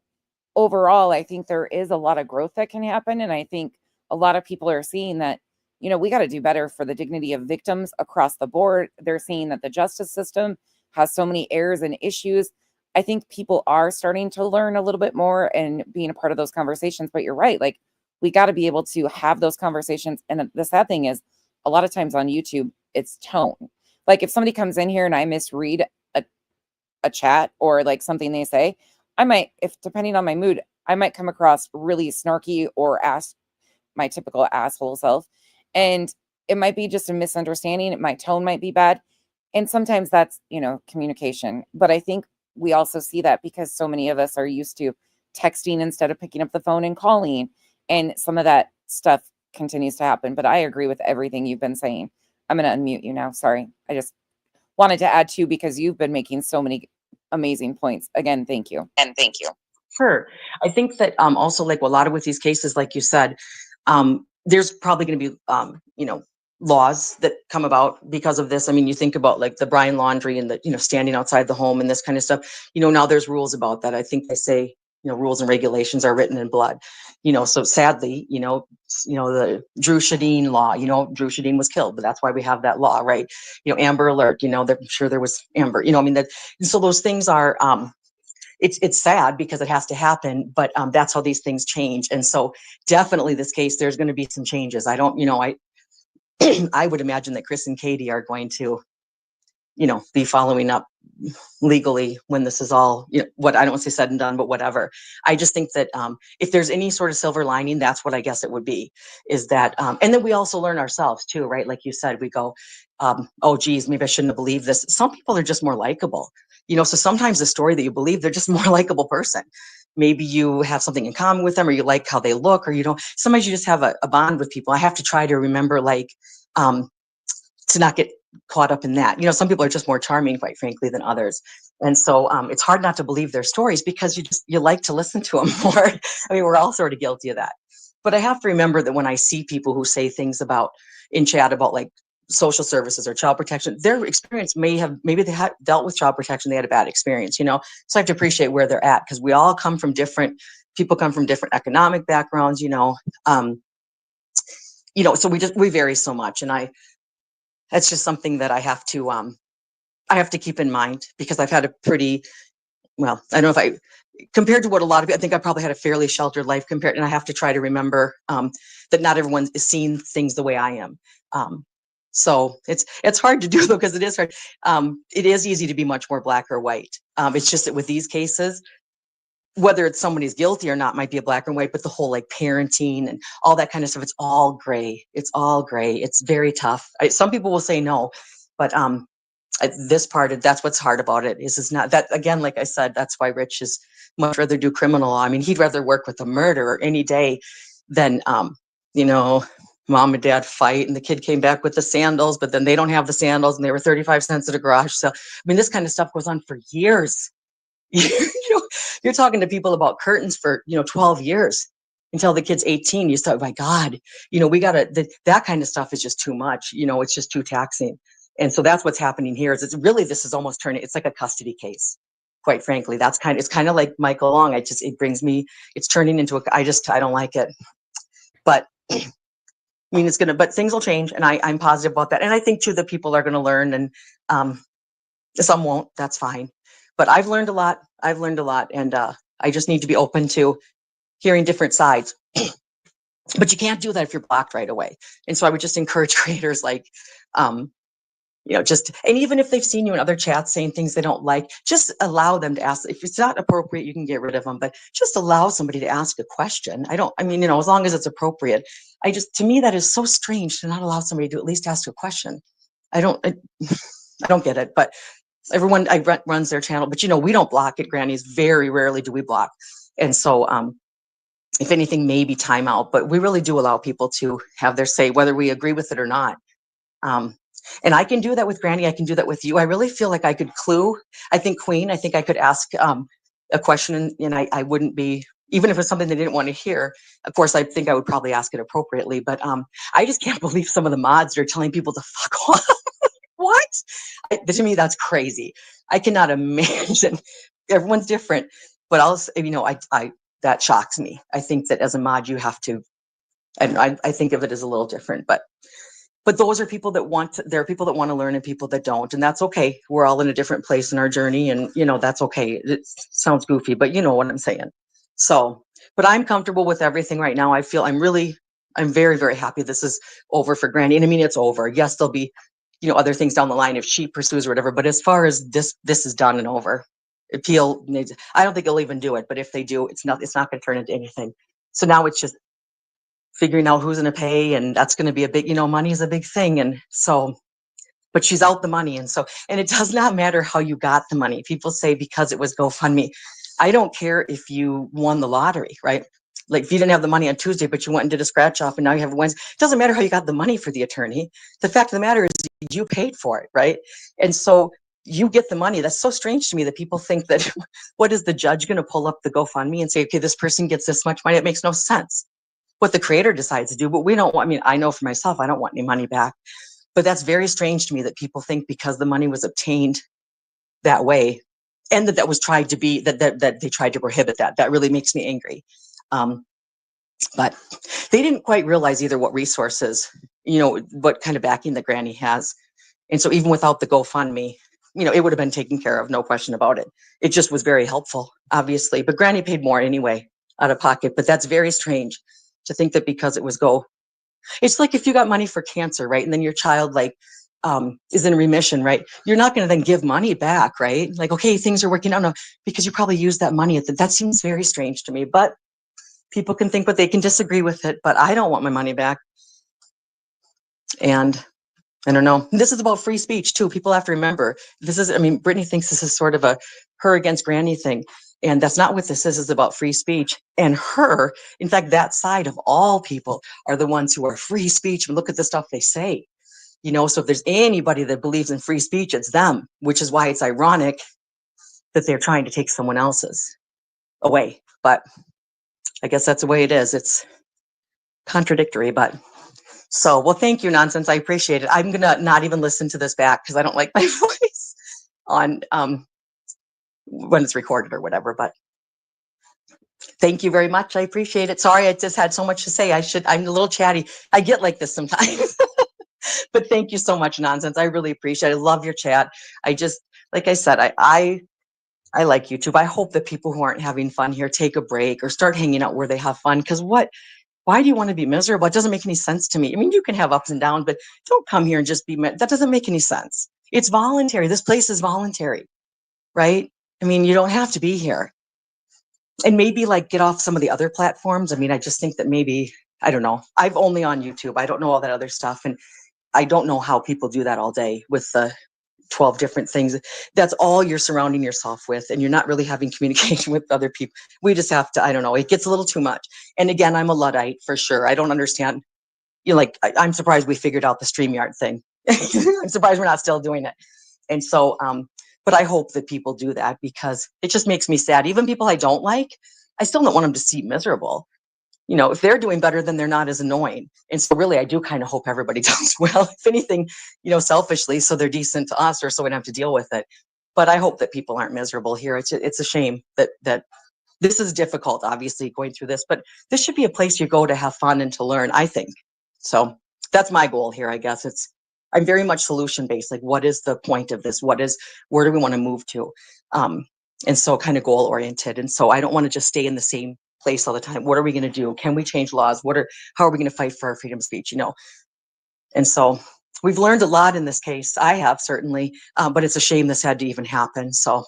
overall, I think there is a lot of growth that can happen. And I think a lot of people are seeing that, we got to do better for the dignity of victims across the board. They're seeing that the justice system has so many errors and issues. I think people are starting to learn a little bit more and being a part of those conversations. But you're right. We got to be able to have those conversations. And the sad thing is, a lot of times on YouTube, it's tone. If somebody comes in here and I misread a chat or something they say, I might, depending on my mood, I might come across really snarky or ask my typical asshole self. And it might be just a misunderstanding. My tone might be bad. And sometimes that's, communication. But I think we also see that because so many of us are used to texting instead of picking up the phone and calling. And some of that stuff continues to happen. But I agree with everything you've been saying. I'm going to unmute you now. Sorry. I just wanted to add too, because you've been making so many amazing points. Again, thank you. And thank you. Sure. I think that also a lot of with these cases, like you said, there's probably going to be, laws that come about because of this. I mean, you think about the Brian Laundrie and the, standing outside the home and this kind of stuff, now there's rules about that. I think they say, rules and regulations are written in blood, so sadly, the Drew Shadeen law, Drew Shadeen was killed, but that's why we have that law, right? Amber Alert, I'm sure there was Amber, so those things are, it's sad because it has to happen, but that's how these things change. And so definitely this case, there's going to be some changes. I don't, I would imagine that Chris and Katie are going to, be following up legally when this is all, what I don't want to say said and done, but whatever. I just think that if there's any sort of silver lining, that's what I guess it would be, is that, and then we also learn ourselves too, right? Like you said, we go, oh geez, maybe I shouldn't have believed this. Some people are just more likable. So sometimes the story that you believe, they're just a more likable person. Maybe you have something in common with them, or you like how they look, or you don't. Sometimes you just have a bond with people. I have to try to remember, to not get caught up in that. Some people are just more charming, quite frankly, than others. And so it's hard not to believe their stories, because you like to listen to them more. I mean, we're all sort of guilty of that. But I have to remember that when I see people who say things in chat about like social services or child protection, their experience maybe they had dealt with child protection, they had a bad experience, so I have to appreciate where they're at, because we all come from different economic backgrounds, so we vary so much. And that's just something that I have to keep in mind, because I've had a pretty, well, I don't know if compared to what a lot of people, I think I probably had a fairly sheltered life and I have to try to remember that not everyone is seeing things the way I am. So it's hard to do, though, because it is hard. It is easy to be much more black or white. It's just that with these cases, whether it's somebody's guilty or not might be a black and white, but the whole like parenting and all that kind of stuff, it's all gray. It's all gray. It's very tough. Some people will say no, but this part, that's what's hard about it, is it's not that, again, like I said, that's why Rich is much rather do criminal law. I mean, he'd rather work with a murderer any day than, mom and dad fight and the kid came back with the sandals, but then they don't have the sandals and they were 35 cents at a garage sale. I mean, this kind of stuff goes on for years. You're talking to people about curtains for, 12 years until the kid's 18. You start, my God, that kind of stuff is just too much. It's just too taxing. And so that's what's happening here. This is almost turning, it's like a custody case, quite frankly. It's kind of like Michael Long. It's turning into I don't like it. But I mean, but things will change, and I'm positive about that. And I think too that people are going to learn, and some won't. That's fine. But I've learned a lot. And I just need to be open to hearing different sides. But you can't do that if you're blocked right away. And so I would just encourage creators and even if they've seen you in other chats saying things they don't like, just allow them to ask. If it's not appropriate, you can get rid of them, but just allow somebody to ask a question. As long as it's appropriate. To me, that is so strange to not allow somebody to at least ask a question. I don't get it, but everyone runs their channel, but we don't block it, Grannies. Very rarely do we block. And so, if anything, maybe timeout, but we really do allow people to have their say, whether we agree with it or not. And I can do that with Granny. I can do that with you. I really feel like I could clue. I think Queen, I could ask a question, and I wouldn't be, even if it's something they didn't want to hear. Of course, I think I would probably ask it appropriately, but I just can't believe some of the mods are telling people to fuck off. What? To me, that's crazy. I cannot imagine. Everyone's different, but that shocks me. I think that as a mod, you have to, and I think of it as a little different, but those are people there are people that want to learn and people that don't, and that's okay. We're all in a different place in our journey, and that's okay. It sounds goofy, but you know what I'm saying. So, but I'm comfortable with everything right now. I feel I'm very, very happy this is over for Granny. And I mean, it's over. Yes, there'll be, other things down the line if she pursues or whatever, but as far as this is done and over. I don't think they'll even do it, but if they do, it's not going to turn into anything. So now it's just figuring out who's going to pay, and that's going to be a big, money is a big thing. And so, but she's out the money. And it does not matter how you got the money. People say because it was GoFundMe. I don't care if you won the lottery, right? Like if you didn't have the money on Tuesday, but you went and did a scratch off and now you have Wednesday. It doesn't matter how you got the money for the attorney. The fact of the matter is you paid for it, right? And so you get the money. That's so strange to me that people think that, what is the judge going to pull up the GoFundMe and say, okay, this person gets this much money? It makes no sense. What the creator decides to do, but we don't want, I know for myself, I don't want any money back, but that's very strange to me that people think because the money was obtained that way and that was tried to be, that they tried to prohibit that really makes me angry. But they didn't quite realize either what resources, what kind of backing the Granny has. And so even without the GoFundMe, it would have been taken care of, no question about it. It just was very helpful, obviously, but Granny paid more anyway out of pocket, but that's very strange to think that because it was it's like if you got money for cancer, right? And then your child is in remission, right? You're not going to then give money back, right? Like, okay, things are working out. No, because you probably used that money that seems very strange to me, but people can think what they can disagree with it, but I don't want my money back. And I don't know. This is about free speech too. People have to remember this is, I mean, Brittany thinks this is sort of a her against Granny thing. And that's not what this is. It's about free speech. And her, in fact, that side of all people are the ones who are free speech. And look at the stuff they say. You know, so if there's anybody that believes in free speech, it's them, which is why it's ironic that they're trying to take someone else's away. But I guess that's the way it is. It's contradictory, but so, well, thank you, Nonsense. I appreciate it. I'm going to not even listen to this back because I don't like my voice on when it's recorded or whatever, but thank you very much. I appreciate it. Sorry, I just had so much to say. I'm a little chatty. I get like this sometimes. But thank you so much, Nonsense. I really appreciate it. I love your chat. I just, like I said, I like YouTube. I hope that people who aren't having fun here take a break or start hanging out where they have fun. Because why do you want to be miserable? It doesn't make any sense to me. I mean, you can have ups and downs, but don't come here and just be, that doesn't make any sense. It's voluntary. This place is voluntary, right? I mean, you don't have to be here. And maybe like get off some of the other platforms. I mean, I just think that maybe, I don't know. I'm only on YouTube. I don't know all that other stuff. And I don't know how people do that all day with the 12 different things. That's all you're surrounding yourself with. And you're not really having communication with other people. We just have to, I don't know, it gets a little too much. And again, I'm a Luddite for sure. I don't understand. You know, like, I'm surprised we figured out the StreamYard thing. I'm surprised we're not still doing it. And so, but I hope that people do that because it just makes me sad. Even people I don't like, I still don't want them to see miserable. You know, if they're doing better, then they're not as annoying. And so really, I do kind of hope everybody does well, if anything, you know, selfishly, so they're decent to us or so we don't have to deal with it. But I hope that people aren't miserable here. It's a shame that this is difficult, obviously, going through this, but this should be a place you go to have fun and to learn, I think. So that's my goal here, I guess. I'm very much solution based. Like, what is the point of this? Where do we want to move to? And so kind of goal oriented. And so I don't want to just stay in the same place all the time. What are we going to do? Can we change laws? How are we going to fight for our freedom of speech? You know? And so we've learned a lot in this case. I have certainly, but it's a shame this had to even happen. So,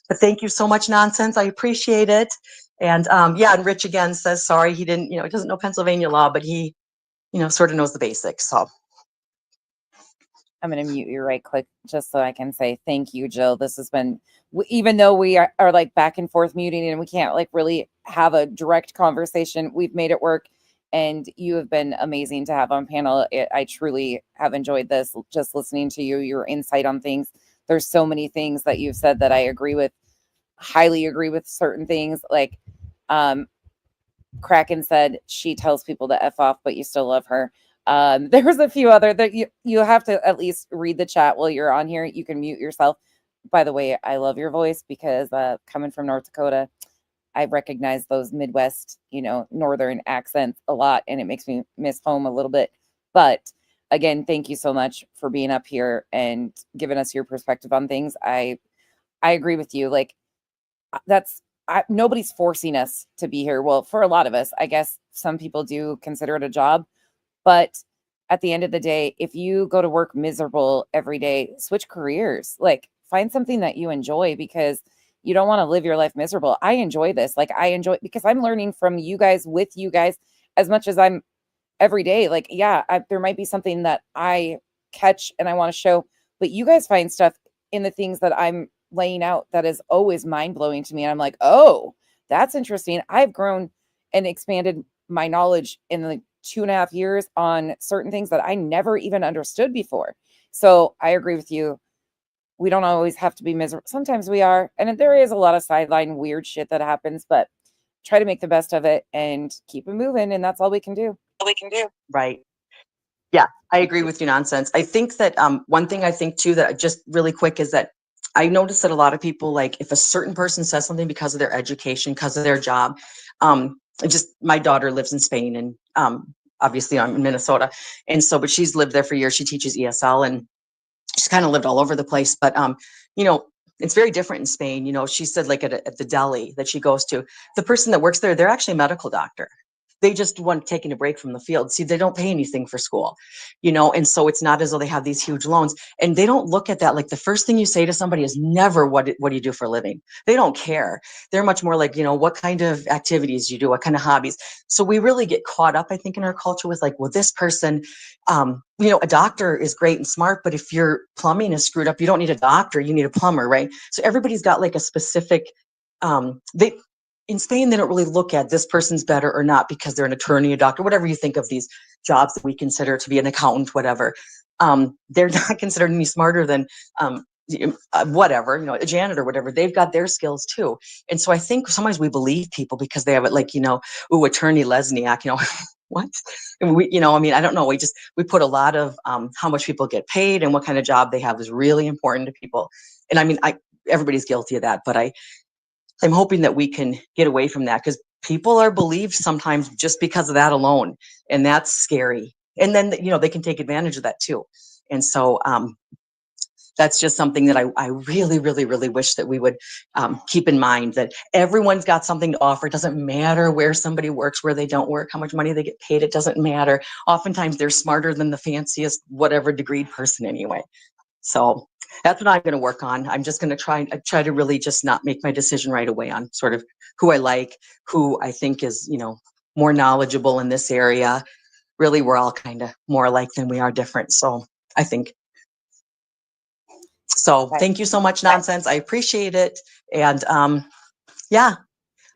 but thank you so much, Nonsense. I appreciate it. And yeah, and Rich again says, sorry, he didn't, you know, he doesn't know Pennsylvania law, but he, you know, sort of knows the basics. So I'm going to mute you right quick just so I can say thank you, Jill. This has been, even though we are like back and forth muting and we can't like really have a direct conversation, we've made it work. And you have been amazing to have on panel. I truly have enjoyed this, just listening to you, your insight on things. There's so many things that you've said that I agree with, highly agree with certain things. Like Kraken said, she tells people to F off, but you still love her. There's a few other that you have to at least read the chat while you're on here. You can mute yourself. By the way, I love your voice because coming from North Dakota, I recognize those Midwest, you know, Northern accents a lot, and it makes me miss home a little bit. But again, thank you so much for being up here and giving us your perspective on things. I agree with you. Like nobody's forcing us to be here. Well, for a lot of us, I guess some people do consider it a job. But at the end of the day, if you go to work miserable every day, switch careers, like find something that you enjoy because you don't want to live your life miserable. I enjoy this. Like I enjoy because I'm learning from you guys with you guys as much as I'm every day. Like, yeah, there might be something that I catch and I want to show, but you guys find stuff in the things that I'm laying out that is always mind blowing to me. And I'm like, oh, that's interesting. I've grown and expanded my knowledge in the 2.5 years on certain things that I never even understood before. So I agree with you. We don't always have to be miserable. Sometimes we are. And there is a lot of sideline weird shit that happens, but try to make the best of it and keep it moving. And that's all we can do. right. Yeah, I agree with you, Nonsense. I think that one thing I think too that just really quick is that I noticed that a lot of people, like if a certain person says something because of their education, because of their job, my daughter lives in Spain and obviously I'm in Minnesota. And so, but she's lived there for years. She teaches ESL and she's kind of lived all over the place. But, you know, it's very different in Spain. You know, she said like at the deli that she goes to, the person that works there, they're actually a medical doctor. They just want taking a break from the field. See, they don't pay anything for school, you know, and so it's not as though they have these huge loans. And they don't look at that. Like the first thing you say to somebody is never, what do you do for a living? They don't care. They're much more like, you know, what kind of activities you do, what kind of hobbies. So we really get caught up, I think, in our culture with like, well, this person, a doctor is great and smart, but if your plumbing is screwed up, you don't need a doctor, you need a plumber, right? So everybody's got like a specific, in Spain, they don't really look at this person's better or not because they're an attorney, a doctor, whatever you think of these jobs that we consider to be an accountant, whatever. They're not considered any smarter than whatever, a janitor, whatever. They've got their skills too. And so I think sometimes we believe people because they have it like, ooh, attorney Lesniak, what? And I don't know. We put a lot of how much people get paid and what kind of job they have is really important to people. And everybody's guilty of that, but I'm hoping that we can get away from that because people are believed sometimes just because of that alone. And that's scary. And then, they can take advantage of that too. And so that's just something that I really, really, really wish that we would keep in mind, that everyone's got something to offer. It doesn't matter where somebody works, where they don't work, how much money they get paid. It doesn't matter. Oftentimes they're smarter than the fanciest, whatever degreed person anyway. So that's what I'm going to work on. I'm just going to try to really just not make my decision right away on sort of who I like, who I think is, more knowledgeable in this area. Really, we're all kind of more alike than we are different. So I think. So thank you so much, Nonsense. I appreciate it. And yeah,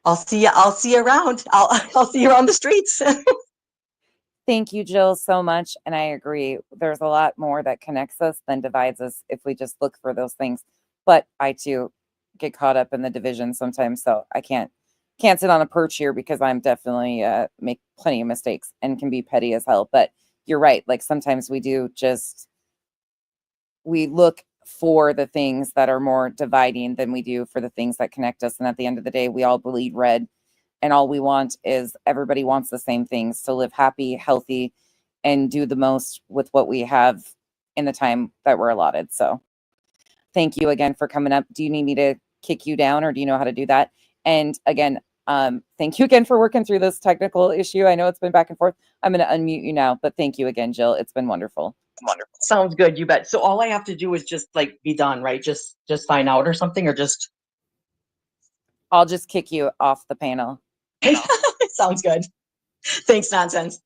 I'll see you around. I'll see you around the streets. Thank you, Jill, so much. And I agree. There's a lot more that connects us than divides us if we just look for those things. But I too get caught up in the division sometimes. So I can't sit on a perch here because I'm definitely make plenty of mistakes and can be petty as hell. But you're right. Like sometimes we look for the things that are more dividing than we do for the things that connect us. And at the end of the day, we all bleed red. And all we want is everybody wants the same things, to live happy, healthy, and do the most with what we have in the time that we're allotted. So thank you again for coming up. Do you need me to kick you down or do you know how to do that? And again, thank you again for working through this technical issue. I know it's been back and forth. I'm going to unmute you now, but thank you again, Jill. It's been wonderful. Wonderful. Sounds good. You bet. So all I have to do is just like be done, right? Just sign out or something, or just. I'll just kick you off the panel. Sounds good. Thanks, Nonsense.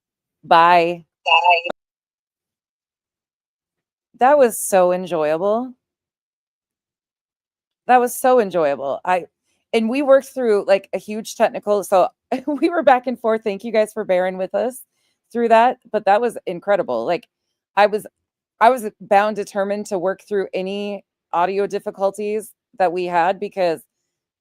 Bye. Bye. That was so enjoyable. And we worked through like a huge technical, so we were back and forth. Thank you guys for bearing with us through that. But that was incredible. Like I was bound determined to work through any audio difficulties that we had because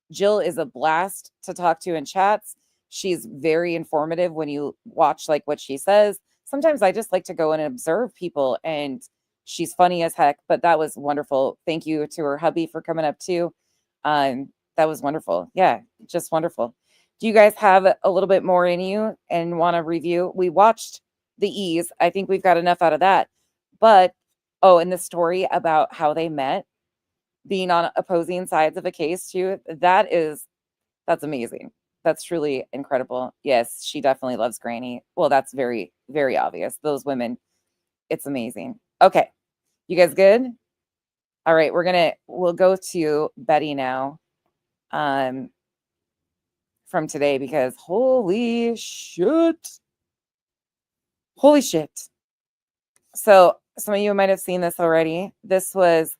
Jill is a blast to talk to in chats. She's very informative when you watch like what she says. Sometimes I just like to go and observe people, and she's funny as heck, but that was wonderful. Thank you to her hubby for coming up too. That was wonderful. Yeah, just wonderful. Do you guys have a little bit more in you and want to review? We watched the E's. I think we've got enough out of that. But, and the story about how they met, being on opposing sides of a case too, that's amazing. That's truly incredible. Yes, she definitely loves Granny. Well, that's very, very obvious. Those women, it's amazing. Okay. You guys good? All right, we'll go to Betty now. From today because holy shit. So some of you might have seen this already. This was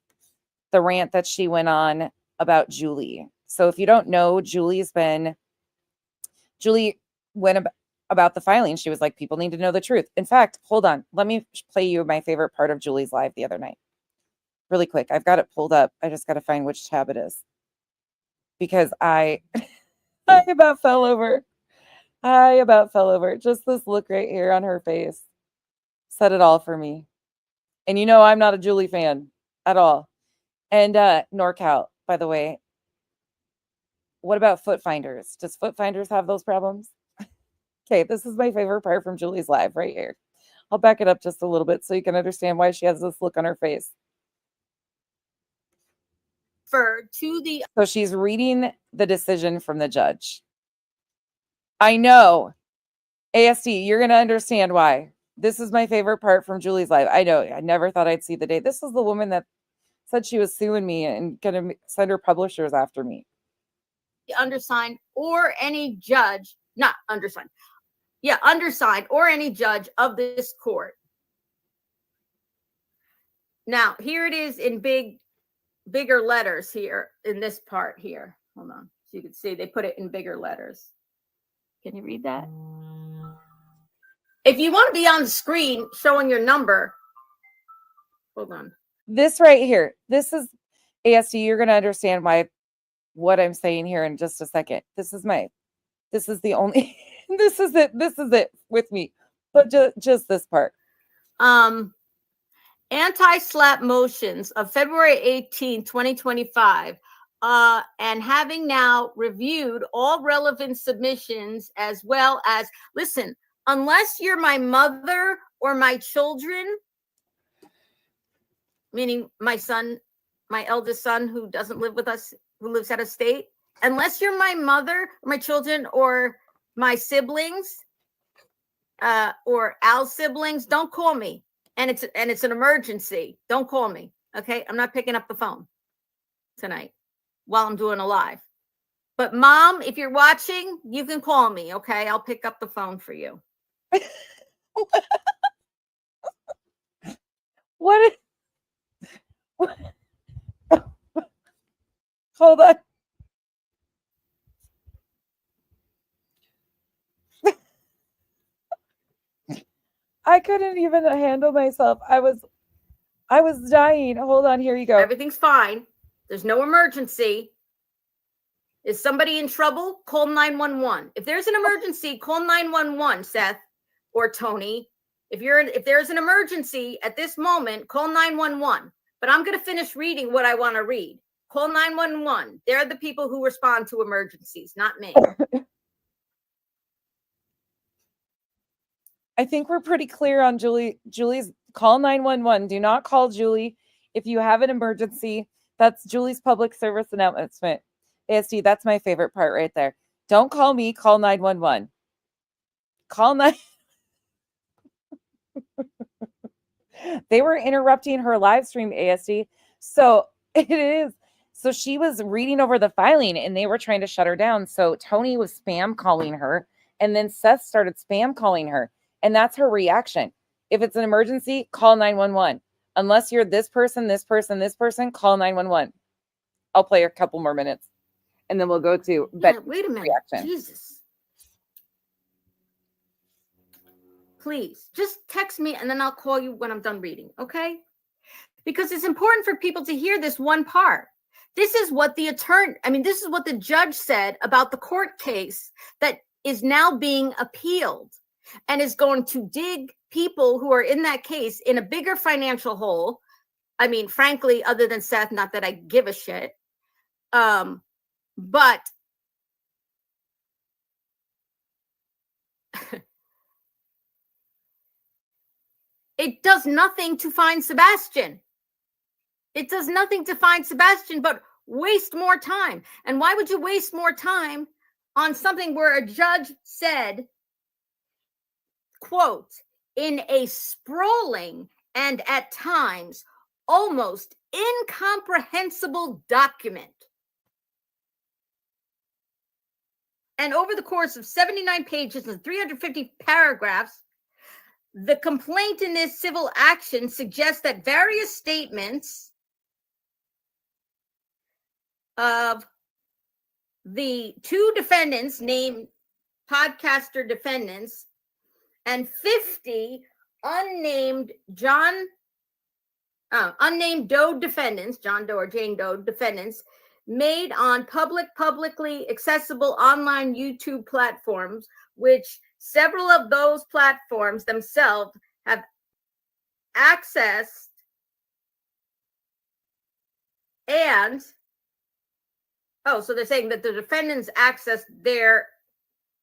the rant that she went on about Julie. So if you don't know, Julie went about the filing. She was like, people need to know the truth. In fact, hold on. Let me play you my favorite part of Julie's live the other night. Really quick. I've got it pulled up. I just got to find which tab it is. Because I about fell over. Just this look right here on her face said it all for me. And I'm not a Julie fan at all. And NorCal, by the way, what about foot finders? Does foot finders have those problems? Okay, this is my favorite part from Julie's live right here. I'll back it up just a little bit so you can understand why she has this look on her face. So she's reading the decision from the judge. I know. ASD, you're going to understand why. This is my favorite part from Julie's live. I know. I never thought I'd see the day. This is the woman that said she was suing me and going to send her publishers after me. Undersigned or any judge, not undersigned. Yeah, undersigned or any judge of this court Now, here it is in bigger letters here in this part here. Hold on. So you can see they put it in bigger letters. Can you read that? If you want to be on the screen showing your number, hold on. This right here, this is ASD. You're going to understand what I'm saying here in just a second. This is the only, this is it with me. But just this part. Anti-SLAPP motions of February 18, 2025, and having now reviewed all relevant submissions as well as, listen, unless you're my mother or my children, meaning my son, my eldest son who doesn't live with us, who lives out of state, unless you're my mother or my children or my siblings or Al's siblings, don't call me. And it's an emergency. Don't call me. Okay. I'm not picking up the phone tonight while I'm doing a live. But Mom, if you're watching, you can call me. Okay. I'll pick up the phone for you. What? Hold on. I couldn't even handle myself. I was dying. Hold on, here you go. Everything's fine. There's no emergency. Is somebody in trouble? Call 911. If there's an emergency, call 911, Seth or Tony. If there's an emergency at this moment, call 911. But I'm going to finish reading what I want to read. Call 911. They're the people who respond to emergencies, not me. I think we're pretty clear on Julie's call 911. Do not call Julie if you have an emergency. That's Julie's public service announcement. ASD, that's my favorite part right there. Don't call me, call 911. Call 9. They were interrupting her live stream, ASD. So it is. So she was reading over the filing and they were trying to shut her down. So Tony was spam calling her and then Seth started spam calling her. And that's her reaction. If it's an emergency, call 911. Unless you're this person, call 911. I'll play a couple more minutes. And then we'll go to wait a minute. Reaction. Jesus. Please, just text me and then I'll call you when I'm done reading, okay? Because it's important for people to hear this one part. This is what this is what the judge said about the court case that is now being appealed. And is going to dig people who are in that case in a bigger financial hole. I mean, frankly, other than Seth, not that I give a shit. But it does nothing to find Sebastian. It does nothing to find Sebastian, but waste more time. And why would you waste more time on something where a judge said, quote, in a sprawling and at times almost incomprehensible document. And over the course of 79 pages and 350 paragraphs, the complaint in this civil action suggests that various statements of the two defendants named podcaster defendants and 50 unnamed Doe defendants, John Doe or Jane Doe defendants, made on publicly accessible online YouTube platforms, which several of those platforms themselves have accessed and so they're saying that the defendants accessed their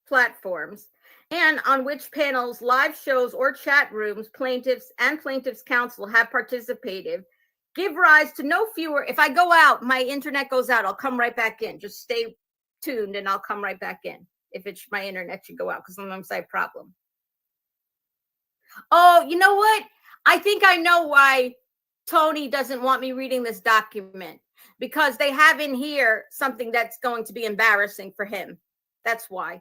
platforms and on which panels, live shows, or chat rooms plaintiffs and plaintiffs' counsel have participated, give rise to no fewer. If I go out, my internet goes out, I'll come right back in. Just stay tuned and I'll come right back in if it's my internet should go out because sometimes I have a problem. Oh, you know what? I think I know why Tony doesn't want me reading this document, because they have in here something that's going to be embarrassing for him. That's why.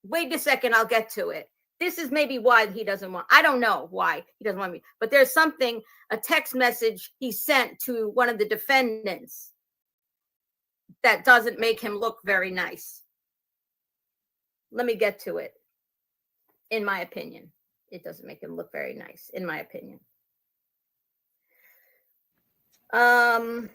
Wait a second, I'll get to it. this is maybe why he doesn't want, I don't know why he doesn't want me, but there's something, a text message he sent to one of the defendants that doesn't make him look very nice. Let me get to it. In my opinion, it doesn't make him look very nice, in my opinion. And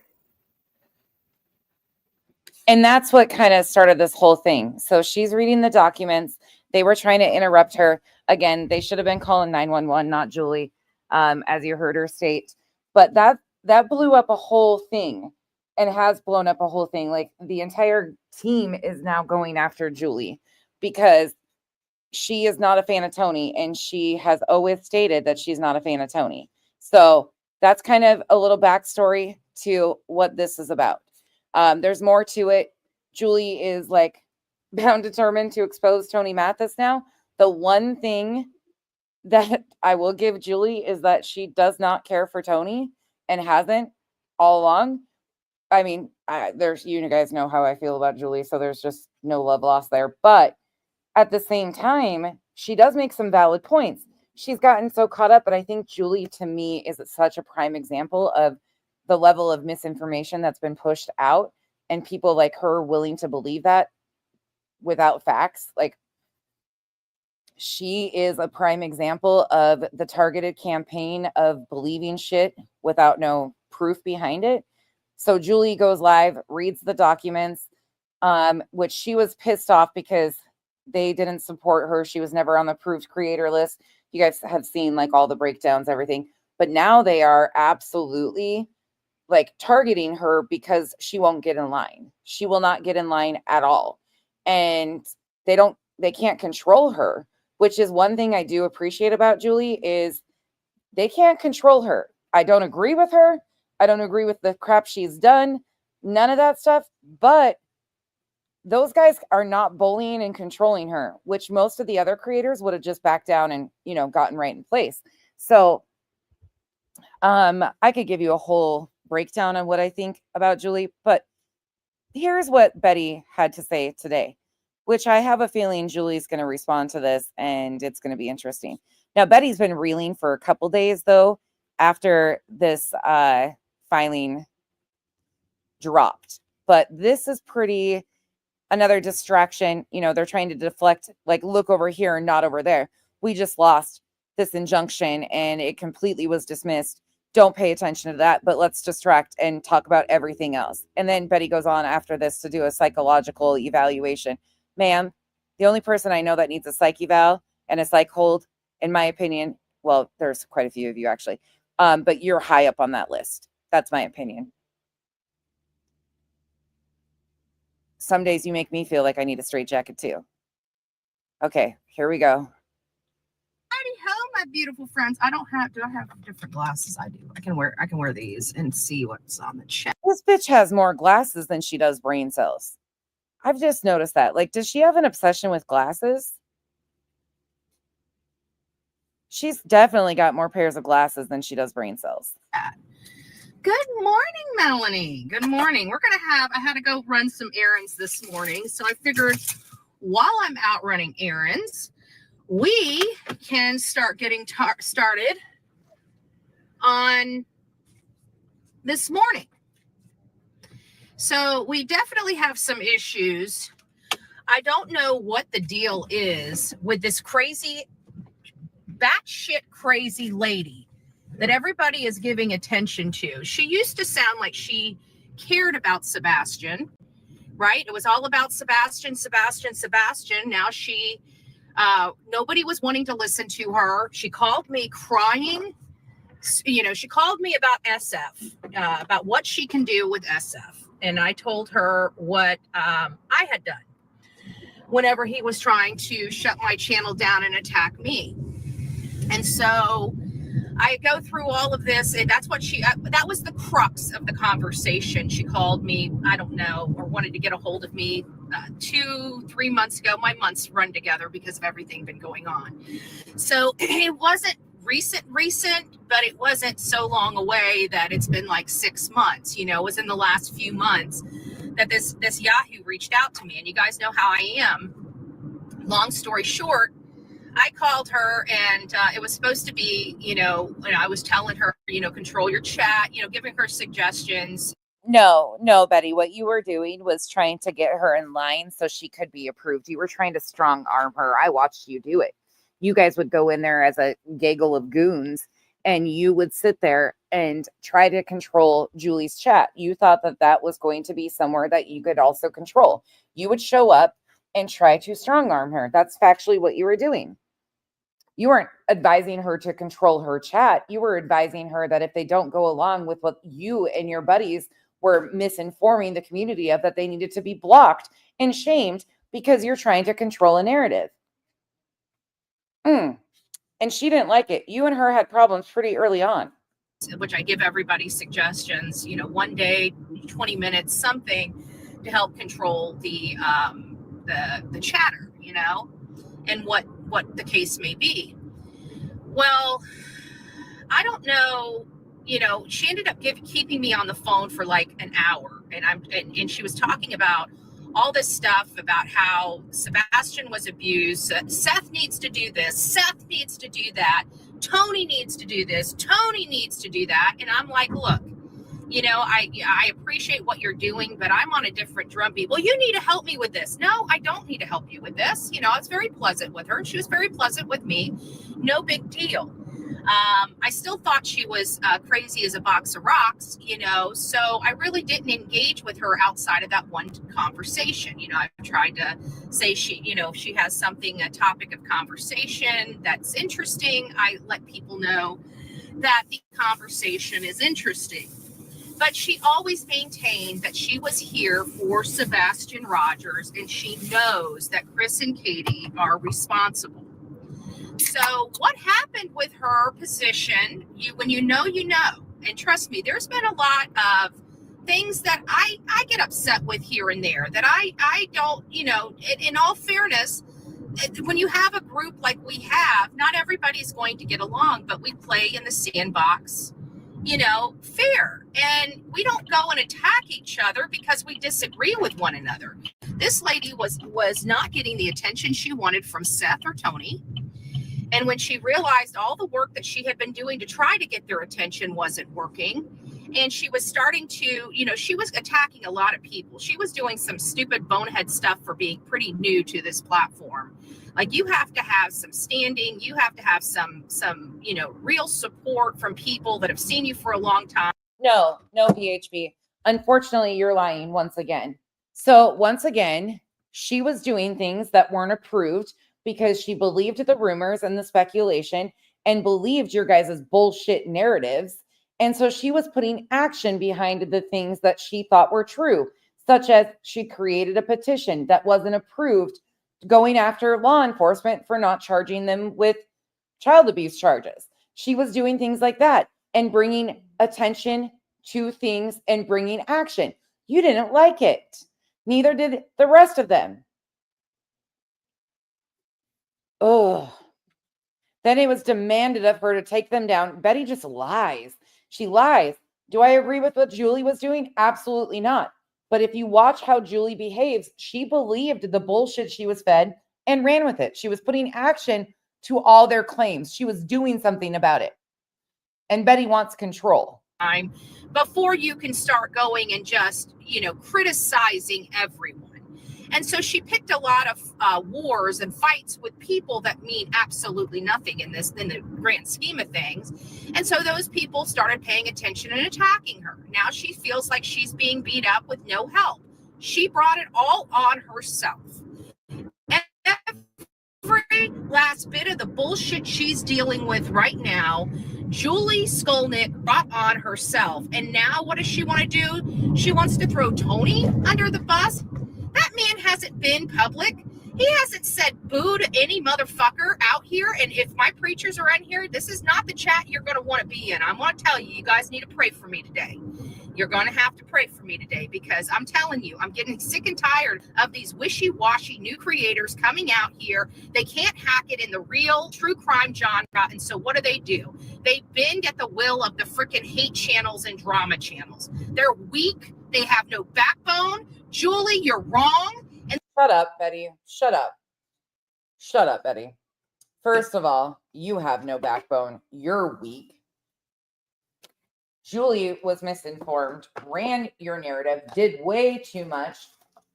that's what kind of started this whole thing. So she's reading the documents. They were trying to interrupt her. Again, they should have been calling 911, not Julie, as you heard her state. But that blew up a whole thing and has blown up a whole thing. Like the entire team is now going after Julie because she is not a fan of Tony, and she has always stated that she's not a fan of Tony. So that's kind of a little backstory to what this is about. There's more to it. Julie is like bound determined to expose Tony Mathis now. The one thing that I will give Julie is that she does not care for Tony and hasn't all along. I mean, you guys know how I feel about Julie, so there's just no love lost there. But at the same time, she does make some valid points. She's gotten so caught up, but I think Julie, to me, is such a prime example of the level of misinformation that's been pushed out and people like her willing to believe that without facts. Like, she is a prime example of the targeted campaign of believing shit without no proof behind it. So Julie goes live, reads the documents, which she was pissed off because they didn't support her. She was never on the approved creator list. You guys have seen like all the breakdowns, everything. But now they are absolutely like targeting her because she won't get in line. She will not get in line at all. And they can't control her, which is one thing I do appreciate about Julie is they can't control her. I don't agree with her. I don't agree with the crap she's done. None of that stuff. But those guys are not bullying and controlling her, which most of the other creators would have just backed down and, gotten right in place. So I could give you a whole breakdown on what I think about Julie, but here's what Betty had to say today, which I have a feeling Julie's going to respond to this and it's going to be interesting. Now, Betty's been reeling for a couple days, though, after this filing dropped. But this is another distraction. They're trying to deflect, like, look over here and not over there. We just lost this injunction and it completely was dismissed. Don't pay attention to that, but let's distract and talk about everything else. And then Betty goes on after this to do a psychological evaluation. Ma'am, the only person I know that needs a psych eval and a psych hold, in my opinion, well, there's quite a few of you actually, but you're high up on that list. That's my opinion. Some days you make me feel like I need a straight jacket too. Okay, here we go. Hello, my beautiful friends. Do I have different glasses? I do. I can wear these and see what's on the chat. This bitch has more glasses than she does brain cells. I've just noticed that. Like, does she have an obsession with glasses? She's definitely got more pairs of glasses than she does brain cells. Good morning, Melanie. Good morning. I had to go run some errands this morning. So I figured while I'm out running errands, we can start getting started on this morning. So we definitely have some issues. I don't know what the deal is with this crazy, batshit crazy lady that everybody is giving attention to. She used to sound like she cared about Sebastian, right? It was all about Sebastian. Now nobody was wanting to listen to her. She called me crying. She called me about SF, about what she can do with SF. And I told her what I had done whenever he was trying to shut my channel down and attack me. And so I go through all of this, and that's what that was the crux of the conversation. She called me, I don't know, or wanted to get a hold of me 2-3 months ago. My months run together because of everything been going on. So it wasn't recent, but it wasn't so long away that it's been like 6 months. It was in the last few months that this Yahoo reached out to me, and you guys know how I am. Long story short, I called her, and it was supposed to be, I was telling her, control your chat, giving her suggestions. No, Betty, what you were doing was trying to get her in line so she could be approved. You were trying to strong arm her. I watched you do it. You guys would go in there as a gaggle of goons, and you would sit there and try to control Julie's chat. You thought that that was going to be somewhere that you could also control. You would show up and try to strong arm her. That's factually what you were doing. You weren't advising her to control her chat. You were advising her that if they don't go along with what you and your buddies were misinforming the community of, that they needed to be blocked and shamed because you're trying to control a narrative. And she didn't like it. You and her had problems pretty early on. Which I give everybody suggestions, one day, 20 minutes, something to help control the chatter, and what the case may be. Well, I don't know, she ended up keeping me on the phone for like an hour, and she was talking about all this stuff about how Sebastian was abused. Seth needs to do this. Seth needs to do that. Tony needs to do this. Tony needs to do that. And I'm like, look, I appreciate what you're doing, but I'm on a different drumbeat. Well, you need to help me with this. No, I don't need to help you with this. I was very pleasant with her, and she was very pleasant with me. No big deal. I still thought she was crazy as a box of rocks, so I really didn't engage with her outside of that one conversation. I tried to say if she has a topic of conversation that's interesting, I let people know that the conversation is interesting. But she always maintained that she was here for Sebastian Rogers, and she knows that Chris and Katie are responsible. So what happened with her position, when you know, and trust me, there's been a lot of things that I get upset with here and there that I don't, in all fairness, when you have a group like we have, not everybody's going to get along, but we play in the sandbox, fair. And we don't go and attack each other because we disagree with one another. This lady was not getting the attention she wanted from Seth or Tony. And when she realized all the work that she had been doing to try to get their attention wasn't working, and she was starting to, she was attacking a lot of people. She was doing some stupid bonehead stuff for being pretty new to this platform. Like, you have to have some standing. You have to have some real support from people that have seen you for a long time. No, PHP. Unfortunately, you're lying once again. So once again, she was doing things that weren't approved because she believed the rumors and the speculation and believed your guys' bullshit narratives. And so she was putting action behind the things that she thought were true, such as she created a petition that wasn't approved, going after law enforcement for not charging them with child abuse charges. She was doing things like that and bringing attention to things and bringing action. You didn't like it. Neither did the rest of them. Oh, then it was demanded of her to take them down. Betty just lies. She lies. Do I agree with what Julie was doing? Absolutely not. But if you watch how Julie behaves, she believed the bullshit she was fed and ran with it. She was putting action to all their claims. She was doing something about it. And Betty wants control. Before you can start going and just, criticizing everyone. And so she picked a lot of wars and fights with people that mean absolutely nothing in the grand scheme of things. And so those people started paying attention and attacking her. Now she feels like she's being beat up with no help. She brought it all on herself. Every last bit of the bullshit she's dealing with right now, Julie Skolnick brought on herself. And now what does she want to do? She wants to throw Tony under the bus. That man hasn't been public. He hasn't said boo to any motherfucker out here. And if my preachers are in here, this is not the chat you're going to want to be in. I want to tell you, you guys need to pray for me today. You're going to have to pray for me today, because I'm telling you, I'm getting sick and tired of these wishy-washy new creators coming out here. They can't hack it in the real true crime genre. And so what do? They bend at the will of the freaking hate channels and drama channels. They're weak. They have no backbone. Julie, you're wrong. And shut up, Betty. Shut up. Shut up, Betty. First of all, you have no backbone. You're weak. Julie was misinformed, ran your narrative, did way too much.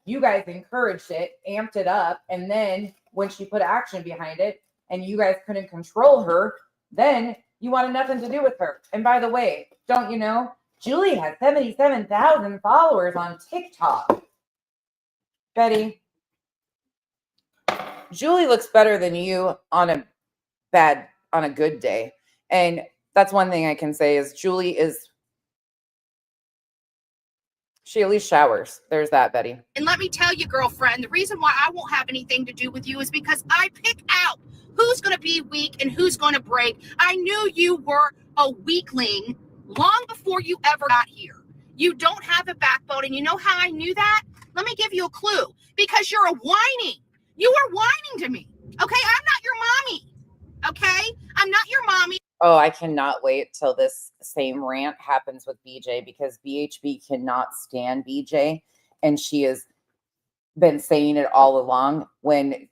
You guys encouraged it, amped it up, and then when she put action behind it and you guys couldn't control her, then you wanted nothing to do with her. And by the way, don't you know, Julie has 77,000 followers on TikTok. Betty, Julie looks better than you on a good day. And that's one thing I can say is she at least showers. There's that, Betty. And let me tell you, girlfriend, the reason why I won't have anything to do with you is because I pick out who's going to be weak and who's going to break. I knew you were a weakling long before you ever got here. You don't have a backbone. And you know how I knew that? Let me give you a clue. Because you're a whining. You are whining to me. Okay? I'm not your mommy. Okay? I'm not your mommy. Oh, I cannot wait till this same rant happens with BJ because BHB cannot stand BJ. And she has been saying it all along. When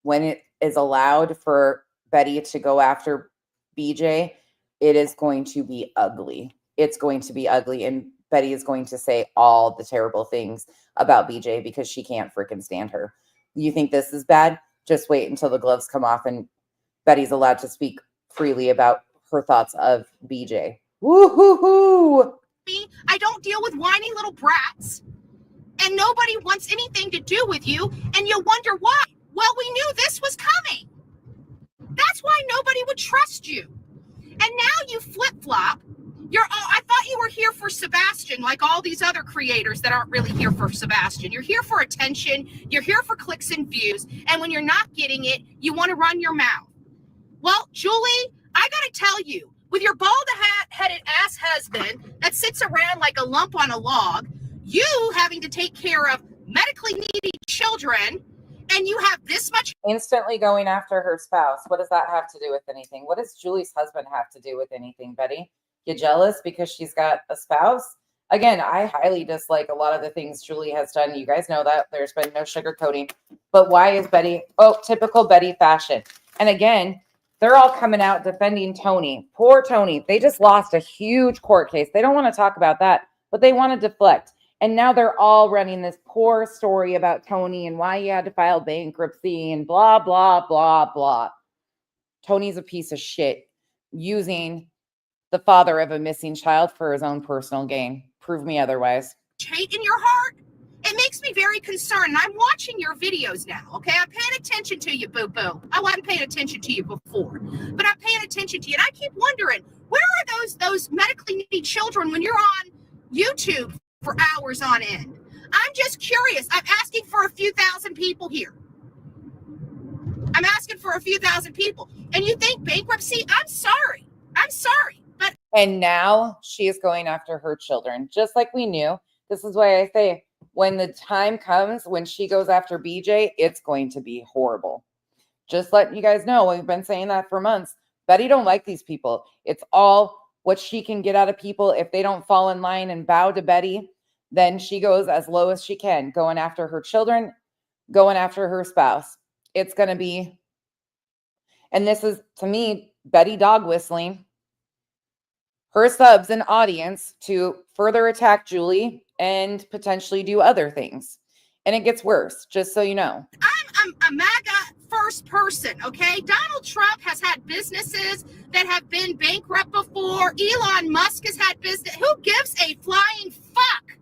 it is allowed for Betty to go after BJ, it is going to be ugly. It's going to be ugly. And Betty is going to say all the terrible things about BJ because she can't freaking stand her. You think this is bad? Just wait until the gloves come off and Betty's allowed to speak freely about her thoughts of BJ. Woo-hoo-hoo! I don't deal with whiny little brats. And nobody wants anything to do with you. And you wonder why. Well, we knew this was coming. That's why nobody would trust you. And now you flip-flop. I thought you were here for Sebastian, like all these other creators that aren't really here for Sebastian. You're here for attention. You're here for clicks and views. And when you're not getting it, you want to run your mouth. Well, Julie, I got to tell you, with your bald-headed ass husband that sits around like a lump on a log, you having to take care of medically needy children, and you have this much instantly going after her spouse. What does that have to do with anything? What does Julie's husband have to do with anything, Betty? You jealous because she's got a spouse? Again, I highly dislike a lot of the things Julie has done. You guys know that. There's been no sugarcoating. But why is Betty? Oh, typical Betty fashion. And again, they're all coming out defending Tony. Poor Tony. They just lost a huge court case. They don't want to talk about that, but they want to deflect. And now they're all running this poor story about Tony and why he had to file bankruptcy and blah, blah, blah, blah. Tony's a piece of shit using the father of a missing child for his own personal gain. Prove me otherwise. hate in your heart. It makes me very concerned. And I'm watching your videos now, okay? I'm paying attention to you, boo-boo. I wasn't paying attention to you before, but I'm paying attention to you. And I keep wondering, where are those medically needy children when you're on YouTube for hours on end? I'm just curious. I'm asking for a few thousand people here. I'm asking for a few thousand people. And you think bankruptcy? I'm sorry. But and now she is going after her children, just like we knew. This is why I say, when the time comes, when she goes after BJ, it's going to be horrible. Just letting you guys know, we've been saying that for months. Betty don't like these people. It's all what she can get out of people. If they don't fall in line and bow to Betty, then she goes as low as she can, going after her children, going after her spouse. It's going to be, and this is, to me, Betty dog whistling her subs and audience to further attack Julie and potentially do other things. And it gets worse, just so you know. I'm a MAGA first person, okay? Donald Trump has had businesses that have been bankrupt before. Elon Musk has had business. Who gives a flying fuck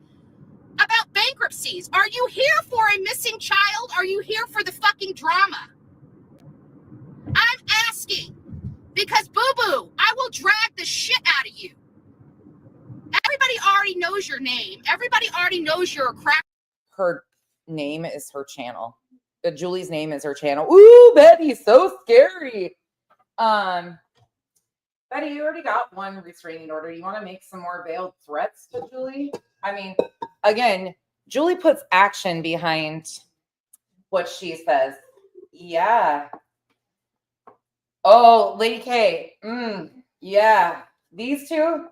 about bankruptcies? Are you here for a missing child? Are you here for the fucking drama? I'm asking because boo-boo, I will drag the shit out of you. Everybody already knows your name. Everybody already knows you're a crack. Her name is her channel. Julie's name is her channel. Ooh, Betty, so scary. Betty, you already got one restraining order. You want to make some more veiled threats to Julie? I mean, again, Julie puts action behind what she says. Yeah. Oh, Lady K. Yeah. These two,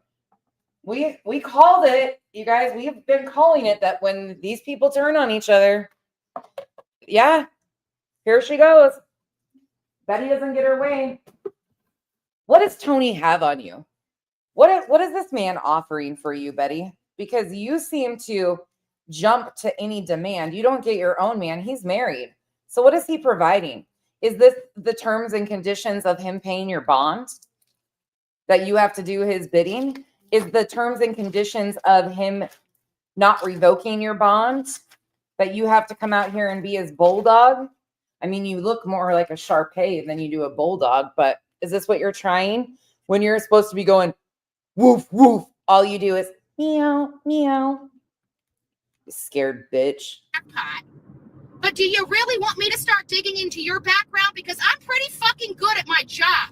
we called it, you guys. We've been calling it that when these people turn on each other. Yeah. Here she goes. Betty doesn't get her way. What does Tony have on you? What is this man offering for you, Betty? Because you seem to jump to any demand. You don't get your own man. He's married. So what is he providing? Is this the terms and conditions of him paying your bond? That you have to do his bidding? Is the terms and conditions of him not revoking your bond that you have to come out here and be his bulldog? I mean, you look more like a Shar-Pei than you do a bulldog, but is this what you're trying? When you're supposed to be going, woof, woof, all you do is meow, meow. You scared bitch. Jackpot. But do you really want me to start digging into your background? Because I'm pretty fucking good at my job.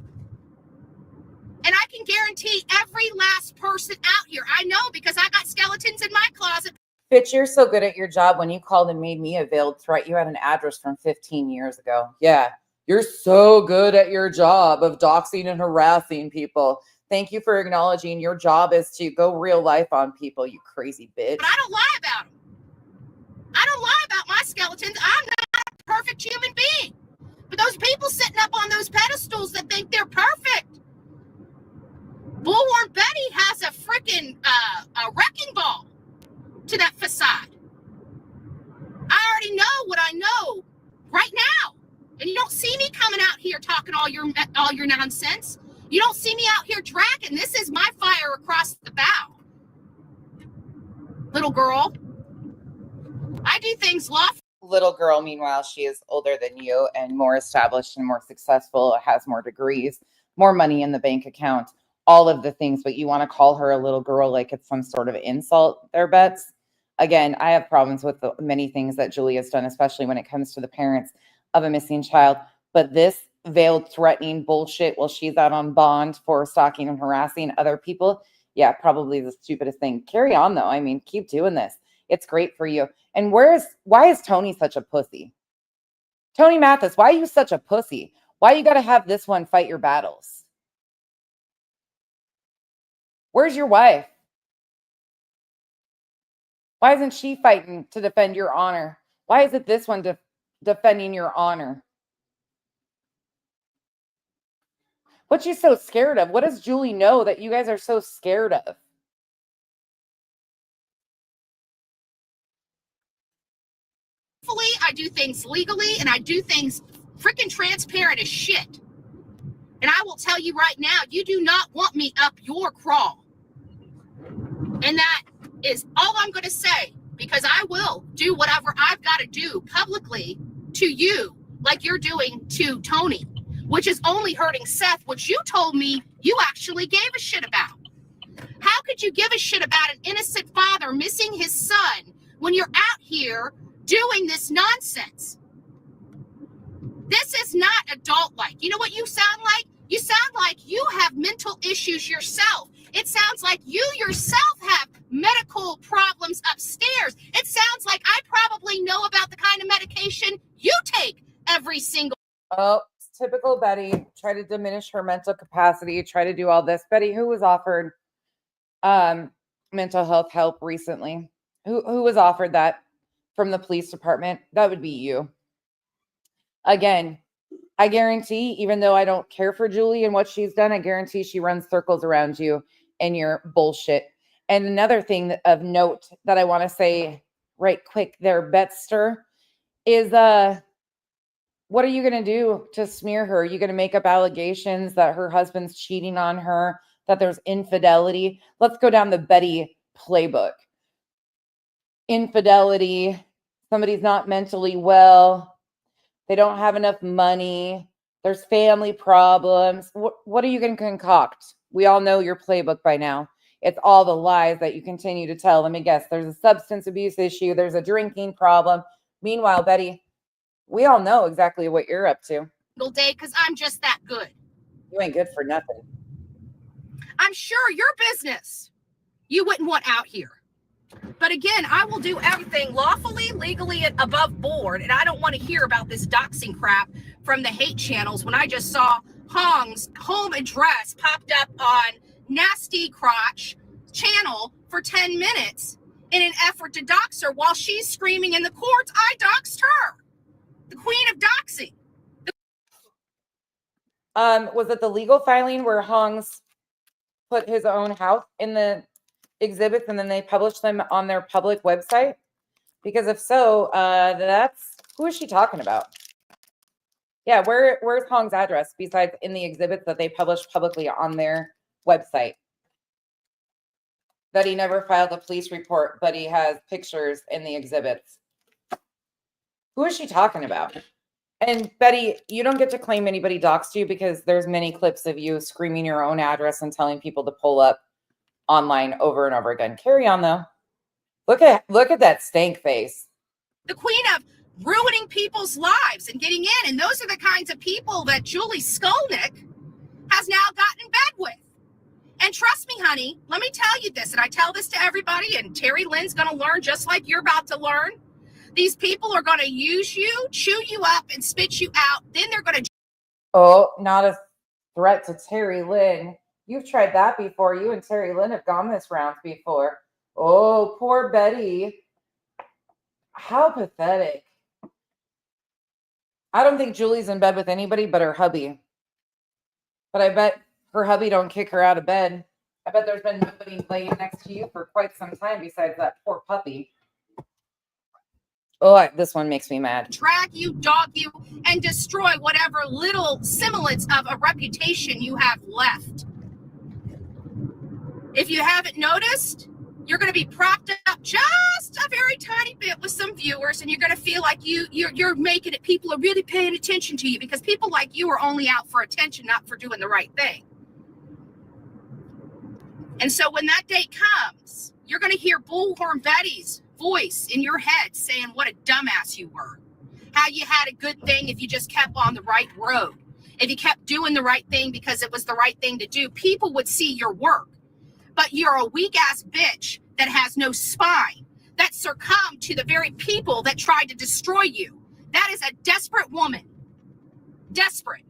And I can guarantee every last person out here, I know because I got skeletons in my closet. Bitch, you're so good at your job. When you called and made me a veiled threat, you had an address from 15 years ago. Yeah, you're so good at your job of doxing and harassing people. Thank you for acknowledging your job is to go real life on people, you crazy bitch. But I don't lie about them. I don't lie about my skeletons. I'm not a perfect human being. But those people sitting up on those pedestals that think they're perfect. Bullhorn Betty has a freaking a wrecking ball to that facade. I already know what I know right now. And you don't see me coming out here talking all your nonsense. You don't see me out here dragging. This is my fire across the bow. Little girl. I do things lawfully. Little girl, meanwhile, she is older than you and more established and more successful, has more degrees, more money in the bank account, all of the things, but you want to call her a little girl like it's some sort of insult there, Bets. Again, I have problems with the many things that Julie has done, especially when it comes to the parents of a missing child. But this veiled threatening bullshit while she's out on bond for stalking and harassing other people, yeah, probably the stupidest thing. Carry on, though. I mean, keep doing this. It's great for you. And why is Tony such a pussy? Tony Mathis, why are you such a pussy? Why you got to have this one fight your battles? Where's your wife? Why isn't she fighting to defend your honor? Why is it this one defending your honor? What you so scared of? What does Julie know that you guys are so scared of? I do things legally, and I do things freaking transparent as shit. And I will tell you right now, you do not want me up your crawl. And that is all I'm going to say, because I will do whatever I've got to do publicly to you, like you're doing to Tony, which is only hurting Seth, which you told me you actually gave a shit about. How could you give a shit about an innocent father missing his son when you're out here doing this nonsense? This is not adult-like. You know what you sound like? You sound like you have mental issues yourself. It sounds like you yourself have medical problems upstairs. It sounds like I probably know about the kind of medication you take every single. Oh, it's typical Betty. Try to diminish her mental capacity. Try to do all this. Betty, who was offered mental health help recently? Who was offered that from the police department? That would be you. Again, I guarantee, even though I don't care for Julie and what she's done, I guarantee she runs circles around you and your bullshit. And another thing of note that I want to say right quick there, Betster, is what are you going to do to smear her? Are you going to make up allegations that her husband's cheating on her, that there's infidelity? Let's go down the Betty playbook. Infidelity, somebody's not mentally well, they don't have enough money, there's family problems. What are you going to concoct? We all know your playbook by now. It's all the lies that you continue to tell. Let me guess. There's a substance abuse issue. There's a drinking problem. Meanwhile, Betty, we all know exactly what you're up to. Day, because I'm just that good. You ain't good for nothing. I'm sure your business you wouldn't want out here. But again, I will do everything lawfully, legally, and above board. And I don't want to hear about this doxing crap from the hate channels when I just saw Hong's home address popped up on Nasty Crotch channel for 10 minutes in an effort to dox her while she's screaming in the courts, I doxed her. The queen of doxing. Was it the legal filing where Hong's put his own house in the exhibits and then they published them on their public website? Because if so, that's, who is she talking about? Yeah, where's Hong's address besides in the exhibits that they published publicly on their website? That he never filed a police report, but he has pictures in the exhibits. Who is she talking about? And Betty, you don't get to claim anybody doxed you because there's many clips of you screaming your own address and telling people to pull up online over and over again. Carry on though. Look at that stank face. The queen of ruining people's lives and getting in. And those are the kinds of people that Julie Skolnick has now gotten in bed with. And trust me, honey, let me tell you this, and I tell this to everybody, and Terry Lynn's going to learn just like you're about to learn. These people are going to use you, chew you up, and spit you out. Then they're going to... Oh, not a threat to Terry Lynn. You've tried that before. You and Terry Lynn have gone this round before. Oh, poor Betty. How pathetic. I don't think Julie's in bed with anybody but her hubby. But I bet her hubby don't kick her out of bed. I bet there's been nobody laying next to you for quite some time besides that poor puppy. Oh, this one makes me mad. Drag you, dog you, and destroy whatever little semblance of a reputation you have left. If you haven't noticed, you're going to be propped up just a very tiny bit with some viewers, and you're going to feel like you're making it. People are really paying attention to you because people like you are only out for attention, not for doing the right thing. And so when that day comes, you're going to hear Bullhorn Betty's voice in your head saying what a dumbass you were. How you had a good thing if you just kept on the right road. If you kept doing the right thing because it was the right thing to do, people would see your work. But you're a weak-ass bitch that has no spine, that succumbed to the very people that tried to destroy you. That is a desperate woman. Desperate.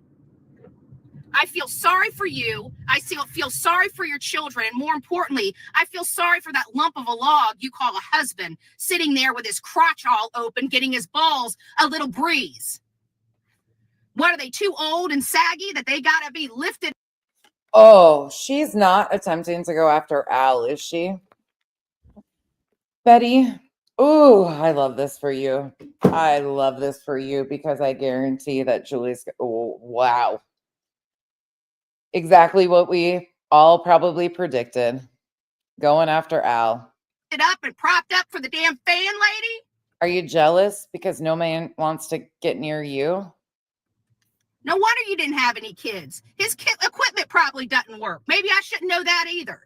I feel sorry for you. I feel sorry for your children. And more importantly, I feel sorry for that lump of a log you call a husband sitting there with his crotch all open, getting his balls a little breeze. What are they, too old and saggy that they got to be lifted? Oh, she's not attempting to go after Al, is she? Betty, oh, I love this for you. I love this for you because I guarantee that Julie's, oh, wow. Exactly what we all probably predicted. Going after Al. Up and propped up for the damn fan lady? Are you jealous because no man wants to get near you? No wonder you didn't have any kids. His equipment probably doesn't work. Maybe I shouldn't know that either.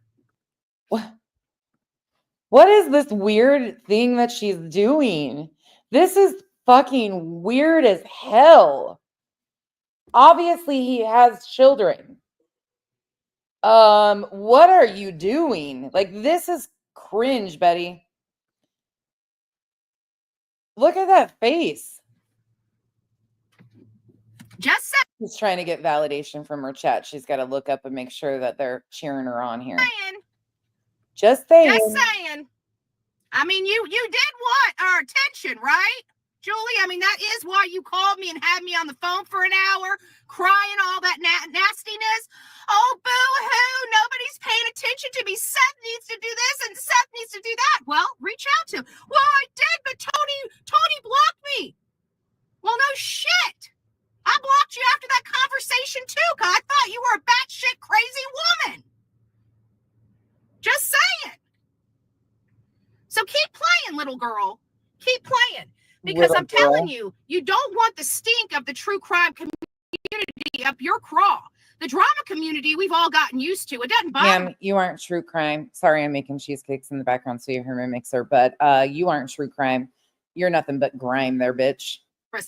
What is this weird thing that she's doing? This is fucking weird as hell. Obviously, he has children. What are you doing? Like, this is cringe, Betty. Look at that face. Just She's trying to get validation from her chat. She's got to look up and make sure that they're cheering her on here. saying. Just saying. Just saying. I mean, you did want our attention, right? Julie, I mean, that is why you called me and had me on the phone for an hour, crying all that nastiness. Oh, boo-hoo, nobody's paying attention to me. Seth needs to do this and Seth needs to do that. Well, reach out to him. Well, I did, but Tony blocked me. Well, no shit. I blocked you after that conversation, too, because I thought you were a batshit crazy woman. Just saying. So keep playing, little girl. Keep playing. Because I'm telling you, you don't want the stink of the true crime community up your craw. The drama community, we've all gotten used to. It doesn't bother me. Ma'am, you aren't true crime. Sorry, I'm making cheesecakes in the background so you hear my mixer, but you aren't true crime. You're nothing but grime there, bitch.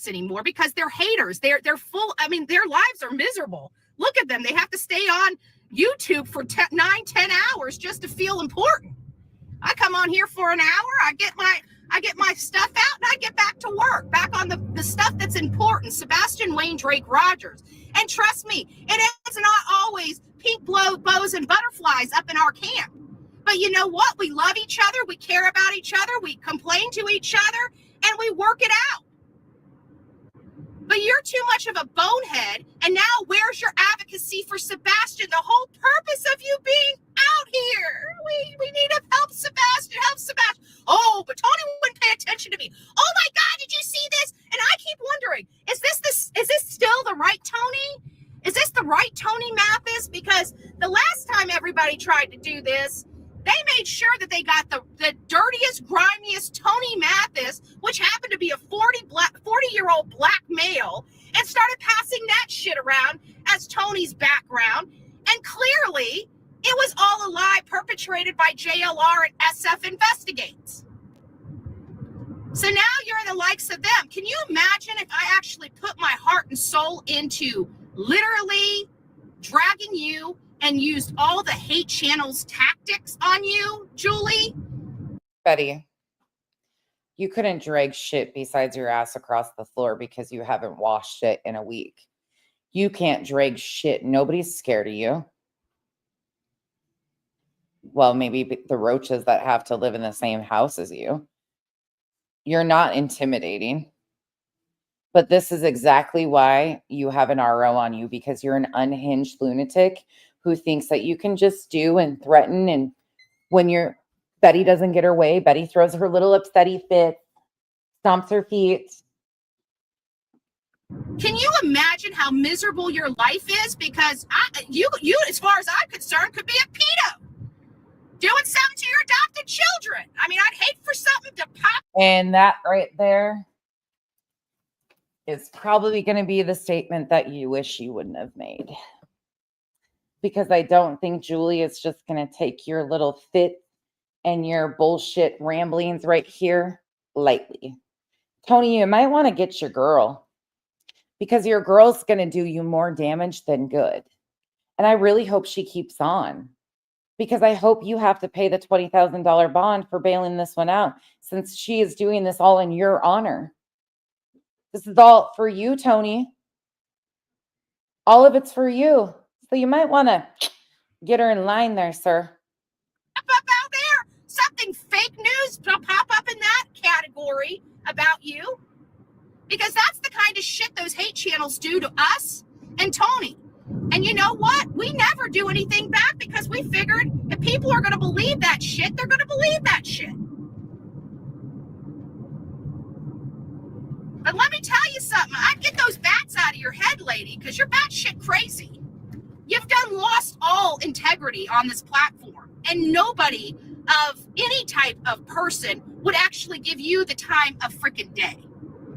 Anymore because they're haters. They're full. I mean, their lives are miserable. Look at them. They have to stay on YouTube for 9-10 hours just to feel important. I come on here for an hour. I get my stuff out and I get back to work, back on the stuff that's important. Sebastian Wayne Drake Rogers. And trust me, it is not always pink bows and butterflies up in our camp. But you know what? We love each other. We care about each other. We complain to each other and we work it out. But you're too much of a bonehead, and now where's your advocacy for Sebastian? The whole purpose of you being out here. We need to help Sebastian, Oh, but Tony wouldn't pay attention to me. Oh my God, did you see this? And I keep wondering, is this still the right Tony? Is this the right Tony Mathis? Because the last time everybody tried to do this, they made sure that they got the dirtiest, grimiest Tony Mathis, which happened to be a 40-year-old black male, and started passing that shit around as Tony's background. And clearly, it was all a lie perpetrated by JLR and SF Investigates. So now you're the likes of them. Can you imagine if I actually put my heart and soul into literally dragging you and used all the hate channels tactics on you, Julie? Betty, you couldn't drag shit besides your ass across the floor because you haven't washed it in a week. You can't drag shit. Nobody's scared of you. Well, maybe the roaches that have to live in the same house as you. You're not intimidating. But this is exactly why you have an RO on you, because you're an unhinged lunatic who thinks that you can just do and threaten. And when Betty doesn't get her way, Betty throws her little upsetty fit, stomps her feet. Can you imagine how miserable your life is? Because you, as far as I'm concerned, could be a pedo doing something to your adopted children. I mean, I'd hate for something to pop. And that right there is probably going to be the statement that you wish you wouldn't have made. Because I don't think Julie is just going to take your little fit and your bullshit ramblings right here lightly. Tony, you might want to get your girl, because your girl's going to do you more damage than good. And I really hope she keeps on, because I hope you have to pay the $20,000 bond for bailing this one out, since she is doing this all in your honor. This is all for you, Tony. All of it's for you. So you might want to get her in line there, sir. Up out there. Something fake news will pop up in that category about you. Because that's the kind of shit those hate channels do to us and Tony. And you know what? We never do anything back, because we figured if people are going to believe that shit, they're going to believe that shit. But let me tell you something. I'd get those bats out of your head, lady, because you're batshit crazy. You've lost all integrity on this platform. And nobody of any type of person would actually give you the time of freaking day.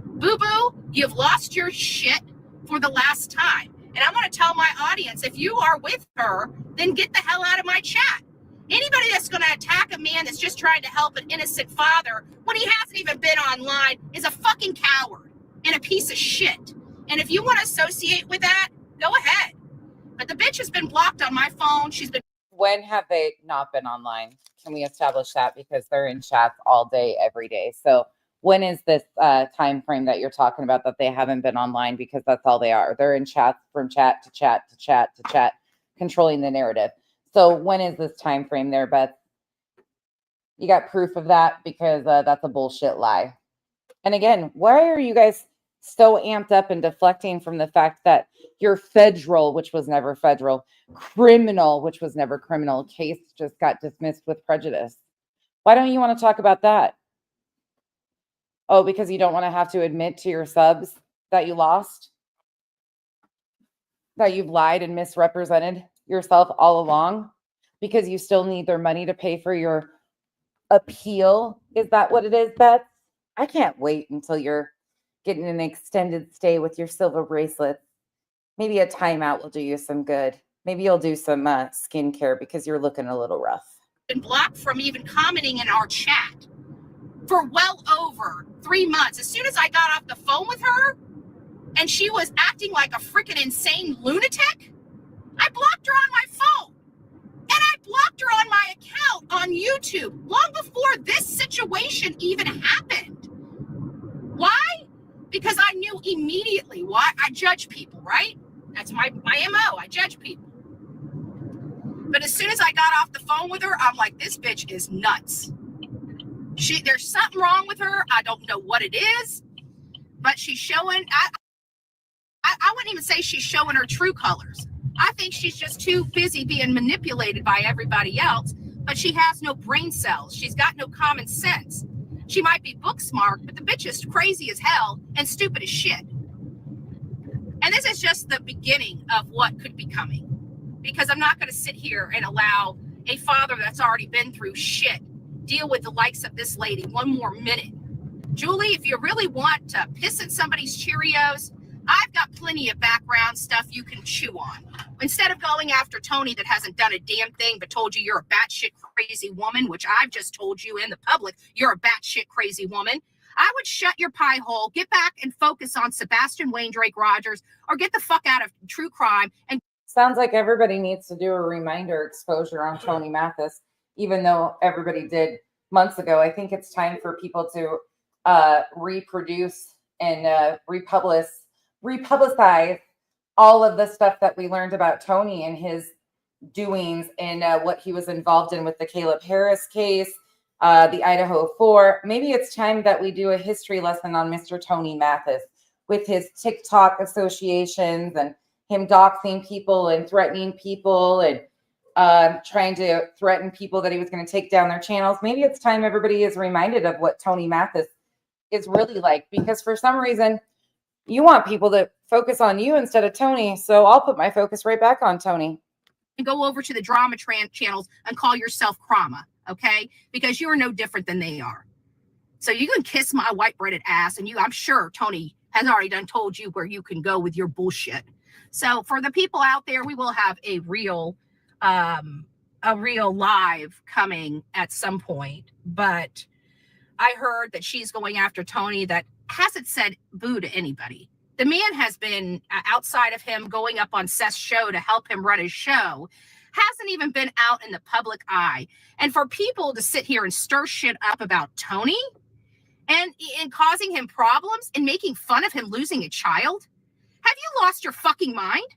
Boo-boo, you've lost your shit for the last time. And I want to tell my audience, if you are with her, then get the hell out of my chat. Anybody that's going to attack a man that's just trying to help an innocent father when he hasn't even been online is a fucking coward and a piece of shit. And if you want to associate with that, go ahead. But the bitch has been blocked on my phone. She's been. When have they not been online? Can we establish that? Because they're in chats all day, every day. So when is this time frame that you're talking about that they haven't been online? Because that's all they are. They're in chats, from chat to chat to chat to chat, controlling the narrative. So when is this time frame there, Beth? You got proof of that? Because that's a bullshit lie. And again, why are you guys so amped up and deflecting from the fact that your federal, which was never federal, criminal, which was never criminal, case just got dismissed with prejudice? Why don't you want to talk about that? Oh, because you don't want to have to admit to your subs that you lost? That you've lied and misrepresented yourself all along? Because you still need their money to pay for your appeal? Is that what it is, Beth? I can't wait until you're getting an extended stay with your silver bracelets. Maybe a timeout will do you some good. Maybe you'll do some skincare, because you're looking a little rough. Been blocked from even commenting in our chat for well over 3 months. As soon as I got off the phone with her and she was acting like a freaking insane lunatic, I blocked her on my phone. And I blocked her on my account on YouTube long before this situation even happened. Why? Because I knew immediately. Why? I judge people, right? That's my MO. I judge people. But as soon as I got off the phone with her, I'm like, this bitch is nuts. There's something wrong with her. I don't know what it is, but she's showing. I wouldn't even say she's showing her true colors. I think she's just too busy being manipulated by everybody else, but she has no brain cells. She's got no common sense. She might be book smart, but the bitch is crazy as hell and stupid as shit. And this is just the beginning of what could be coming, because I'm not going to sit here and allow a father that's already been through shit deal with the likes of this lady one more minute. Julie, if you really want to piss in somebody's Cheerios, I've got plenty of background stuff you can chew on. Instead of going after Tony that hasn't done a damn thing but told you you're a batshit crazy woman, which I've just told you in the public, you're a batshit crazy woman, I would shut your pie hole, get back and focus on Sebastian Wayne Drake Rogers, or get the fuck out of true crime. And Sounds like everybody needs to do a reminder exposure on Tony Mathis, even though everybody did months ago. I think it's time for people to reproduce and republicize all of the stuff that we learned about Tony and his doings and what he was involved in with the Caleb Harris case, the Idaho 4. Maybe it's time that we do a history lesson on Mr. Tony Mathis with his TikTok associations and him doxing people and threatening people and trying to threaten people that he was going to take down their channels. Maybe it's time everybody is reminded of what Tony Mathis is really like, because for some reason you want people to focus on you instead of Tony. So I'll put my focus right back on Tony. go over to the drama channels and call yourself Krama, okay? Because you are no different than they are. So you can kiss my white breaded ass, and I'm sure Tony has already told you where you can go with your bullshit. So for the people out there, we will have a real live coming at some point. But I heard that she's going after Tony that hasn't said boo to anybody. The man has been outside of him going up on Seth's show to help him run his show, hasn't even been out in the public eye. And for people to sit here and stir shit up about Tony and causing him problems and making fun of him losing a child, have you lost your fucking mind?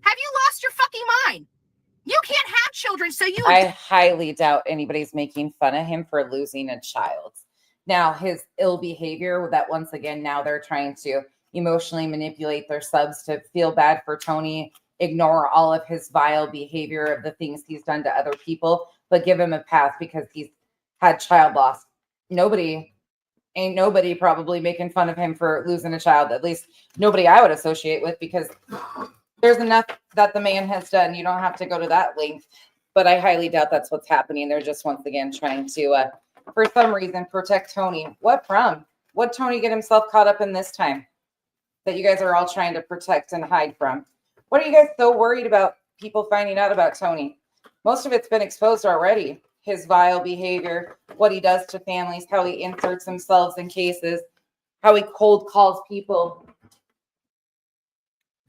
Have you lost your fucking mind? You can't have children, so you... I highly doubt anybody's making fun of him for losing a child. Now, his ill behavior, that once again, now they're trying to emotionally manipulate their subs to feel bad for Tony, ignore all of his vile behavior of the things he's done to other people, but give him a pass because he's had child loss. Ain't nobody probably making fun of him for losing a child, at least nobody I would associate with, because there's enough that the man has done. You don't have to go to that length, but I highly doubt that's what's happening. They're just once again trying to, for some reason, protect Tony. What from? What Tony get himself caught up in this time that you guys are all trying to protect and hide from? What are you guys so worried about people finding out about Tony? Most of it's been exposed already. His vile behavior, what he does to families, how he inserts himself in cases, how he cold calls people.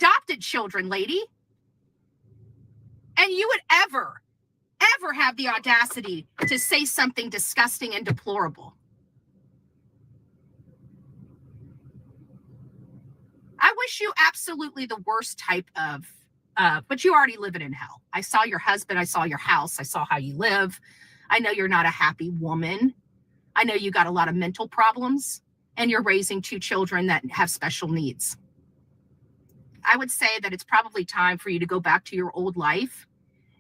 Adopted children, lady. And you would ever have the audacity to say something disgusting and deplorable. I wish you absolutely the worst type of, but you already live it in hell. I saw your husband. I saw your house. I saw how you live. I know you're not a happy woman. I know you got a lot of mental problems, and you're raising 2 children that have special needs. I would say that it's probably time for you to go back to your old life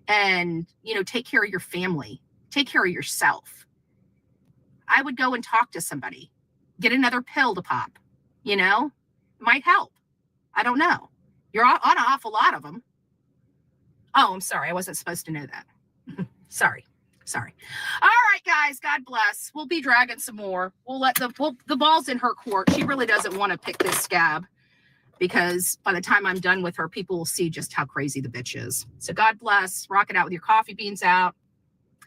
and, take care of your family, take care of yourself. I would go and talk to somebody, get another pill to pop, it might help. I don't know. You're on an awful lot of them. Oh, I'm sorry. I wasn't supposed to know that. Sorry. All right, guys. God bless. We'll be dragging some more. We'll let the ball's in her court. She really doesn't want to pick this scab, because by the time I'm done with her, people will see just how crazy the bitch is. So God bless. Rock it out with your coffee beans out.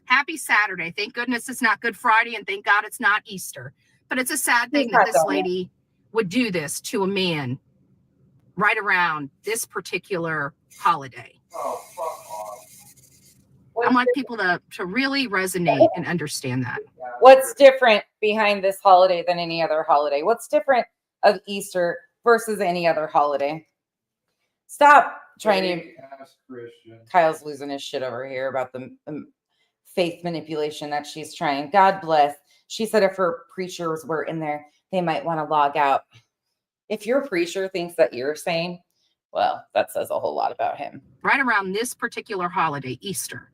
Happy Saturday. Thank goodness it's not Good Friday, and thank God it's not Easter. But it's a sad thing that this lady would do this to a man right around this particular holiday. Oh, fuck off. I want people to really resonate and understand that. What's different behind this holiday than any other holiday? What's different of Easter versus any other holiday? Stop trying to... Kyle's losing his shit over here about the faith manipulation that she's trying. God bless. She said if her preachers were in there, they might want to log out. If your preacher thinks that you're sane, well, that says a whole lot about him. Right around this particular holiday, Easter.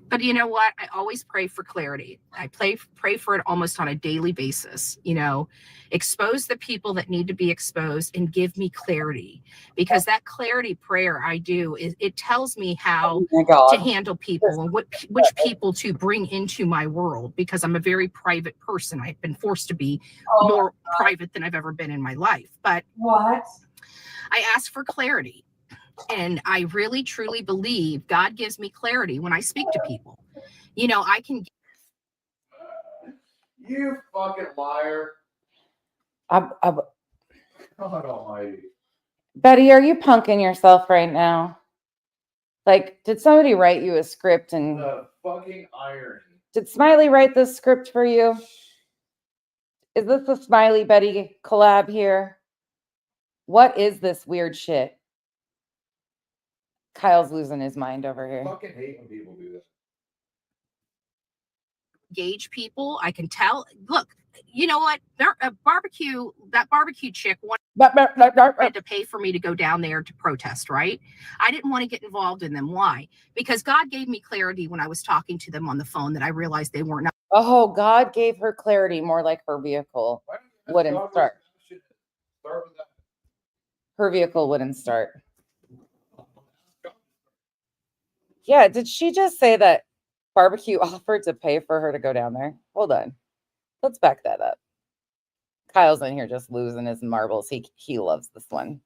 But you know what? I always pray for clarity. I pray for it almost on a daily basis. You know, expose the people that need to be exposed and give me clarity, because that clarity prayer I do is it tells me how Oh my God. to handle people and which people to bring into my world, because I'm a very private person. I've been forced to be more private than I've ever been in my life. But What? I ask for clarity. And I really, truly believe God gives me clarity when I speak to people. You know, I can. You fucking liar. God almighty. Betty, are you punking yourself right now? Like, did somebody write you a script and The fucking irony. did Smiley write this script for you? Is this a Smiley Betty collab here? What is this weird shit? Kyle's losing his mind over here. Fucking hate when people do this. Gauge people. I can tell. Look, you know what? That barbecue chick wanted to pay for me to go down there to protest, right? I didn't want to get involved in them. Why? Because God gave me clarity when I was talking to them on the phone that I realized they weren't. Oh, God gave her clarity, more like her vehicle wouldn't start. Her vehicle wouldn't start. Yeah, did she just say that barbecue offered to pay for her to go down there? Hold on. Let's back that up. Kyle's in here just losing his marbles. He loves this one.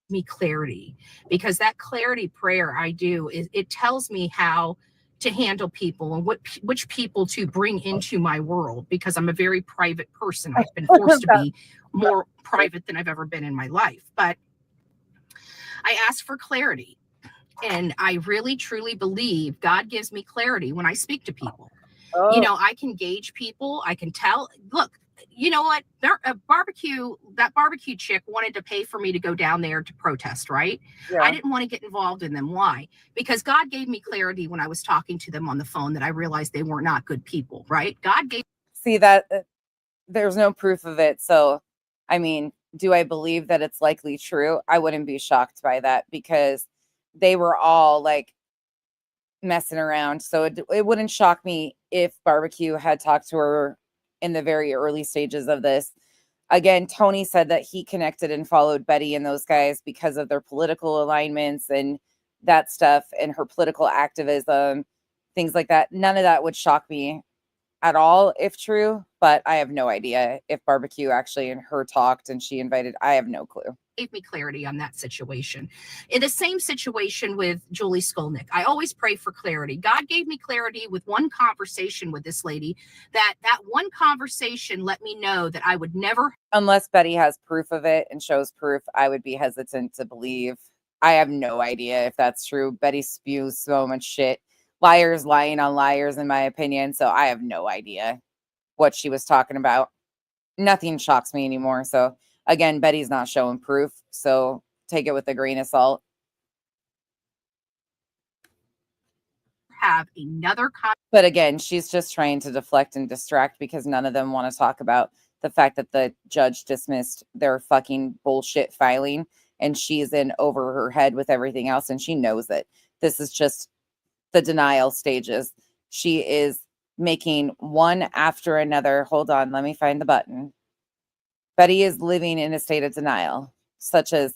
Me clarity, because that clarity prayer I do is it tells me how to handle people and which people to bring into my world, because I'm a very private person. I've been forced to be more private than I've ever been in my life. But I ask for clarity. And I really, truly believe God gives me clarity when I speak to people. You know, I can gauge people. I can tell. Look, you know what? That barbecue chick wanted to pay for me to go down there to protest, right? Yeah. I didn't want to get involved in them. Why? Because God gave me clarity when I was talking to them on the phone that I realized they were not good people, right? God gave. See that there's no proof of it. So, I mean, do I believe that it's likely true? I wouldn't be shocked by that, because they were all like messing around. So it wouldn't shock me if barbecue had talked to her in the very early stages of this. Again, Tony said that he connected and followed Betty and those guys because of their political alignments and that stuff, and her political activism, things like that. None of that would shock me at all if true, but I have no idea if barbecue actually and her talked and she invited. I have no clue. Gave me clarity on that situation. In the same situation with Julie Skolnick, I always pray for clarity. God gave me clarity with one conversation with this lady, that one conversation let me know that I would never. Unless Betty has proof of it and shows proof, I would be hesitant to believe. I have no idea if that's true. Betty spews so much shit. Liars lying on liars, in my opinion. So I have no idea what she was talking about. Nothing shocks me anymore. So again, Betty's not showing proof. So take it with a grain of salt. Have another. But again, she's just trying to deflect and distract, because none of them want to talk about the fact that the judge dismissed their fucking bullshit filing, and she's in over her head with everything else. And she knows it. This is just the denial stages. She is making one after another. Hold on, let me find the button. Betty is living in a state of denial, such as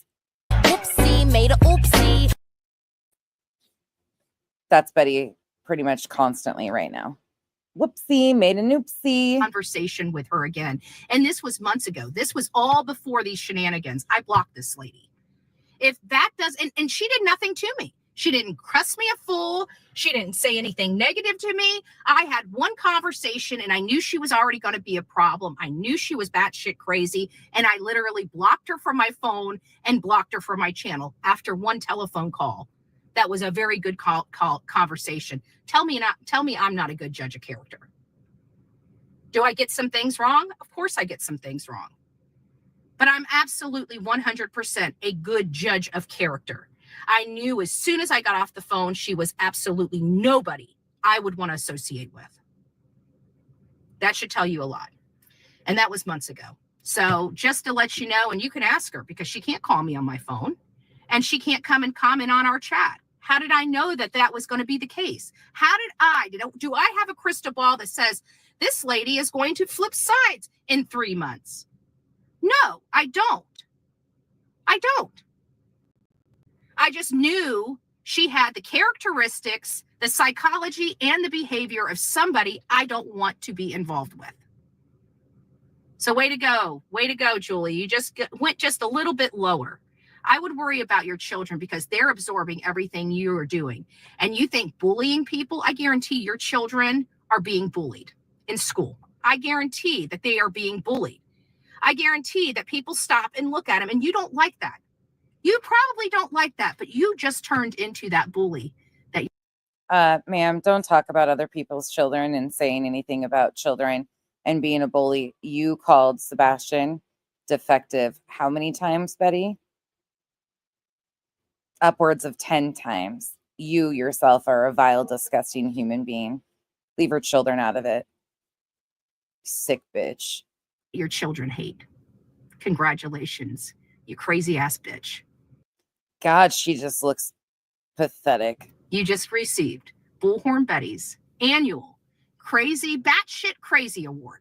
Oopsie, made a oopsie. That's Betty pretty much constantly right now. Whoopsie, made an oopsie. Conversation with her again. And this was months ago. This was all before these shenanigans. I blocked this lady. If that does, and she did nothing to me. She didn't cuss me a fool. She didn't say anything negative to me. I had one conversation and I knew she was already going to be a problem. I knew she was batshit crazy. And I literally blocked her from my phone and blocked her from my channel after one telephone call. That was a very good conversation. Tell me I'm not a good judge of character. Do I get some things wrong? Of course I get some things wrong. But I'm absolutely 100% a good judge of character. I knew as soon as I got off the phone, she was absolutely nobody I would want to associate with. That should tell you a lot. And that was months ago. So just to let you know, and you can ask her because she can't call me on my phone and she can't come and comment on our chat. How did I know that that was going to be the case? How do I have a crystal ball that says this lady is going to flip sides in 3 months? No, I don't. I don't. I just knew she had the characteristics, the psychology, and the behavior of somebody I don't want to be involved with. So way to go, Julie. You just went just a little bit lower. I would worry about your children because they're absorbing everything you are doing. And you think bullying people, I guarantee your children are being bullied in school. I guarantee that they are being bullied. I guarantee that people stop and look at them and you don't like that. You probably don't like that, but you just turned into that bully. Ma'am, don't talk about other people's children and saying anything about children and being a bully. You called Sebastian defective how many times, Betty? Upwards of 10 times. You yourself are a vile, disgusting human being. Leave her children out of it. Sick bitch. Your children hate. Congratulations, you crazy ass bitch. God, she just looks pathetic. You just received Bullhorn Betty's annual crazy batshit crazy award.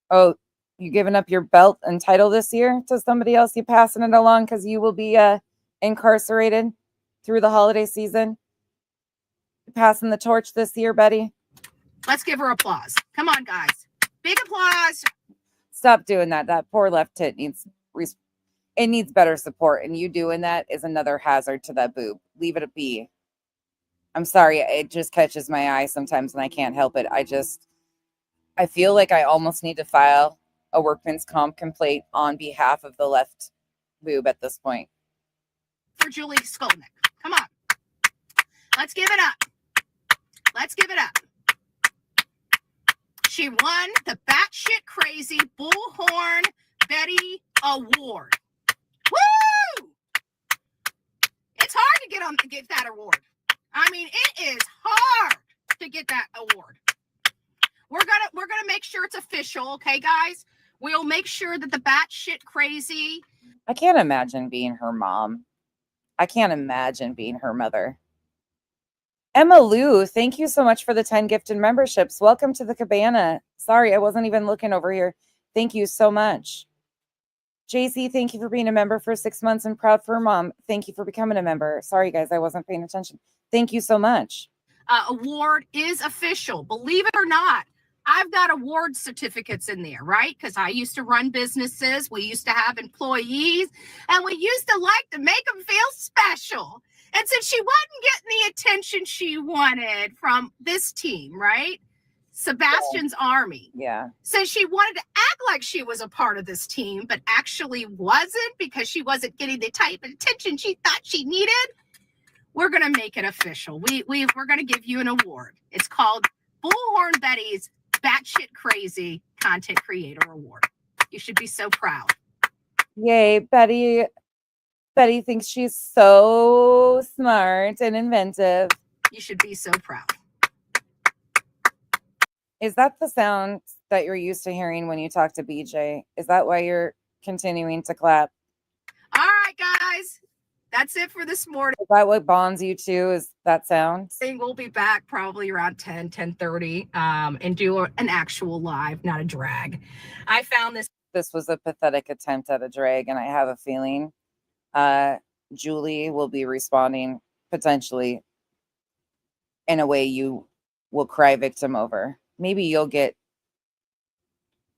Oh, you giving up your belt and title this year to somebody else? You passing it along because you will be incarcerated through the holiday season? You passing the torch this year, Betty? Let's give her applause. Come on, guys. Big applause. Stop doing that. That poor left tit needs it needs better support, and you doing that is another hazard to that boob. Leave it be. I'm sorry, it just catches my eye sometimes and I can't help it. I feel like I almost need to file a workman's comp complaint on behalf of the left boob at this point. For Julie Skolnick. Come on. Let's give it up. Let's give it up. She won the batshit crazy Bullhorn Betty Award. Woo! It's hard to get that award. I mean, it is hard to get that award. We're gonna make sure it's official, okay, guys? We'll make sure that the batshit crazy. I can't imagine being her mom. I can't imagine being her mother. Emma Lou, thank you so much for the 10 gifted memberships. Welcome to the cabana. Sorry, I wasn't even looking over here. Thank you so much. JC, thank you for being a member for 6 months and proud for mom. Thank you for becoming a member. Sorry, guys, I wasn't paying attention. Thank you so much. Award is official. Believe it or not, I've got award certificates in there, right? Because I used to run businesses. We used to have employees, and we used to like to make them feel special. And since she wasn't getting the attention she wanted from this team, right? Sebastian's army. Yeah. So she wanted to act like she was a part of this team, but actually wasn't because she wasn't getting the type of attention she thought she needed. We're going to make it official. We're going to give you an award. It's called Bullhorn Betty's Batshit Crazy Content Creator Award. You should be so proud. Yay, Betty. Betty thinks she's so smart and inventive. You should be so proud. Is that the sound that you're used to hearing when you talk to BJ? Is that why you're continuing to clap? All right, guys. That's it for this morning. Is that what bonds you two? Is that sound? We'll be back probably around 10:30 and do an actual live, not a drag. I found this. This was a pathetic attempt at a drag, and I have a feeling Julie will be responding potentially in a way you will cry victim over. Maybe you'll get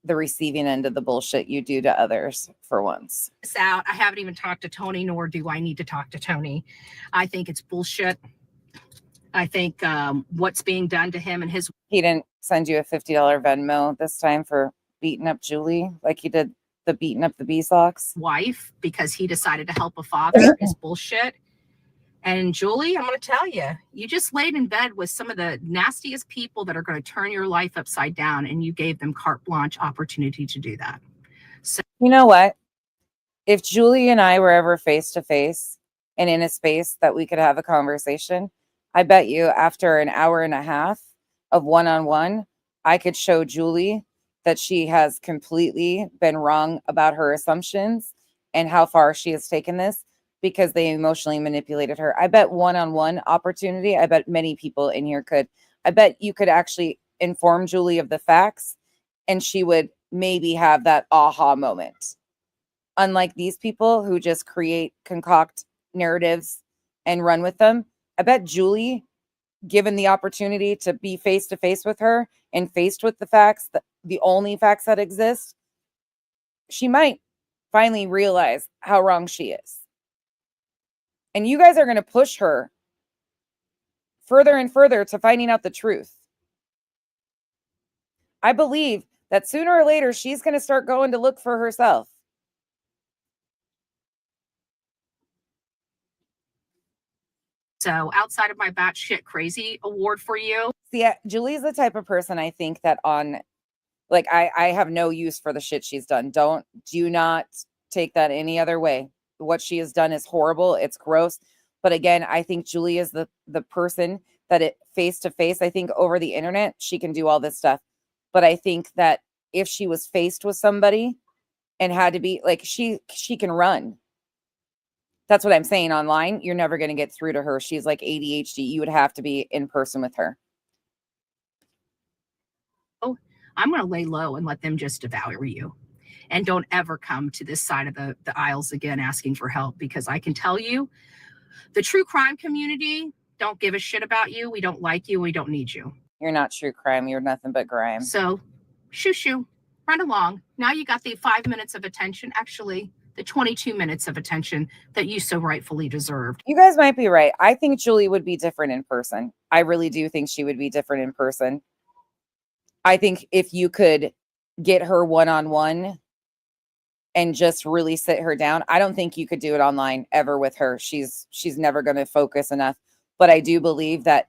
the receiving end of the bullshit you do to others for once. Out. I haven't even talked to Tony, nor do I need to talk to Tony. I think it's bullshit. I think what's being done to him and his. He didn't send you a $50 Venmo this time for beating up Julie like he did the beating up the Beesocks wife because he decided to help a father is bullshit. And Julie, I'm going to tell you, you just laid in bed with some of the nastiest people that are going to turn your life upside down, and you gave them carte blanche opportunity to do that. So, you know what? If Julie and I were ever face to face and in a space that we could have a conversation, I bet you after an hour and a half of one-on-one, I could show Julie that she has completely been wrong about her assumptions and how far she has taken this because they emotionally manipulated her. I bet one-on-one opportunity, I bet many people in here could. I bet you could actually inform Julie of the facts and she would maybe have that aha moment. Unlike these people who just concoct narratives and run with them, I bet Julie, given the opportunity to be face to face with her and faced with the facts, the only facts that exist, she might finally realize how wrong she is. And you guys are going to push her further and further to finding out the truth. I believe that sooner or later, she's going to start going to look for herself. So outside of my batshit crazy award for you. See, Julie's the type of person I think that I have no use for the shit she's done. Do not take that any other way. What she has done is horrible. It's gross. But again, I think Julie is the person that it face to face. I think over the internet, she can do all this stuff. But I think that if she was faced with somebody and had to be like, she can run. That's what I'm saying. Online, you're never going to get through to her. She's like ADHD. You would have to be in person with her. Oh, I'm going to lay low and let them just devour you. And don't ever come to this side of the aisles again asking for help, because I can tell you, the true crime community don't give a shit about you. We don't like you. We don't need you. You're not true crime. You're nothing but grime. So, shoo, run along. Now you got the 5 minutes of attention, actually, the 22 minutes of attention that you so rightfully deserved. You guys might be right. I think Julie would be different in person. I really do think she would be different in person. I think if you could get her one-on-one and just really sit her down, I don't think you could do it online ever with her. She's never going to focus enough. But I do believe that,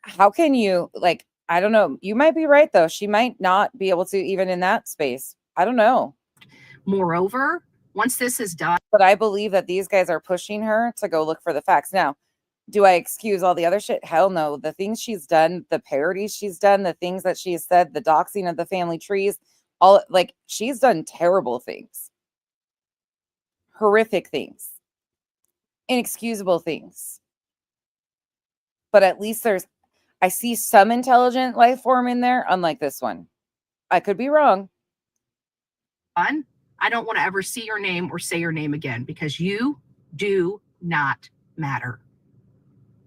how can you, like, I don't know. You might be right, though. She might not be able to even in that space. I don't know. Moreover, once this is done. But I believe that these guys are pushing her to go look for the facts. Now, do I excuse all the other shit? Hell no. The things she's done, the parodies she's done, the things that she has said, the doxing of the family trees, all, like, she's done terrible things. Horrific things. Inexcusable things. But at least I see some intelligent life form in there, unlike this one. I could be wrong. I don't want to ever see your name or say your name again, because you do not matter.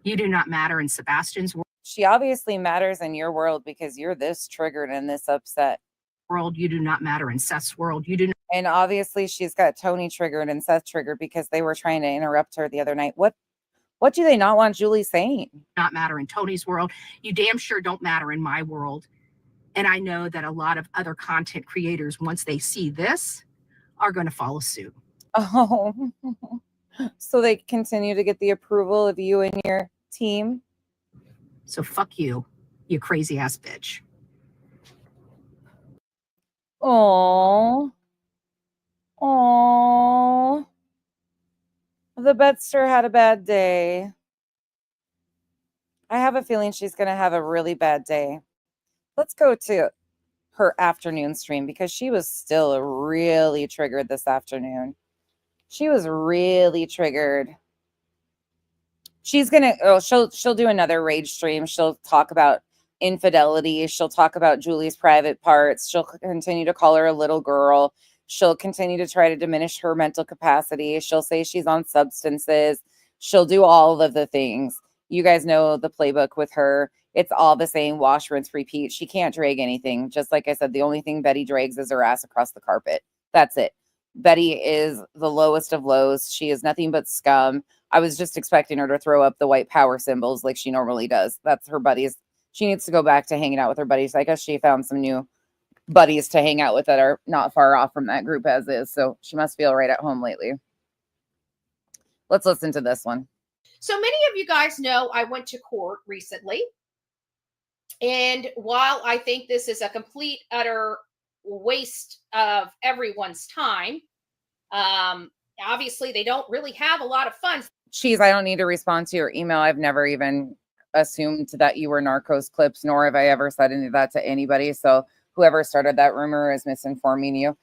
You do not matter in Sebastian's world. She obviously matters in your world because you're this triggered and this upset. World, you do not matter in Seth's world. You do not. And obviously she's got Tony triggered and Seth triggered because they were trying to interrupt her the other night. What do they not want Julie saying? Not matter in Tony's world. You damn sure don't matter in my world. And I know that a lot of other content creators, once they see this, are going to follow suit. Oh, so they continue to get the approval of you and your team. So fuck you, you crazy ass bitch. Oh, the Betster had a bad day. I have a feeling she's going to have a really bad day. Let's go to her afternoon stream because she was still really triggered this afternoon. She was really triggered. She's going to, she'll do another rage stream. She'll talk about infidelity. She'll talk about Julie's private parts. She'll continue to call her a little girl. She'll continue to try to diminish her mental capacity. She'll say she's on substances. She'll do all of the things. You guys know the playbook with her. It's all the same, wash, rinse, repeat. She can't drag anything. Just like I said, the only thing Betty drags is her ass across the carpet. That's it. Betty is the lowest of lows. She is nothing but scum. I was just expecting her to throw up the white power symbols like she normally does. That's her buddies. She needs to go back to hanging out with her buddies. I guess she found some new buddies to hang out with that are not far off from that group as is. So she must feel right at home lately. Let's listen to this one. So many of you guys know I went to court recently. And while I think this is a complete, utter waste of everyone's time, obviously they don't really have a lot of funds. Cheese, I don't need to respond to your email. I've never even assumed that you were Narcos Clips, nor have I ever said any of that to anybody. So whoever started that rumor is misinforming you.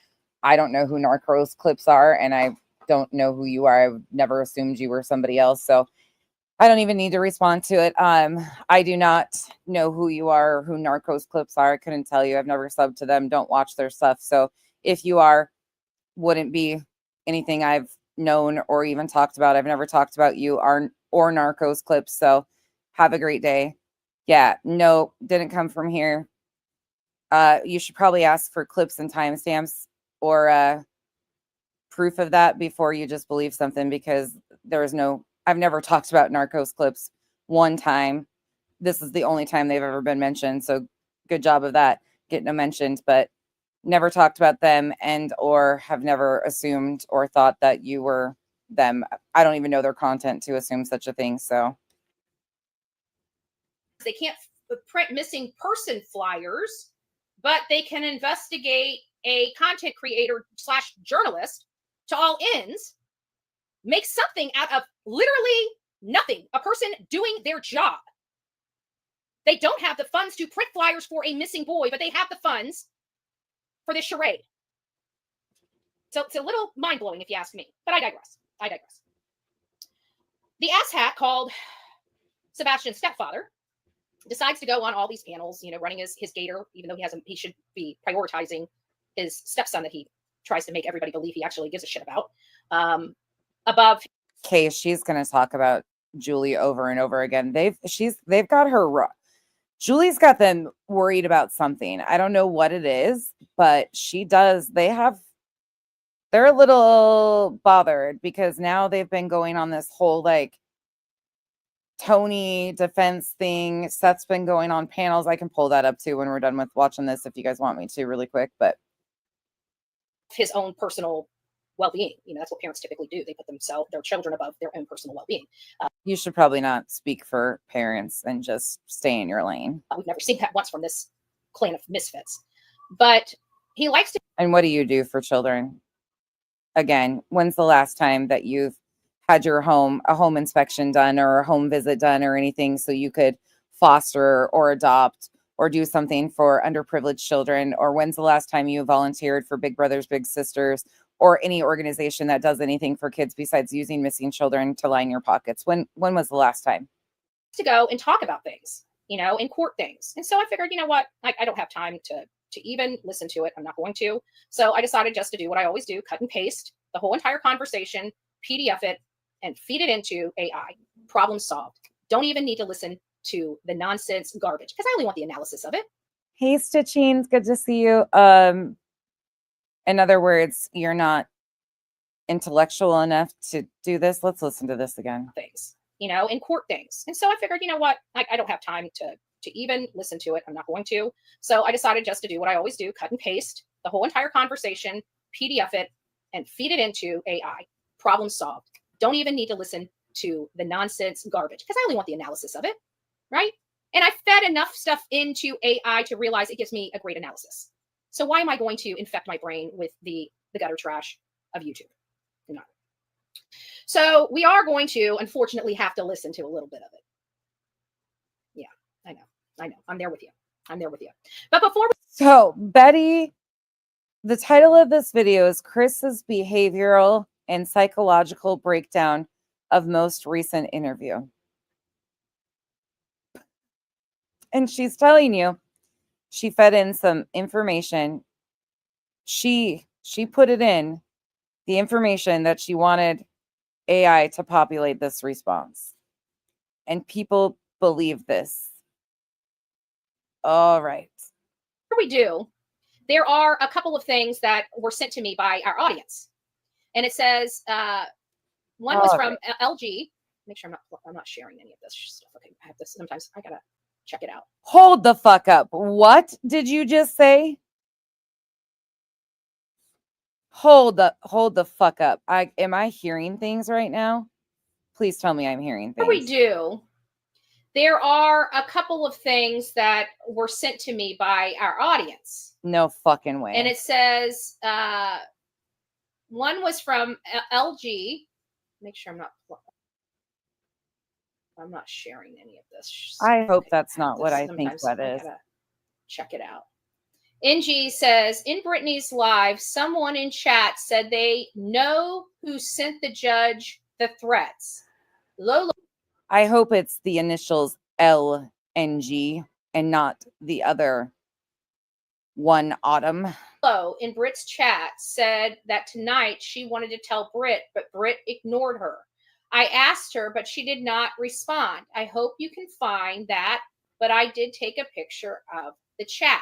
I don't know who Narcos clips are, and I don't know who you are. I never assumed you were somebody else, so I don't even need to respond to it. I do not know who you are or who Narcos clips are. I couldn't tell you. I've never subbed to them, don't watch their stuff. So if you are, wouldn't be anything I've known or even talked about. I've never talked about you or Narcos clips. So have a great day. Yeah, no, didn't come from here. You should probably ask for clips and timestamps or proof of that before you just believe something, because I've never talked about Narcos clips one time. This is the only time they've ever been mentioned. So good job of that, getting them mentioned, but never talked about them and or have never assumed or thought that you were them. I don't even know their content to assume such a thing. So they can't print missing person flyers, but they can investigate a content creator / journalist to all ends, make something out of literally nothing, a person doing their job. They don't have the funds to print flyers for a missing boy, but they have the funds for this charade. So it's a little mind-blowing if you ask me, but I digress. The asshat called Sebastian's stepfather decides to go on all these panels, running his gator, even though he should be prioritizing his stepson that he tries to make everybody believe he actually gives a shit about. Above. Okay, she's gonna talk about Julie over and over again. They've got her. Julie's got them worried about something. I don't know what it is, but she does. They're a little bothered because now they've been going on this whole like Tony defense thing. Seth's been going on panels. I can pull that up too when we're done with watching this if you guys want me to really quick, but his own personal well-being. That's what parents typically do. They put their children above their own personal well-being. You should probably not speak for parents and just stay in your lane. We've never seen that once from this clan of misfits, but he likes to. And what do you do for children? Again, when's the last time that you've had a home inspection done or a home visit done or anything so you could foster or adopt or do something for underprivileged children? Or when's the last time you volunteered for Big Brothers Big Sisters or any organization that does anything for kids besides using missing children to line your pockets? When was the last time? To go and talk about things, in court things. And so I figured, what, I don't have time to even listen to it. I'm not going to. So I decided just to do what I always do, cut and paste the whole entire conversation, PDF it, and feed it into AI. Problem solved. Don't even need to listen to the nonsense garbage because I only want the analysis of it. Hey, Stitchings, good to see you. In other words, you're not intellectual enough to do this. Let's listen to this again. Things, in court things. And so I figured, what, I don't have time to even listen to it. I'm not going to. So I decided just to do what I always do, cut and paste the whole entire conversation, PDF it, and feed it into AI. Problem solved. Don't even need to listen to the nonsense garbage because I only want the analysis of it, right? And I fed enough stuff into AI to realize it gives me a great analysis. So why am I going to infect my brain with the gutter trash of YouTube? No. So we are going to, unfortunately, have to listen to a little bit of it. Yeah, I know. I'm there with you. But before So Betty, the title of this video is Chris's behavioral and psychological breakdown of most recent interview. And she's telling you, she fed in some information. She put it in the information that she wanted AI to populate this response. And people believe this. All right. we do, there are a couple of things that were sent to me by our audience. And it says, one was from LG. Make sure I'm not sharing any of this stuff. Okay, I have this. Sometimes I gotta check it out. Hold the fuck up. What did you just say? Hold the fuck up. Am I hearing things right now? Please tell me I'm hearing things. We do. There are a couple of things that were sent to me by our audience. No fucking way. And it says, one was from LG. Make sure I'm not sharing any of this. I hope that's not what I think that I is. gotta check it out. NG says, in Brittany's live, someone in chat said they know who sent the judge the threats. Lolo I hope it's the initials LNG and not the other one, Autumn. in Britt's chat said that tonight she wanted to tell Britt, but Britt ignored her. I asked her, but she did not respond. I hope you can find that, but I did take a picture of the chat.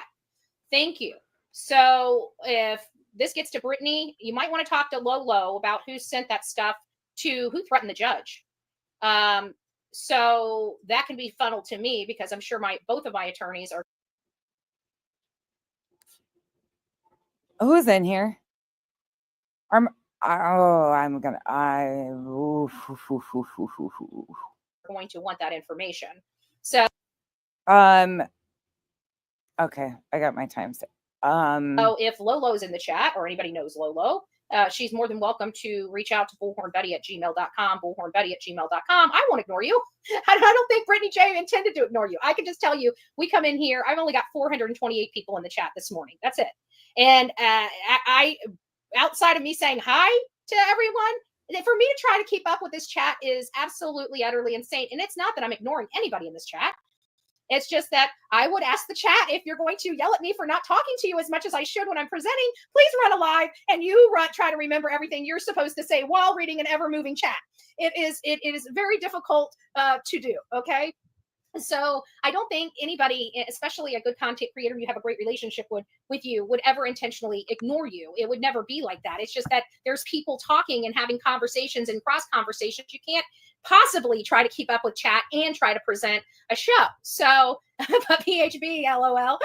Thank you. So if this gets to Brittany, you might want to talk to Lolo about who sent that stuff to who threatened the judge. So that can be funneled to me because I'm sure both of my attorneys are. Who's in here? I'm going to want that information. So okay, I got my time set. So if Lolo's in the chat or anybody knows Lolo, she's more than welcome to reach out to bullhornbetty@gmail.com, bullhornbetty@gmail.com. I won't ignore you. I don't think Brittany J intended to ignore you. I can just tell you, we come in here. I've only got 428 people in the chat this morning. That's it. And I outside of me saying hi to everyone, for me to try to keep up with this chat is absolutely, utterly insane. And it's not that I'm ignoring anybody in this chat. It's just that I would ask the chat, if you're going to yell at me for not talking to you as much as I should when I'm presenting, please run a live and you try to remember everything you're supposed to say while reading an ever-moving chat. It is very difficult to do, okay? So I don't think anybody, especially a good content creator you have a great relationship with you, would ever intentionally ignore you. It would never be like that. It's just that there's people talking and having conversations and cross conversations. You can't possibly try to keep up with chat and try to present a show. So, but PHB, LOL.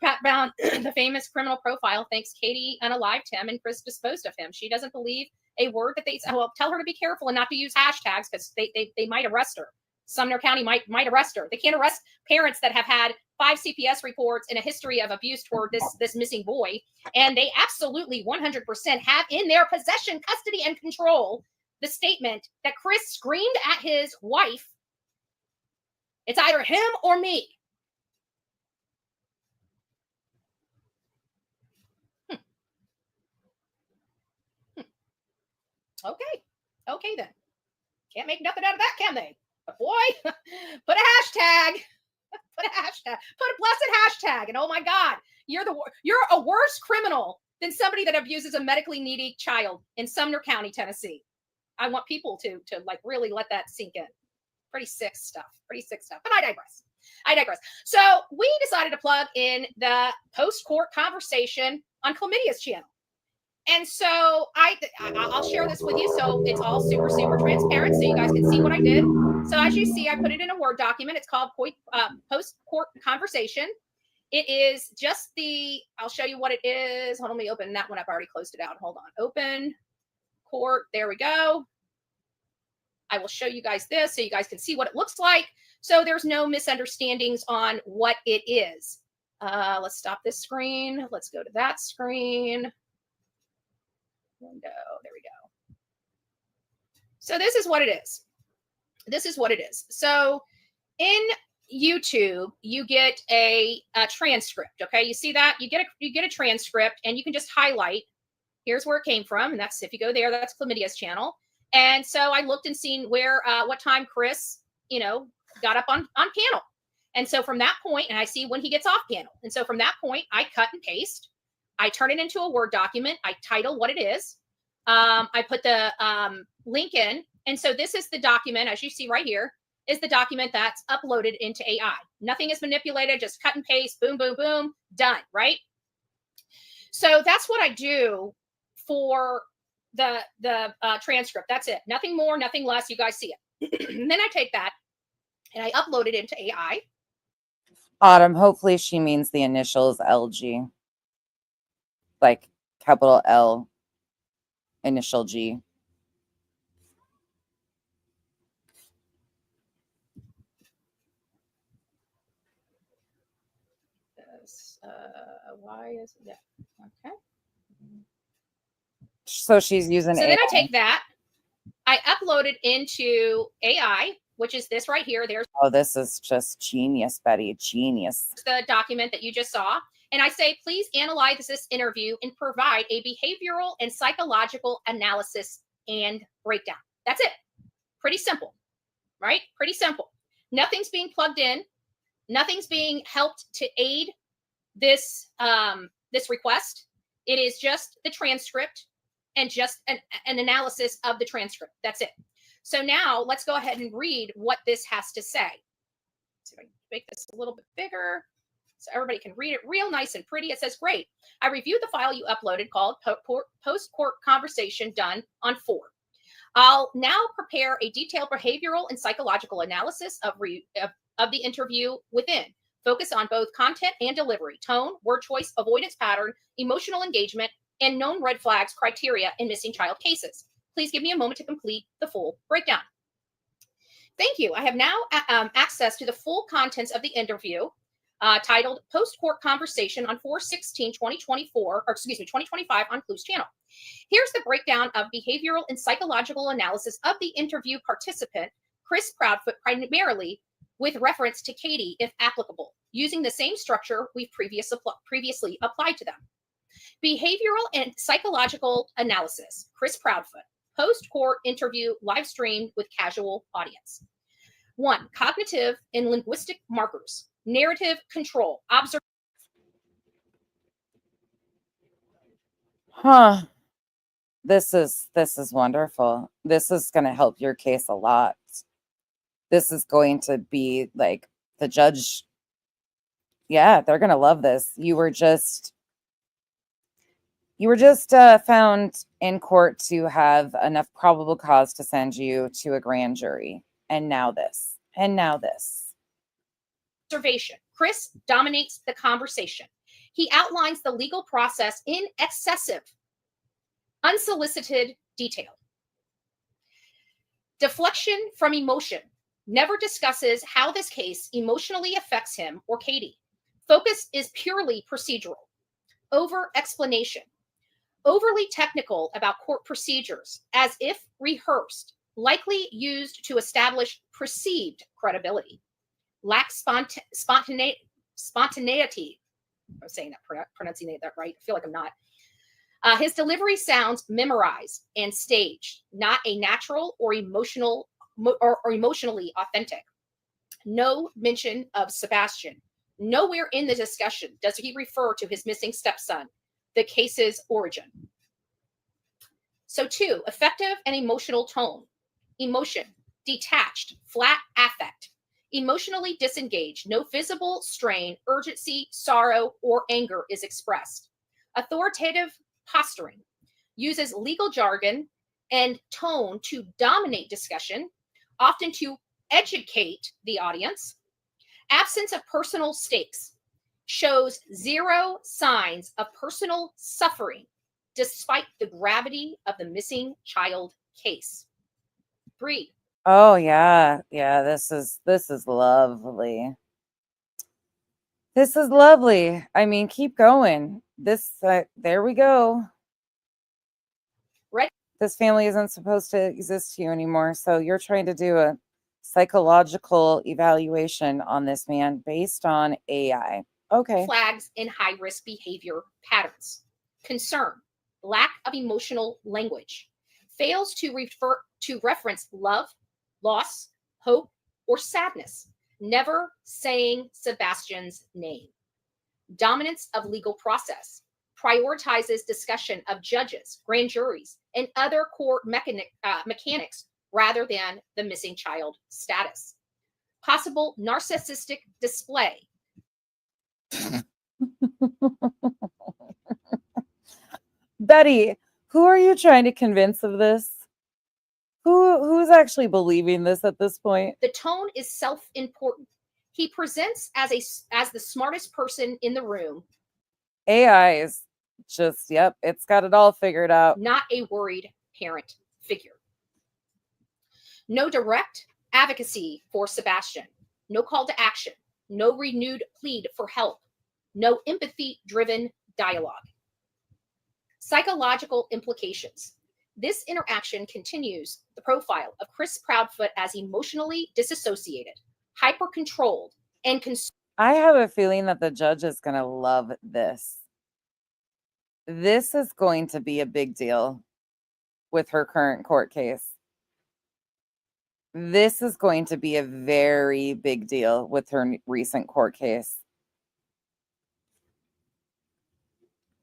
Pat Brown, the famous criminal profile, thinks Katie unalived him and Chris disposed of him. She doesn't believe a word that they say. Well, tell her to be careful and not to use hashtags because they might arrest her. Sumner County might arrest her. They can't arrest parents that have had 5 CPS reports and a history of abuse toward this missing boy. And they absolutely 100% have in their possession, custody, and control the statement that Chris screamed at his wife. It's either him or me. Okay then. Can't make nothing out of that, can they? But boy, put a hashtag. Put a blessed hashtag. And oh my God, you're a worse criminal than somebody that abuses a medically needy child in Sumner County, Tennessee. I want people to like really let that sink in. Pretty sick stuff. But I digress. So we decided to plug in the post-court conversation on Chlamydia's channel. And so I'll share this with you. So it's all super, super transparent so you guys can see what I did. So as you see, I put it in a Word document. It's called post-court conversation. It is just I'll show you what it is. Hold on, let me open that one up. I already closed it out. Hold on. Open court. There we go. I will show you guys this so you guys can see what it looks like. So there's no misunderstandings on what it is. Let's stop this screen. Let's go to that screen. Window. There we go. So this is what it is. So in YouTube, you get a transcript. Okay, you see that? You get a transcript, and you can just highlight. Here's where it came from, and that's if you go there. That's Chlamydia's channel. And so I looked and seen where what time Chris, got up on panel. And so from that point, and I see when he gets off panel. And so from that point, I cut and paste. I turn it into a Word document. I title what it is. I put the link in. And so this is the document, as you see right here, is the document that's uploaded into AI. Nothing is manipulated, just cut and paste, boom, boom, boom, done, right? So that's what I do for the transcript. That's it. Nothing more, nothing less. You guys see it. And then I take that and I upload it into AI. Autumn, hopefully she means the initials LG. Like capital L, initial G. Why is that? Okay. So she's using So AI. then I take that, I upload it into AI, which is this right here. There's this is just genius, Betty. Genius. the document that you just saw. And I say, please analyze this interview and provide a behavioral and psychological analysis and breakdown. That's it. Pretty simple, right? Pretty simple. Nothing's being plugged in. Nothing's being helped to aid this this request. It is just the transcript and just an analysis of the transcript. That's it. So now let's go ahead and read what this has to say. Let's see if I can make this a little bit bigger so everybody can read it real nice and pretty. It says, great. I reviewed the file you uploaded called Post-Court Conversation done on 4. I'll now prepare a detailed behavioral and psychological analysis of the interview within. Focus on both content and delivery, tone, word choice, avoidance pattern, emotional engagement, and known red flags, criteria in missing child cases. Please give me a moment to complete the full breakdown. Thank you. I have now access to the full contents of the interview titled Post-Court Conversation on 4/16/2024, 2025 on Clues Channel. Here's the breakdown of behavioral and psychological analysis of the interview participant, Chris Proudfoot, primarily with reference to Katie, if applicable, using the same structure we've previously applied to them. Behavioral and psychological analysis, Chris Proudfoot, post-court interview live streamed with casual audience. 1, cognitive and linguistic markers, narrative control, observation. Huh. This is wonderful. This is going to help your case a lot. This is going to be like the judge. Yeah, they're going to love this. You were just found in court to have enough probable cause to send you to a grand jury. And now this. And now this. Observation. Chris dominates the conversation. He outlines the legal process in excessive, unsolicited detail. Deflection from emotion. Never discusses how this case emotionally affects him or Katie. Focus is purely procedural. Over explanation. Overly technical about court procedures, as if rehearsed, likely used to establish perceived credibility. Lacks spontaneity. I'm saying that, pronouncing that right. I feel like I'm not. His delivery sounds memorized and staged, not a natural or emotionally authentic. No mention of Sebastian. Nowhere in the discussion does he refer to his missing stepson, the case's origin. So 2, effective and emotional tone. Emotion, detached, flat affect. Emotionally disengaged, no visible strain, urgency, sorrow, or anger is expressed. Authoritative posturing, uses legal jargon and tone to dominate discussion, often to educate the audience. Absence of personal stakes, shows zero signs of personal suffering despite the gravity of the missing child case. 3. Oh yeah. Yeah, this is lovely. This is lovely. I mean, keep going. This there we go. Right. This family isn't supposed to exist to you anymore. So you're trying to do a psychological evaluation on this man based on AI. Okay. Flags in high-risk behavior patterns. Concern, lack of emotional language. Fails to reference love, loss, hope, or sadness. Never saying Sebastian's name. Dominance of legal process. Prioritizes discussion of judges, grand juries, and other court mechanics rather than the missing child status. Possible narcissistic display. Betty, who are you trying to convince of this? Who's actually believing this at this point? The tone is self-important. He presents as the smartest person in the room. AI is just, yep, it's got it all figured out. Not a worried parent figure. No direct advocacy for Sebastian. No call to action. No renewed plead for help. No empathy-driven dialogue. Psychological implications. This interaction continues the profile of Chris Proudfoot as emotionally disassociated, hyper-controlled, and I have a feeling that the judge is going to love this. This is going to be a big deal with her current court case. This is going to be a very big deal with her recent court case.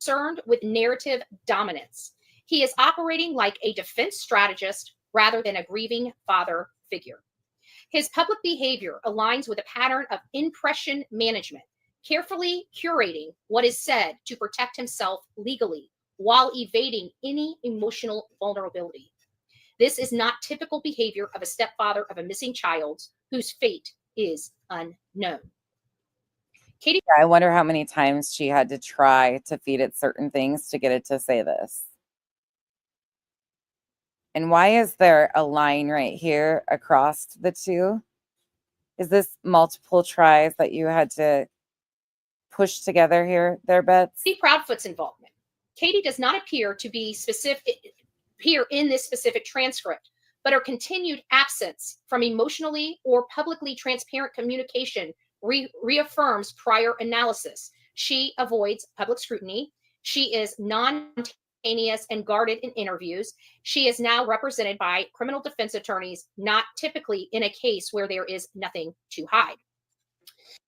Concerned with narrative dominance. He is operating like a defense strategist rather than a grieving father figure. His public behavior aligns with a pattern of impression management, carefully curating what is said to protect himself legally while evading any emotional vulnerability. This is not typical behavior of a stepfather of a missing child whose fate is unknown. Katie, I wonder how many times she had to try to feed it certain things to get it to say this. And why is there a line right here across the two? Is this multiple tries that you had to push together here, there, Bets? Katie Proudfoot's involvement. Katie does not appear to be appear in this specific transcript, but her continued absence from emotionally or publicly transparent communication reaffirms prior analysis. She avoids public scrutiny. She is non-spontaneous and guarded in interviews. She is now represented by criminal defense attorneys, not typically in a case where there is nothing to hide.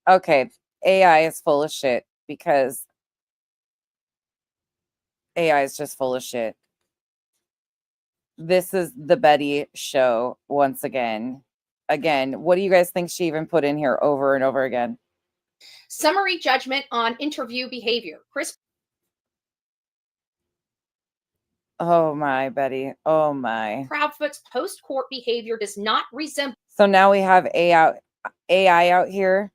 Okay, AI is full of shit because AI is just full of shit. This is the Betty show once again. Again, what do you guys think she even put in here over and over again? Summary judgment on interview behavior. Chris. Oh my, Betty. Oh my. Proudfoot's post-court behavior does not resemble. So now we have AI out here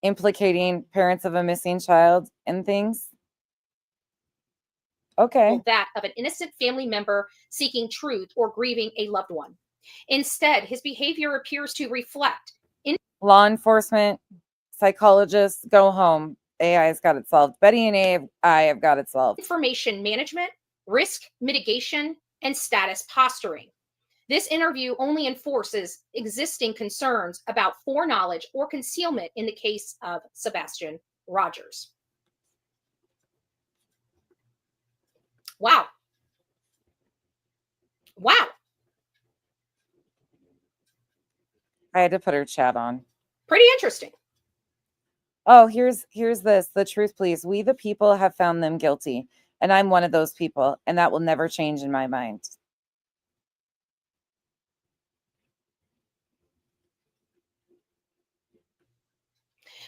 implicating parents of a missing child and things. Okay. That of an innocent family member seeking truth or grieving a loved one. Instead, his behavior appears to reflect law enforcement, psychologists, go home. AI's got it solved. Betty and AI have got it solved. Information management, risk mitigation, and status posturing. This interview only enforces existing concerns about foreknowledge or concealment in the case of Sebastian Rogers. Wow. Wow. I had to put her chat on. Pretty interesting. Oh, here's this. The truth, please. We, the people, have found them guilty. And I'm one of those people. And that will never change in my mind.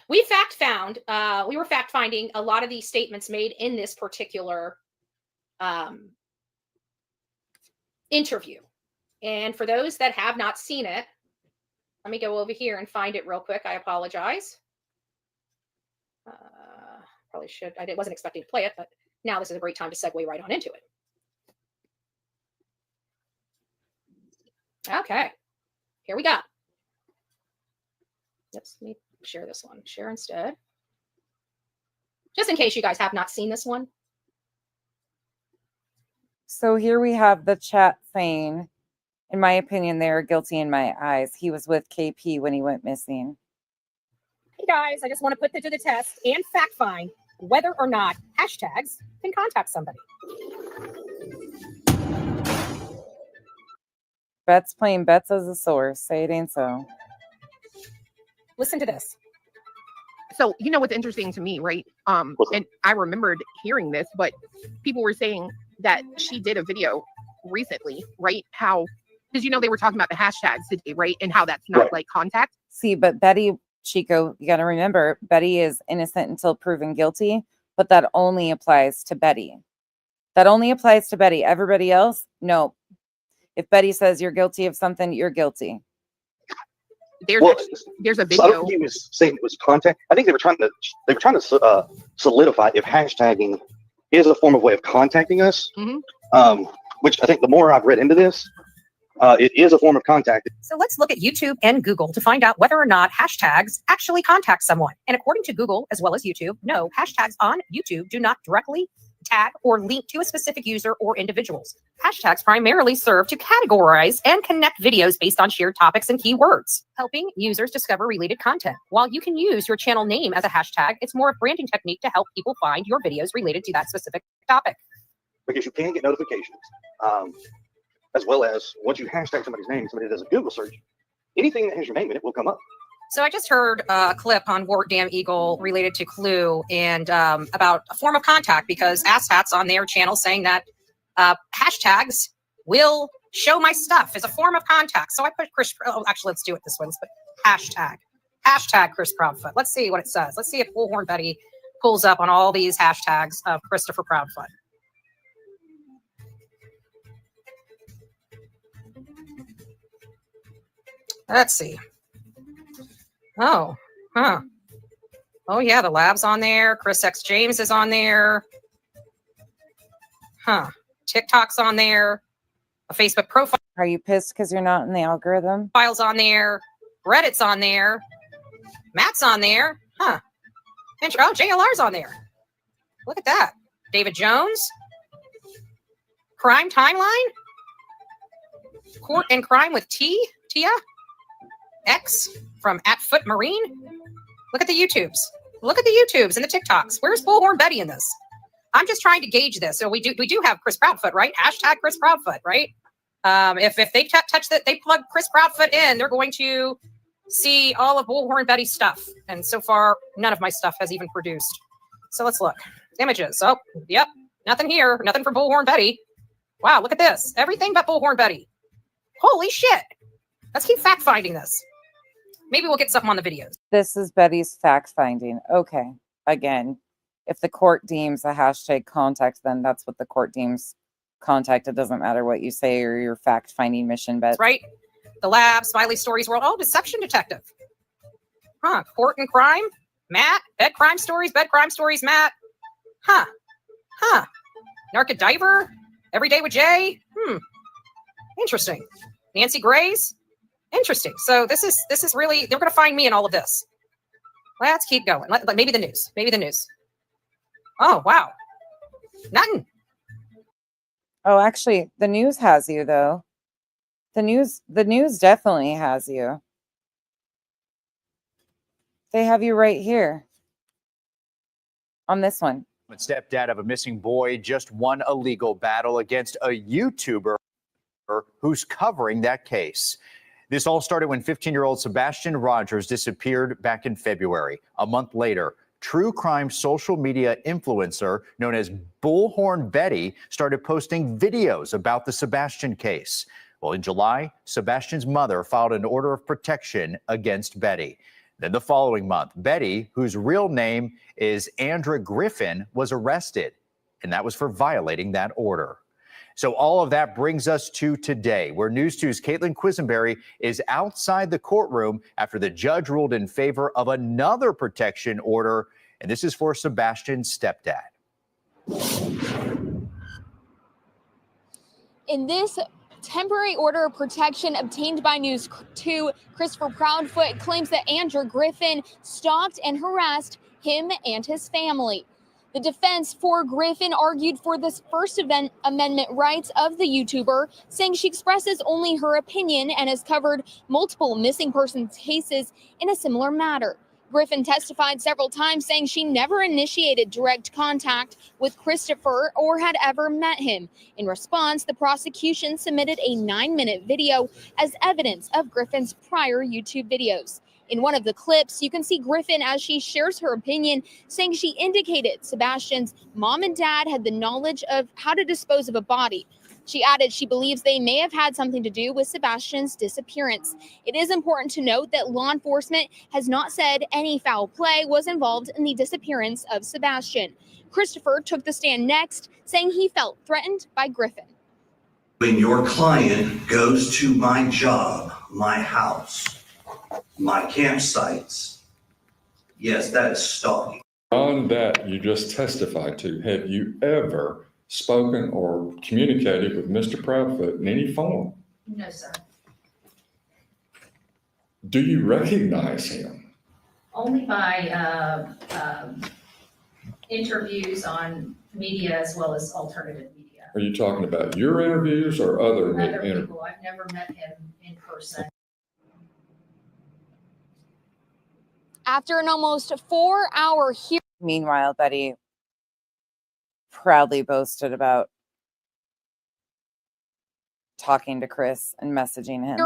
We were fact finding a lot of these statements made in this particular interview. And for those that have not seen it, let me go over here and find it real quick. I apologize. Probably should. I wasn't expecting to play it, but now this is a great time to segue right on into it. Okay, here we go. Let's let me share this one. Share instead. Just in case you guys have not seen this one. So here we have the chat saying, in my opinion, they are guilty in my eyes. He was with KP when he went missing. Hey guys, I just want to put that to the test and fact find whether or not hashtags can contact somebody. Bet's playing Bet's as a source. Say it ain't so. Listen to this. So, you know what's interesting to me, right? And I remembered hearing this, but people were saying that she did a video recently, right? How, because they were talking about the hashtags today, right? And how that's not like contact. See, but Betty, Chico, you got to remember, Betty is innocent until proven guilty, but that only applies to Betty. That only applies to Betty. Everybody else, no. If Betty says you're guilty of something, you're guilty. There's a video. So I don't think he was saying it was contact. I think they were trying to solidify if hashtagging is a form of way of contacting us. Which I think the more I've read into this, it is a form of contact. So let's look at YouTube and Google to find out whether or not hashtags actually contact someone. And according to Google, as well as YouTube, no, hashtags on YouTube do not directly tag, or link to a specific user or individuals. Hashtags primarily serve to categorize and connect videos based on shared topics and keywords, helping users discover related content. While you can use your channel name as a hashtag, it's more a branding technique to help people find your videos related to that specific topic. Because you can get notifications, as well as once you hashtag somebody's name, somebody does a Google search, anything that has your name in it will come up. So I just heard a clip on Wart Damn Eagle related to Clue and about a form of contact, because Asshat's on their channel saying that hashtags will show my stuff as a form of contact. So I put Chris, oh, actually, let's do it this one's, but hashtag Chris Proudfoot. Let's see what it says. Let's see if Bullhorn Betty pulls up on all these hashtags of Christopher Proudfoot. Let's see. Oh, huh. Oh, yeah, the lab's on there. Chris X. James is on there. Huh. TikTok's on there. A Facebook profile. Are you pissed because you're not in the algorithm? Files on there. Reddit's on there. Matt's on there. Huh. And oh, JLR's on there. Look at that. David Jones. Crime Timeline. Court and Crime with Tia. X from @FootMarine. Look at the YouTubes. Look at the YouTubes and the TikToks. Where's Bullhorn Betty in this? I'm just trying to gauge this. So we do have Chris Proudfoot, right? Hashtag Chris Proudfoot, right? If they touch that, they plug Chris Proudfoot in, they're going to see all of Bullhorn Betty's stuff. And so far, none of my stuff has even produced. So let's look. Images. Oh, yep. Nothing here. Nothing for Bullhorn Betty. Wow, look at this. Everything but Bullhorn Betty. Holy shit. Let's keep fact finding this. Maybe we'll get something on the videos. This is Betty's fact finding. Okay. Again, if the court deems a hashtag contact, then that's what the court deems contact. It doesn't matter what you say or your fact finding mission, but right. The lab, Smiley Stories World. Oh, Deception Detective. Huh. Court and Crime. Matt. Bed Crime Stories. Matt. Huh. Narca Diver. Every Day with Jay. Interesting. Nancy Grace. Interesting. So this is really, they're going to find me in all of this. Let's keep going. Maybe the news. Oh, wow. Nothing. oh, actually, the news has you though. The news definitely has you. They have you right here on this one. Stepdad of a missing boy just won a legal battle against a YouTuber who's covering that case. This all started when 15-year-old Sebastian Rogers disappeared back in February. A month later, true crime social media influencer known as Bullhorn Betty started posting videos about the Sebastian case. Well, in July, Sebastian's mother filed an order of protection against Betty. Then the following month, Betty, whose real name is Andra Griffin, was arrested, and that was for violating that order. So all of that brings us to today, where News 2's Caitlin Quisenberry is outside the courtroom after the judge ruled in favor of another protection order, and this is for Sebastian's stepdad. In this temporary order of protection obtained by News 2, Christopher Proudfoot claims that Andra Griffin stalked and harassed him and his family. The defense for Griffin argued for the First Amendment rights of the YouTuber, saying she expresses only her opinion and has covered multiple missing persons cases in a similar matter. Griffin testified several times, saying she never initiated direct contact with Christopher or had ever met him. In response, the prosecution submitted a 9-minute video as evidence of Griffin's prior YouTube videos. In one of the clips, you can see Griffin as she shares her opinion, saying she indicated Sebastian's mom and dad had the knowledge of how to dispose of a body. She added she believes they may have had something to do with Sebastian's disappearance. It is important to note that law enforcement has not said any foul play was involved in the disappearance of Sebastian. Christopher took the stand next, saying he felt threatened by Griffin. When your client goes to my job, my house, my campsites, yes, that is stalking. On that you just testified to, have you ever spoken or communicated with Mr. Proudfoot in any form? No, sir. Do you recognize him? Only by interviews on media as well as alternative media. Are you talking about your interviews or other Other interviews? people, I've never met him in person. After an almost 4-hour hearing. Meanwhile, Betty proudly boasted about talking to Chris and messaging him.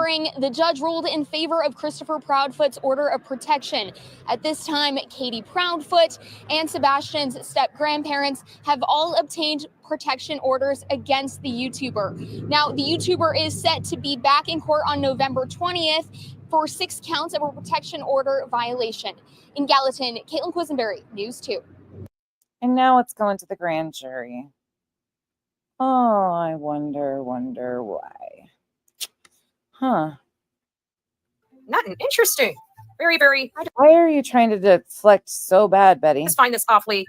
The judge ruled in favor of Christopher Proudfoot's order of protection. At this time, Katie Proudfoot and Sebastian's step-grandparents have all obtained protection orders against the YouTuber. Now, the YouTuber is set to be back in court on November 20th for 6 counts of a protection order violation. In Gallatin, Caitlin Quisenberry, News 2. And now it's going to the grand jury. Oh, I wonder why. Huh. Nothing interesting. Very, very. Why are you trying to deflect so bad, Betty? I just find this awfully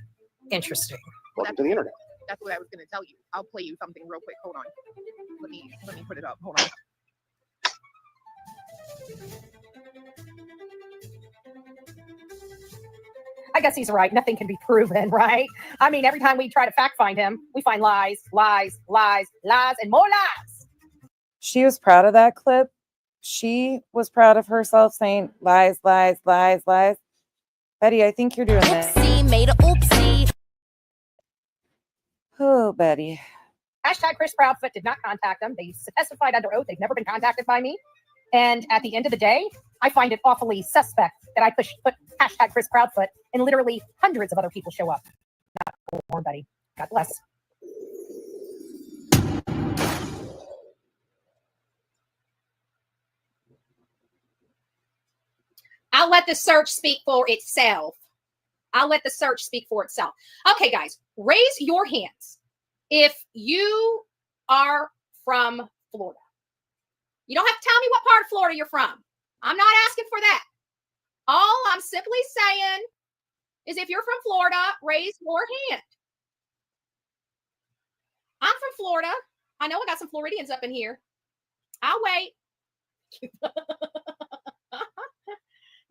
interesting. Welcome to the internet. That's what I was going to tell you. I'll play you something real quick. Hold on. Let me put it up. Hold on. I guess he's right. Nothing can be proven, right? I mean, every time we try to fact find him, we find lies, lies, lies, lies, and more lies. She was proud of that clip. She was proud of herself saying lies, lies, lies, lies. Betty, I think you're doing this. Oopsie, made a oopsie. Oh, Betty. Hashtag Chris Proudfoot did not contact them. They testified under oath. They've never been contacted by me. And at the end of the day, I find it awfully suspect that I put hashtag Chris Proudfoot and literally hundreds of other people show up. Not born, buddy. God bless. I'll let the search speak for itself. I'll let the search speak for itself. Okay, guys, raise your hands if you are from Florida. You don't have to tell me what part of Florida you're from. I'm not asking for that. All I'm simply saying is if you're from Florida, raise your hand. I'm from Florida. I know I got some Floridians up in here. I'll wait.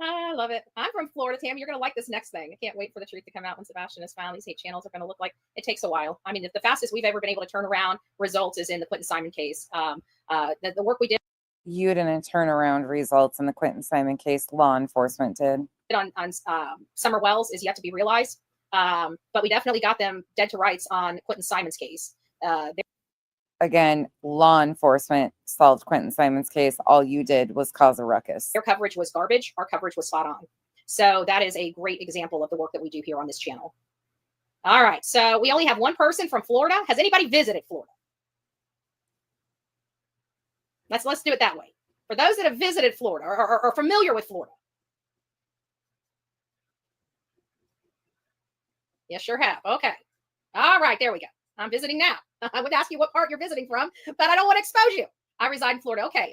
I love it. I'm from Florida, Tam. You're going to like this next thing. I can't wait for the truth to come out when Sebastian is found. These hate channels are going to look like it takes a while. I mean, the fastest we've ever been able to turn around results is in the Quentin Simon case. The work we did You didn't turn around results in the Quentin Simon case. Law enforcement did. on Summer Wells is yet to be realized. But we definitely got them dead to rights on Quentin Simon's case. Again, law enforcement solved Quentin Simon's case. All you did was cause a ruckus. Their coverage was garbage. Our coverage was spot on. So that is a great example of the work that we do here on this channel. All right. So we only have one person from Florida. Has anybody visited Florida? Let's do it that way. For those that have visited Florida or are familiar with Florida. Yes, sure have. Okay. All right. There we go. I'm visiting now. I would ask you what part you're visiting from, but I don't want to expose you. I reside in Florida. Okay.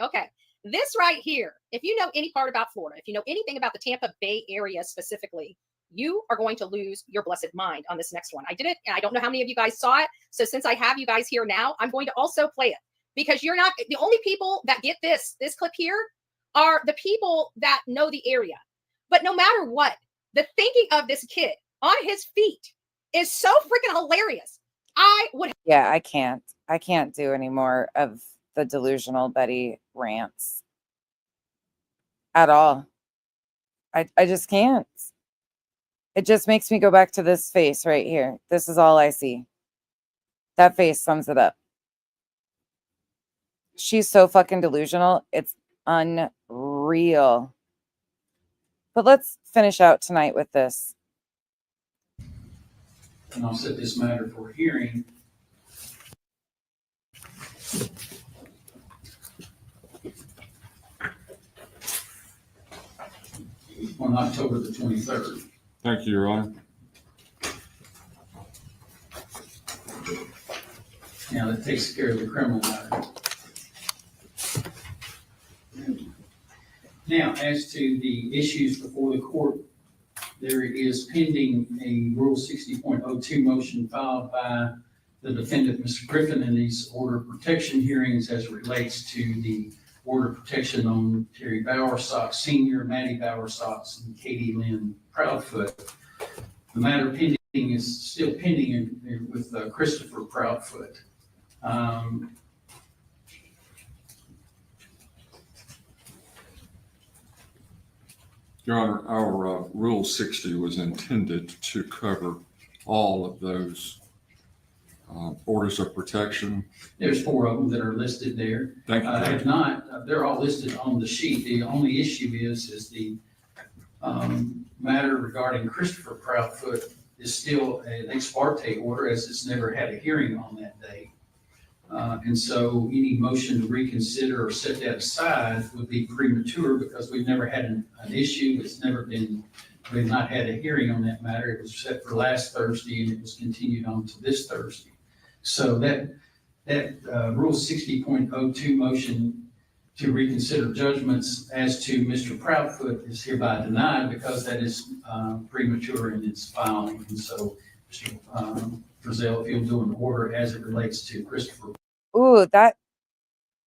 This right here, if you know any part about Florida, if you know anything about the Tampa Bay area specifically, you are going to lose your blessed mind on this next one. I did it, and I don't know how many of you guys saw it. So since I have you guys here now, I'm going to also play it because you're not the only people that get this clip here are the people that know the area. But no matter what, the thinking of this kid on his feet is so freaking hilarious. Yeah, I can't do any more of the delusional Betty rants at all. I just can't. It just makes me go back to this face right here. This is all I see. That face sums it up. She's so fucking delusional. It's unreal. But let's finish out tonight with this. And I'll set this matter for hearing. On October the 23rd. Thank you, Your Honor. Now that takes care of the criminal matter. Now, as to the issues before the court, there is pending a Rule 60.02 motion filed by the defendant, Mr. Griffin, in these order of protection hearings as it relates to the order of protection on Terry Bowersox Sr., Maddie Bowersox, and Katie Lynn Proudfoot. The matter pending is still pending with Christopher Proudfoot. Your Honor, our Rule 60 was intended to cover all of those orders of protection. There's 4 of them that are listed there. Thank you, Judge. If not, they're all listed on the sheet. The only issue is the matter regarding Christopher Proudfoot is still an ex parte order, as it's never had a hearing on that day. And so any motion to reconsider or set that aside would be premature because we've never had an issue. We've not had a hearing on that matter. It was set for last Thursday and it was continued on to this Thursday. So that Rule 60.02 motion to reconsider judgments as to Mr. Proudfoot is hereby denied because that is premature in its filing. And so, Mr. Frizzell, if you'll do an order as it relates to Christopher. Ooh,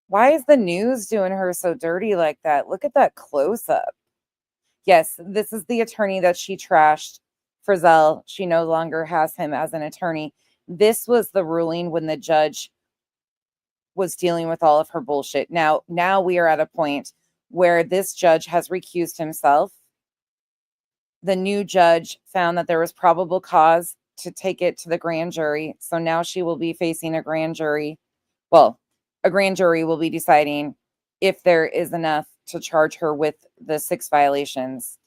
why is the news doing her so dirty like that? Look at that close up. Yes, this is the attorney that she trashed, Frizzell. She no longer has him as an attorney. This was the ruling when the judge was dealing with all of her bullshit. Now we are at a point where this judge has recused himself. The new judge found that there was probable cause to take it to the grand jury. So now she will be facing a grand jury. Well, a grand jury will be deciding if there is enough to charge her with the 6 violations.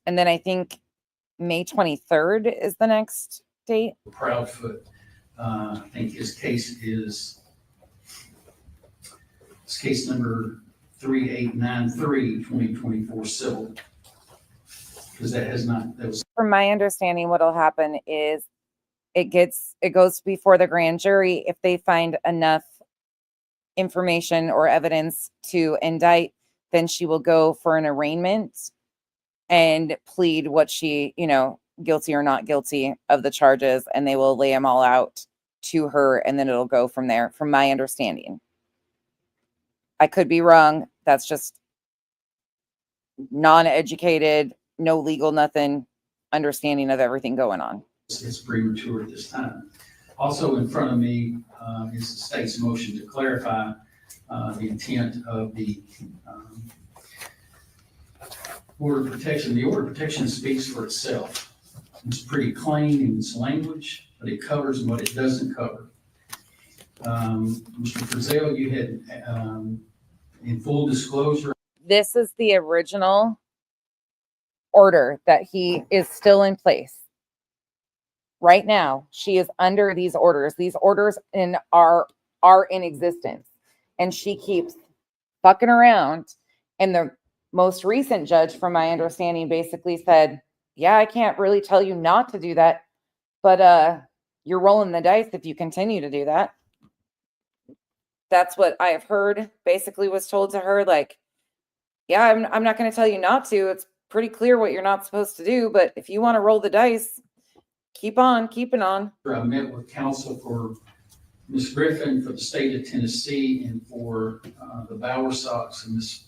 And then I think May 23rd is the next date. Proudfoot, I think his case is case number 3893, 2024 civil. Because that was. From my understanding, what'll happen is it goes before the grand jury. If they find enough information or evidence to indict, then she will go for an arraignment and plead what she, guilty or not guilty of the charges, and they will lay them all out to her, and then it'll go from there, from my understanding. I could be wrong. That's just non-educated, no legal, nothing understanding of everything going on. It's premature at this time. Also in front of me is the state's motion to clarify the intent of the order of protection. The order of protection speaks for itself. It's pretty plain in its language, but it covers what it doesn't cover. Mr. Frizzell, you had, in full disclosure. This is the original order that he is still in place. Right now, she is under these orders. These orders are in existence. And she keeps fucking around. And the most recent judge, from my understanding, basically said, yeah, I can't really tell you not to do that, but you're rolling the dice if you continue to do that. That's what I have heard, basically was told to her, like, yeah, I'm not going to tell you not to. It's pretty clear what you're not supposed to do, but if you want to roll the dice, keep on keeping on. I met with counsel for Ms. Griffin for the state of Tennessee and for the Bowersox and Ms.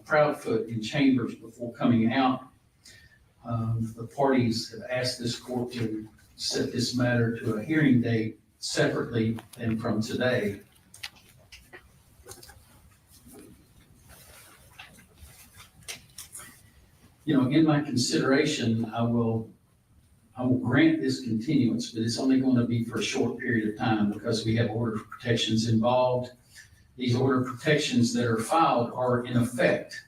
Proudfoot in chambers before coming out. The parties have asked this court to set this matter to a hearing date separately than from today. In my consideration, I will grant this continuance, but it's only going to be for a short period of time because we have order of protections involved. These order of protections that are filed are in effect,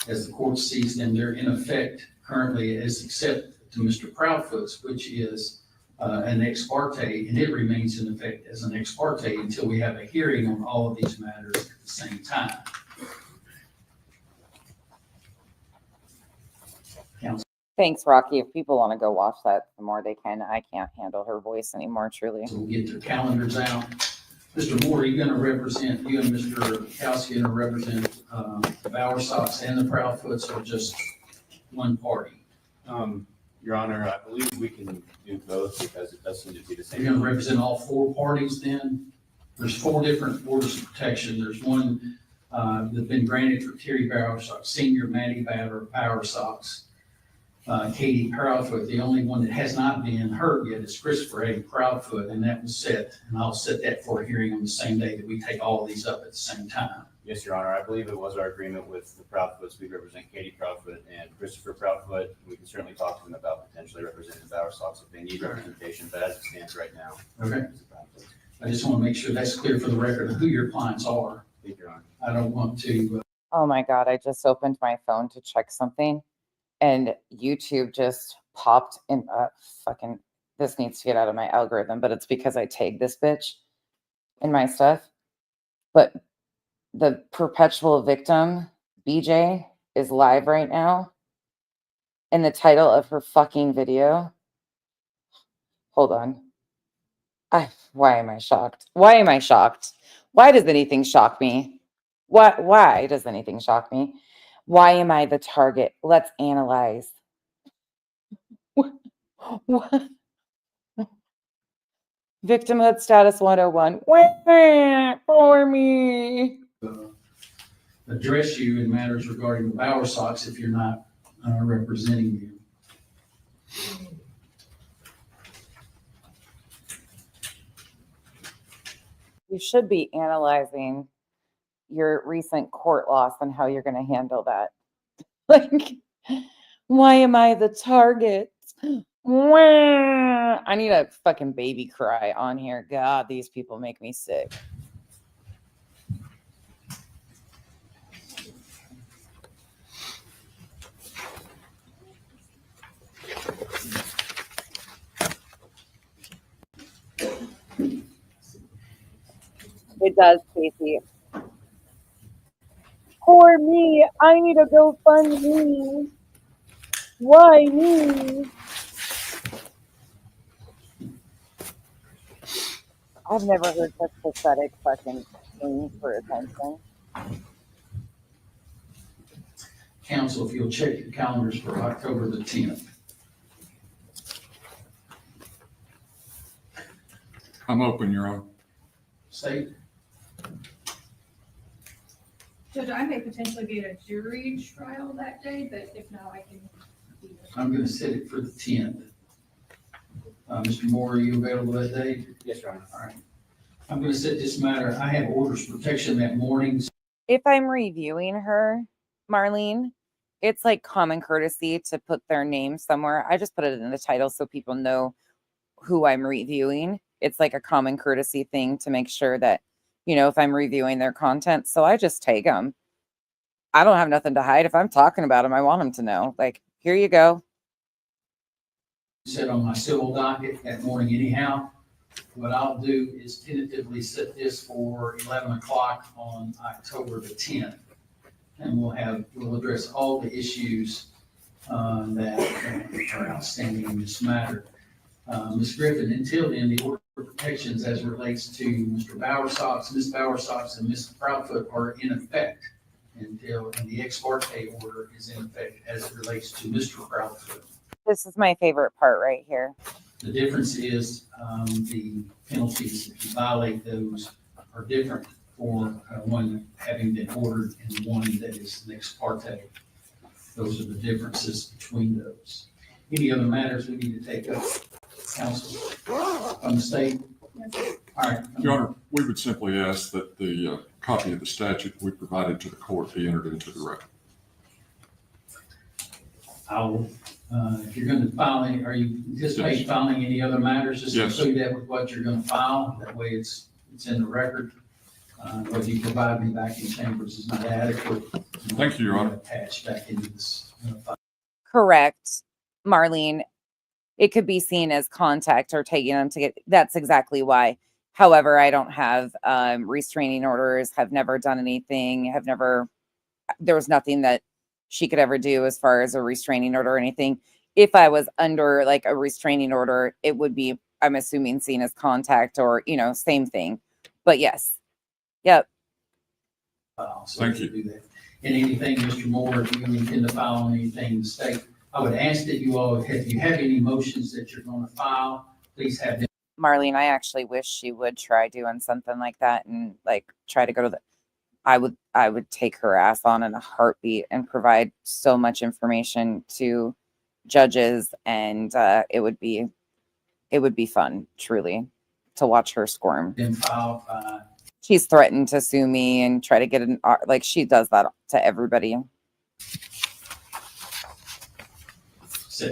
as the court sees them, they're in effect currently except to Mr. Proudfoot's, which is an ex parte, and it remains in effect as an ex parte until we have a hearing on all of these matters at the same time. Thanks, Rocky. If people want to go watch that the more they can. I can't handle her voice anymore, truly. So we'll get their calendars out. Mr. Moore, are you going to represent, you and Mr. Kowski going to represent the Bowersox and the Proudfoots, or just one party? Your Honor, I believe we can do both because it does seem to be the same. You're going to represent all 4 parties then? There's 4 different orders of protection. There's one that's been granted for Terry Bowersox, Senior Maddie Bowersox. Katie Proudfoot. The only one that has not been heard yet is Christopher A. Proudfoot, and that was set, and I'll set that for a hearing on the same day that we take all of these up at the same time. Yes, Your Honor, I believe it was our agreement with the Proudfoots. We represent Katie Proudfoot and Christopher Proudfoot. We can certainly talk to them about potentially representing the Bowersox if they need representation, but as it stands right now. Okay. I just want to make sure that's clear for the record of who your clients are. Thank you, Your Honor. I don't want to. Oh my God, I just opened my phone to check something and YouTube just popped in. Fucking, this needs to get out of my algorithm, but it's because I tagged this bitch in my stuff. But the perpetual victim, BJ, is live right now. And the title of her fucking video. Hold on. Why am I shocked? Why am I shocked? Why does anything shock me? Why does anything shock me? Why am I the target? Let's analyze. What? Victimhood status 101. Wait for me. Address you in matters regarding the Bowersox if you're not representing them. You should be analyzing your recent court loss and how you're going to handle that. Like, why am I the target? I need a fucking baby cry on here. God, these people make me sick. It does, Casey. Poor me. I need a GoFundMe. Why me? I've never heard such pathetic fucking things for attention. Counsel, if you'll check your calendars for October the 10th. I'm open, Your Honor. State. Judge, I may potentially be at a jury trial that day, but if not, I can be there. I'm going to set it for the 10th. Mr. Moore, are you available that day? Yes, Your Honor. All right. I'm going to set this matter. I have orders of protection that morning. If I'm reviewing her, Marlene, it's like common courtesy to put their name somewhere. I just put it in the title so people know who I'm reviewing. It's like a common courtesy thing to make sure that, you know, if I'm reviewing their content. So I just take them. I don't have nothing to hide. If I'm talking about them, I want them to know. Like, here you go. Set on my civil docket that morning anyhow. What I'll do is tentatively set this for 11 o'clock on October the 10th. And we'll address all the issues that are outstanding in this matter. Ms. Griffin, until then, the order of protections as it relates to Mr. Bowersox, Ms. Bowersox, and Ms. Proudfoot are in effect and the ex parte order is in effect as it relates to Mr. Proudfoot. This is my favorite part right here. The difference is the penalties, if you violate those, are different for one having been ordered and one that is an ex parte. Those are the differences between those. Any other matters we need to take up, counsel, from the state? All right. Your Honor, we would simply ask that the copy of the statute we provided to the court be entered into the record. If you're going to file any, are you anticipating filing any other matters? Just include that with what you're going to file. That way it's in the record. What you provide me back in chambers is not adequate. Thank you, Your Honor. Attached back into this. Correct, Marlene. It could be seen as contact or taking them to get. That's exactly why. However, I don't have restraining orders, have never done anything, there was nothing that she could ever do as far as a restraining order or anything. If I was under like a restraining order, it would be, I'm assuming, seen as contact or, you know, same thing. But yes. Yep. So thank you. Do that. And anything, Mr. Moore, if you intend to file on anything in the state, I would ask that you all, if you have any motions that you're going to file, please have them. Marlene, I actually wish she would try doing something like that and like try to go to the, I would take her ass on in a heartbeat and provide so much information to judges, and it would be fun, truly, to watch her squirm. Then filed by She's threatened to sue me and try to get an like she does that to everybody.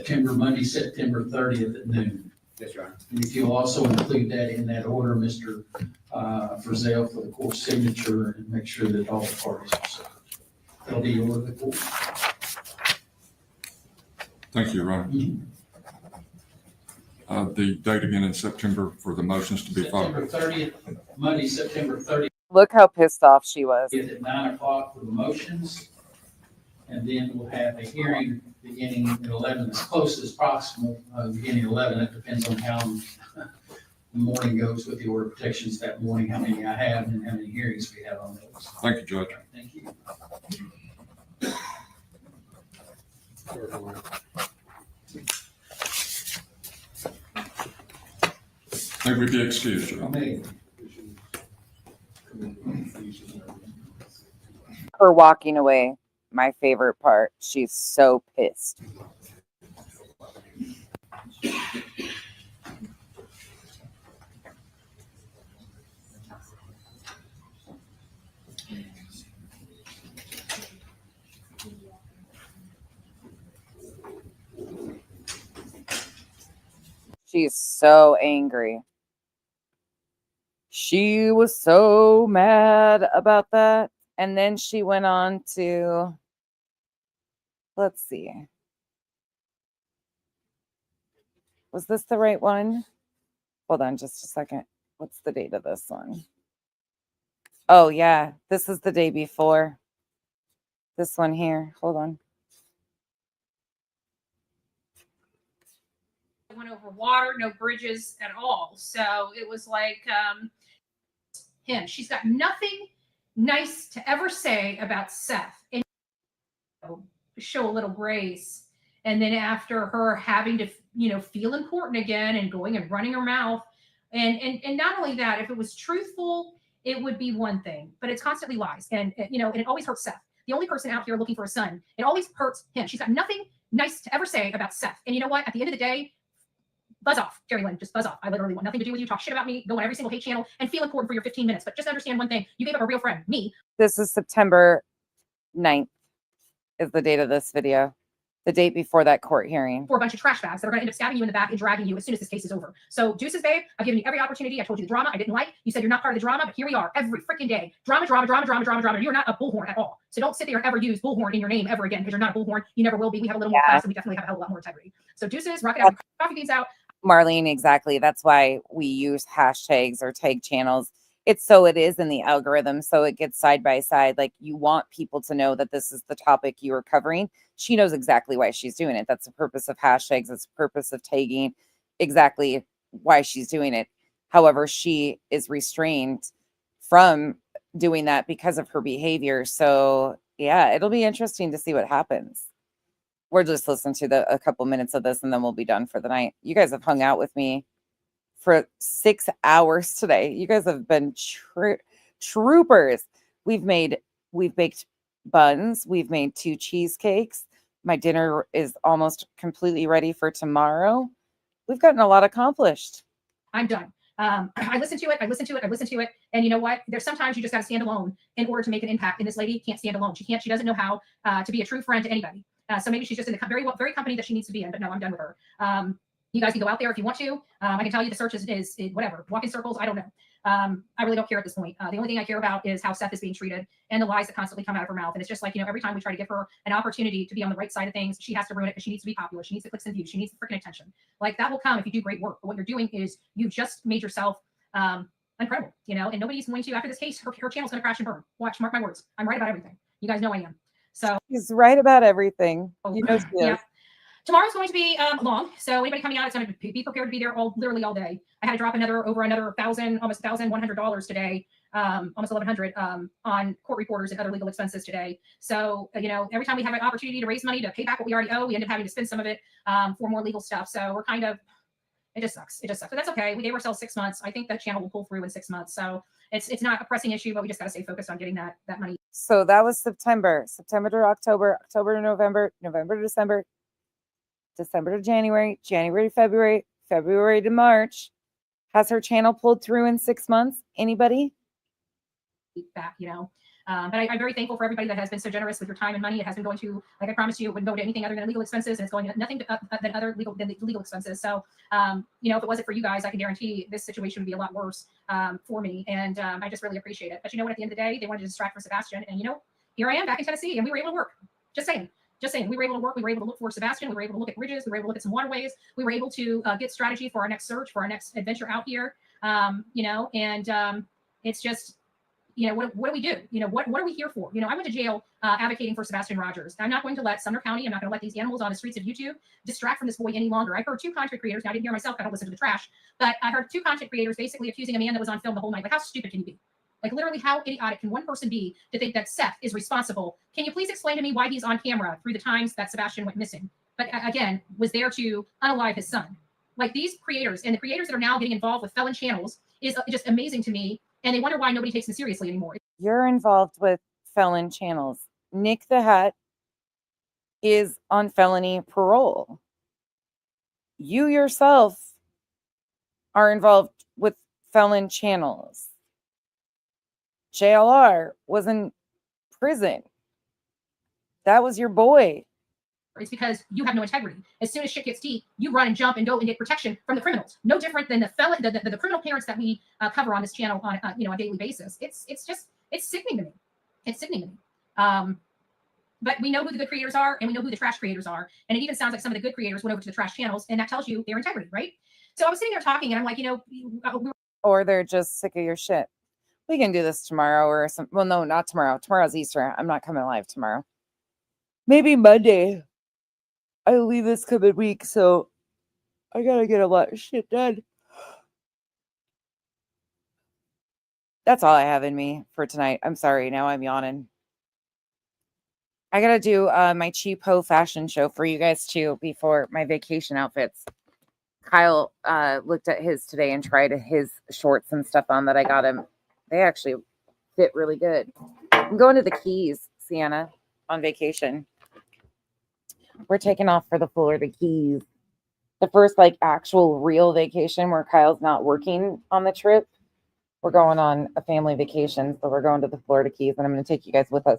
Monday, September 30th at noon. Yes, Your Honor. And if you'll also include that in that order, Mr. Frizell, for the court signature, and make sure that all the parties are served. That'll be your order of the court. Thank you, Ron. The date again in September for the motions to be filed. September 30th, Monday, September 30th. Look how pissed off she was. At 9 o'clock for the motions. And then we'll have a hearing beginning at 11, as close as possible, beginning at 11. It depends on how the morning goes with the order of protections that morning, how many I have and how many hearings we have on those. Thank you, Judge. Thank you. May we be excused, Your Honor. Her walking away, my favorite part. She's so pissed. She's so angry. She was so mad about that. And then she went on to, let's see. Was this the right one? Hold on just a second. What's the date of this one? Oh, yeah. This is the day before. This one here. Hold on. Went over water, no bridges at all. So it was like him. She's got nothing nice to ever say about Seth. And show a little grace. And then after her having to, feel important again and going and running her mouth. And not only that, if it was truthful, it would be one thing, but it's constantly lies. And it always hurts Seth. The only person out here looking for a son, it always hurts him. She's got nothing nice to ever say about Seth. And you know what? At the end of the day, buzz off, Jerry Lynn, just buzz off. I literally want nothing to do with you. Talk shit about me, go on every single hate channel and feel important for your 15 minutes. But just understand one thing. You gave up a real friend, me. This is September 9th is the date of this video. The date before that court hearing. For a bunch of trash bags that are going to end up stabbing you in the back and dragging you as soon as this case is over. So deuces, babe. I've given you every opportunity. I told you the drama I didn't like. You said you're not part of the drama, but here we are every freaking day. Drama, drama, drama, drama, drama, drama. You're not a bullhorn at all. So don't sit there and ever use bullhorn in your name ever again because you're not a bullhorn. You never will be. We have a little more class and we definitely have a hell of a lot more integrity. So deuces, rock it out. Coffee beans out. Marlene, exactly. That's why we use hashtags or tag channels. It's so it is in the algorithm, so it gets side by side. Like you want people to know that this is the topic you are covering. She knows exactly why she's doing it. That's the purpose of hashtags. That's the purpose of tagging, exactly why she's doing it. However, she is restrained from doing that because of her behavior. So yeah, it'll be interesting to see what happens. We're just listening to a couple minutes of this and then we'll be done for the night. You guys have hung out with me for 6 hours today. You guys have been troopers. We've baked buns. We've made 2 cheesecakes. My dinner is almost completely ready for tomorrow. We've gotten a lot accomplished. I'm done. I listened to it. And you know what? There's sometimes you just got to stand alone in order to make an impact. And this lady can't stand alone. She doesn't know how to be a true friend to anybody. So maybe she's just in the very company that she needs to be in. But no, I'm done with her. You guys can go out there if you want to. I can tell you the search is whatever. Walk in circles. I don't know. I really don't care at this point. The only thing I care about is how Seth is being treated and the lies that constantly come out of her mouth. And it's just like, every time we try to give her an opportunity to be on the right side of things, she has to ruin it because she needs to be popular. She needs the clicks and views. She needs the freaking attention. Like that will come if you do great work. But what you're doing is you just made yourself incredible, and nobody's going to, after this case, her channel's going to crash and burn. Watch, mark my words. I'm right about everything. You guys know I am. So she's right about everything. She is. Yeah. Tomorrow's going to be long, so anybody coming out is going to be prepared to be there literally all day. I had to drop over another almost $1,100 today, almost $1,100 on court reporters and other legal expenses today. So every time we have an opportunity to raise money to pay back what we already owe, we end up having to spend some of it for more legal stuff. So we're kind of, it just sucks. But that's okay. We gave ourselves 6 months. I think that channel will pull through in 6 months. So it's not a pressing issue, but we just got to stay focused on getting that money. So that was September to October, October to November, November to December. December to January, January to February, February to March. Has her channel pulled through in 6 months? Anybody? Back, you know. But I'm very thankful for everybody that has been so generous with your time and money. It has been going to, like I promised you, it wouldn't go to anything other than legal expenses, and it's going to nothing than other legal expenses. So, you know, if it wasn't for you guys, I can guarantee this situation would be a lot worse for me. And I just really appreciate it. But you know what? At the end of the day, they wanted to distract for Sebastian, and you know, here I am back in Tennessee, and we were able to work. Just saying. Just saying, we were able to work. We were able to look for Sebastian. We were able to look at bridges. We were able to look at some waterways. We were able to get strategy for our next search, for our next adventure out here. You know, and it's just, you know, what do we do? You know, what are we here for? You know, I went to jail advocating for Sebastian Rogers. I'm not going to let Sumner County, I'm not going to let these animals on the streets of YouTube distract from this boy any longer. I heard 2 content creators, now I didn't hear myself, I don't listen to the trash, but I heard 2 content creators basically accusing a man that was on film the whole night. Like, how stupid can you be? Like, literally, how idiotic can one person be to think that Seth is responsible? Can you please explain to me why he's on camera through the times that Sebastian went missing? But again, was there to unalive his son. Like, these creators and the creators that are now getting involved with felon channels is just amazing to me. And they wonder why nobody takes them seriously anymore. You're involved with felon channels. Nick the Hat is on felony parole. You yourself are involved with felon channels. JLR was in prison. That was your boy. It's because you have no integrity. As soon as shit gets deep, you run and jump and go and get protection from the criminals. No different than the criminal parents that we cover on this channel on a daily basis. It's sickening to me. It's sickening to me. But we know who the good creators are, and we know who the trash creators are. And it even sounds like some of the good creators went over to the trash channels, and that tells you their integrity, right? So I was sitting there talking, and I'm like, you know, Or they're just sick of your shit. We can do this tomorrow or some. Well, no, not tomorrow. Tomorrow's Easter. I'm not coming live tomorrow. Maybe Monday. I leave this coming week, so I gotta get a lot of shit done. That's all I have in me for tonight. I'm sorry. Now I'm yawning. I gotta do my cheap hoe fashion show for you guys too before my vacation outfits. Kyle looked at his today and tried his shorts and stuff on that I got him. They actually fit really good. I'm going to the Keys, Sienna, on vacation. We're taking off for the Florida Keys. The first like actual real vacation where Kyle's not working on the trip. We're going on a family vacation. So we're going to the Florida Keys, and I'm going to take you guys with us.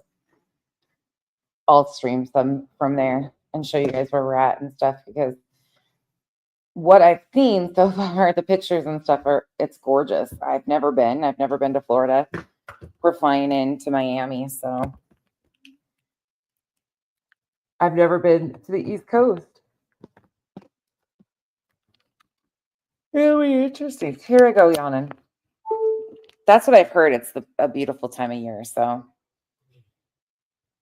I'll stream some from there and show you guys where we're at and stuff, because what I've seen so far, the pictures and stuff it's gorgeous. I've never been to Florida. We're flying into Miami, so I've never been to the East Coast. Really interesting. Here I go yawning. That's what I've heard. It's a beautiful time of year. So,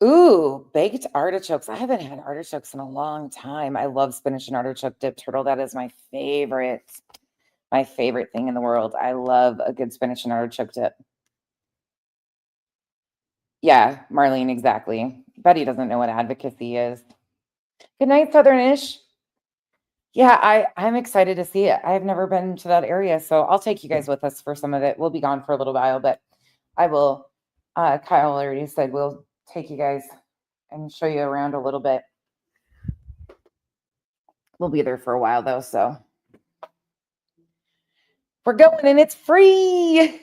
ooh, baked artichokes. I haven't had artichokes in a long time. I love spinach and artichoke dip turtle. That is my favorite thing in the world. I love a good spinach and artichoke dip. Yeah, Marlene, exactly. Betty doesn't know what advocacy is. Good night, Southernish. Yeah, I'm excited to see it. I've never been to that area, so I'll take you guys with us for some of it. We'll be gone for a little while, but I will. Kyle already said we'll take you guys and show you around a little bit. We'll be there for a while, though, so we're going, and it's free.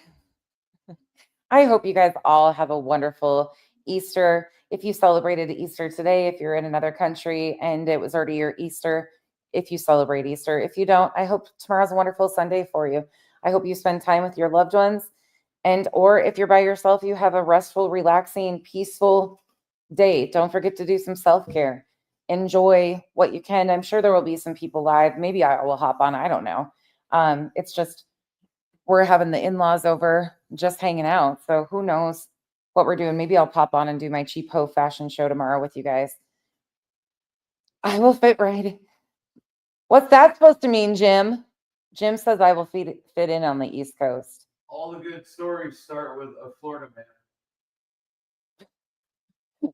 I hope you guys all have a wonderful Easter. If you celebrated Easter today, if you're in another country and it was already your Easter, if you celebrate Easter. If you don't, I hope tomorrow's a wonderful Sunday for you. I hope you spend time with your loved ones, or if you're by yourself, you have a restful, relaxing, peaceful day. Don't forget to do some self-care. Enjoy what you can. I'm sure there will be some people live. Maybe I will hop on. I don't know. It's just we're having the in-laws over, just hanging out. So who knows what we're doing. Maybe I'll pop on and do my cheap hoe fashion show tomorrow with you guys. I will fit right. What's that supposed to mean, Jim? Jim says I will fit in on the East Coast. All the good stories start with a Florida man.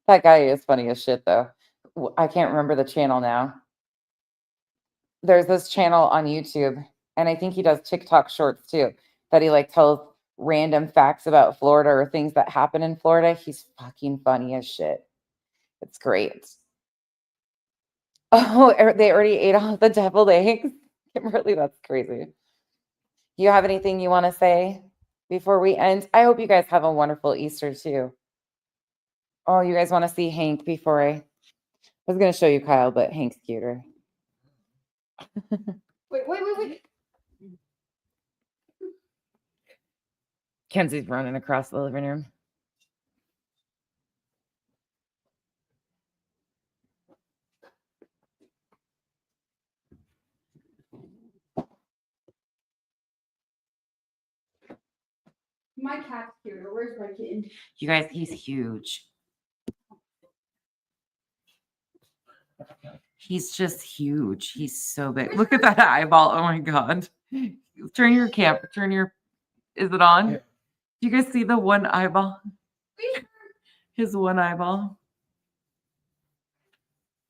That guy is funny as shit, though. I can't remember the channel now. There's this channel on YouTube, and I think he does TikTok shorts too, that he like tells random facts about Florida or things that happen in Florida. He's fucking funny as shit. It's great. Oh, they already ate all the deviled eggs. Kimberly, that's crazy. You have anything you want to say before we end? I hope you guys have a wonderful Easter too. Oh, you guys want to see Hank before I was going to show you Kyle, but Hank's cuter. Wait. Kenzie's running across the living room. My cat's here. Where's my kitten? You guys, he's huge. He's just huge. He's so big. Look at that eyeball. Oh my God. Turn your camera. Is it on? Do you guys see the one eyeball? His one eyeball.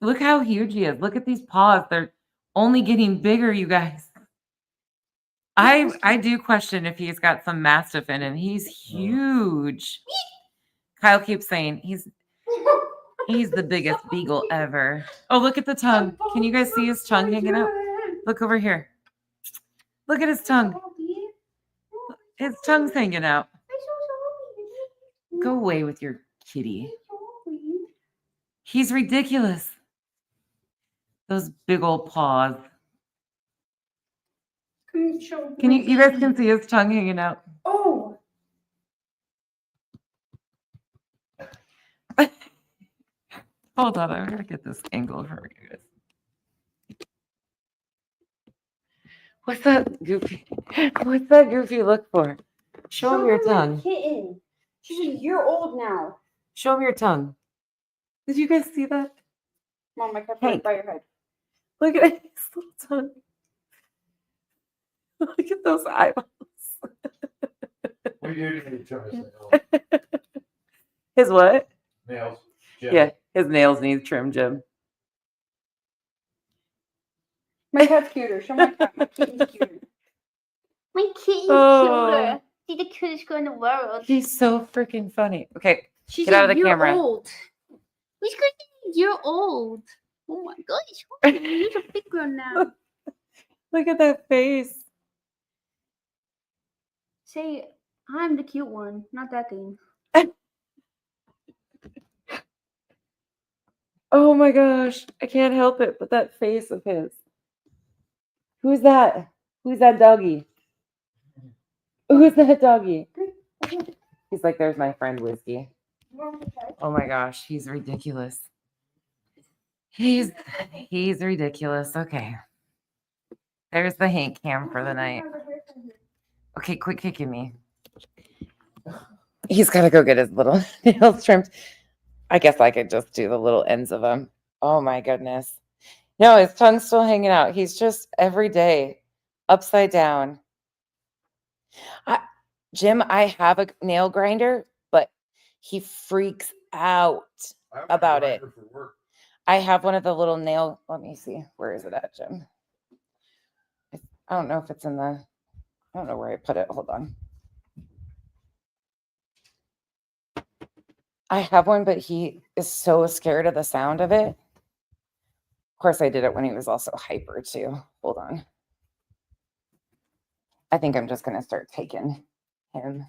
Look how huge he is. Look at these paws. They're only getting bigger, you guys. I do question if he's got some mastiff in him. He's huge. Kyle keeps saying he's the biggest beagle ever. Oh, look at the tongue. Can you guys see his tongue hanging out? Look over here. Look at his tongue. His tongue's hanging out. Go away with your kitty. He's ridiculous. Those big old paws. Can you guys can see his tongue hanging out? Oh. Hold on, I'm gonna get this angle for you guys. What's that goofy? What's that goofy look for? Show him your tongue. Kitten. She's a year old now. Show him your tongue. Did you guys see that? Mom, I kept Hey. right by your head. Look at his little tongue. Look at those eyeballs. We usually try to say, His what? nails. Yeah, his nails need trim, Jim. My cat's cuter. Show my cat. My kitten's cuter. My kitten's Oh. cuter. She's the cutest girl in the world. He's so freaking funny. Okay, She's get out of a the year camera. old. He's going to be a year old. Oh my gosh. He's a big girl now. Look at that face. Say, I'm the cute one, not that thing. Oh my gosh, I can't help it, but that face of his. Who's that? Who's that doggy? Who's that doggy? He's like, there's my friend Whiskey. Oh my gosh, he's ridiculous. He's ridiculous. Okay. There's the Hank cam for the night. Okay, quit kicking me. He's got to go get his little nails trimmed. I guess I could just do the little ends of them. Oh my goodness. No, his tongue's still hanging out. He's just every day upside down. Jim, I have a nail grinder, but he freaks out about it. I have one of the little nail. Let me see. Where is it at, Jim? I don't know if it's in the. I don't know where I put it. Hold on. I have one, but he is so scared of the sound of it. Of course, I did it when he was also hyper too. Hold on. I think I'm just going to start taking him.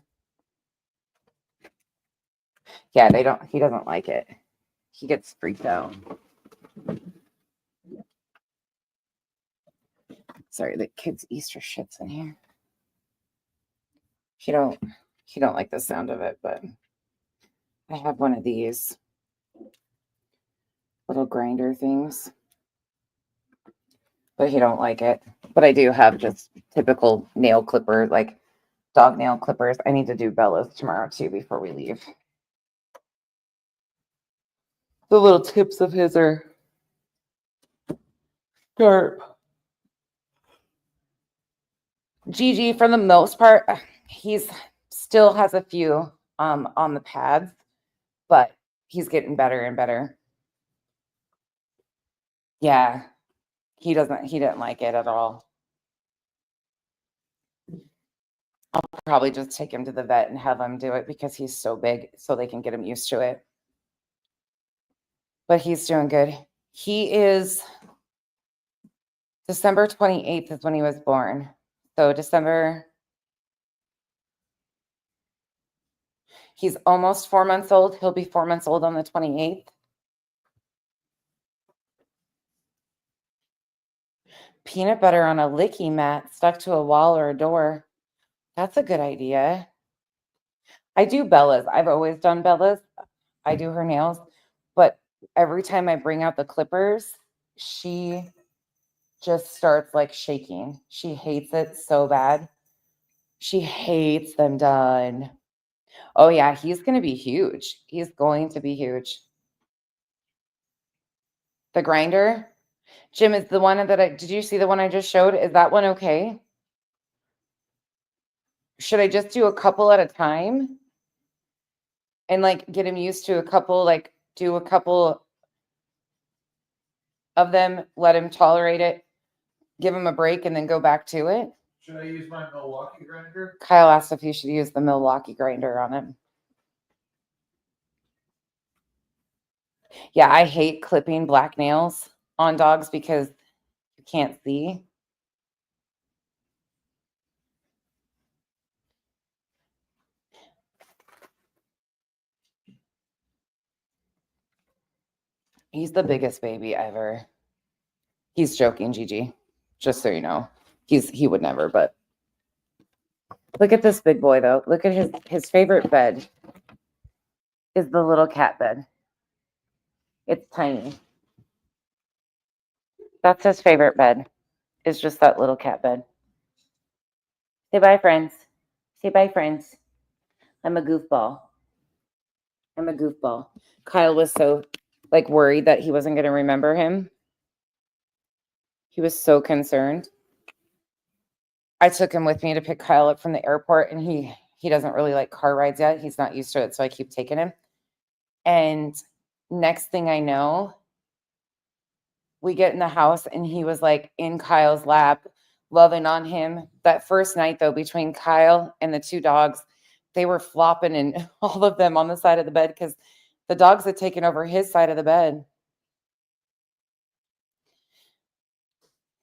Yeah, he doesn't like it. He gets freaked out. Sorry, the kids' Easter shit's in here. He don't like the sound of it, but I have one of these little grinder things, but he don't like it. But I do have just typical nail clipper, like dog nail clippers. I need to do Bella's tomorrow too before we leave. The little tips of his are sharp. Gigi, for the most part, he's still has a few on the pads, but he's getting better and better. Yeah, he didn't like it at all. I'll probably just take him to the vet and have him do it because he's so big, so they can get him used to it. But he's doing good. He is December 28th is when he was born. So he's almost 4 months old. He'll be 4 months old on the 28th. Peanut butter on a licky mat stuck to a wall or a door. That's a good idea. I do Bella's. I've always done Bella's. I do her nails. But every time I bring out the clippers, she just starts like shaking. She hates it so bad. She hates them done. Oh yeah, he's going to be huge. He's going to be huge. The grinder, Jim, is the one that did you see the one I just showed? Is that one okay? Should I just do a couple at a time and like get him used to a couple, like do a couple of them, let him tolerate it, give him a break, and then go back to it? Should I use my Milwaukee grinder? Kyle asked if you should use the Milwaukee grinder on him. Yeah, I hate clipping black nails on dogs because you can't see. He's the biggest baby ever. He's joking, Gigi. Just so you know. He would never, but look at this big boy though. Look at his favorite bed is the little cat bed. It's tiny. That's his favorite bed. Is just that little cat bed. Say bye, friends. Say bye, friends. I'm a goofball. I'm a goofball. Kyle was so like worried that he wasn't going to remember him. He was so concerned. I took him with me to pick Kyle up from the airport, and he doesn't really like car rides yet. He's not used to it, so I keep taking him. And next thing I know, we get in the house, and he was like in Kyle's lap, loving on him. That first night, though, between Kyle and the two dogs, they were flopping and all of them on the side of the bed because the dogs had taken over his side of the bed.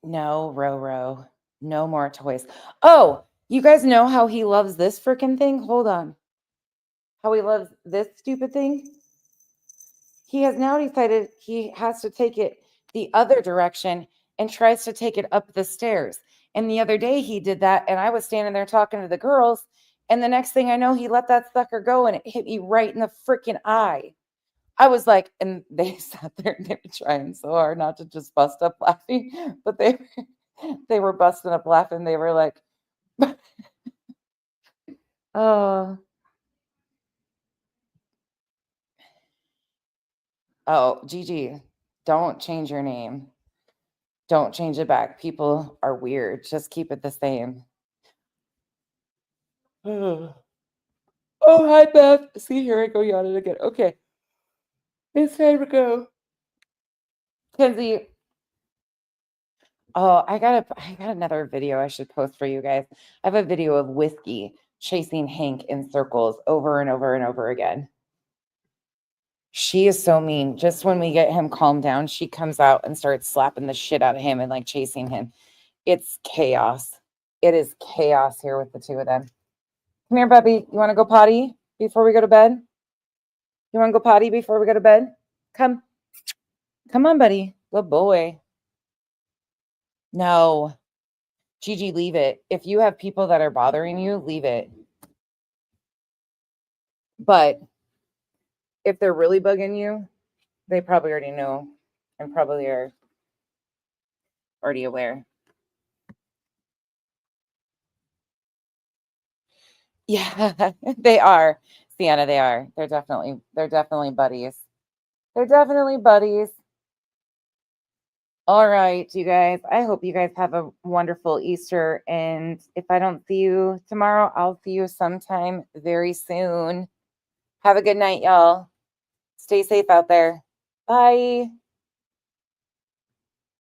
No, Roro. No more toys. Oh, you guys know how he loves this freaking thing? Hold on. How he loves this stupid thing? He has now decided he has to take it the other direction and tries to take it up the stairs. And the other day he did that, and I was standing there talking to the girls, and the next thing I know, he let that sucker go, and it hit me right in the freaking eye. I was like, and they sat there and they were trying so hard not to just bust up laughing, but they were busting up laughing. They were like, oh, Gigi, don't change your name. Don't change it back. People are weird. Just keep it the same. Oh, hi, Beth. See, here I go yawning again. Okay. It's time to go. Kenzie. Oh, I got another video I should post for you guys. I have a video of Whiskey chasing Hank in circles over and over and over again. She is so mean. Just when we get him calmed down, she comes out and starts slapping the shit out of him and like chasing him. It's chaos. It is chaos here with the two of them. Come here, Bubby. You want to go potty before we go to bed? You want to go potty before we go to bed? Come. Come on, buddy. Good boy. No. Gigi, leave it. If you have people that are bothering you, leave it. But if they're really bugging you, they probably already know and probably are already aware. Yeah, they are. Sienna, they are. They're definitely buddies. They're definitely buddies. All right, you guys. I hope you guys have a wonderful Easter. And if I don't see you tomorrow, I'll see you sometime very soon. Have a good night, y'all. Stay safe out there. Bye.